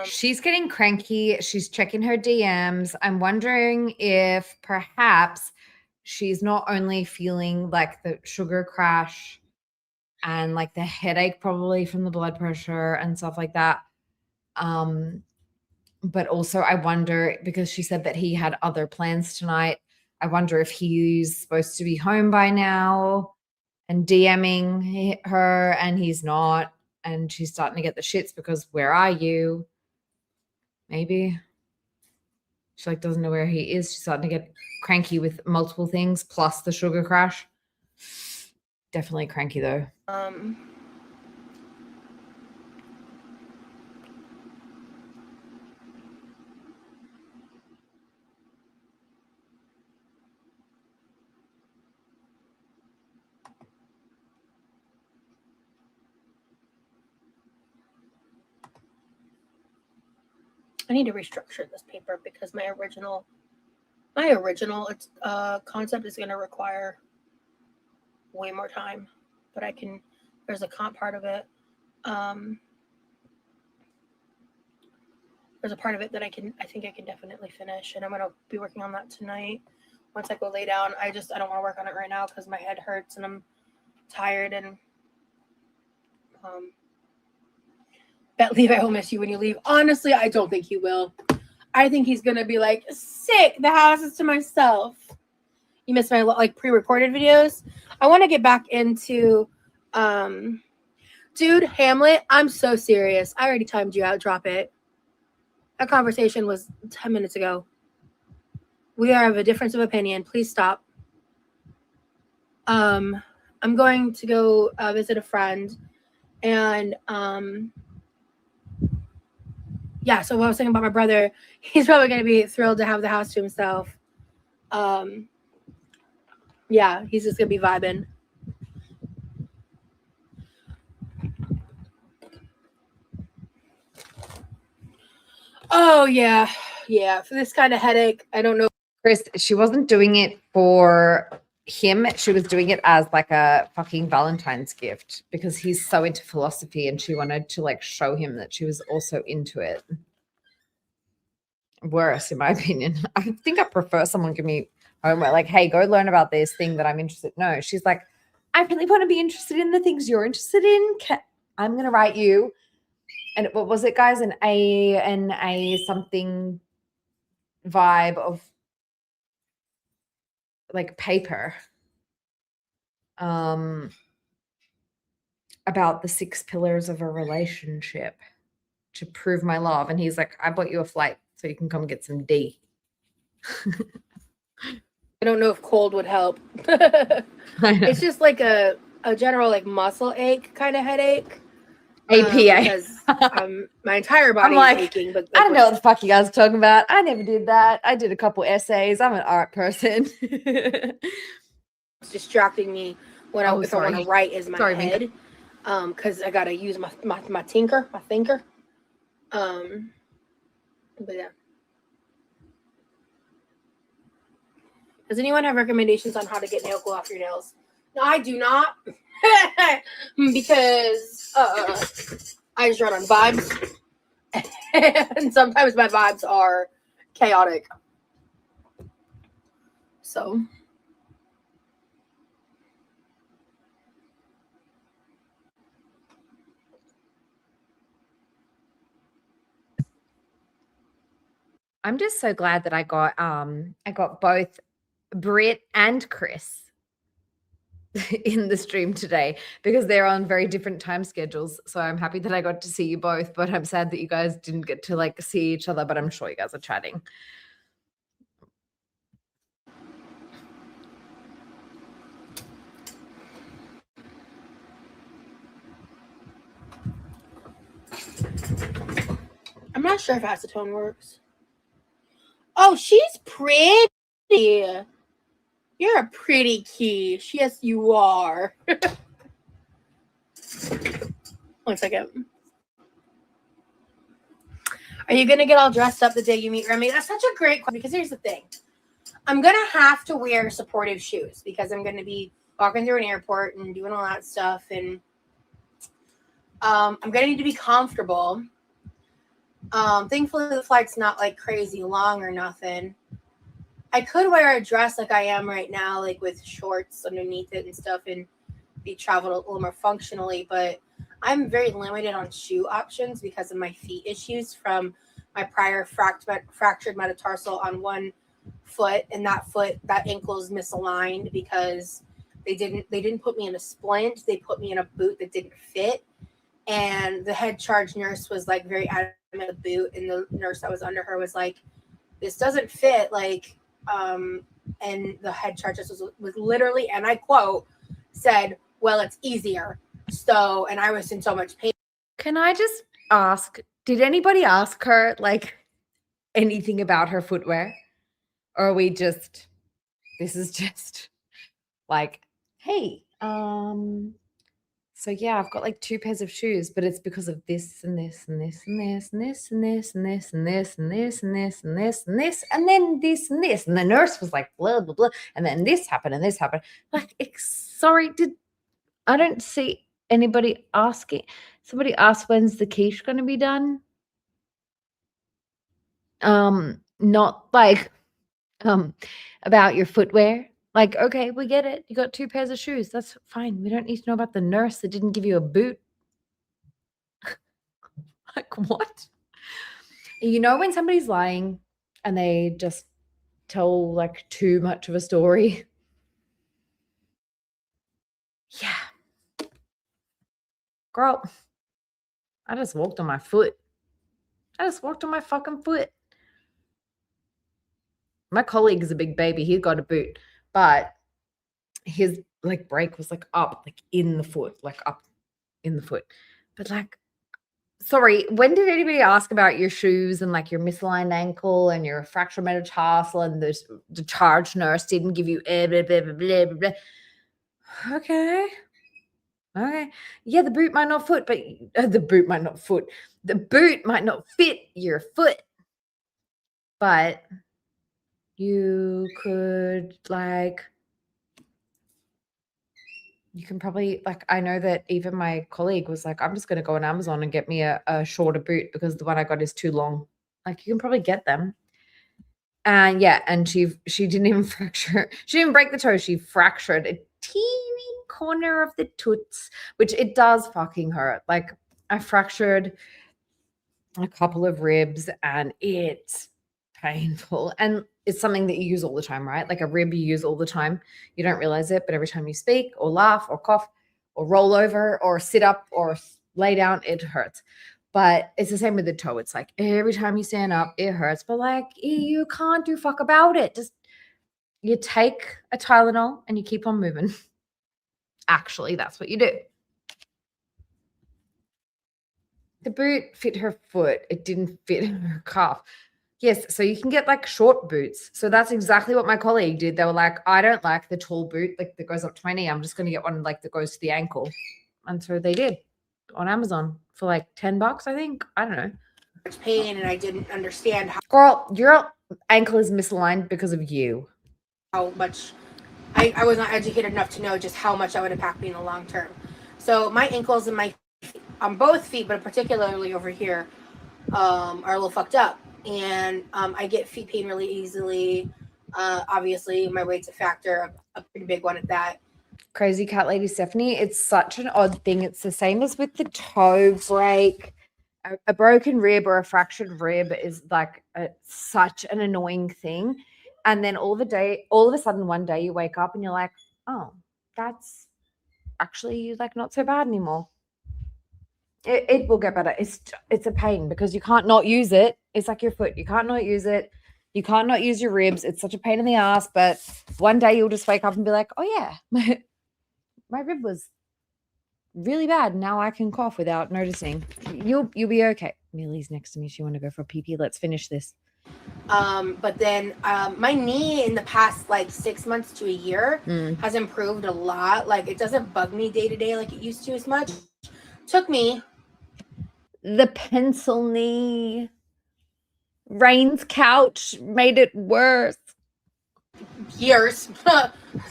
She's getting cranky. She's checking her DMs. I'm wondering if perhaps she's not only feeling like the sugar crash and like the headache probably from the blood pressure and stuff like that. But also I wonder, because she said that he had other plans tonight, I wonder if he's supposed to be home by now and DMing her and he's not, and she's starting to get the shits because where are you? Maybe she like doesn't know where he is. She's starting to get cranky with multiple things plus the sugar crash. Definitely cranky though. I need to restructure this paper because my original concept is going to require way more time, but there's a comp part of it. There's a part of it that I think I can definitely finish, and I'm going to be working on that tonight once I go lay down. I don't want to work on it right now because my head hurts and I'm tired, and bet Levi will miss you when you leave. Honestly, I don't think he will. I think he's going to be like, sick, the house is to myself. You missed my like pre-recorded videos. I want to get back into dude, Hamlet, I'm so serious. I already timed you out. Drop it. That conversation was 10 minutes ago. We are of a difference of opinion. Please stop. I'm going to go visit a friend, and yeah, so what I was saying about my brother, he's probably going to be thrilled to have the house to himself. Yeah, he's just going to be vibing. Oh, yeah. Yeah, for this kind of headache, I don't know. Chris, she wasn't doing it for him. She was doing it as like a fucking Valentine's gift because he's so into philosophy and she wanted to like show him that she was also into it. Worse, in my opinion. I think I prefer someone give me homework like, hey, go learn about this thing that I'm interested in. No, she's like, I really want to be interested in the things you're interested in. I'm going to write you. And what was it, guys? An A something vibe of like paper about the 6 pillars of a relationship to prove my love. And he's like, I bought you a flight so you can come get some D. I don't know if cold would help. It's just like a general like muscle ache kind of headache. APA. Because my entire body like, is aching. But I don't know what the fuck you guys are talking about. I never did that. I did a couple essays. I'm an art person. It's distracting me when if I want to write is my head. Because I gotta use my thinker. But yeah. Does anyone have recommendations on how to get nail glue off your nails? No, I do not. Because I just run on vibes. And sometimes my vibes are chaotic. So. I'm just so glad that I got both Britt and Chris in the stream today because they're on very different time schedules. So I'm happy that I got to see you both, but I'm sad that you guys didn't get to like see each other, but I'm sure you guys are chatting. I'm not sure if acetone works. Oh, she's pretty. You're a pretty quiche. Yes, you are. 1 second. Are you going to get all dressed up the day you meet Remy? That's such a great question because here's the thing. I'm going to have to wear supportive shoes because I'm going to be walking through an airport and doing all that stuff. And I'm going to need to be comfortable. Thankfully, the flight's not like crazy long or nothing. I could wear a dress like I am right now, like with shorts underneath it and stuff, and be traveled a little more functionally. But I'm very limited on shoe options because of my feet issues from my prior fractured metatarsal on one foot, and that ankle is misaligned because they didn't put me in a splint. They put me in a boot that didn't fit, and the head charge nurse was like very adamant the boot, and the nurse that was under her was like, "This doesn't fit," like. And the head charge was literally, and I quote, said, "Well, it's easier." So, and I was in so much pain. Can I just ask, did anybody ask her like anything about her footwear? Or are we just, this is just like, hey, so yeah, I've got like 2 pairs of shoes, but it's because of this and this and this and this and this and this and this and this and this and this and this and this and then this and this. And the nurse was like, blah, blah, blah. And then this happened and this happened. Like, sorry, I don't see anybody asking. Somebody asked, when's the quiche going to be done? Not like about your footwear. Like, okay, we get it. You got 2 pairs of shoes. That's fine. We don't need to know about the nurse that didn't give you a boot. Like, what? You know when somebody's lying and they just tell like too much of a story? Yeah. Girl, I just walked on my foot. I just walked on my fucking foot. My colleague is a big baby. He got a boot, but his like brake was like up, like in the foot, like up in the foot. But like, sorry, when did anybody ask about your shoes and like your misaligned ankle and your fractured metatarsal and the charge nurse didn't give you blah, blah, blah, blah, blah, blah. Okay. Yeah, the boot might not fit, but the boot might not fit your foot. But you could like, you can probably like, I know that even my colleague was like, I'm just going to go on Amazon and get me a shorter boot because the one I got is too long. Like, you can probably get them. And yeah, and she didn't even she didn't break the toe. She fractured a teeny corner of the toots, which it does fucking hurt. Like, I fractured a couple of ribs and it's painful. And it's something that you use all the time, right? Like a rib you use all the time. You don't realize it, but every time you speak or laugh or cough or roll over or sit up or lay down, it hurts. But it's the same with the toe. It's like every time you stand up, it hurts. But like, you can't do fuck about it. Just you take a Tylenol and you keep on moving. Actually, that's what you do. The boot fit her foot. It didn't fit her calf. Yes, so you can get like short boots. So that's exactly what my colleague did. They were like, I don't like the tall boot like that goes up to my knee. I'm just going to get one like that goes to the ankle. And so they did on Amazon for like $10, I think. I don't know. Pain, and I didn't understand Girl, your ankle is misaligned because of you. how much I was not educated enough to know just how much that would impact me in the long term. So my ankles and my on both feet, but particularly over here, are a little fucked up. And I get feet pain really easily. Obviously, my weight's a factor, a pretty big one at that. Crazy Cat Lady Stephanie, it's such an odd thing. It's the same as with the toe break a broken rib or a fractured rib is like such an annoying thing. And then all of a sudden, one day you wake up and you're like, oh, that's actually like not so bad anymore. It will get better. It's a pain because you can't not use it. It's like your foot. You can't not use it. You can't not use your ribs. It's such a pain in the ass. But one day you'll just wake up and be like, oh yeah, my rib was really bad. Now I can cough without noticing. You'll be okay. Millie's next to me. She want to go for a pee. Let's finish this. But then my knee in the past like 6 months to a year has improved a lot. Like it doesn't bug me day to day like it used to as much. Took me the pencil knee. Rain's couch made it worse. Years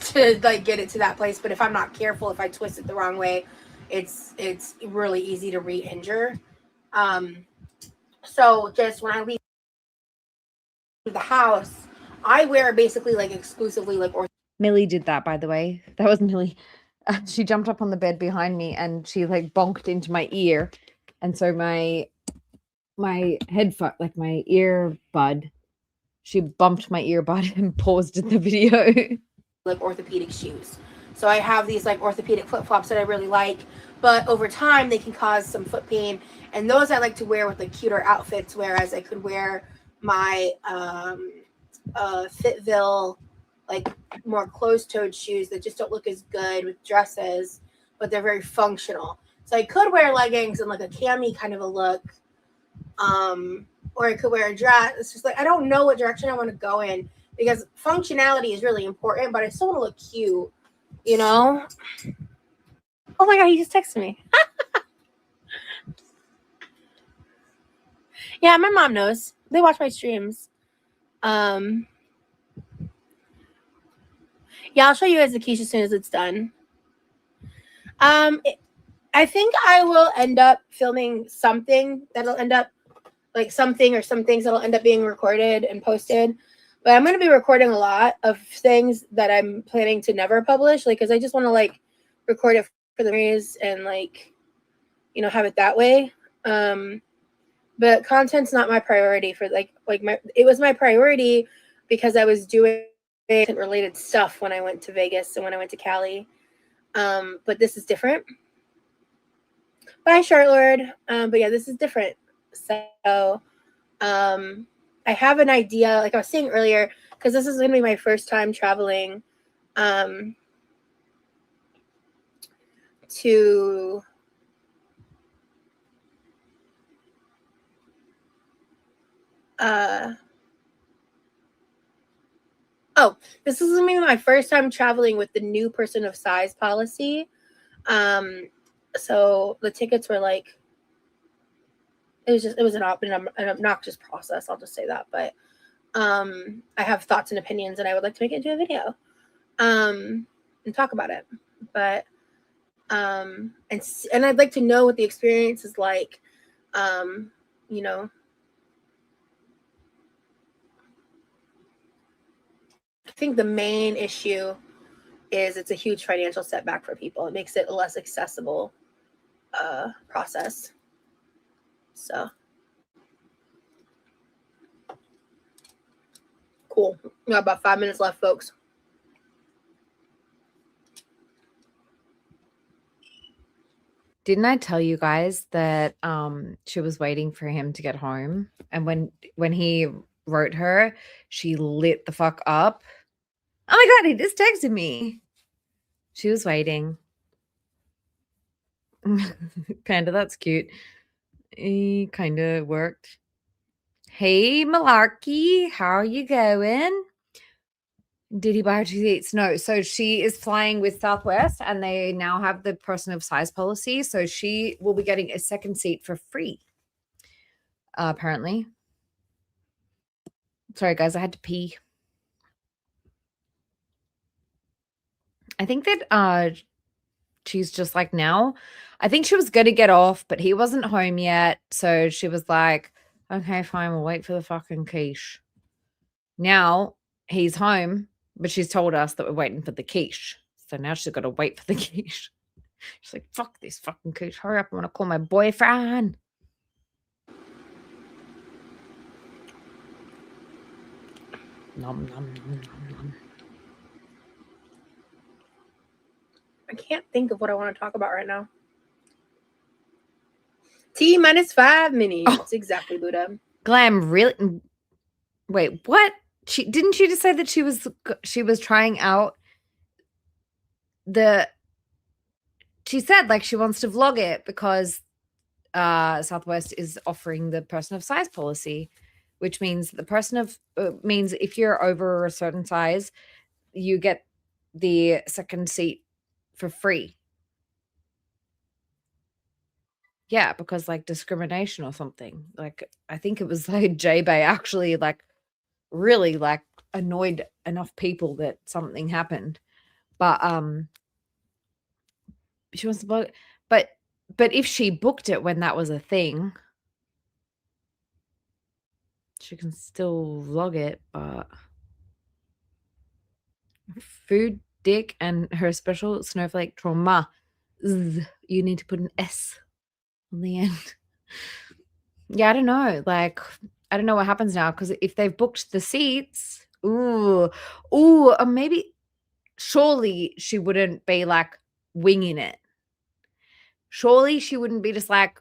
to like get it to that place. But if I'm not careful, if I twist it the wrong way, it's really easy to re-injure. So just when I leave the house, I wear basically like exclusively like Millie did that, by the way. That was Millie. She jumped up on the bed behind me and she like bonked into my ear, and so my headphone, like my earbud, she bumped my earbud and paused the video. Like orthopedic shoes. So I have these like orthopedic flip-flops that I really like, but over time they can cause some foot pain, and those I like to wear with like cuter outfits, whereas I could wear my Fitville like more closed-toed shoes that just don't look as good with dresses, but they're very functional. So I could wear leggings and like a cami kind of a look, or I could wear a dress. It's just like I don't know what direction I want to go in, because functionality is really important, but I still want to look cute, you know? Oh my God, he just texted me. Yeah, my mom knows. They watch my streams. Yeah, I'll show you guys the quiche as soon as it's done. I think I will end up filming something that'll end up like something or some things that'll end up being recorded and posted. But I'm going to be recording a lot of things that I'm planning to never publish, like, because I just want to like record it for the memories and like, you know, have it that way. But content's not my priority for it was my priority because I was doing related stuff when I went to Vegas and when I went to Cali. But this is different. Bye, Charlotte. But yeah, this is different. So I have an idea, like I was saying earlier, because this is going to be my first time traveling to this is going to be my first time traveling with the new person of size policy. So the tickets were like, it was an obnoxious process. I'll just say that. But I have thoughts and opinions, and I would like to make it into a video and talk about it. But and I'd like to know what the experience is like. You know, I think the main issue is it's a huge financial setback for people. It makes it a less accessible process. So cool. We got about 5 minutes left, folks. Didn't I tell you guys that she was waiting for him to get home, and when he wrote her, she lit the fuck up? Oh my God, he just texted me. She was waiting. Panda, that's cute. He kind of worked. Hey, Malarkey, how are you going? Did he buy her 2 seats? No. So she is flying with Southwest, and they now have the person of size policy. So she will be getting a second seat for free, apparently. Sorry, guys, I had to pee. I think that she's just like now. I think she was going to get off, but he wasn't home yet. So she was like, okay, fine, we'll wait for the fucking quiche. Now he's home, but she's told us that we're waiting for the quiche. So now she's got to wait for the quiche. She's like, fuck this fucking quiche. Hurry up. I want to call my boyfriend. Nom, nom, nom, nom, nom. I can't think of what I want to talk about right now. T minus 5 minutes. Exactly, Buddha. Glam, really? Wait, what? Didn't she just say that she was trying out the? She said like she wants to vlog it because Southwest is offering the person of size policy, which means the person of means if you're over a certain size, you get the second seat for free. Yeah, because like discrimination or something. Like I think it was like J-Bay actually like really like annoyed enough people that something happened. But she wants to book, but if she booked it when that was a thing, she can still vlog it, but food dick and her special snowflake trauma. You need to put an S on the end. Yeah, I don't know. Like, I don't know what happens now because if they've booked the seats, or maybe surely she wouldn't be like winging it. Surely she wouldn't be just like,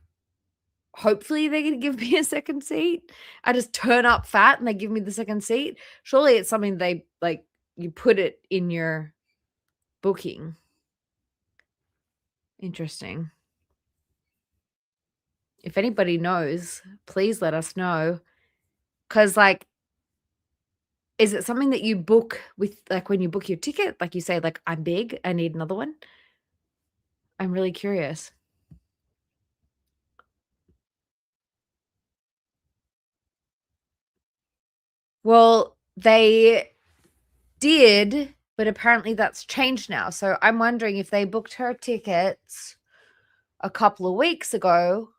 hopefully they're going to give me a second seat. I just turn up fat and they give me the second seat. Surely it's something they like, you put it in your booking. Interesting. If anybody knows, please let us know. Because, like, is it something that you book with, like, when you book your ticket? Like, you say, like, I'm big, I need another one? I'm really curious. Well, they did, but apparently that's changed now. So I'm wondering if they booked her tickets a couple of weeks ago,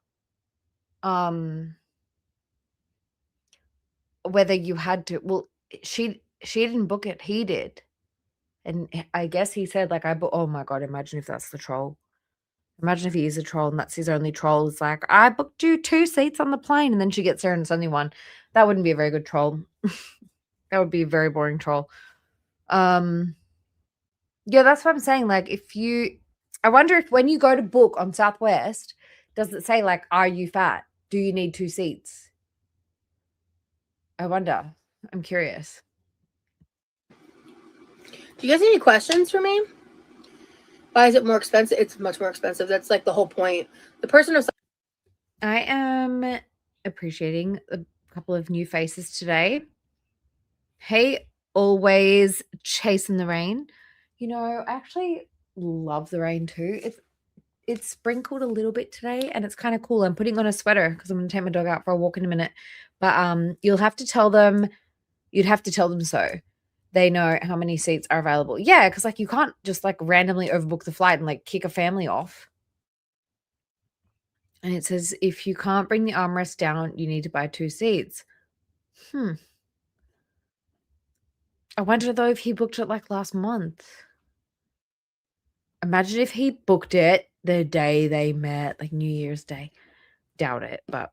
whether you had to. Well, she didn't book it, he did. And I guess he said, like, oh my God, imagine if that's the troll. Imagine if he is a troll and that's his only troll. It's like, I booked you 2 seats on the plane, and then she gets there and it's only 1. That wouldn't be a very good troll. That would be a very boring troll. Yeah, that's what I'm saying. Like, I wonder if when you go to book on Southwest, does it say, like, are you fat? Do you need 2 seats? I wonder. I'm curious. Do you guys have any questions for me? Why is it more expensive? It's much more expensive. That's like the whole point. The person of I am appreciating a couple of new faces today. Hey, always chasing the rain. You know, I actually love the rain too. It's sprinkled a little bit today and it's kind of cool. I'm putting on a sweater because I'm going to take my dog out for a walk in a minute. But you'd have to tell them so. They know how many seats are available. Yeah, because like you can't just like randomly overbook the flight and like kick a family off. And it says if you can't bring the armrest down, you need to buy 2 seats. I wonder though if he booked it like last month. Imagine if he booked it the day they met, like New Year's Day. Doubt it, but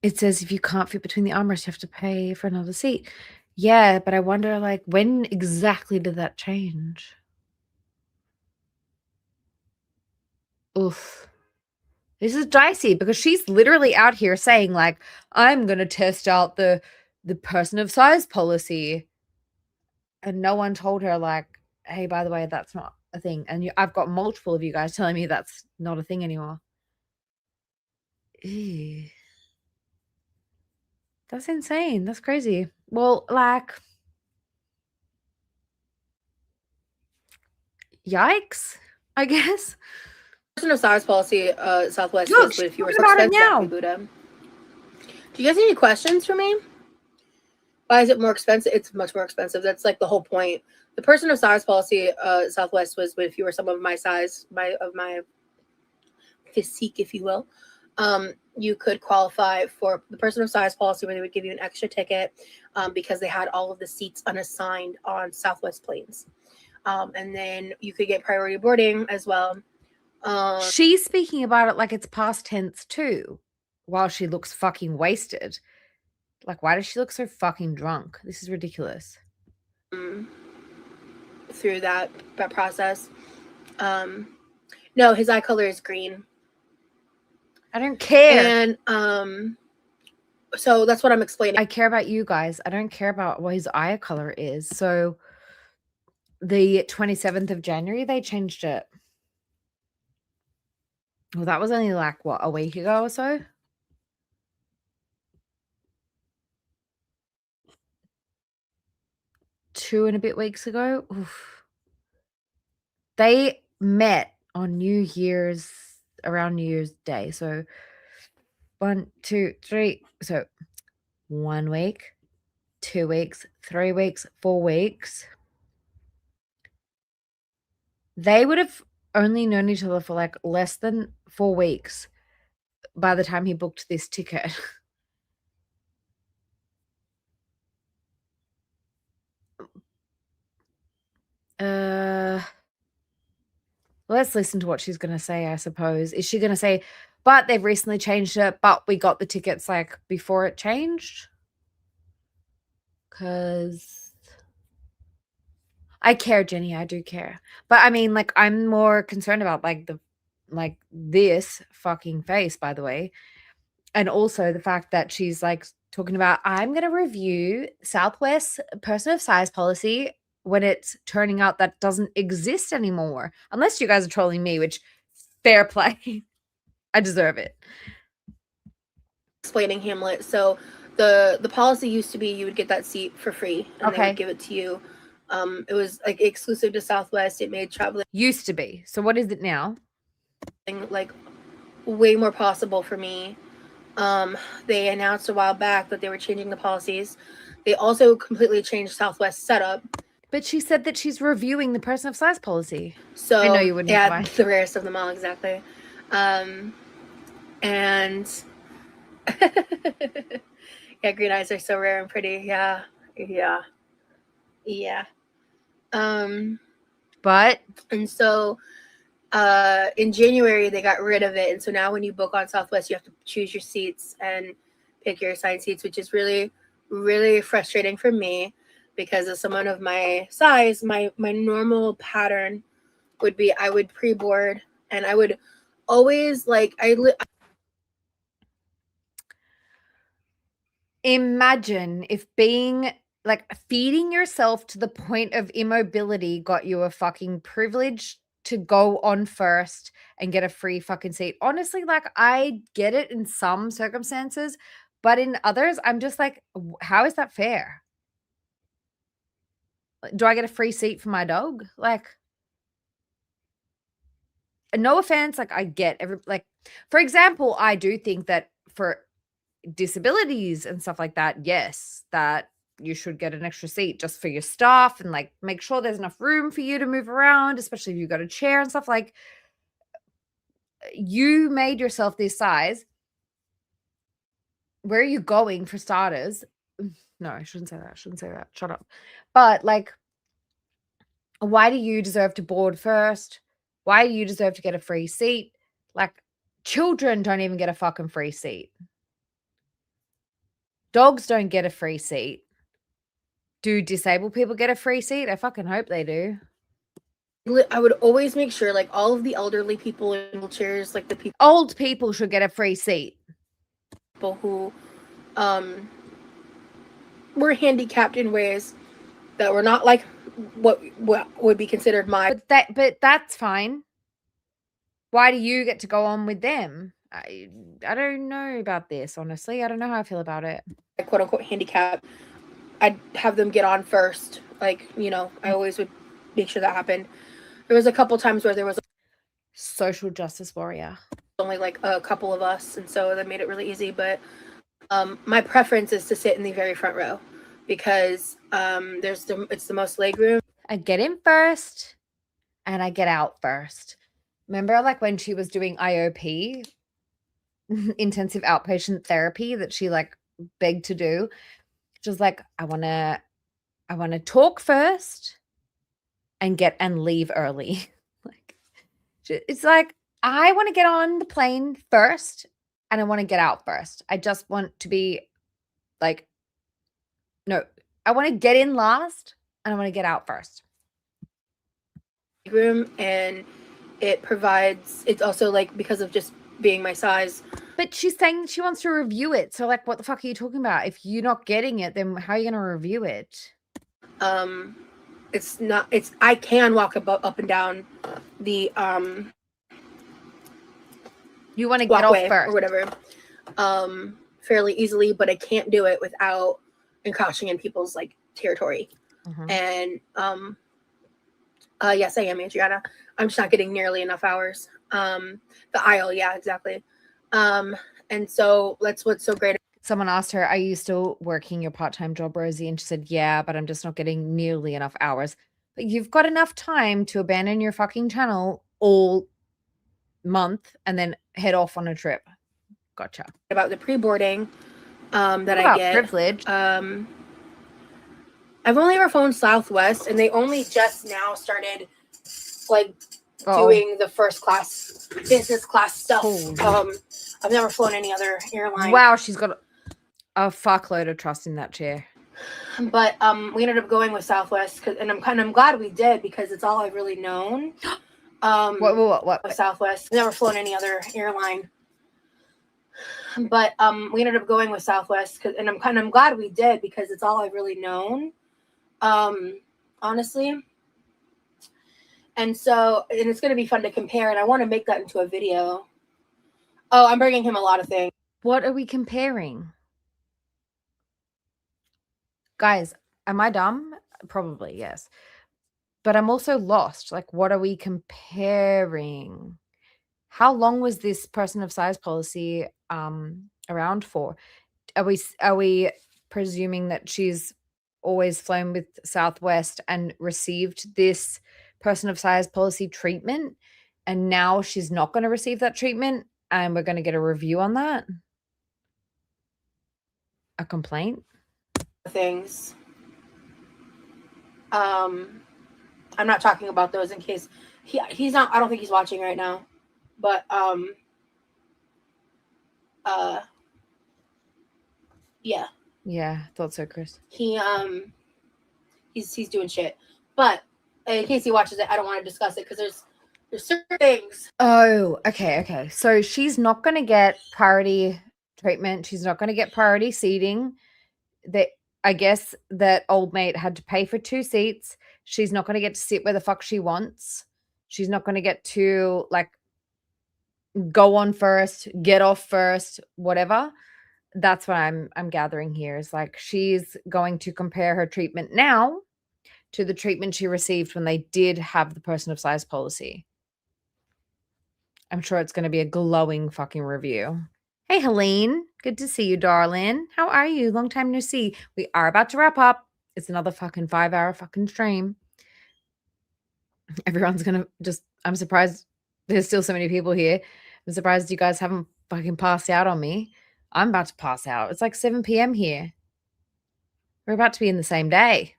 it says if you can't fit between the armrests, you have to pay for another seat. Yeah, but I wonder like when exactly did that change? Oof. This is dicey because she's literally out here saying like, I'm going to test out the person of size policy. And no one told her like, hey, by the way, that's not a thing. And I've got multiple of you guys telling me that's not a thing anymore. Ew. That's insane. That's crazy. Well, like, yikes, I guess. person of size policy, Southwest Look, was, but if you were she's talking about it expensive, now. Buddha. Do you guys have any questions for me? Why is it more expensive? It's much more expensive. That's like the whole point. The person of size policy, Southwest was, but if you were some of my size, my physique, if you will, you could qualify for the person of size policy where they would give you an extra ticket because they had all of the seats unassigned on Southwest planes. And then you could get priority boarding as well. She's speaking about it like it's past tense too. while she looks fucking wasted. Like, why does she look so fucking drunk? This is ridiculous. Through that process. No, his eye color is green. I don't care. And so that's what I'm explaining. I care about you guys. I don't care about what his eye color is. So the 27th of January, they changed it. Well, that was only like, what, a week ago or so? Two and a bit weeks ago. Oof. They met on around New Year's Day. So 1, 2, 3. So 1 week, 2 weeks, 3 weeks, 4 weeks. They would have only known each other for like less than 4 weeks by the time he booked this ticket. Let's listen to what she's going to say, I suppose. Is she going to say, but they've recently changed it, but we got the tickets like before it changed? Because I care, Jenny. I do care. But I mean, like, I'm more concerned about like this fucking face, by the way. And also the fact that she's like talking about, I'm going to review Southwest person of size policy when it's turning out that doesn't exist anymore. Unless you guys are trolling me, which fair play. I deserve it. Explaining Hamlet. So the policy used to be you would get that seat for free and they Okay. would give it to you. It was like exclusive to Southwest. It made traveling Used to be. So what is it now? like way more possible for me. They announced a while back that they were changing the policies. They also completely changed Southwest setup. But she said that she's reviewing the person of size policy. So I know you wouldn't. Yeah, Mind. the rarest of them all, exactly. And yeah, green eyes are so rare and pretty. Yeah. But And so in January they got rid of it, and so now when you book on Southwest you have to choose your seats and pick your assigned seats, which is really, really frustrating for me because as someone of my size, my normal pattern would be I would pre-board and I would always like imagine if being like feeding yourself to the point of immobility got you a fucking privilege to go on first and get a free fucking seat. Honestly, like I get it in some circumstances, but in others, I'm just like, how is that fair? Do I get a free seat for my dog? Like, no offense, like I get like, for example, I do think that for disabilities and stuff like that, yes, that you should get an extra seat just for your staff and like make sure there's enough room for you to move around, especially if you've got a chair and stuff. Like, you made yourself this size. Where are you going for starters? No, I shouldn't say that. Shut up. But like, why do you deserve to board first? Why do you deserve to get a free seat? Like, children don't even get a fucking free seat. Dogs don't get a free seat. Do disabled people get a free seat? I fucking hope they do. I would always make sure like all of the elderly people in wheelchairs, like the people Old people should get a free seat. Who were handicapped in ways that were not like what would be considered my But that's fine. Why do you get to go on with them? I don't know about this, honestly. I don't know how I feel about it. quote unquote handicap. I'd have them get on first. Like, you know, I always would make sure that happened. There was a couple times where there was social justice warrior. Only like a couple of us, and so that made it really easy. But my preference is to sit in the very front row because it's the most leg room. I get in first and I get out first. Remember like when she was doing IOP, intensive outpatient therapy, that she like begged to do? She was like, I want to talk first and leave early. Like, it's like, I want to get on the plane first and I want to get out first. I just want to be like, no, I want to get in last and I want to get out first. Room, and it's also like because of just being my size. But she's saying she wants to review it. So like, what the fuck are you talking about? If you're not getting it, then how are you going to review it? I can walk up and down the You want to get off walkway first or whatever fairly easily, but I can't do it without encroaching in people's like territory. And yes, I am, Adriana. I'm just not getting nearly enough hours. The aisle, yeah, exactly. And so that's what's so great. Someone asked her, are you still working your part-time job, Rosie? And she said, yeah, but I'm just not getting nearly enough hours. But you've got enough time to abandon your fucking channel all month and then head off on a trip. Gotcha. About the pre-boarding that I get. Privilege. I've only ever flown Southwest, and they only just now started like doing the first class, business class stuff. I've never flown any other airline. Wow, she's got a fuckload of trust in that chair. But we ended up going with Southwest, and I'm glad we did because it's all I've really known. What? Southwest. I've never flown any other airline. But we ended up going with Southwest, and I'm glad we did because it's all I've really known. Honestly. And so, and it's going to be fun to compare, and I want to make that into a video. Oh, I'm bringing him a lot of things. What are we comparing? Guys, am I dumb? Probably, yes. But I'm also lost. Like, what are we comparing? How long was this person of size policy around for? Are we presuming that she's always flown with Southwest and received this person of size policy treatment, and now she's not going to receive that treatment, and we're going to get a review on that? A complaint? Things. I'm not talking about those in case he's not. I don't think he's watching right now, but yeah, thought so, Chris. He's doing shit, but in case he watches it, I don't want to discuss it because there's certain things. Oh, okay. So she's not going to get priority treatment. She's not going to get priority seating. I guess that old mate had to pay for 2 seats. She's not going to get to sit where the fuck she wants. She's not going to get to like go on first, get off first, whatever. That's what I'm gathering here is like she's going to compare her treatment now to the treatment she received when they did have the person of size policy. I'm sure it's going to be a glowing fucking review. Hey, Helene. Good to see you, darling. How are you? Long time no see. We are about to wrap up. It's another fucking 5-hour fucking stream. Everyone's going to I'm surprised there's still so many people here. I'm surprised you guys haven't fucking passed out on me. I'm about to pass out. It's like 7 p.m. here. We're about to be in the same day.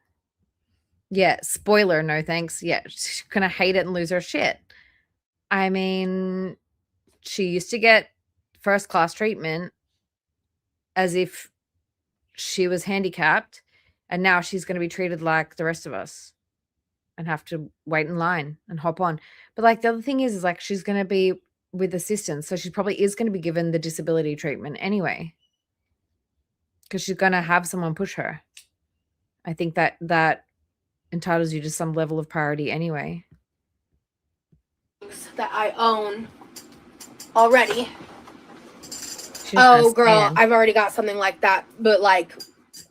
Yeah, spoiler, no thanks. Yeah, she's going to hate it and lose her shit. I mean, she used to get first class treatment as if she was handicapped, and now she's going to be treated like the rest of us and have to wait in line and hop on. But like the other thing is like she's going to be with assistance, so she probably is going to be given the disability treatment anyway because she's going to have someone push her. I think that entitles you to some level of priority anyway. That I own already. Oh, girl, I've already got something like that, but like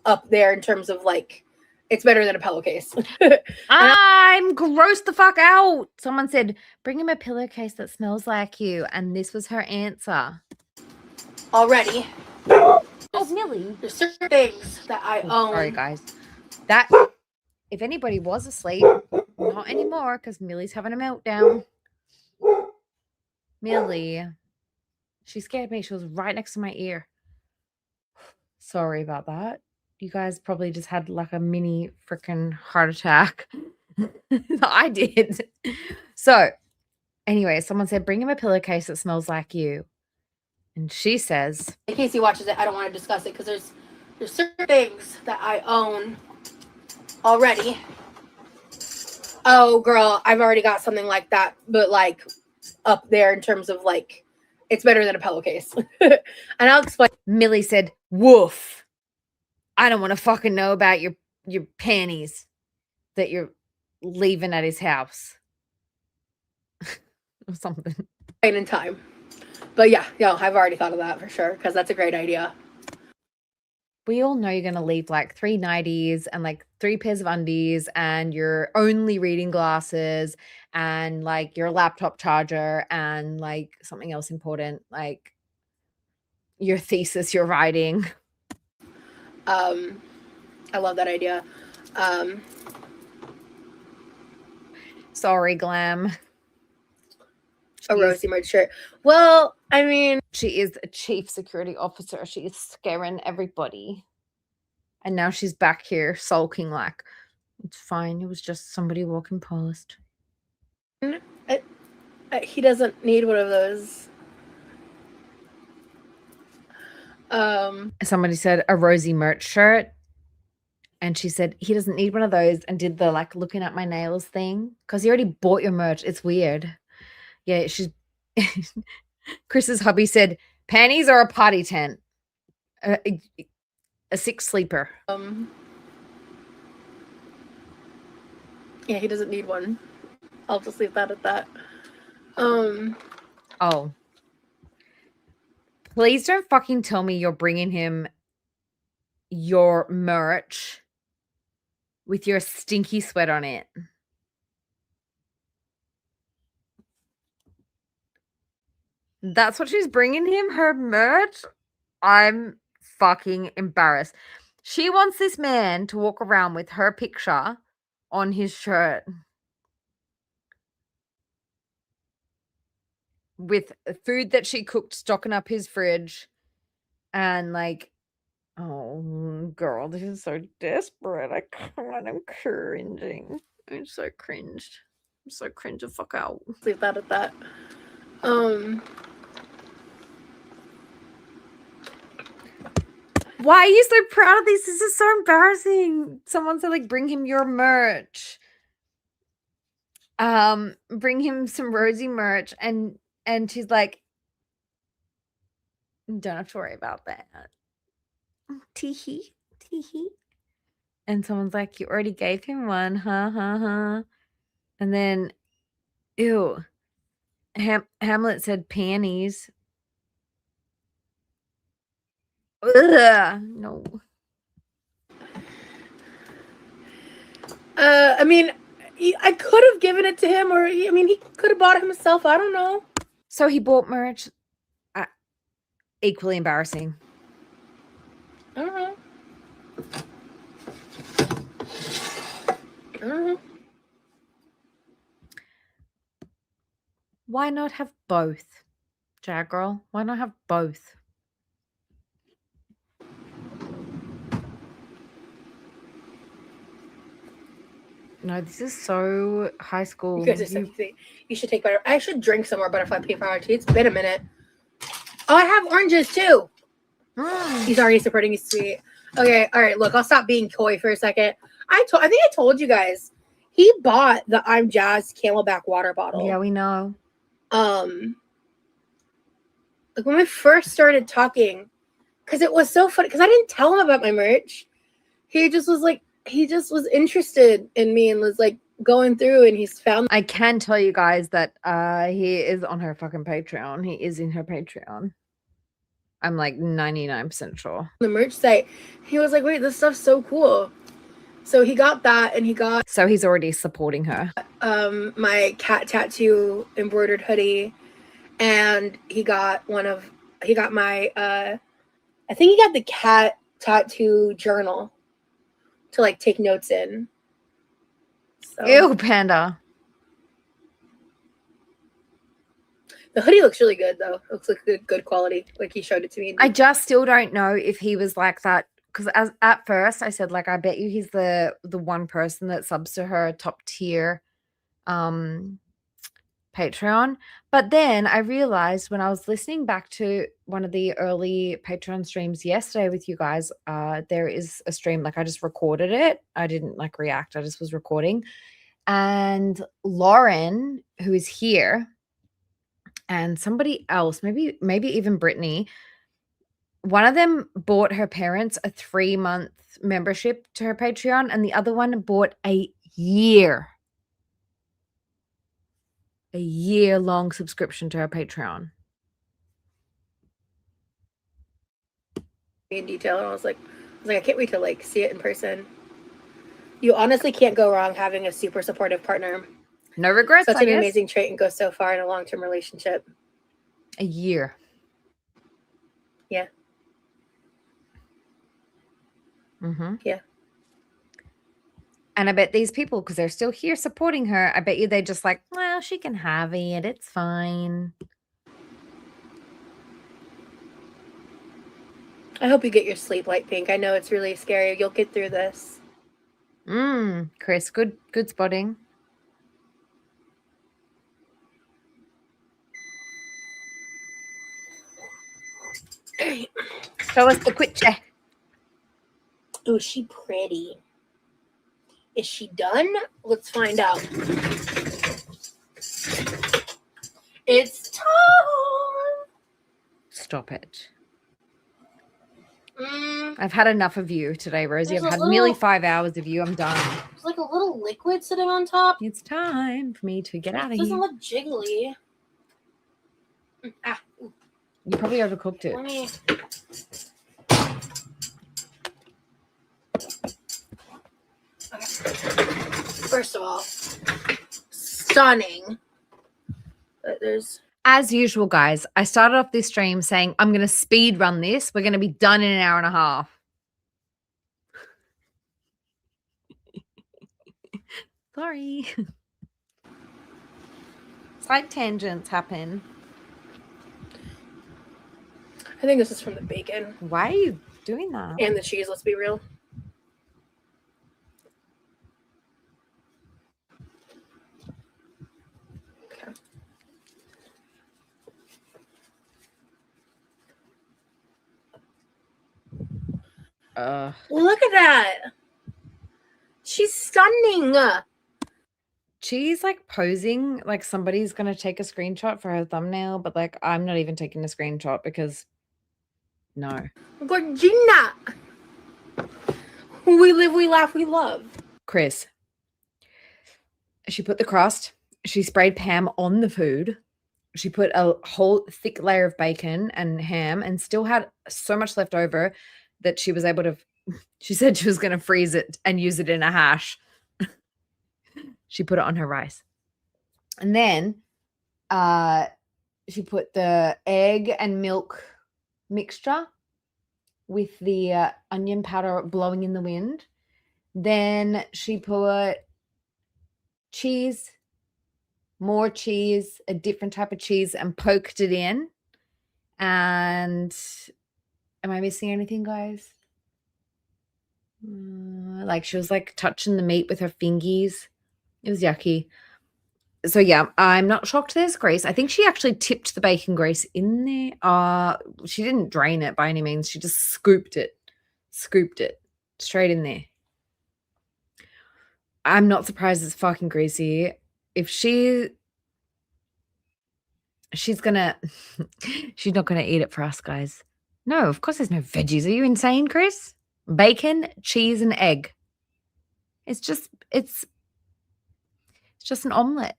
up there in terms of like, it's better than a pillowcase. I'm grossed the fuck out. Someone said, bring him a pillowcase that smells like you. And this was her answer. Already. Oh, Millie. There's certain things that I own. Sorry, guys. That, if anybody was asleep, not anymore because Millie's having a meltdown. Millie. She scared me. She was right next to my ear. Sorry about that. You guys probably just had like a mini freaking heart attack. I did. So, anyway, someone said, bring him a pillowcase that smells like you. And she says, in case he watches it, I don't want to discuss it because there's certain things that I own already. Oh, girl, I've already got something like that, but like up there in terms of like, it's better than a pillowcase. And I'll explain. Millie said, woof. I don't want to fucking know about your panties that you're leaving at his house. Or something. In time. But yeah, I've already thought of that for sure because that's a great idea. We all know you're going to leave like 3 nighties and like 3 pairs of undies and your only reading glasses and like your laptop charger and like something else important, like your thesis you're writing. I love that idea. Sorry, Glam. A Rosie merch shirt. Well, I mean, she is a chief security officer. She is scaring everybody. And now she's back here sulking like, it's fine. It was just somebody walking past. He doesn't need one of those. Somebody said a Rosie merch shirt. And she said, he doesn't need one of those, and did the like looking at my nails thing. Because he already bought your merch. It's weird. Yeah, she's Chris's hubby said, panties or a party tent? A 6 sleeper. Yeah, he doesn't need one. I'll just leave that at that. Oh. Please don't fucking tell me you're bringing him your merch with your stinky sweat on it. That's what she's bringing him, her merch? I'm fucking embarrassed. She wants this man to walk around with her picture on his shirt. With food that she cooked, stocking up his fridge. And like, oh, girl, this is so desperate. I can't. I'm cringing. I'm so cringed. I'm so cringe the fuck out. Leave that at that. Why are you so proud of this? This is so embarrassing. Someone said, like, bring him your merch. Bring him some Rosie merch. And she's like, don't have to worry about that. Tee-hee. Tee-hee. And someone's like, you already gave him one. And then, ew. Hamlet said panties. Ugh, no. I mean, I could have given it to him, or I mean, he could have bought it himself. I don't know. So he bought merch. Equally embarrassing. I don't know. I don't know. Why not have both, Jag Girl? Why not have both? No, this is so high school. You guys are so easy. You should take better. I should drink some more butterfly pea flower tea. It's been a minute. Oh, I have oranges too. He's already supporting his sweet. Okay, all right. Look, I'll stop being coy for a second. I think I told you guys he bought the I'm Jazzed Camelback water bottle. Yeah, we know. Like when we first started talking, because it was so funny. Because I didn't tell him about my merch. He just was interested in me and was like going through, and he's found. I can tell you guys that he is on her fucking Patreon. He is in her Patreon. I'm like 99% sure. The merch site. He was like, wait, this stuff's so cool. So he got that, and he got. So he's already supporting her. My cat tattoo embroidered hoodie, and he got my I think he got the cat tattoo journal to like take notes in. So. Ew, Panda. The hoodie looks really good though. It looks like good quality. Like he showed it to me. I just still don't know if he was like that. Because at first I said, like, I bet you he's the one person that subs to her top tier Patreon. But then I realized when I was listening back to one of the early Patreon streams yesterday with you guys, there is a stream, like I just recorded it. I didn't like react, I just was recording. And Lauren, who is here, and somebody else, maybe even Brittany, one of them bought her parents a 3-month membership to her Patreon, and the other one bought a year-long subscription to her Patreon. In detail, and I was like, I can't wait to like see it in person. You honestly can't go wrong having a super supportive partner. No regrets. Such I an guess. amazing trait and goes so far in a long-term relationship. A year. Yeah. Mm-hmm. Yeah. And I bet these people, because they're still here supporting her, I bet you they just like, well, she can have it. It's fine. I hope you get your sleep, Light Pink. I know it's really scary. You'll get through this. Chris, good spotting. Show us the picture. Oh, is she pretty? Is she done? Let's find out. It's time. Stop it. I've had enough of you today, Rosie. I've had nearly 5 hours of you. I'm done. There's like a little liquid sitting on top. It's time for me to get out of It here. doesn't look jiggly. You probably overcooked it. Let me... Okay. First of all, stunning. But there's... As usual, guys, I started off this stream saying I'm going to speed run this. We're going to be done in an hour and a half. Sorry. Slight tangents happen. I think this is from the bacon. Why are you doing that? And the cheese, let's be real. Look at that. She's stunning. She's like posing like somebody's going to take a screenshot for her thumbnail, but like I'm not even taking a screenshot because no. Gorgina. We live, we laugh, we love. Chris. She put the crust. She sprayed Pam on the food. She put a whole thick layer of bacon and ham and still had so much left over that she was able to, she said she was going to freeze it and use it in a hash. She put it on her rice. And then she put the egg and milk mixture with the onion powder blowing in the wind. Then she put cheese, more cheese, a different type of cheese, and poked it in. And am I missing anything, guys? Like she was like touching the meat with her fingies. It was yucky. So yeah, I'm not shocked there's grease. I think she actually tipped the bacon grease in there. She didn't drain it by any means. She just scooped it straight in there. I'm not surprised it's fucking greasy. If she's gonna, she's not gonna eat it for us, guys. No, of course there's no veggies. Are you insane, Chris? Bacon, cheese, and egg. It's just an omelet.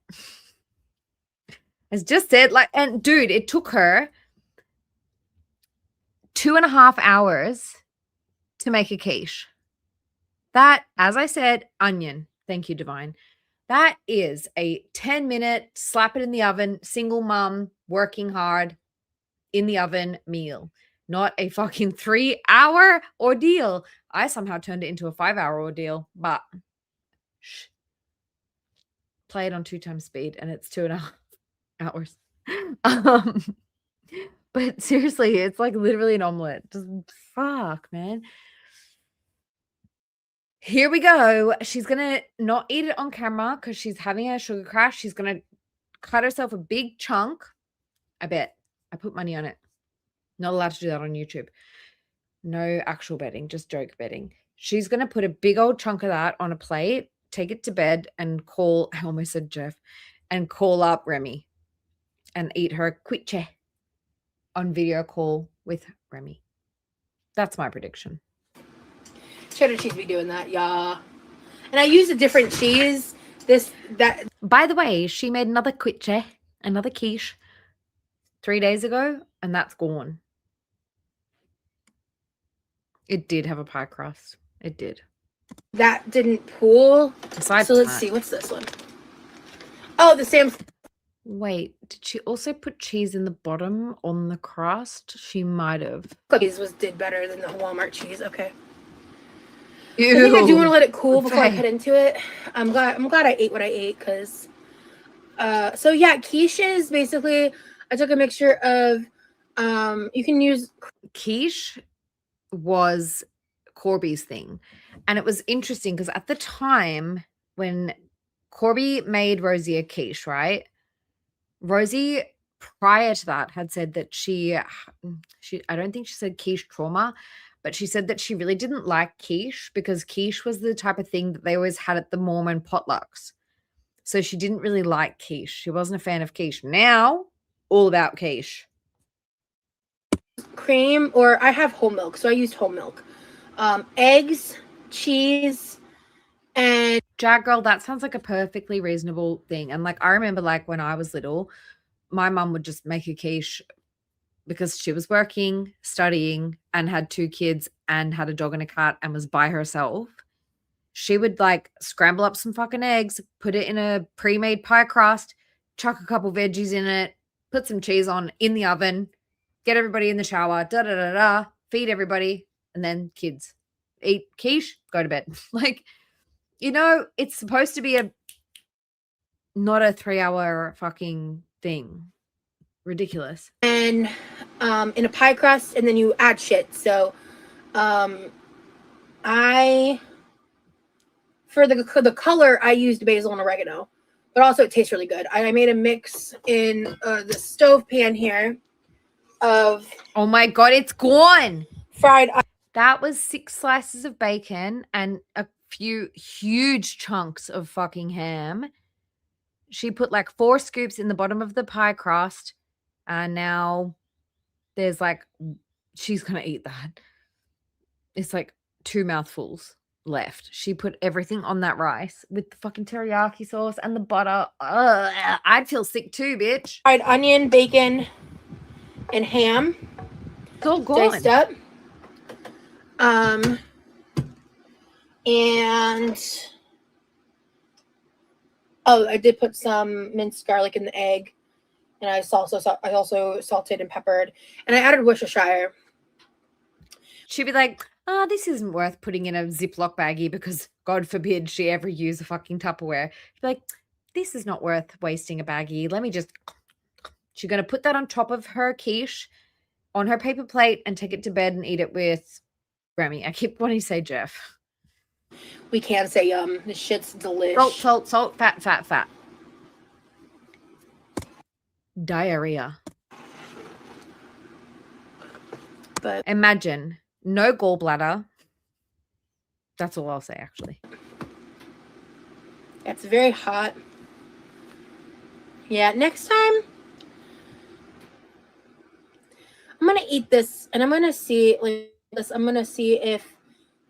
It's just it. Like, and dude, it took her 2.5 hours to make a quiche. That, as I said, onion. Thank you, Divine. That is a 10-minute, slap it in the oven, single mom, working hard, in the oven meal. Not a fucking 3-hour ordeal. I somehow turned it into a 5-hour ordeal, but shh. Play it on 2 times speed and it's 2.5 hours. But seriously, it's like literally an omelet. Just fuck, man. Here we go. She's gonna not eat it on camera because she's having a sugar crash. She's gonna cut herself a big chunk. I bet. I put money on it. Not allowed to do that on YouTube. No actual betting, just joke betting. She's going to put a big old chunk of that on a plate, take it to bed, and call, I almost said Jeff, and call up Remy and eat her quiche on video call with Remy. That's my prediction. Cheddar cheese be doing that, yeah. And I use a different cheese. By the way, she made another quiche, another quiche 3 days ago, and that's gone. It did have a pie crust. It did. That didn't pool. Aside so from let's that- see. What's this one? Oh, the Sam. Wait, did she also put cheese in the bottom on the crust? She might have. Cookies did better than the Walmart cheese. Okay. I think I do want to let it cool before I cut into it. I'm glad I ate what I ate because. So yeah, quiche is basically I took a mixture of. You can use Quiche was Corby's thing, and it was interesting because at the time when Corby made Rosie a quiche, right? Rosie prior to that had said that she I don't think she said quiche trauma, but she said that she really didn't like quiche because quiche was the type of thing that they always had at the Mormon potlucks. So she didn't really like quiche. She wasn't a fan of quiche. Now, all about quiche. cream, or I have whole milk, so I used whole milk. Eggs, cheese, and Jag girl, that sounds like a perfectly reasonable thing. And like I remember like when I was little, my mum would just make a quiche because she was working, studying, and had 2 kids and had a dog and a cat and was by herself. She would like scramble up some fucking eggs, put it in a pre-made pie crust, chuck a couple veggies in it, put some cheese on in the oven, get everybody in the shower, feed everybody, and then kids eat quiche, go to bed. Like, you know, it's supposed to be not a 3-hour fucking thing. Ridiculous. in a pie crust, and then you add shit. So, for the color, I used basil and oregano, but also it tastes really good. I made a mix in the stove pan here of Oh my God, it's gone. fried. That was 6 slices of bacon and a few huge chunks of fucking ham. She put like 4 scoops in the bottom of the pie crust. And now there's like, she's going to eat that. It's like 2 mouthfuls left. She put everything on that rice with the fucking teriyaki sauce and the butter. I'd feel sick too, bitch. Fried onion, bacon, and ham. It's all gone. Diced up. And I did put some minced garlic in the egg, and I also salted and peppered, and I added Worcestershire. She'd be like, this isn't worth putting in a Ziploc baggie because God forbid she ever use a fucking Tupperware. She'd be like, this is not worth wasting a baggie. Let me just, she's going to put that on top of her quiche on her paper plate and take it to bed and eat it with Remy. I keep wanting to say Jeff. We can say yum. This shit's delicious. Salt, fat. Diarrhea. But imagine no gallbladder. That's all I'll say, actually. it's very hot. Yeah, next time I'm gonna eat this, and I'm gonna see like this. I'm gonna see if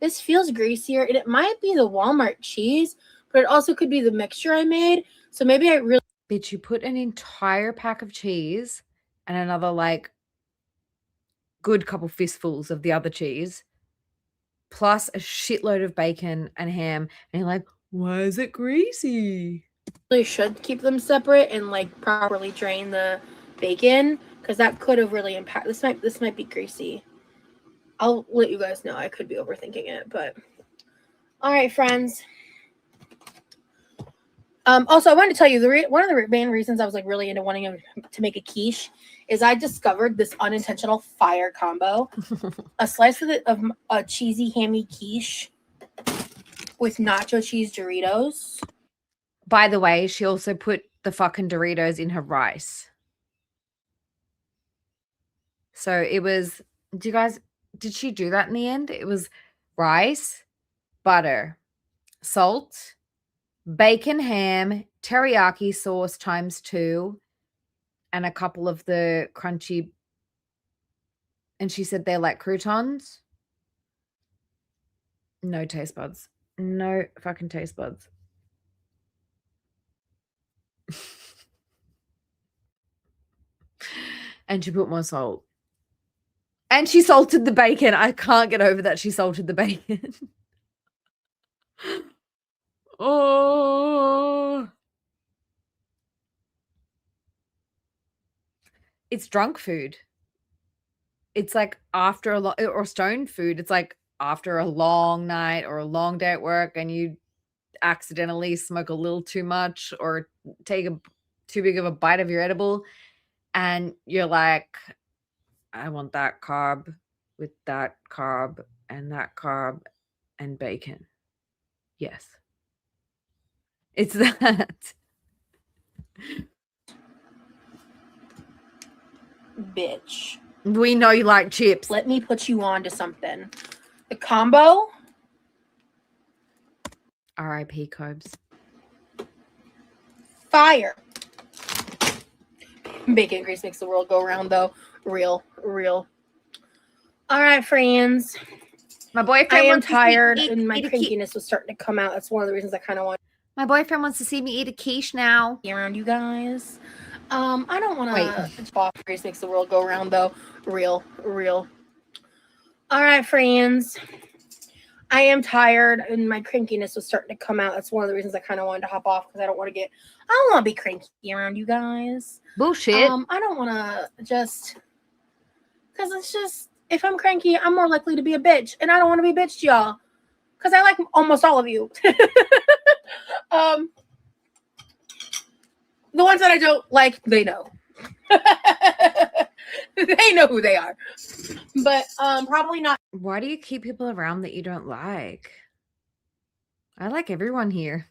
this feels greasier, and it might be the Walmart cheese, but it also could be the mixture I made. So maybe I really. Bitch, you put an entire pack of cheese and another like good couple fistfuls of the other cheese, plus a shitload of bacon and ham, and you're like, why is it greasy? Really should keep them separate and like properly drain the bacon, because that could have really impacted. This might be greasy. I'll let you guys know. I could be overthinking it, but all right, friends. Also, I wanted to tell you one of the main reasons I was like really into wanting to make a quiche is I discovered this unintentional fire combo: a slice of a cheesy hammy quiche with nacho cheese Doritos. By the way, she also put the fucking Doritos in her rice. So it was, did she do that in the end? It was rice, butter, salt, bacon, ham, teriyaki sauce times 2, and a couple of the crunchy. And she said they're like croutons. No taste buds. No fucking taste buds. And she put more salt. And she salted the bacon. I can't get over that she salted the bacon. Oh. It's drunk food. It's like after a long, or stoned food. It's like after a long night or a long day at work and you accidentally smoke a little too much or take a too big of a bite of your edible and you're like, I want that carb with that carb and that carb and bacon. Yes. It's that. Bitch. We know you like chips. Let me put you on to something. The combo. R.I.P. Cobes. Fire. Bacon grease makes the world go round, though. Real. All right, friends. My boyfriend I am wants to see me tired, eat- and my eat a quiche. crankiness was starting to come out. That's one of the reasons I kind of want My boyfriend wants to see me eat a quiche now. to be around you guys. I don't want Wait. to. Grease makes the world go round, though. Real. All right, friends. I am tired, and my crankiness was starting to come out. That's one of the reasons I kind of wanted to hop off because I don't want to be cranky around you guys. Bullshit. I don't want to just, because it's just, if I'm cranky, I'm more likely to be a bitch, and I don't want to be a bitch to y'all, because I like almost all of you. The ones that I don't like, they know. They know who they are. But probably not. Why do you keep people around that you don't like? I like everyone here.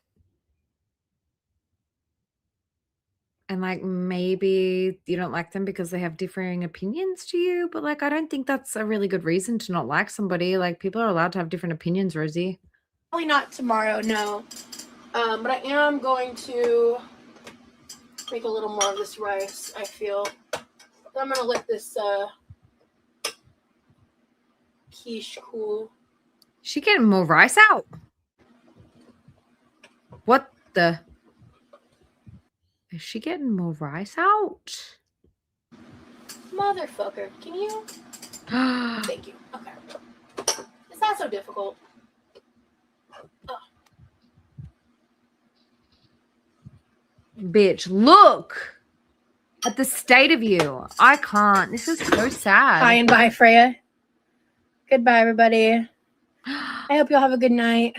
And like maybe you don't like them because they have differing opinions to you, but like I don't think that's a really good reason to not like somebody. Like people are allowed to have different opinions, Rosie. Probably not tomorrow, no. But I am going to make a little more of this rice, I feel. I'm going to let this quiche cool. She getting more rice out. What the? Is she getting more rice out? Motherfucker, can you? Thank you. Okay. It's not so difficult. Bitch, look at the state of you. I can't. This is so sad. Hi and bye, Freya. Goodbye, everybody. I hope you'll have a good night.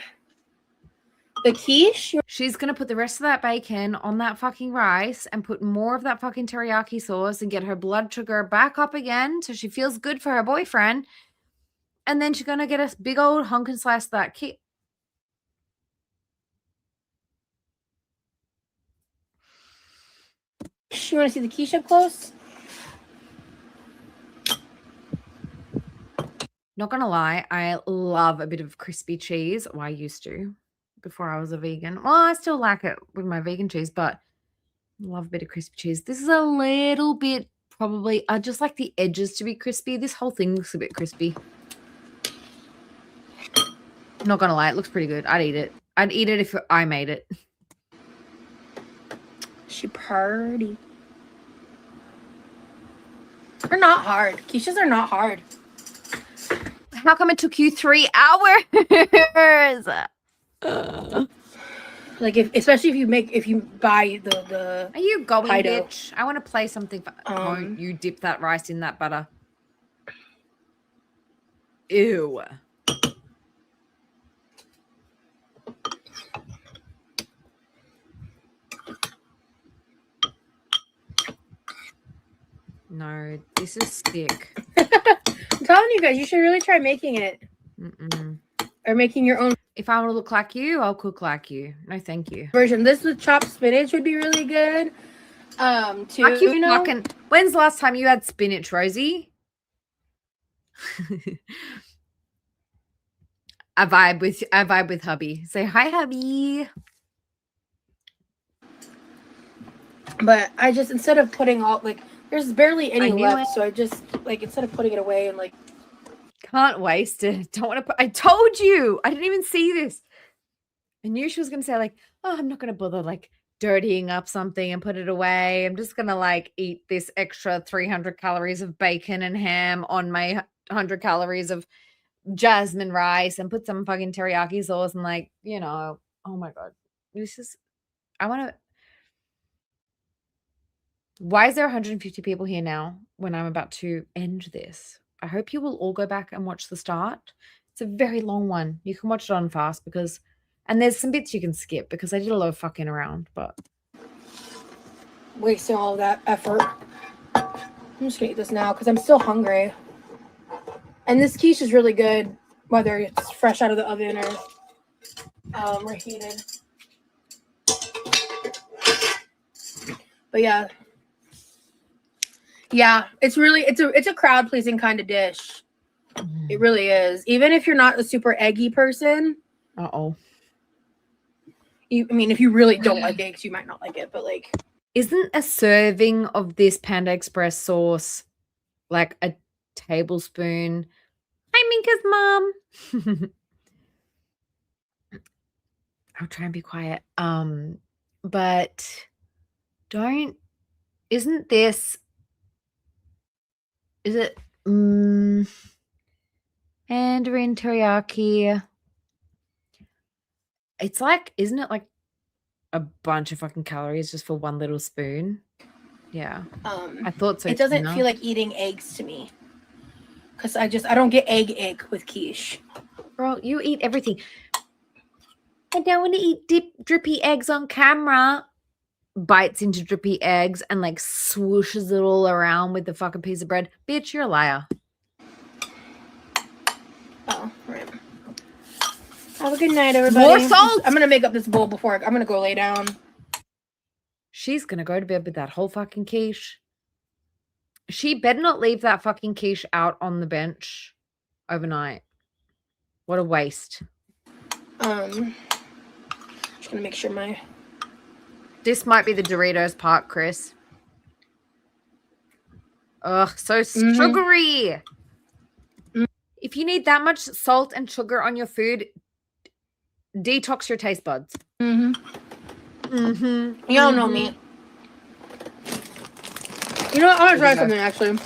The quiche? She's going to put the rest of that bacon on that fucking rice and put more of that fucking teriyaki sauce and get her blood sugar back up again so she feels good for her boyfriend. And then she's going to get a big old hunk and slice of that quiche. You want to see the quiche up close? Not going to lie, I love a bit of crispy cheese. Well, I used to before I was a vegan. Well, I still like it with my vegan cheese, but I love a bit of crispy cheese. This is a little bit probably, I just like the edges to be crispy. This whole thing looks a bit crispy. Not going to lie, it looks pretty good. I'd eat it. I'd eat it if I made it. She party. They're not hard. Quiches are not hard. How come it took you 3 hours? Like especially if you buy the Are you going, pie dough. bitch? I want to play something. Don't you dip that rice in that butter. Ew. No, this is sick. I'm telling you guys, you should really try making it. Mm-mm. Or making your own. If I want to look like you, I'll cook like you. No, thank you. Version. This with chopped spinach would be really good. Too. Like you fucking. When's the last time you had spinach, Rosie? I vibe with hubby. Say hi, hubby. But I just, instead of putting all, like, there's barely any knew left, it. so I just, like, instead of putting it away and, like, Can't waste it. Don't want to put. I told you. I didn't even see this. I knew she was gonna say like, "Oh, I'm not gonna bother like dirtying up something and put it away. I'm just gonna like eat this extra 300 calories of bacon and ham on my 100 calories of jasmine rice and put some fucking teriyaki sauce and like, you know, oh my god, this is. I want to. Why is there 150 people here now when I'm about to end this? I hope you will all go back and watch the start. It's a very long one. You can watch it on fast because, and there's some bits you can skip because I did a lot of fucking around, but wasting all of that effort. I'm just gonna eat this now because I'm still hungry. And this quiche is really good, whether it's fresh out of the oven or reheated. But yeah. Yeah, it's a crowd pleasing kind of dish. It really is. Even if you're not a super eggy person. uh-oh. I mean, if you really don't like eggs, you might not like it, but like. Isn't a serving of this Panda Express sauce like a tablespoon? Hi, Minka's mom. I'll try and be quiet. But isn't this, is it Mandarin teriyaki? It's like, isn't it like a bunch of fucking calories just for one little spoon? Yeah. I thought so. It doesn't feel like eating eggs to me. Because I don't get egg with quiche. Bro, you eat everything. I don't want to eat drippy eggs on camera. Bites into drippy eggs and like swooshes it all around with the fucking piece of bread. Bitch, you're a liar. Oh, right. Have a good night, everybody. More salt. I'm gonna make up this bowl before I'm gonna go lay down. She's gonna go to bed with that whole fucking quiche. She better not leave that fucking quiche out on the bench overnight. What a waste. Just gonna make sure my. This might be the Doritos part, Chris. Ugh, so sugary. If you need that much salt and sugar on your food, detox your taste buds. Y'all know me. You know what? I want to try something actually.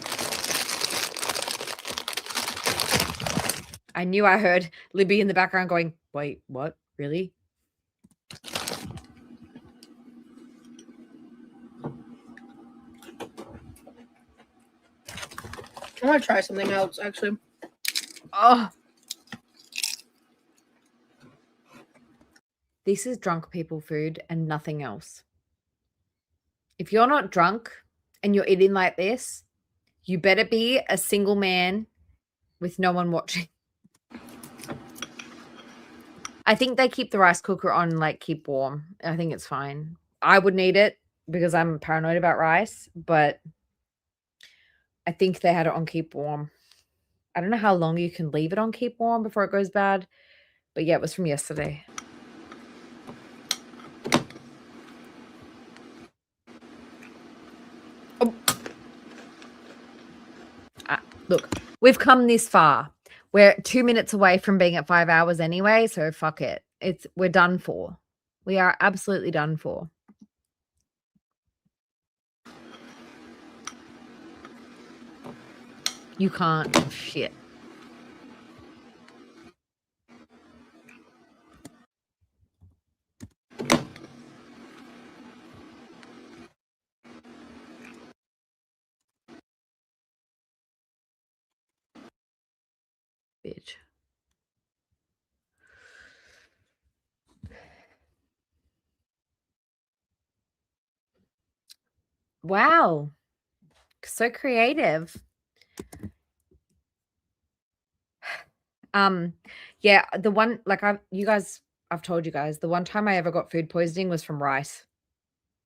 I knew I heard Libby in the background going, wait, what? Really? I want to try something else actually. Oh. This is drunk people food and nothing else. If you're not drunk and you're eating like this, you better be a single man with no one watching. I think they keep the rice cooker on, like, keep warm. I think it's fine. I would need it because I'm paranoid about rice, but I think they had it on keep warm. I don't know how long you can leave it on keep warm before it goes bad, but yeah, it was from yesterday. Oh. Look, we've come this far. We're 2 minutes away from being at 5 hours anyway, so fuck it. We're done for. We are absolutely done for. You can't. Shit. Bitch. Wow. So creative. Yeah, the one like I've told you guys, the one time I ever got food poisoning was from rice.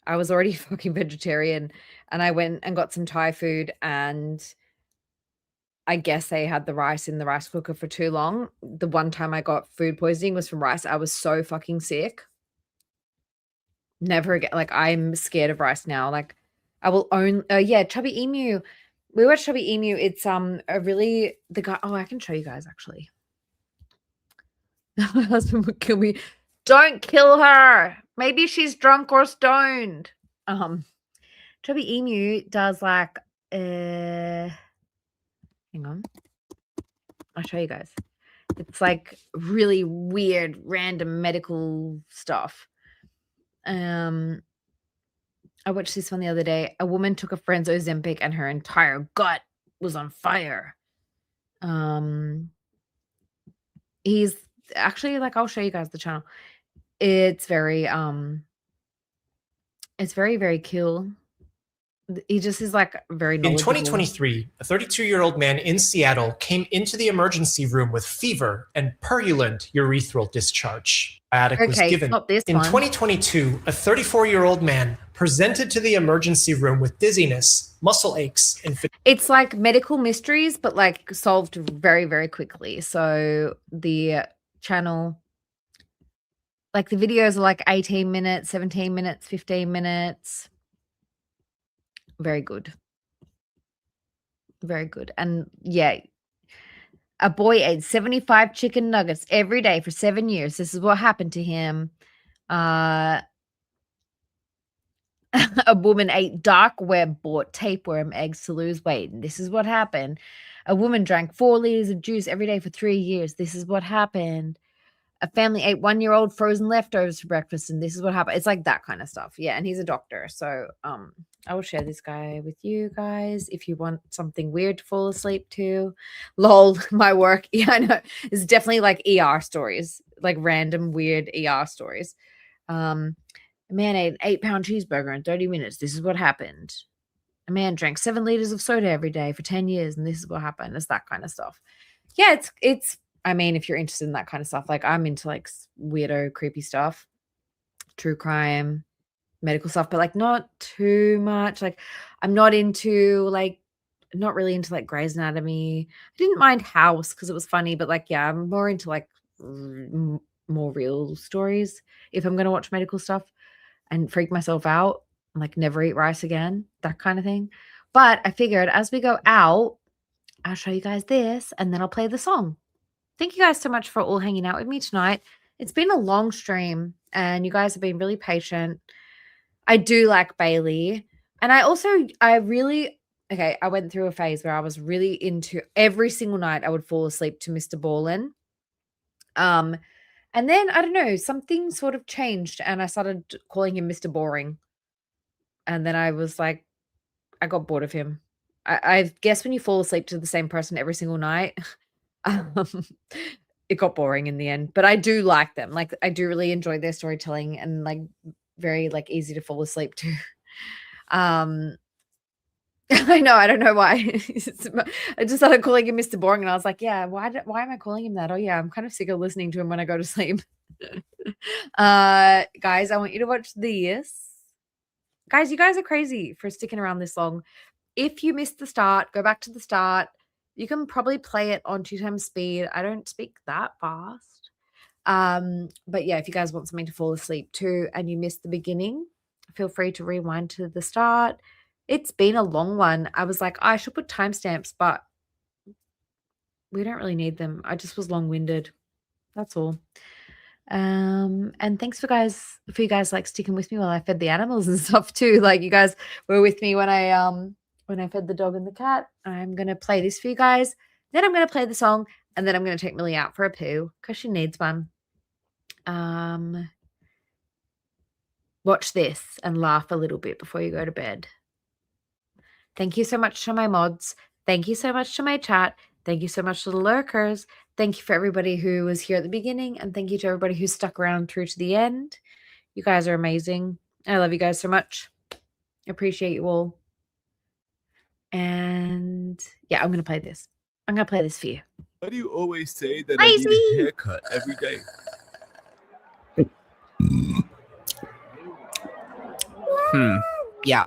I was already fucking vegetarian and I went and got some Thai food and I guess they had the rice in the rice cooker for too long. The one time I got food poisoning was from rice. I was so fucking sick. Never again. Like, I'm scared of rice now. Like, I will own yeah, Chubby Emu. We watched Chubby Emu. It's a really the guy I can show you guys actually. My husband would kill me. Don't kill her. Maybe she's drunk or stoned. Chubby Emu does like hang on. I'll show you guys. It's like really weird, random medical stuff. I watched this one the other day. A woman took a friend's Ozempic and her entire gut was on fire. He's actually like I'll show you guys the channel. It's very very cool. He just is like very In knowledgeable. 2023, a 32-year-old man in Seattle came into the emergency room with fever and purulent urethral discharge. Antibiotic was Okay, given. not this In one. 2022, a 34-year-old man presented to the emergency room with dizziness, muscle aches, and fatigue. It's like medical mysteries, but like solved very, very quickly. So the channel, like the videos are like 18 minutes, 17 minutes, 15 minutes. Very good. Very good. And yeah, a boy ate 75 chicken nuggets every day for 7 years. This is what happened to him. A woman ate dark web bought tapeworm eggs to lose weight. And this is what happened. A woman drank 4 liters of juice every day for 3 years. This is what happened. A family ate 1-year-old frozen leftovers for breakfast, and this is what happened. It's like that kind of stuff. Yeah, and he's a doctor. So I will share this guy with you guys if you want something weird to fall asleep to. Lol, my work. Yeah, I know. It's definitely like ER stories, like random weird ER stories. A man ate an 8-pound cheeseburger in 30 minutes. This is what happened. A man drank 7 liters of soda every day for 10 years, and this is what happened. It's that kind of stuff. Yeah, it's I mean, if you're interested in that kind of stuff, like I'm into like weirdo, creepy stuff, true crime, medical stuff, but like not too much. Like I'm not into like, not really into like Grey's Anatomy. I didn't mind House because it was funny, but like, yeah, I'm more into like more real stories if I'm going to watch medical stuff and freak myself out, like never eat rice again, that kind of thing. But I figured as we go out, I'll show you guys this and then I'll play the song. Thank you guys so much for all hanging out with me tonight. It's been a long stream and you guys have been really patient. I do like Bailey. And I went through a phase where I was really into every single night I would fall asleep to Mr. Ballin. And then I don't know, something sort of changed and I started calling him Mr. Boring. And then I was like, I got bored of him. I guess when you fall asleep to the same person every single night, it got boring in the end, but I do like them. Like I do really enjoy their storytelling and like very like easy to fall asleep to. I know, I don't know why. I just started calling him Mr. Boring and I was like, yeah, why am I calling him that? Oh yeah, I'm kind of sick of listening to him when I go to sleep. Guys, I want you to watch this. Guys, you guys are crazy for sticking around this long. If you missed the start, go back to the start. You can probably play it on 2 times speed. I don't speak that fast. But yeah, if you guys want something to fall asleep to and you missed the beginning, feel free to rewind to the start. It's been a long one. I was like, I should put timestamps, but we don't really need them. I just was long-winded. That's all. And thanks for you guys like sticking with me while I fed the animals and stuff too. Like you guys were with me when I fed the dog and the cat. I'm going to play this for you guys. Then I'm going to play the song and then I'm going to take Millie out for a poo because she needs one. Watch this and laugh a little bit before you go to bed. Thank you so much to my mods. Thank you so much to my chat. Thank you so much to the lurkers. Thank you for everybody who was here at the beginning. And thank you to everybody who stuck around through to the end. You guys are amazing. I love you guys so much. Appreciate you all. And yeah, I'm going to play this. I'm going to play this for you. Why do you always say that I need a haircut every day? Yeah.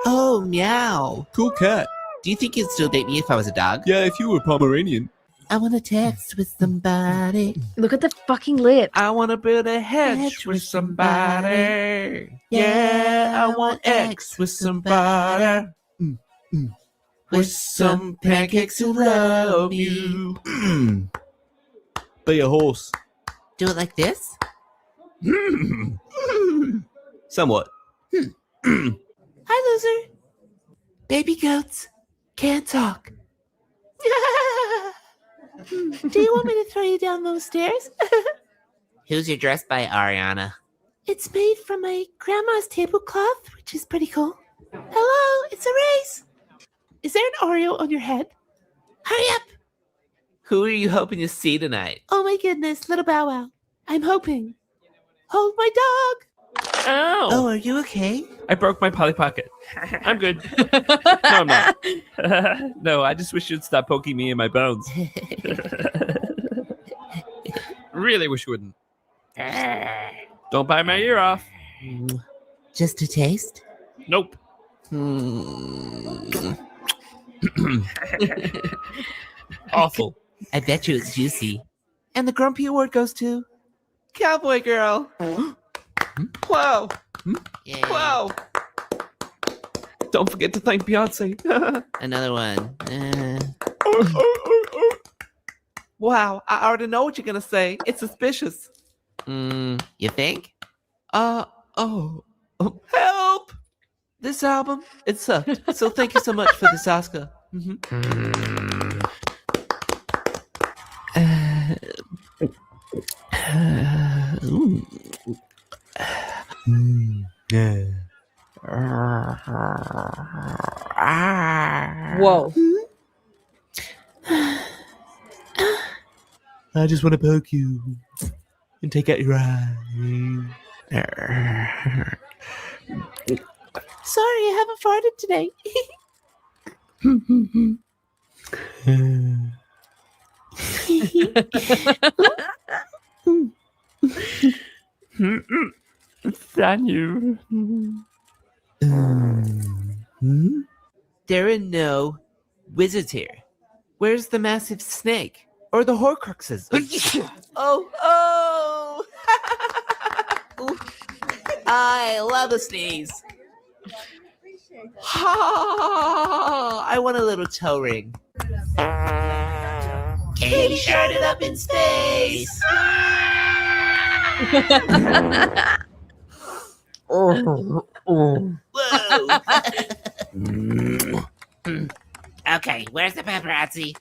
Oh, meow. Cool cat. Do you think you'd still date me if I was a dog? Yeah, if you were Pomeranian. I want to text with somebody. Look at the fucking lips. I want to build a hedge with somebody. Yeah, I want X with somebody. With some pancakes who love you. Be a horse. Do it like this? Somewhat. Hi, loser. Baby goats can't talk. Do you want me to throw you down those stairs? Who's your dress by, Ariana? It's made from my grandma's tablecloth, which is pretty cool. Hello, it's a race. Is there an Oreo on your head? Hurry up. Who are you hoping to see tonight? Oh my goodness, little Bow Wow. I'm hoping. Hold my dog. Ow! Oh, are you okay? I broke my Polly Pocket. I'm good. No, I'm not. No, I just wish you'd stop poking me in my bones. Really wish you wouldn't. Don't bite my ear off. Just a taste? Nope. Awful. I bet you it's juicy. And the Grumpy Award goes to Cowboy Girl. Wow. Yay. Wow. Don't forget to thank Beyonce. Another one. Wow, I already know what you're gonna say. It's suspicious. You think? Oh. Help! This album, it sucked. So thank you so much for this Oscar. Whoa. I just want to poke you and take out your eye. Sorry, I haven't farted today. Thank you. There are no wizards here. Where's the massive snake? Or the Horcruxes? Oh! I love a sneeze. I want a little toe ring. Katie sharded up in space. Whoa. Okay, where's the paparazzi?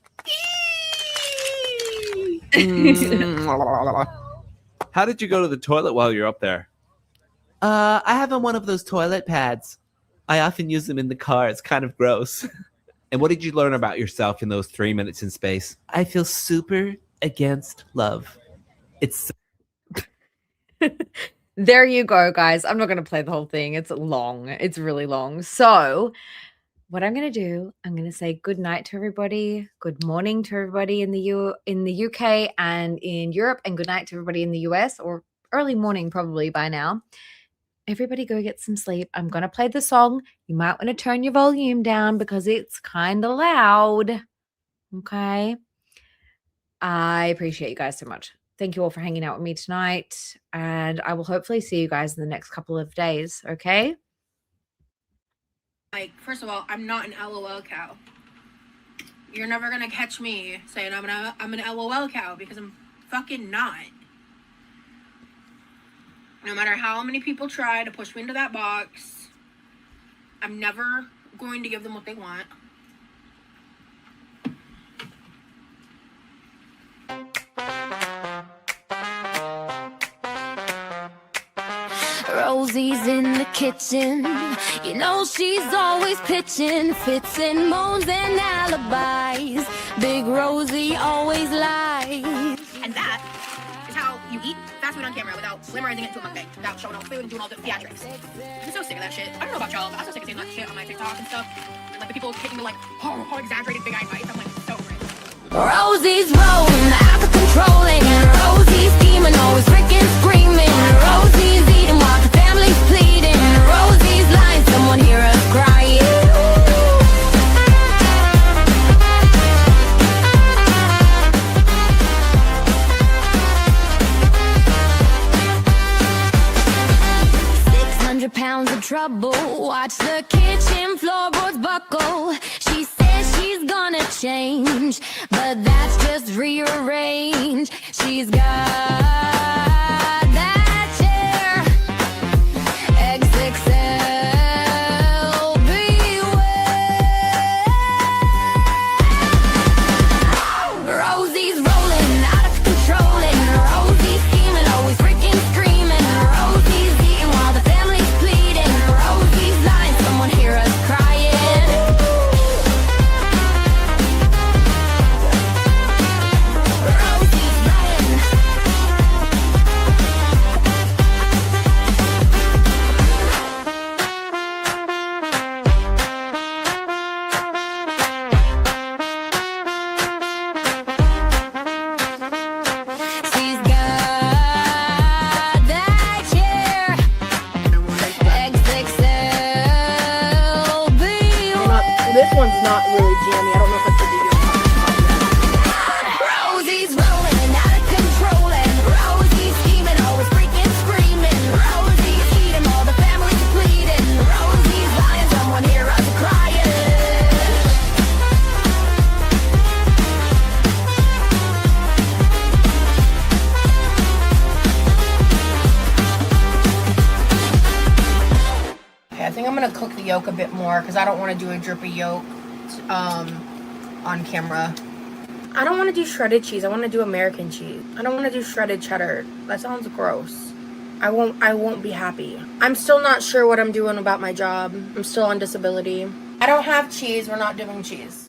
How did you go to the toilet while you're up there? I have one of those toilet pads. I often use them in the car. It's kind of gross. And what did you learn about yourself in those 3 minutes in space? I feel super against love. It's There you go, guys. I'm not going to play the whole thing. It's long. It's really long. So what I'm going to do, I'm going to say good night to everybody. Good morning to everybody in the UK and in Europe, and good night to everybody in the US, or early morning probably by now. Everybody go get some sleep. I'm going to play the song. You might want to turn your volume down because it's kind of loud. Okay. I appreciate you guys so much. Thank you all for hanging out with me tonight. And I will hopefully see you guys in the next couple of days. Okay. Like, first of all, I'm not an LOL cow. You're never gonna catch me saying I'm an LOL cow, because I'm fucking not. No matter how many people try to push me into that box, I'm never going to give them what they want. Rosie's in the kitchen. You know she's always pitching fits and moans and alibis. Big Rosie always lies. And that is how you you eat fast food on camera without glamorizing it into a mukbang, without showing all the food and doing all the theatrics. I'm so sick of that shit. I don't know about y'all, but I'm so sick of seeing that shit on my TikTok and stuff. And like the people taking the like, oh exaggerated big eyed bites. I'm like, so crazy. Rosie's rolling out of control, and Rosie's scheming, always freaking screaming. Rosie's eating while the family's pleading. Rosie's lying, someone hear us crying. 600 pounds of trouble. Watch the kitchen floorboards buckle. She says she's gonna change, but that's just rearrange. She's got that chair, XXL, beware. Rosie's rolling out of control, and Rosie's scheming, always freaking screaming. Rosie's eating while the family's pleading. Rosie's lying, someone hear us crying. Rosie's lying. She's got that chair, XXL, beware. This one's not really jammy. I don't know if it's a video. Rosie's rolling out of control, and Rosie's scheming, always freaking screaming. Rosie's eating, all the family's pleading. Rosie's lying, someone hear us crying. Okay, I think I'm gonna cook the yolk a bit more because I don't want to do a drippy yolk on camera. I don't want to do shredded cheese. I want to do American cheese. I don't want to do shredded cheddar. That sounds gross. I won't be happy. I'm still not sure what I'm doing about my job. I'm still on disability. I don't have cheese. We're not doing cheese.